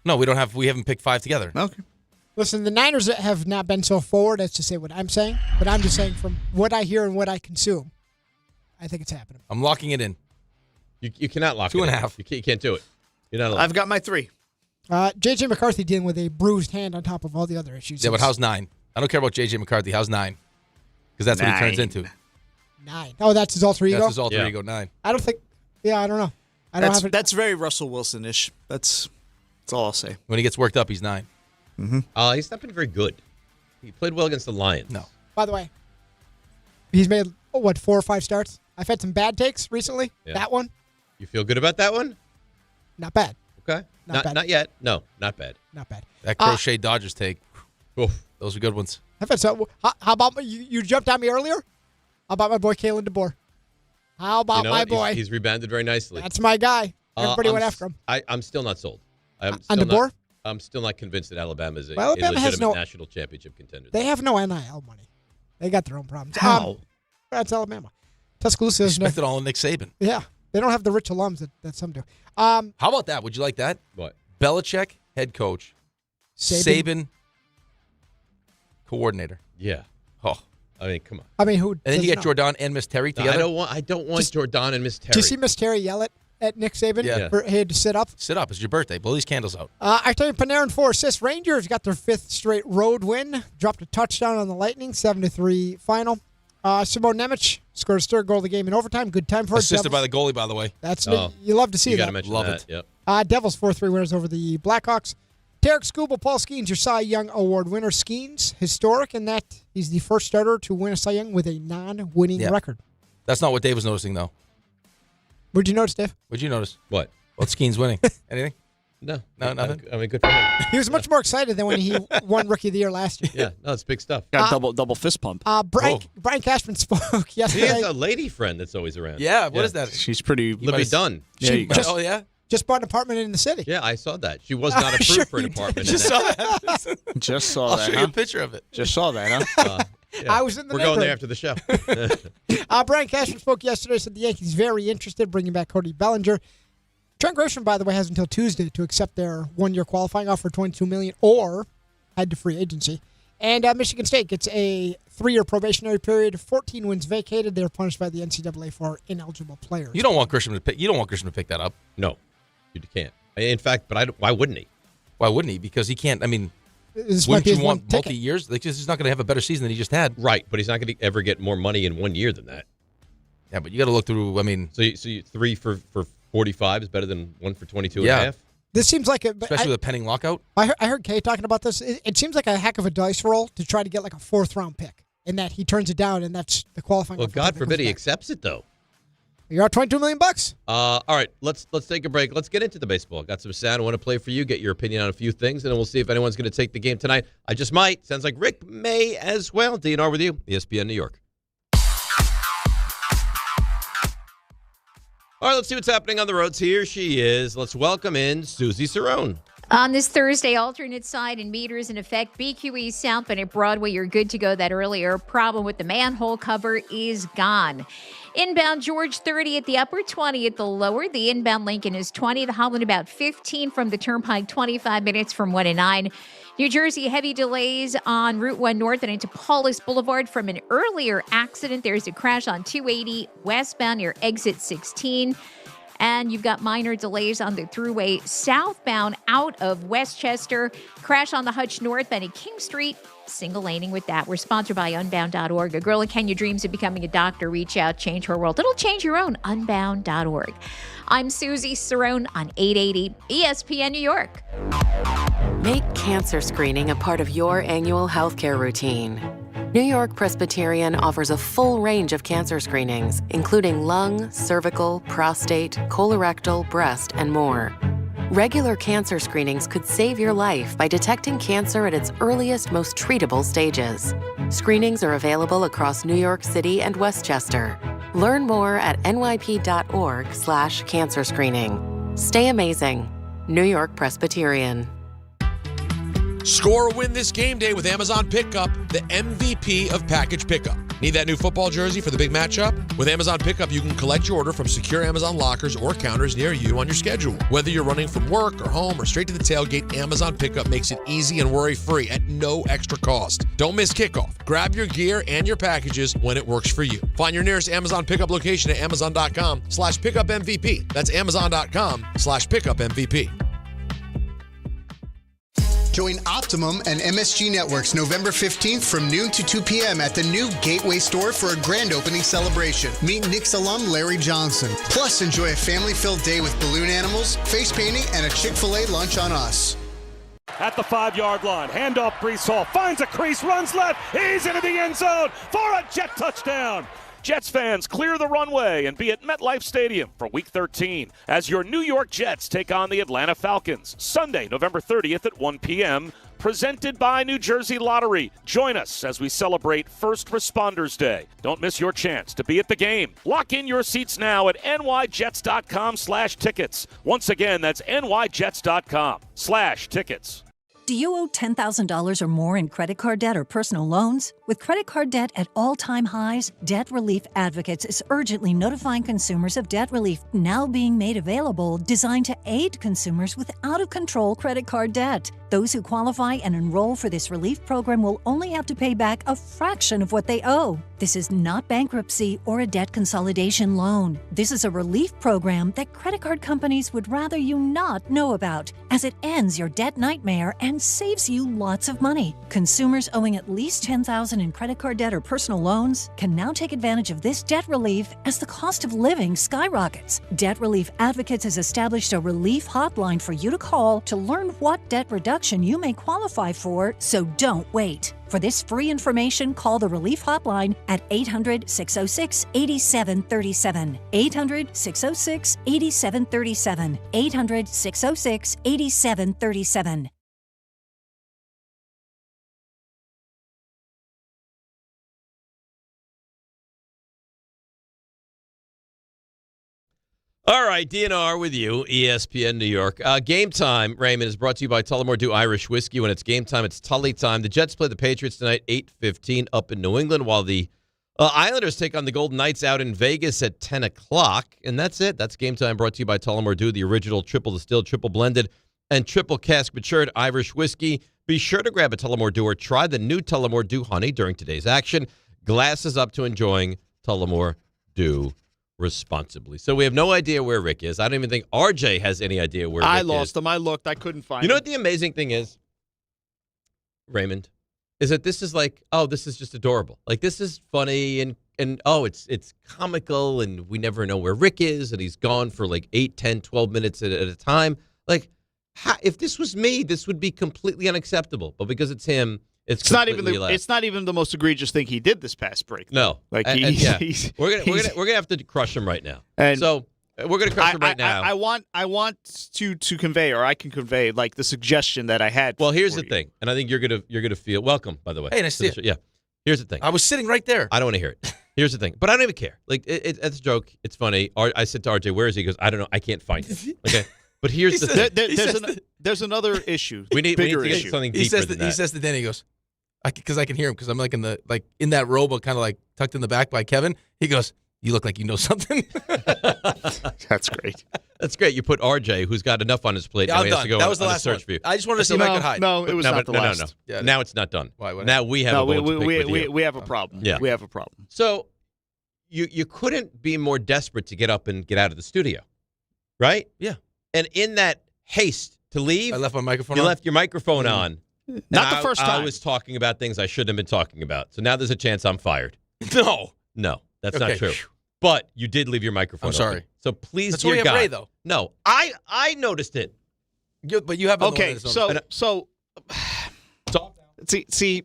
No, we haven't picked 5 together. Okay. Listen, the Niners have not been so forward as to say what I'm saying, but I'm just saying from what I hear and what I consume, I think it's happening. I'm locking it in. You cannot lock 2.5. it in. You can't do it. You're not allowed. I've got my 3. J.J. McCarthy dealing with a bruised hand on top of all the other issues. Yeah, but how's 9? I don't care about J.J. McCarthy. How's 9? Because that's what he turns 9. into. 9. Oh, that's his alter ego? That's his alter ego, 9. I don't think... Yeah, I don't know. I don't have it. That's very Russell Wilson-ish. That's all I'll say. When he gets worked up, he's 9. He's not been very good. He played well against the Lions. No. By the way, he's made 4 or 5 starts. I've had some bad takes recently. Yeah. That one, You feel good about that one? not bad. Okay. Not bad. Not yet. No, not bad. Not bad. That crochet Dodgers take. Oof. Those are good ones. I've had some. How about you jumped on me earlier? How about my boy Kalen DeBoer? How about You know my what? boy? He's rebounded very nicely. That's my guy. Everybody went after him. I'm still not sold. On DeBoer? I'm still not convinced that Alabama is a Alabama has legitimate no- national championship contender. They have no NIL money. They got their own problems. How? That's Alabama. Tuscaloosa is Spent it all on Nick Saban. Yeah. They don't have the rich alums that some do. How about that? Would you like that? What? Belichick, head coach. Saban coordinator. Yeah. Oh. I mean, come on. I mean, who? And then you doesn't get know? Jordan and Miss Terry No, together. I don't want Jordan and Miss Terry. Did you see Miss Terry yell at Nick Saban? Yeah. For he had to sit up. Sit up. It's your birthday. Blow these candles out. I tell you, Panarin 4 assists. Rangers got their 5th straight road win. Dropped a touchdown on the Lightning. 7-3 final. Simone Nemec scored his 3rd goal of the game in overtime. Good time for it. Assisted by the goalie, by the way. That's you love to see you that. got to mention Love that. it. Yep. Devils 4-3 winners over the Blackhawks. Tarek Skubal, Paul Skeens, your Cy Young Award winner. Skeens, historic in that he's the first starter to win a Cy Young with a non-winning record. That's not what Dave was noticing, though. What'd you notice, Dave? What'd you notice? What? Well, Skeens winning. Anything? No, nothing. I mean, good for him. He was much more excited than when he won Rookie of the Year last year. Yeah, no, it's big stuff. Got double fist pump. Brian Cashman spoke He yesterday. has a lady friend that's always around. Yeah, what is that? She's pretty. Libby Dunn. Oh, yeah? Just bought an apartment in the city. Yeah, I saw that. She was not approved Sure for an you did. apartment. Just saw that. Just saw I'll that. show you a picture of it. Just saw that, huh? Yeah. I was in the We're going there neighborhood. after the show. Brian Cashman spoke yesterday, said the Yankees very interested, bringing back Cody Bellinger. Trent Grisham, by the way, has until Tuesday to accept their 1-year qualifying offer, $22 million, or head to free agency. And Michigan State gets a 3-year probationary period, 14 wins vacated. They're punished by the NCAA for ineligible players. You don't want Grisham to pick. You don't want Grisham to pick that up. No, you can't. In fact, but why wouldn't he? Why wouldn't he? Because he can't. I mean, This might wouldn't be you his want one ticket. multi-years? Like, he's not going to have a better season than he just had. Right, but he's not going to ever get more money in 1 year than that. Yeah, but you got to look through. I mean, So you 3 for 45 is better than 1 for 22 Yeah. and a half? This seems like a. especially with a pending lockout. I heard Kay talking about this. It seems like a heck of a dice roll to try to get like a 4th-round pick, and that he turns it down, and that's the qualifying. Well, offer God that forbid he comes back. accepts it, though. You're at $22 million. All right, let's take a break. Let's get into the baseball. Got some sound I want to play for you, get your opinion on a few things, and then we'll see if anyone's going to take the game tonight. I just might. Sounds like Rick may as well. DNR with you, ESPN New York. All right, let's see what's happening on the roads. Here she is. Let's welcome in Susie Cerrone. On this Thursday, alternate side and meters in effect. BQE southbound at Broadway, you're good to go. That earlier problem with the manhole cover is gone. Inbound George 30 at the upper, 20 at the lower. The inbound Lincoln is 20. The Holland about 15 from the Turnpike, 25 minutes from 1 to 9. New Jersey, heavy delays on Route 1 North and into Paulus Boulevard from an earlier accident. There's a crash on 280 westbound near exit 16. And you've got minor delays on the thruway southbound out of Westchester. Crash on the Hutch northbound at King Street. Single laning with that. We're sponsored by Unbound.org. A girl in Kenya dreams of becoming a doctor. Reach out, change her world. It'll change your own. Unbound.org. I'm Susie Cerrone on 880 ESPN New York. Make cancer screening a part of your annual healthcare routine. New York Presbyterian offers a full range of cancer screenings, including lung, cervical, prostate, colorectal, breast, and more. Regular cancer screenings could save your life by detecting cancer at its earliest, most treatable stages. Screenings are available across New York City and Westchester. Learn more at nyp.org/cancer screening. Stay amazing. New York Presbyterian. Score a win this game day with Amazon Pickup, the MVP of package pickup. Need that new football jersey for the big matchup? With Amazon Pickup, you can collect your order from secure Amazon lockers or counters near you on your schedule. Whether you're running from work or home or straight to the tailgate, Amazon Pickup makes it easy and worry-free at no extra cost. Don't miss kickoff. Grab your gear and your packages when it works for you. Find your nearest Amazon Pickup location at amazon.com/pickupmvp. That's amazon.com/pickupmvp. Join Optimum and MSG Networks November 15th from noon to 2 p.m. at the new Gateway store for a grand opening celebration. Meet Knicks alum Larry Johnson. Plus, enjoy a family-filled day with balloon animals, face painting, and a Chick-fil-A lunch on us. At the 5-yard line, handoff Brees Hall, finds a crease, runs left, he's into the end zone for a jet touchdown. Jets fans, clear the runway and be at MetLife Stadium for Week 13 as your New York Jets take on the Atlanta Falcons. Sunday, November 30th at 1 p.m., presented by New Jersey Lottery. Join us as we celebrate First Responders Day. Don't miss your chance to be at the game. Lock in your seats now at nyjets.com/tickets. Once again, that's nyjets.com/tickets. Do you owe $10,000 or more in credit card debt or personal loans? With credit card debt at all-time highs, Debt Relief Advocates is urgently notifying consumers of debt relief now being made available, designed to aid consumers with out-of-control credit card debt. Those who qualify and enroll for this relief program will only have to pay back a fraction of what they owe. This is not bankruptcy or a debt consolidation loan. This is a relief program that credit card companies would rather you not know about, as it ends your debt nightmare and saves you lots of money. Consumers owing at least $10,000 in credit card debt or personal loans can now take advantage of this debt relief as the cost of living skyrockets. Debt Relief Advocates has established a relief hotline for you to call to learn what debt reduction you may qualify for, so don't wait. For this free information, call the Relief Hotline at 800-606-8737. 800-606-8737. 800-606-8737. All right, DNR with you, ESPN New York. Game time, Raymond, is brought to you by Tullamore Dew Irish Whiskey. When it's game time, it's Tully time. The Jets play the Patriots tonight, 8:15 up in New England, while the Islanders take on the Golden Knights out in Vegas at 10 o'clock. And that's it. That's game time, brought to you by Tullamore Dew, the original triple distilled, triple blended, and triple cask matured Irish whiskey. Be sure to grab a Tullamore Dew or try the new Tullamore Dew Honey during today's action. Glasses up to enjoying Tullamore Dew responsibly. So we have no idea where Rick is. I don't even think RJ has any idea where Rick is. I lost him. I looked. I couldn't find him. You know what the amazing thing is, Raymond, is that this is like, oh, this is just adorable. Like, this is funny and oh, it's comical, and we never know where Rick is, and he's gone for like 8, 10, 12 minutes at a time. Like, if this was me, this would be completely unacceptable. But because it's him, it's not even the most egregious thing he did this past break. No, like we're gonna have to crush him right now. And so we're gonna crush him right now. I want to convey, or I can convey, like, the suggestion that I had. Well, here's the thing, and I think you're gonna feel welcome. By the way, hey, nice to see you. Yeah, here's the thing. I was sitting right there. I don't want to hear it. Here's the thing, but I don't even care. Like, it's a joke. It's funny. I said to RJ, "Where is he?" He goes, "I don't know. I can't find him." Okay. But here's the thing. There's another issue. We need bigger to get issue. something deeper than that. He says to Danny, he goes, because I can hear him, because I'm like in that row, but kind of like tucked in the back by Kevin. He goes, "You look like you know something." That's great. That's great. You put RJ, who's got enough on his plate. Yeah, now I'm he has done. to go That on, was the on last a search one. for you. I just wanted to see if I could hide. No, it was not the last. No. Yeah, now it's not done. Why? Now we have a bone to pick with you. We have a problem. Yeah. We have a problem. So you couldn't be more desperate to get up and get out of the studio, right? Yeah. And in that haste to leave, I left my microphone you on. left your microphone on. Not the first time. I was talking about things I shouldn't have been talking about. So now there's a chance I'm fired. No, that's not true. But you did leave your microphone I'm sorry. open. So please, That's dear why we have God. Ray, though. No, I noticed it. But you have been Okay, so see,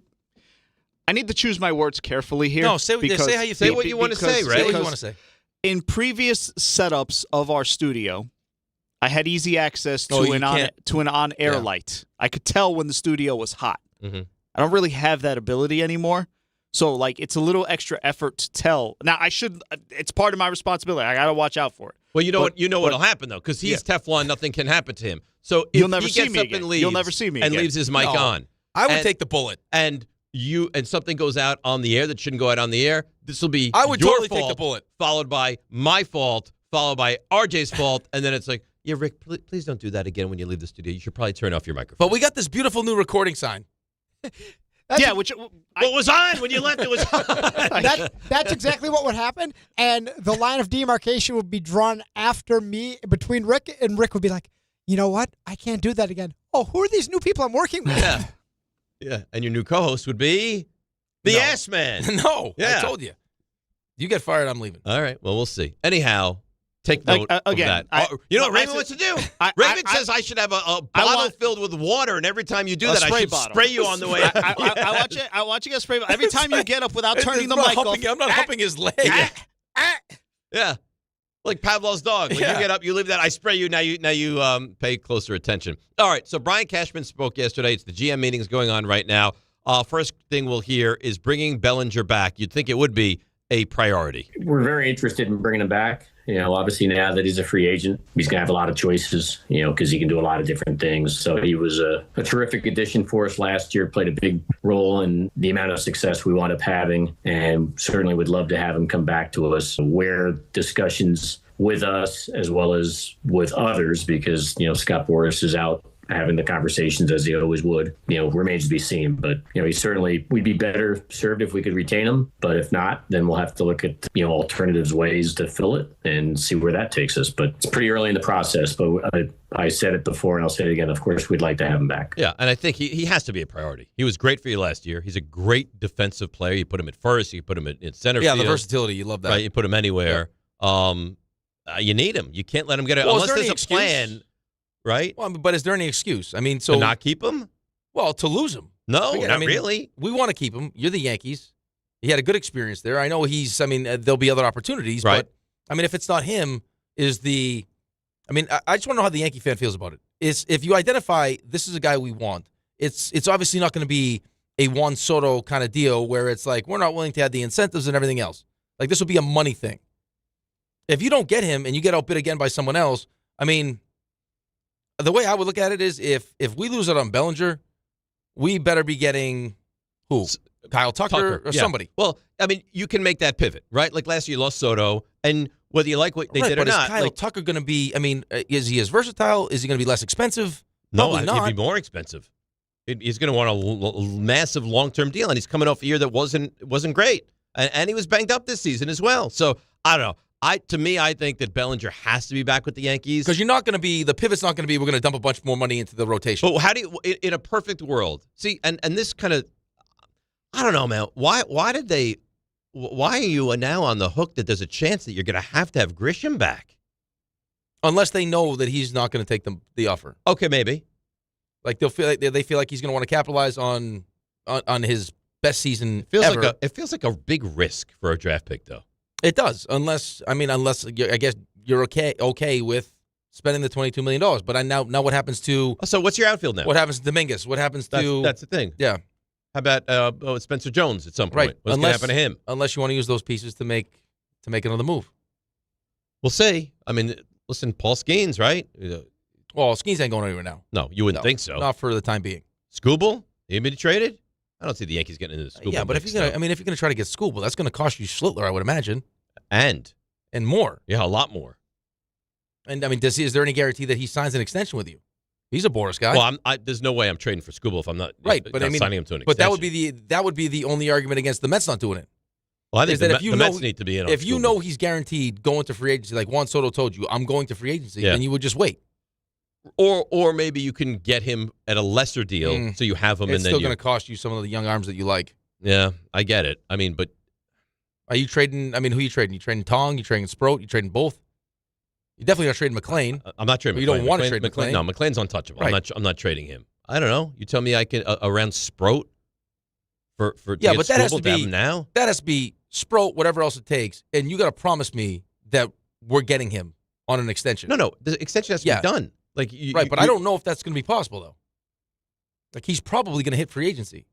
I need to choose my words carefully here. No, say how you say what you want to say, Ray. Say what you want to say. In previous setups of our studio, I had easy access to an on-air light. I could tell when the studio was hot. Mm-hmm. I don't really have that ability anymore. So, like, it's a little extra effort to tell. Now, it's part of my responsibility. I got to watch out for it. Well, you know what'll happen, though, because he's Teflon, nothing can happen to him. So if You'll never he see gets me up again. and leaves, You'll never see me and again. leaves his mic on, I would take the bullet. And something goes out on the air that shouldn't go out on the air, this will be I would your totally fault, take the bullet. followed by my fault, followed by RJ's fault, and then it's like, yeah, Rick, please don't do that again when you leave the studio. You should probably turn off your microphone. But we got this beautiful new recording sign. What was on when you left? It was on. That's exactly what would happen, and the line of demarcation would be drawn after me between Rick, and Rick would be like, you know what? I can't do that again. Oh, who are these new people I'm working with? Yeah, and your new co-host would be the ass man. No, Yeah. I told you. You get fired, I'm leaving. All right, well, we'll see. Anyhow, Take note again, of that. You know what Raymond wants to do? Raymond says I should have a bottle filled with water, and every time you do that, I should spray you on the way out. I want you to spray. Every time you get up without turning the mic off. I'm not humping his leg. Yeah. Like Pavlov's dog. When you get up, you leave that. I spray you. Now you pay closer attention. All right. So Brian Cashman spoke yesterday. It's the GM meetings going on right now. First thing we'll hear is bringing Bellinger back. You'd think it would be a priority. We're very interested in bringing him back. Obviously now that he's a free agent, he's going to have a lot of choices, because he can do a lot of different things. So he was a terrific addition for us last year, played a big role in the amount of success we wound up having, and certainly would love to have him come back to us where discussions with us as well as with others, because, Scott Boras is out having the conversations as he always would, remains to be seen. But, we'd be better served if we could retain him. But if not, then we'll have to look at, alternatives, ways to fill it and see where that takes us. But it's pretty early in the process. But I said it before and I'll say it again. Of course, we'd like to have him back. Yeah, and I think he has to be a priority. He was great for you last year. He's a great defensive player. You put him at first. You put him in center field. Yeah, the versatility. You love that. Right, you put him anywhere. Yeah. You need him. You can't let him get it. Unless there's a plan. Right? Well, but is there any excuse? To not keep him? Well, to lose him. No, not really. We want to keep him. You're the Yankees. He had a good experience there. I know there'll be other opportunities, right? But, if it's not him, I just want to know how the Yankee fan feels about it. If you identify this is a guy we want, it's obviously not going to be a Juan Soto kind of deal where it's like we're not willing to add the incentives and everything else. Like this will be a money thing. If you don't get him and you get outbid again by someone else, the way I would look at it is if we lose it on Bellinger, we better be getting who? Kyle Tucker or somebody. Well, you can make that pivot, right? Like last year you lost Soto, and whether you like what they did or not. Is Kyle Tucker going to be, is he as versatile? Is he going to be less expensive? No, he'd be more expensive. He's going to want a massive long-term deal, and he's coming off a year that wasn't great. And he was banged up this season as well. So, I don't know. I think that Bellinger has to be back with the Yankees. Because you're not going to be, the pivot's not going to be, we're going to dump a bunch more money into the rotation. But how do you, in a perfect world, see, and this kind of, I don't know, man, why are you now on the hook that there's a chance that you're going to have Grisham back? Unless they know that he's not going to take the offer. Okay, maybe. Like they feel like he's going to want to capitalize on his best season ever. It feels like a big risk for a draft pick, though. It does, unless I guess you're okay with spending the $22 million. But now what happens to? So what's your outfield now? What happens to Dominguez? What happens to? That's the thing. Yeah. How about Spencer Jones at some point? Right. What's going to happen to him? Unless you want to use those pieces to make another move. We'll see. Listen, Paul Skeens, right? Well, Skeens ain't going anywhere now. No, you wouldn't think so. Not for the time being. Skubal? He be traded? I don't see the Yankees getting into the Skubal. Yeah, but if you're going to try to get Skubal, that's going to cost you Schlittler, I would imagine. And more. Yeah, a lot more. And is there any guarantee that he signs an extension with you? He's a Boras guy. Well, there's no way I'm trading for Skubal if I'm not right. But signing him to an extension. But that would be the only argument against the Mets not doing it. Well, I think the Mets need to be in. If you know he's guaranteed going to free agency, like Juan Soto told you, I'm going to free agency, then you would just wait. Or maybe you can get him at a lesser deal, so you have him, it's and then still going to cost you some of the young arms that you like. Yeah, I get it. But are you trading? Who are you trading? You trading Tong? You trading Sproat? You trading both? You definitely not trading McLean. I'm not trading. You don't want to trade McLean. No, McLean's untouchable. Right. I'm not trading him. I don't know. You tell me I can around Sproat for but that has to be now. That has to be Sproat, whatever else it takes, and you got to promise me that we're getting him on an extension. No, the extension has to be done. But I don't know if that's going to be possible though. Like he's probably going to hit free agency.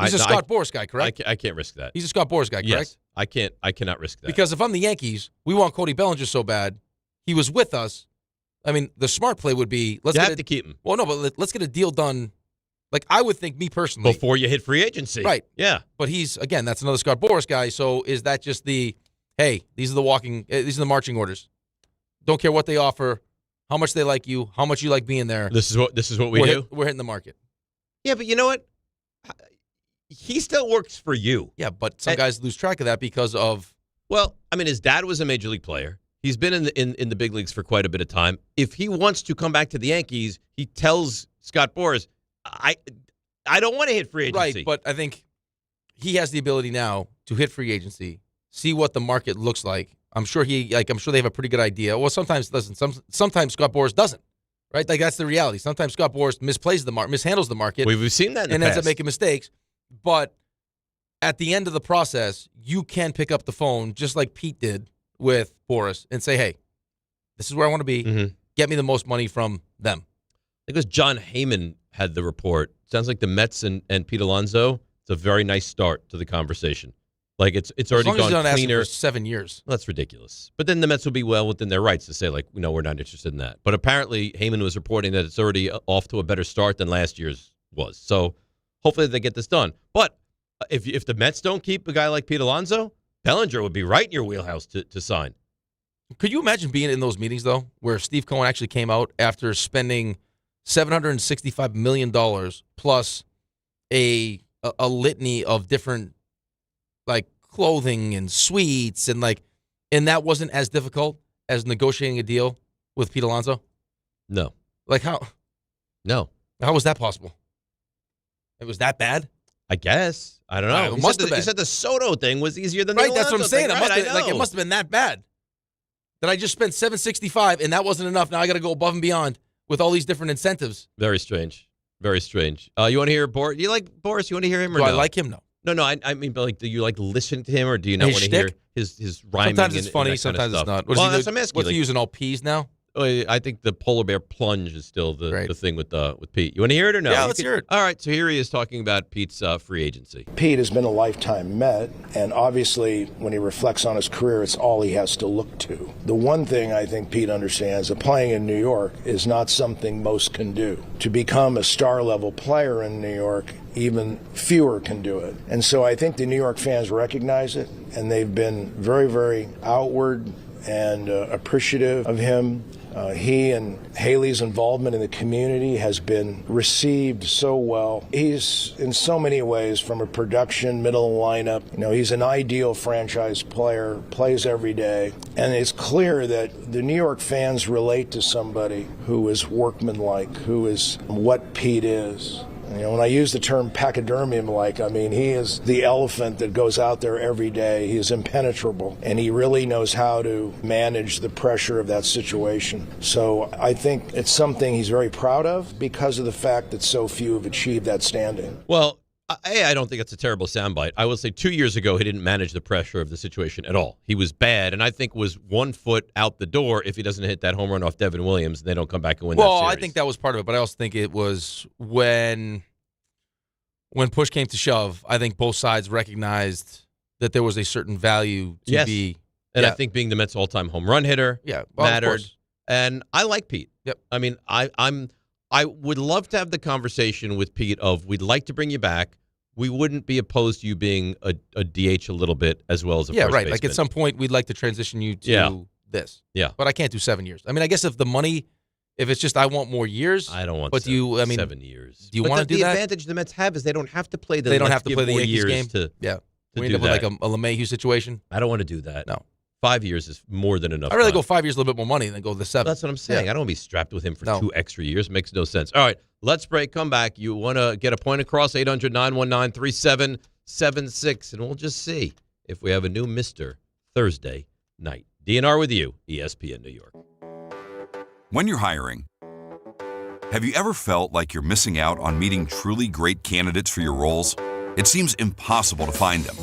He's a Scott Boras guy, correct? I can't risk that. He's a Scott Boras guy, correct? Yes, I cannot risk that. Because if I'm the Yankees, we want Cody Bellinger so bad. He was with us. The smart play would be you have to keep him. Well, no, but let's get a deal done. Like I would think, me personally, before you hit free agency, right? Yeah. But that's another Scott Boras guy. So is that just these are the marching orders? Don't care what they offer, how much they like you, how much you like being there. This is what we do. We're hitting the market. Yeah, but you know what? He still works for you. Yeah, but some guys lose track of that because of. Well, his dad was a major league player. He's been in the big leagues for quite a bit of time. If he wants to come back to the Yankees, he tells Scott Boras, I don't want to hit free agency. Right, but I think he has the ability now to hit free agency, see what the market looks like, I'm sure they have a pretty good idea. Well, sometimes it doesn't. Sometimes Scott Boras doesn't. Right? Like, that's the reality. Sometimes Scott Boras mishandles the market. We've seen that in the and past. ends up making mistakes. But at the end of the process, you can pick up the phone, just like Pete did with Boras, and say, hey, this is where I want to be. Mm-hmm. Get me the most money from them. I think it was John Heyman had the report. Sounds like the Mets and Pete Alonso, it's a very nice start to the conversation. Like, it's already as long gone as cleaner. For 7 years. Well, that's ridiculous. But then the Mets will be well within their rights to say, like, no, we're not interested in that. But apparently Heyman was reporting that it's already off to a better start than last year's was. So hopefully they get this done. But if the Mets don't keep a guy like Pete Alonso, Bellinger would be right in your wheelhouse to sign. Could you imagine being in those meetings, though, where Steve Cohen actually came out after spending $765 million plus a litany of different, like, clothing and suites, and that wasn't as difficult as negotiating a deal with Pete Alonso? No. Like, how? No. How was that possible? It was that bad? I guess. I don't know. It must have been. He said the Soto thing was easier than the Right, that's what I'm saying. Thing. It must have been that bad. That I just spent $765 and that wasn't enough. Now I got to go above and beyond with all these different incentives. Very strange. Very strange. You want to hear Boris? You like Boris? You want to hear him or do no? I like him? No. No. I mean, but, like, do you like listening to him, or do you not want to hear his rhyming? Sometimes it's funny. Sometimes it's not. That's I'm asking. What's he using all P's now? I think the polar bear plunge is still the thing with Pete. You want to hear it or no? Yeah, let's hear it. All right, so here he is talking about Pete's free agency. Pete has been a lifetime Met, and obviously when he reflects on his career, it's all he has to look to. The one thing I think Pete understands, that playing in New York is not something most can do. To become a star-level player in New York, even fewer can do it. And so I think the New York fans recognize it, and they've been very, very outward and appreciative of him. He and Haley's involvement in the community has been received so well. He's, in so many ways, from a production, middle lineup, he's an ideal franchise player, plays every day. And it's clear that the New York fans relate to somebody who is workmanlike, who is what Pete is. When I use the term pachydermium-like, I mean, he is the elephant that goes out there every day. He is impenetrable, and he really knows how to manage the pressure of that situation. So I think it's something he's very proud of because of the fact that so few have achieved that standing. Well, I don't think it's a terrible soundbite. I will say 2 years ago, he didn't manage the pressure of the situation at all. He was bad, and I think was 1 foot out the door if he doesn't hit that home run off Devin Williams and they don't come back and win that series. Well, I think that was part of it, but I also think it was when push came to shove, I think both sides recognized that there was a certain value to be. And I think being the Mets' all-time home run hitter mattered. And I like Pete. Yep. I mean, I would love to have the conversation with Pete of, we'd like to bring you back. We wouldn't be opposed to you being a DH a little bit as well as a first right. baseman. Like at some point, we'd like to transition you to this. Yeah. But I can't do 7 years. I mean, I guess if it's just I want more years. I don't want 7 years. Do you want to do that? The advantage the Mets have is they don't have to play the They don't have to play the Yankees years game. to we do end up with like a LeMahieu situation. I don't want to do that. No. 5 years is more than enough. I'd rather time. go 5 years, a little bit more money, than go the 7. That's what I'm saying. I don't want to be strapped with him for 2 extra years. Makes no sense. All right, let's break. Come back. You want to get a point across, 800-919-3776, and we'll just see if we have a new Mr. Thursday night. DNR with you, ESPN New York. When you're hiring, have you ever felt like you're missing out on meeting truly great candidates for your roles? It seems impossible to find them,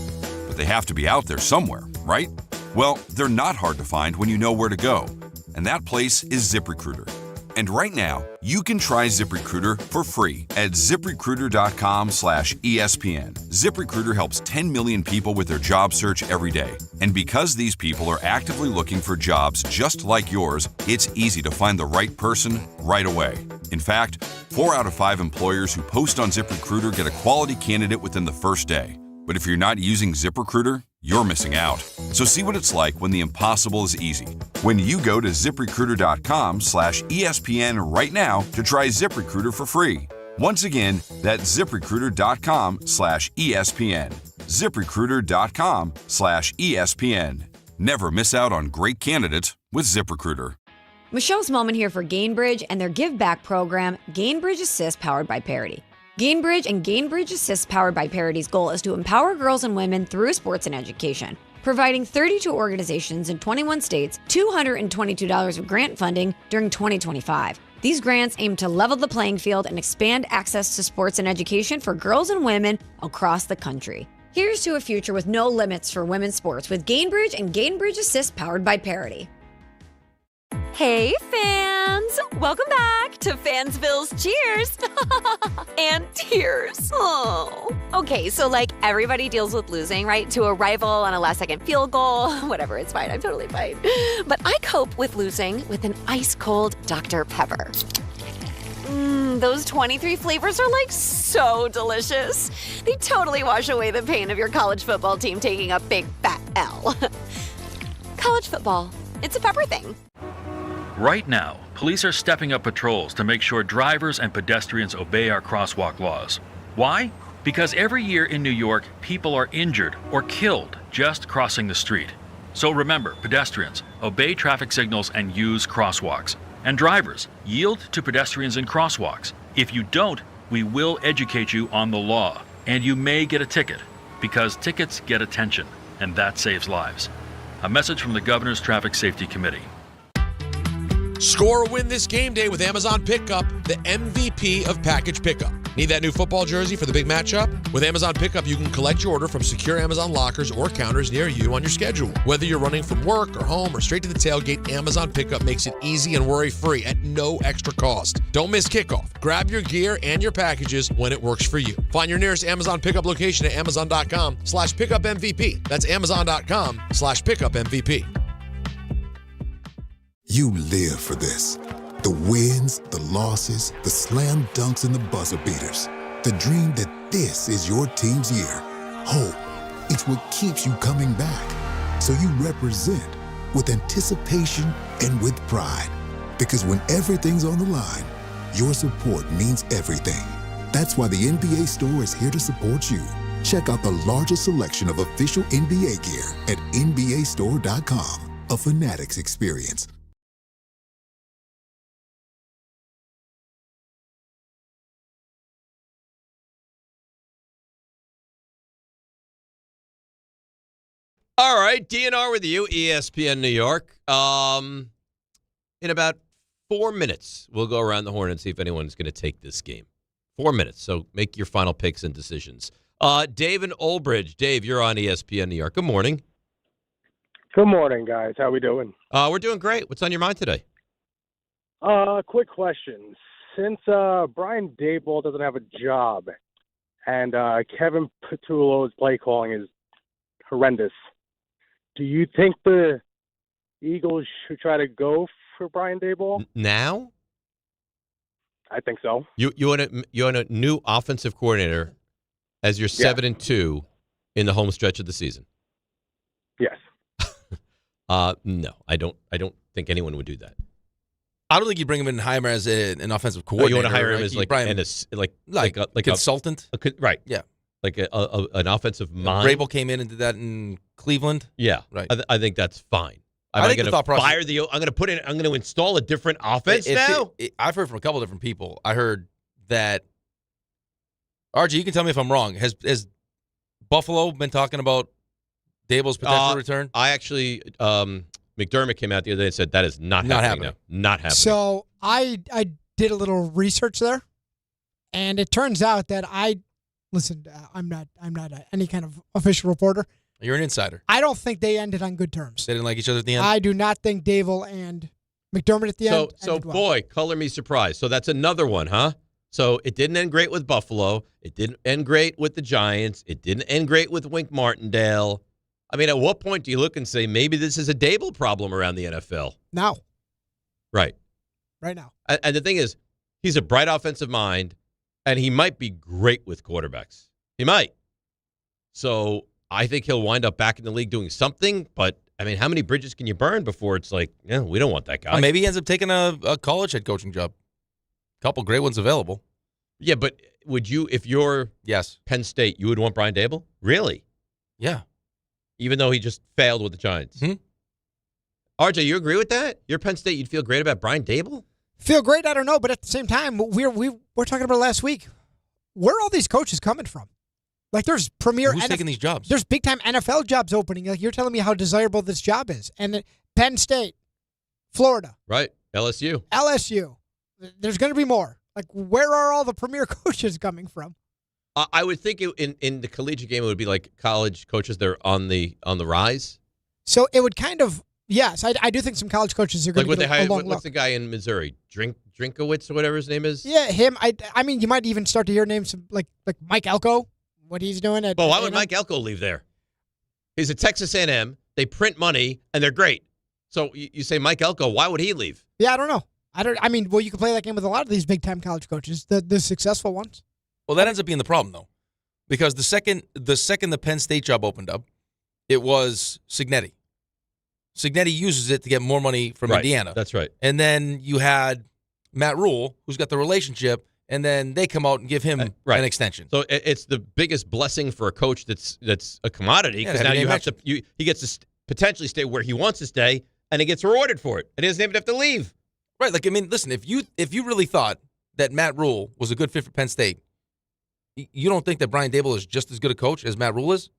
but they have to be out there somewhere, right? Well, they're not hard to find when you know where to go, and that place is ZipRecruiter. And right now, you can try ZipRecruiter for free at ZipRecruiter.com/ESPN. ZipRecruiter helps 10 million people with their job search every day. And because these people are actively looking for jobs just like yours, it's easy to find the right person right away. In fact, 4 out of 5 employers who post on ZipRecruiter get a quality candidate within the first day. But if you're not using ZipRecruiter, you're missing out. So see what it's like when the impossible is easy. When you go to ZipRecruiter.com/ESPN right now to try ZipRecruiter for free. Once again, that's ZipRecruiter.com/ESPN. ZipRecruiter.com/ESPN. Never miss out on great candidates with ZipRecruiter. Michelle Smallman here for Gainbridge and their Give Back program, Gainbridge Assist, powered by Parity. Gainbridge and Gainbridge Assist, powered by Parity's goal is to empower girls and women through sports and education. providing 32 organizations in 21 states $222 of grant funding during 2025. These grants aim to level the playing field and expand access to sports and education for girls and women across the country. Here's to a future with no limits for women's sports with Gainbridge and Gainbridge Assist powered by Parity. Hey, fans! Welcome back to Fansville's Cheers and Tears. Oh. Okay, so like everybody deals with losing, right? To a rival on a last-second field goal. Whatever, it's fine. I'm totally fine. But I cope with losing with an ice-cold Dr. Pepper. Those 23 flavors are like so delicious. They totally wash away the pain of your college football team taking a big fat L. College football, it's a pepper thing. Right now, police are stepping up patrols to make sure drivers and pedestrians obey our crosswalk laws. Why? Because every year in New York, people are injured or killed just crossing the street. So remember, pedestrians, obey traffic signals and use crosswalks. And drivers, yield to pedestrians in crosswalks. If you don't, we will educate you on the law, and you may get a ticket, because tickets get attention, and that saves lives. A message from the Governor's Traffic Safety Committee. Score a win this game day with Amazon Pickup, the MVP of package pickup. Need that new football jersey for the big matchup? With Amazon Pickup, you can collect your order from secure Amazon lockers or counters near you on your schedule. Whether you're running from work or home or straight to the tailgate, Amazon Pickup makes it easy and worry-free at no extra cost. Don't miss kickoff. Grab your gear and your packages when it works for you. Find your nearest Amazon Pickup location at amazon.com/pickupmvp. That's amazon.com/pickupmvp. You live for this. The wins, the losses, the slam dunks, and the buzzer beaters. The dream that this is your team's year. Hope, it's what keeps you coming back. So you represent with anticipation and with pride. Because when everything's on the line, your support means everything. That's why the NBA Store is here to support you. Check out the largest selection of official NBA gear at NBAstore.com. A Fanatics experience. All right, DNR with you, ESPN New York. In about 4 minutes, we'll go around the horn and see if anyone's going to take this game. 4 minutes, so make your final picks and decisions. Dave in Old Bridge. Dave, you're on ESPN New York. Good morning. Good morning, guys. How we doing? We're doing great. What's on your mind today? Quick question. Since Brian Daboll doesn't have a job and Kevin Patullo's play calling is horrendous, do you think the Eagles should try to go for Brian Daboll? Now? I think so. You want a new offensive coordinator as your 7-2 in the home stretch of the season? Yes. No, I don't think anyone would do that. I don't think you bring him in and hire him as an offensive coordinator. You want to hire him as like a consultant? Right. Yeah. Like an offensive mind. Rabel came in and did that in Cleveland. Yeah, right. I think that's fine. I think the thought process. I'm going to install a different offense now. I've heard from a couple different people. I heard that. RG, you can tell me if I'm wrong. Has Buffalo been talking about Daboll's potential return? I actually, McDermott came out the other day and said that is not happening. Not happening. So I did a little research there, and it turns out that listen, I'm not any kind of official reporter. You're an insider. I don't think they ended on good terms. They didn't like each other at the end? I do not think Daboll and McDermott at the end. So boy, color me surprised. So that's another one, huh? So it didn't end great with Buffalo. It didn't end great with the Giants. It didn't end great with Wink Martindale. I mean, at what point do you look and say maybe this is a Daboll problem around the NFL? Now. Right. Right now. And the thing is, he's a bright offensive mind, and he might be great with quarterbacks. He might. So I think he'll wind up back in the league doing something, but, I mean, how many bridges can you burn before it's like, yeah, we don't want that guy? Maybe he ends up taking a college head coaching job. A couple great ones available. Yeah, but would you, if you're Penn State, you would want Brian Daboll? Really? Yeah. Even though he just failed with the Giants? RJ, you agree with that? You're Penn State, you'd feel great about Brian Daboll? Feel great? I don't know, but at the same time, we're talking about last week. Where are all these coaches coming from? Like, there's premier. Who's taking these jobs? There's big time NFL jobs opening. Like, you're telling me how desirable this job is, and then Penn State, Florida, Right. LSU. LSU. There's going to be more. Like, where are all the premier coaches coming from? I would think in the collegiate game it would be like college coaches. They're on the rise. So it would kind of, yes, I do think some college coaches are going Like to get a long what's look. the guy in Missouri? Drinkowitz or whatever his name is. Yeah, him. I mean, you might even start to hear names like Mike Elko, what he's doing. Well, why would Mike Elko leave there? He's at Texas A&M. They print money and they're great. So you say Mike Elko, why would he leave? Yeah, I don't know. I mean, well, you can play that game with a lot of these big time college coaches, the successful ones. Well, that ends up being the problem, though, because the second the Penn State job opened up, it was Cignetti. Cignetti uses it to get more money from Indiana. That's right. And then you had Matt Rule, who's got the relationship, and then they come out and give him an extension. So it's the biggest blessing for a coach that's a commodity, because now he gets to potentially stay where he wants to stay, and he gets rewarded for it, and he doesn't even have to leave. Right. Like, I mean, listen, if you really thought that Matt Rule was a good fit for Penn State, you don't think that Brian Daboll is just as good a coach as Matt Rule is?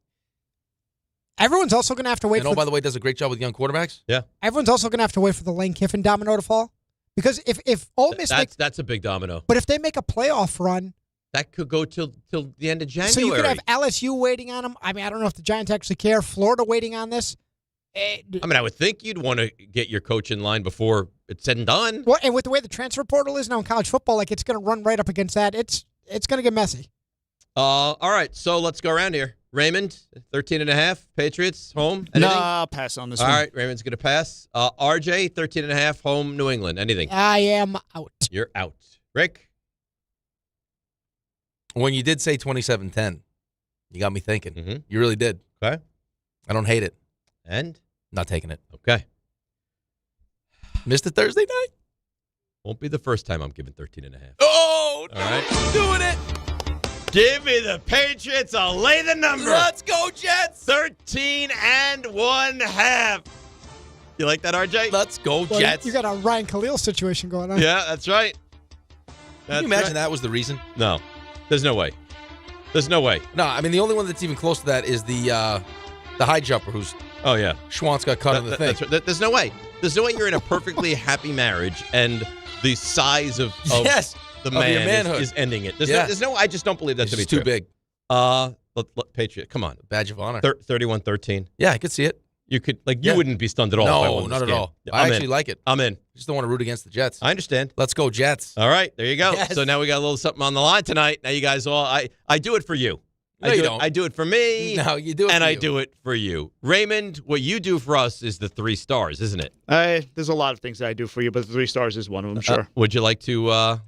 Everyone's also going to have to wait. And by the way, does a great job with young quarterbacks. Yeah. Everyone's also going to have to wait for the Lane Kiffin domino to fall, because if Ole Miss that's a big domino. But if they make a playoff run, that could go till the end of January. So you could have LSU waiting on them. I mean, I don't know if the Giants actually care. Florida waiting on this. I mean, I would think you'd want to get your coach in line before it's said and done. Well, and with the way the transfer portal is now in college football, like, it's going to run right up against that. It's going to get messy. All right, so let's go around here. Raymond, 13.5, Patriots, home. Anything? Nah, pass on this All one. right, Raymond's going to pass. RJ, 13.5, home, New England. Anything? I am out. You're out. Rick? When you did say 27-10, you got me thinking. Mm-hmm. You really did. Okay. I don't hate it. And? Not taking it. Okay. Missed it Thursday night? Won't be the first time I'm giving 13.5. Oh, all right. Doing it. Give me the Patriots. I'll lay the number. Let's go, Jets. 13.5. You like that, RJ? Let's go, Well, Jets. You got a Ryan Khalil situation going on. Yeah, that's right. Can you imagine that was the reason? No. There's no way. There's no way. No, I mean, the only one that's even close to that is the high jumper who's Schwantz got cut on the thing. That's right. There's no way. There's no way you're in a perfectly happy marriage and the size of the man is ending it. There's no. I just don't believe that to be too big. Patriot, come on. Badge of honor. 31-13. Yeah, I could see it. You could you wouldn't be stunned at all. No, if I won this not at game. all. Yeah, I I'm actually in. like it. I'm in. Just don't want to root against the Jets. I understand. Let's go, Jets. All right, there you go. Yes. So now we got a little something on the line tonight. Now you guys all, I do it for you. No, you don't. I do it for me. No, you do it and for I you. do it for you. Raymond, what you do for us is the 3 stars, isn't it? There's a lot of things that I do for you, but the 3 stars is one of them. Sure. Would you like to go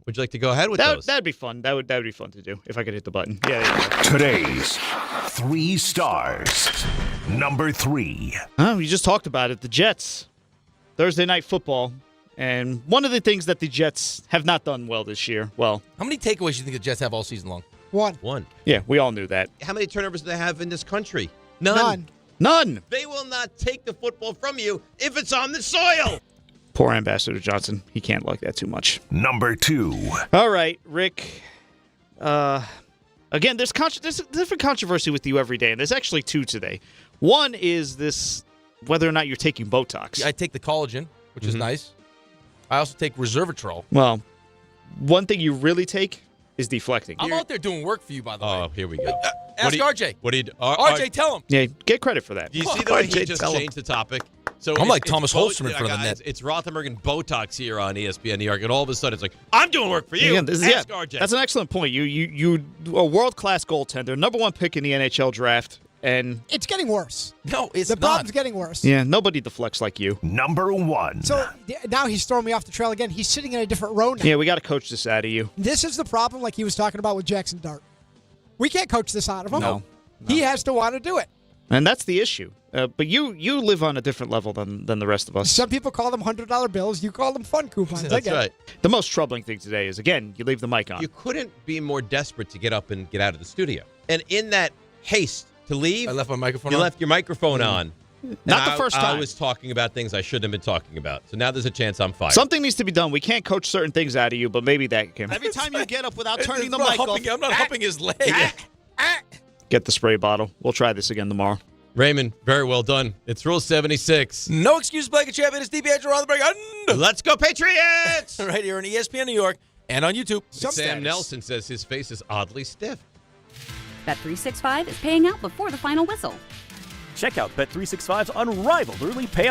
ahead with those? That'd be fun. That would be fun to do if I could hit the button. Yeah. Today's 3 stars. Number 3. Oh, we just talked about it. The Jets. Thursday night football. And one of the things that the Jets have not done well this year. Well, how many takeaways do you think the Jets have all season long? One. Yeah, we all knew that. How many turnovers do they have in this country? None. They will not take the football from you if it's on the soil. Poor Ambassador Johnson. He can't like that too much. Number 2. All right, Rick. Again, there's a different controversy with you every day, and there's actually 2 today. One is this, whether or not you're taking Botox. Yeah, I take the collagen, which is nice. I also take resveratrol. Well, one thing you really take is deflecting. I'm out there doing work for you, by the way. Oh, here we go. Ask RJ. What do you do? RJ, tell him. Yeah, get credit for that. Do you see the way he just changed the topic? So I'm like Thomas Holstrom in front of the net. It's Rothenberg and Botox here on ESPN New York, and all of a sudden it's like, I'm doing work for you. Again, Ask RJ. That's an excellent point. You a world-class goaltender, number 1 pick in the NHL draft, and It's getting worse. No, it's The not. problem's getting worse. yeah, nobody deflects like you. Number 1. So now he's throwing me off the trail again. He's sitting in a different row now. Yeah, we got to coach this out of you. This is the problem, like he was talking about with Jaxson Dart. We can't coach this out of him. No. He has to want to do it. And that's the issue. But you live on a different level than the rest of us. Some people call them $100 bills. You call them fun coupons. I That's get it. right. The most troubling thing today is, again, you leave the mic on. You couldn't be more desperate to get up and get out of the studio. And in that haste to leave, I left my microphone you on. left your microphone on. Not And the first time. I was talking about things I shouldn't have been talking about. So now there's a chance I'm fired. Something needs to be done. We can't coach certain things out of you, but maybe that can. Every time you get up without turning the mic off. I'm not humping his leg. get the spray bottle. We'll try this again tomorrow. Raymond, very well done. It's Rule 76. No excuse, Blanket Champion. It's DiPietro Rothenberg. Let's go, Patriots! Right here on ESPN New York and on YouTube. Sam Nelson says his face is oddly stiff. Bet365 is paying out before the final whistle. Check out Bet365's unrivaled early payout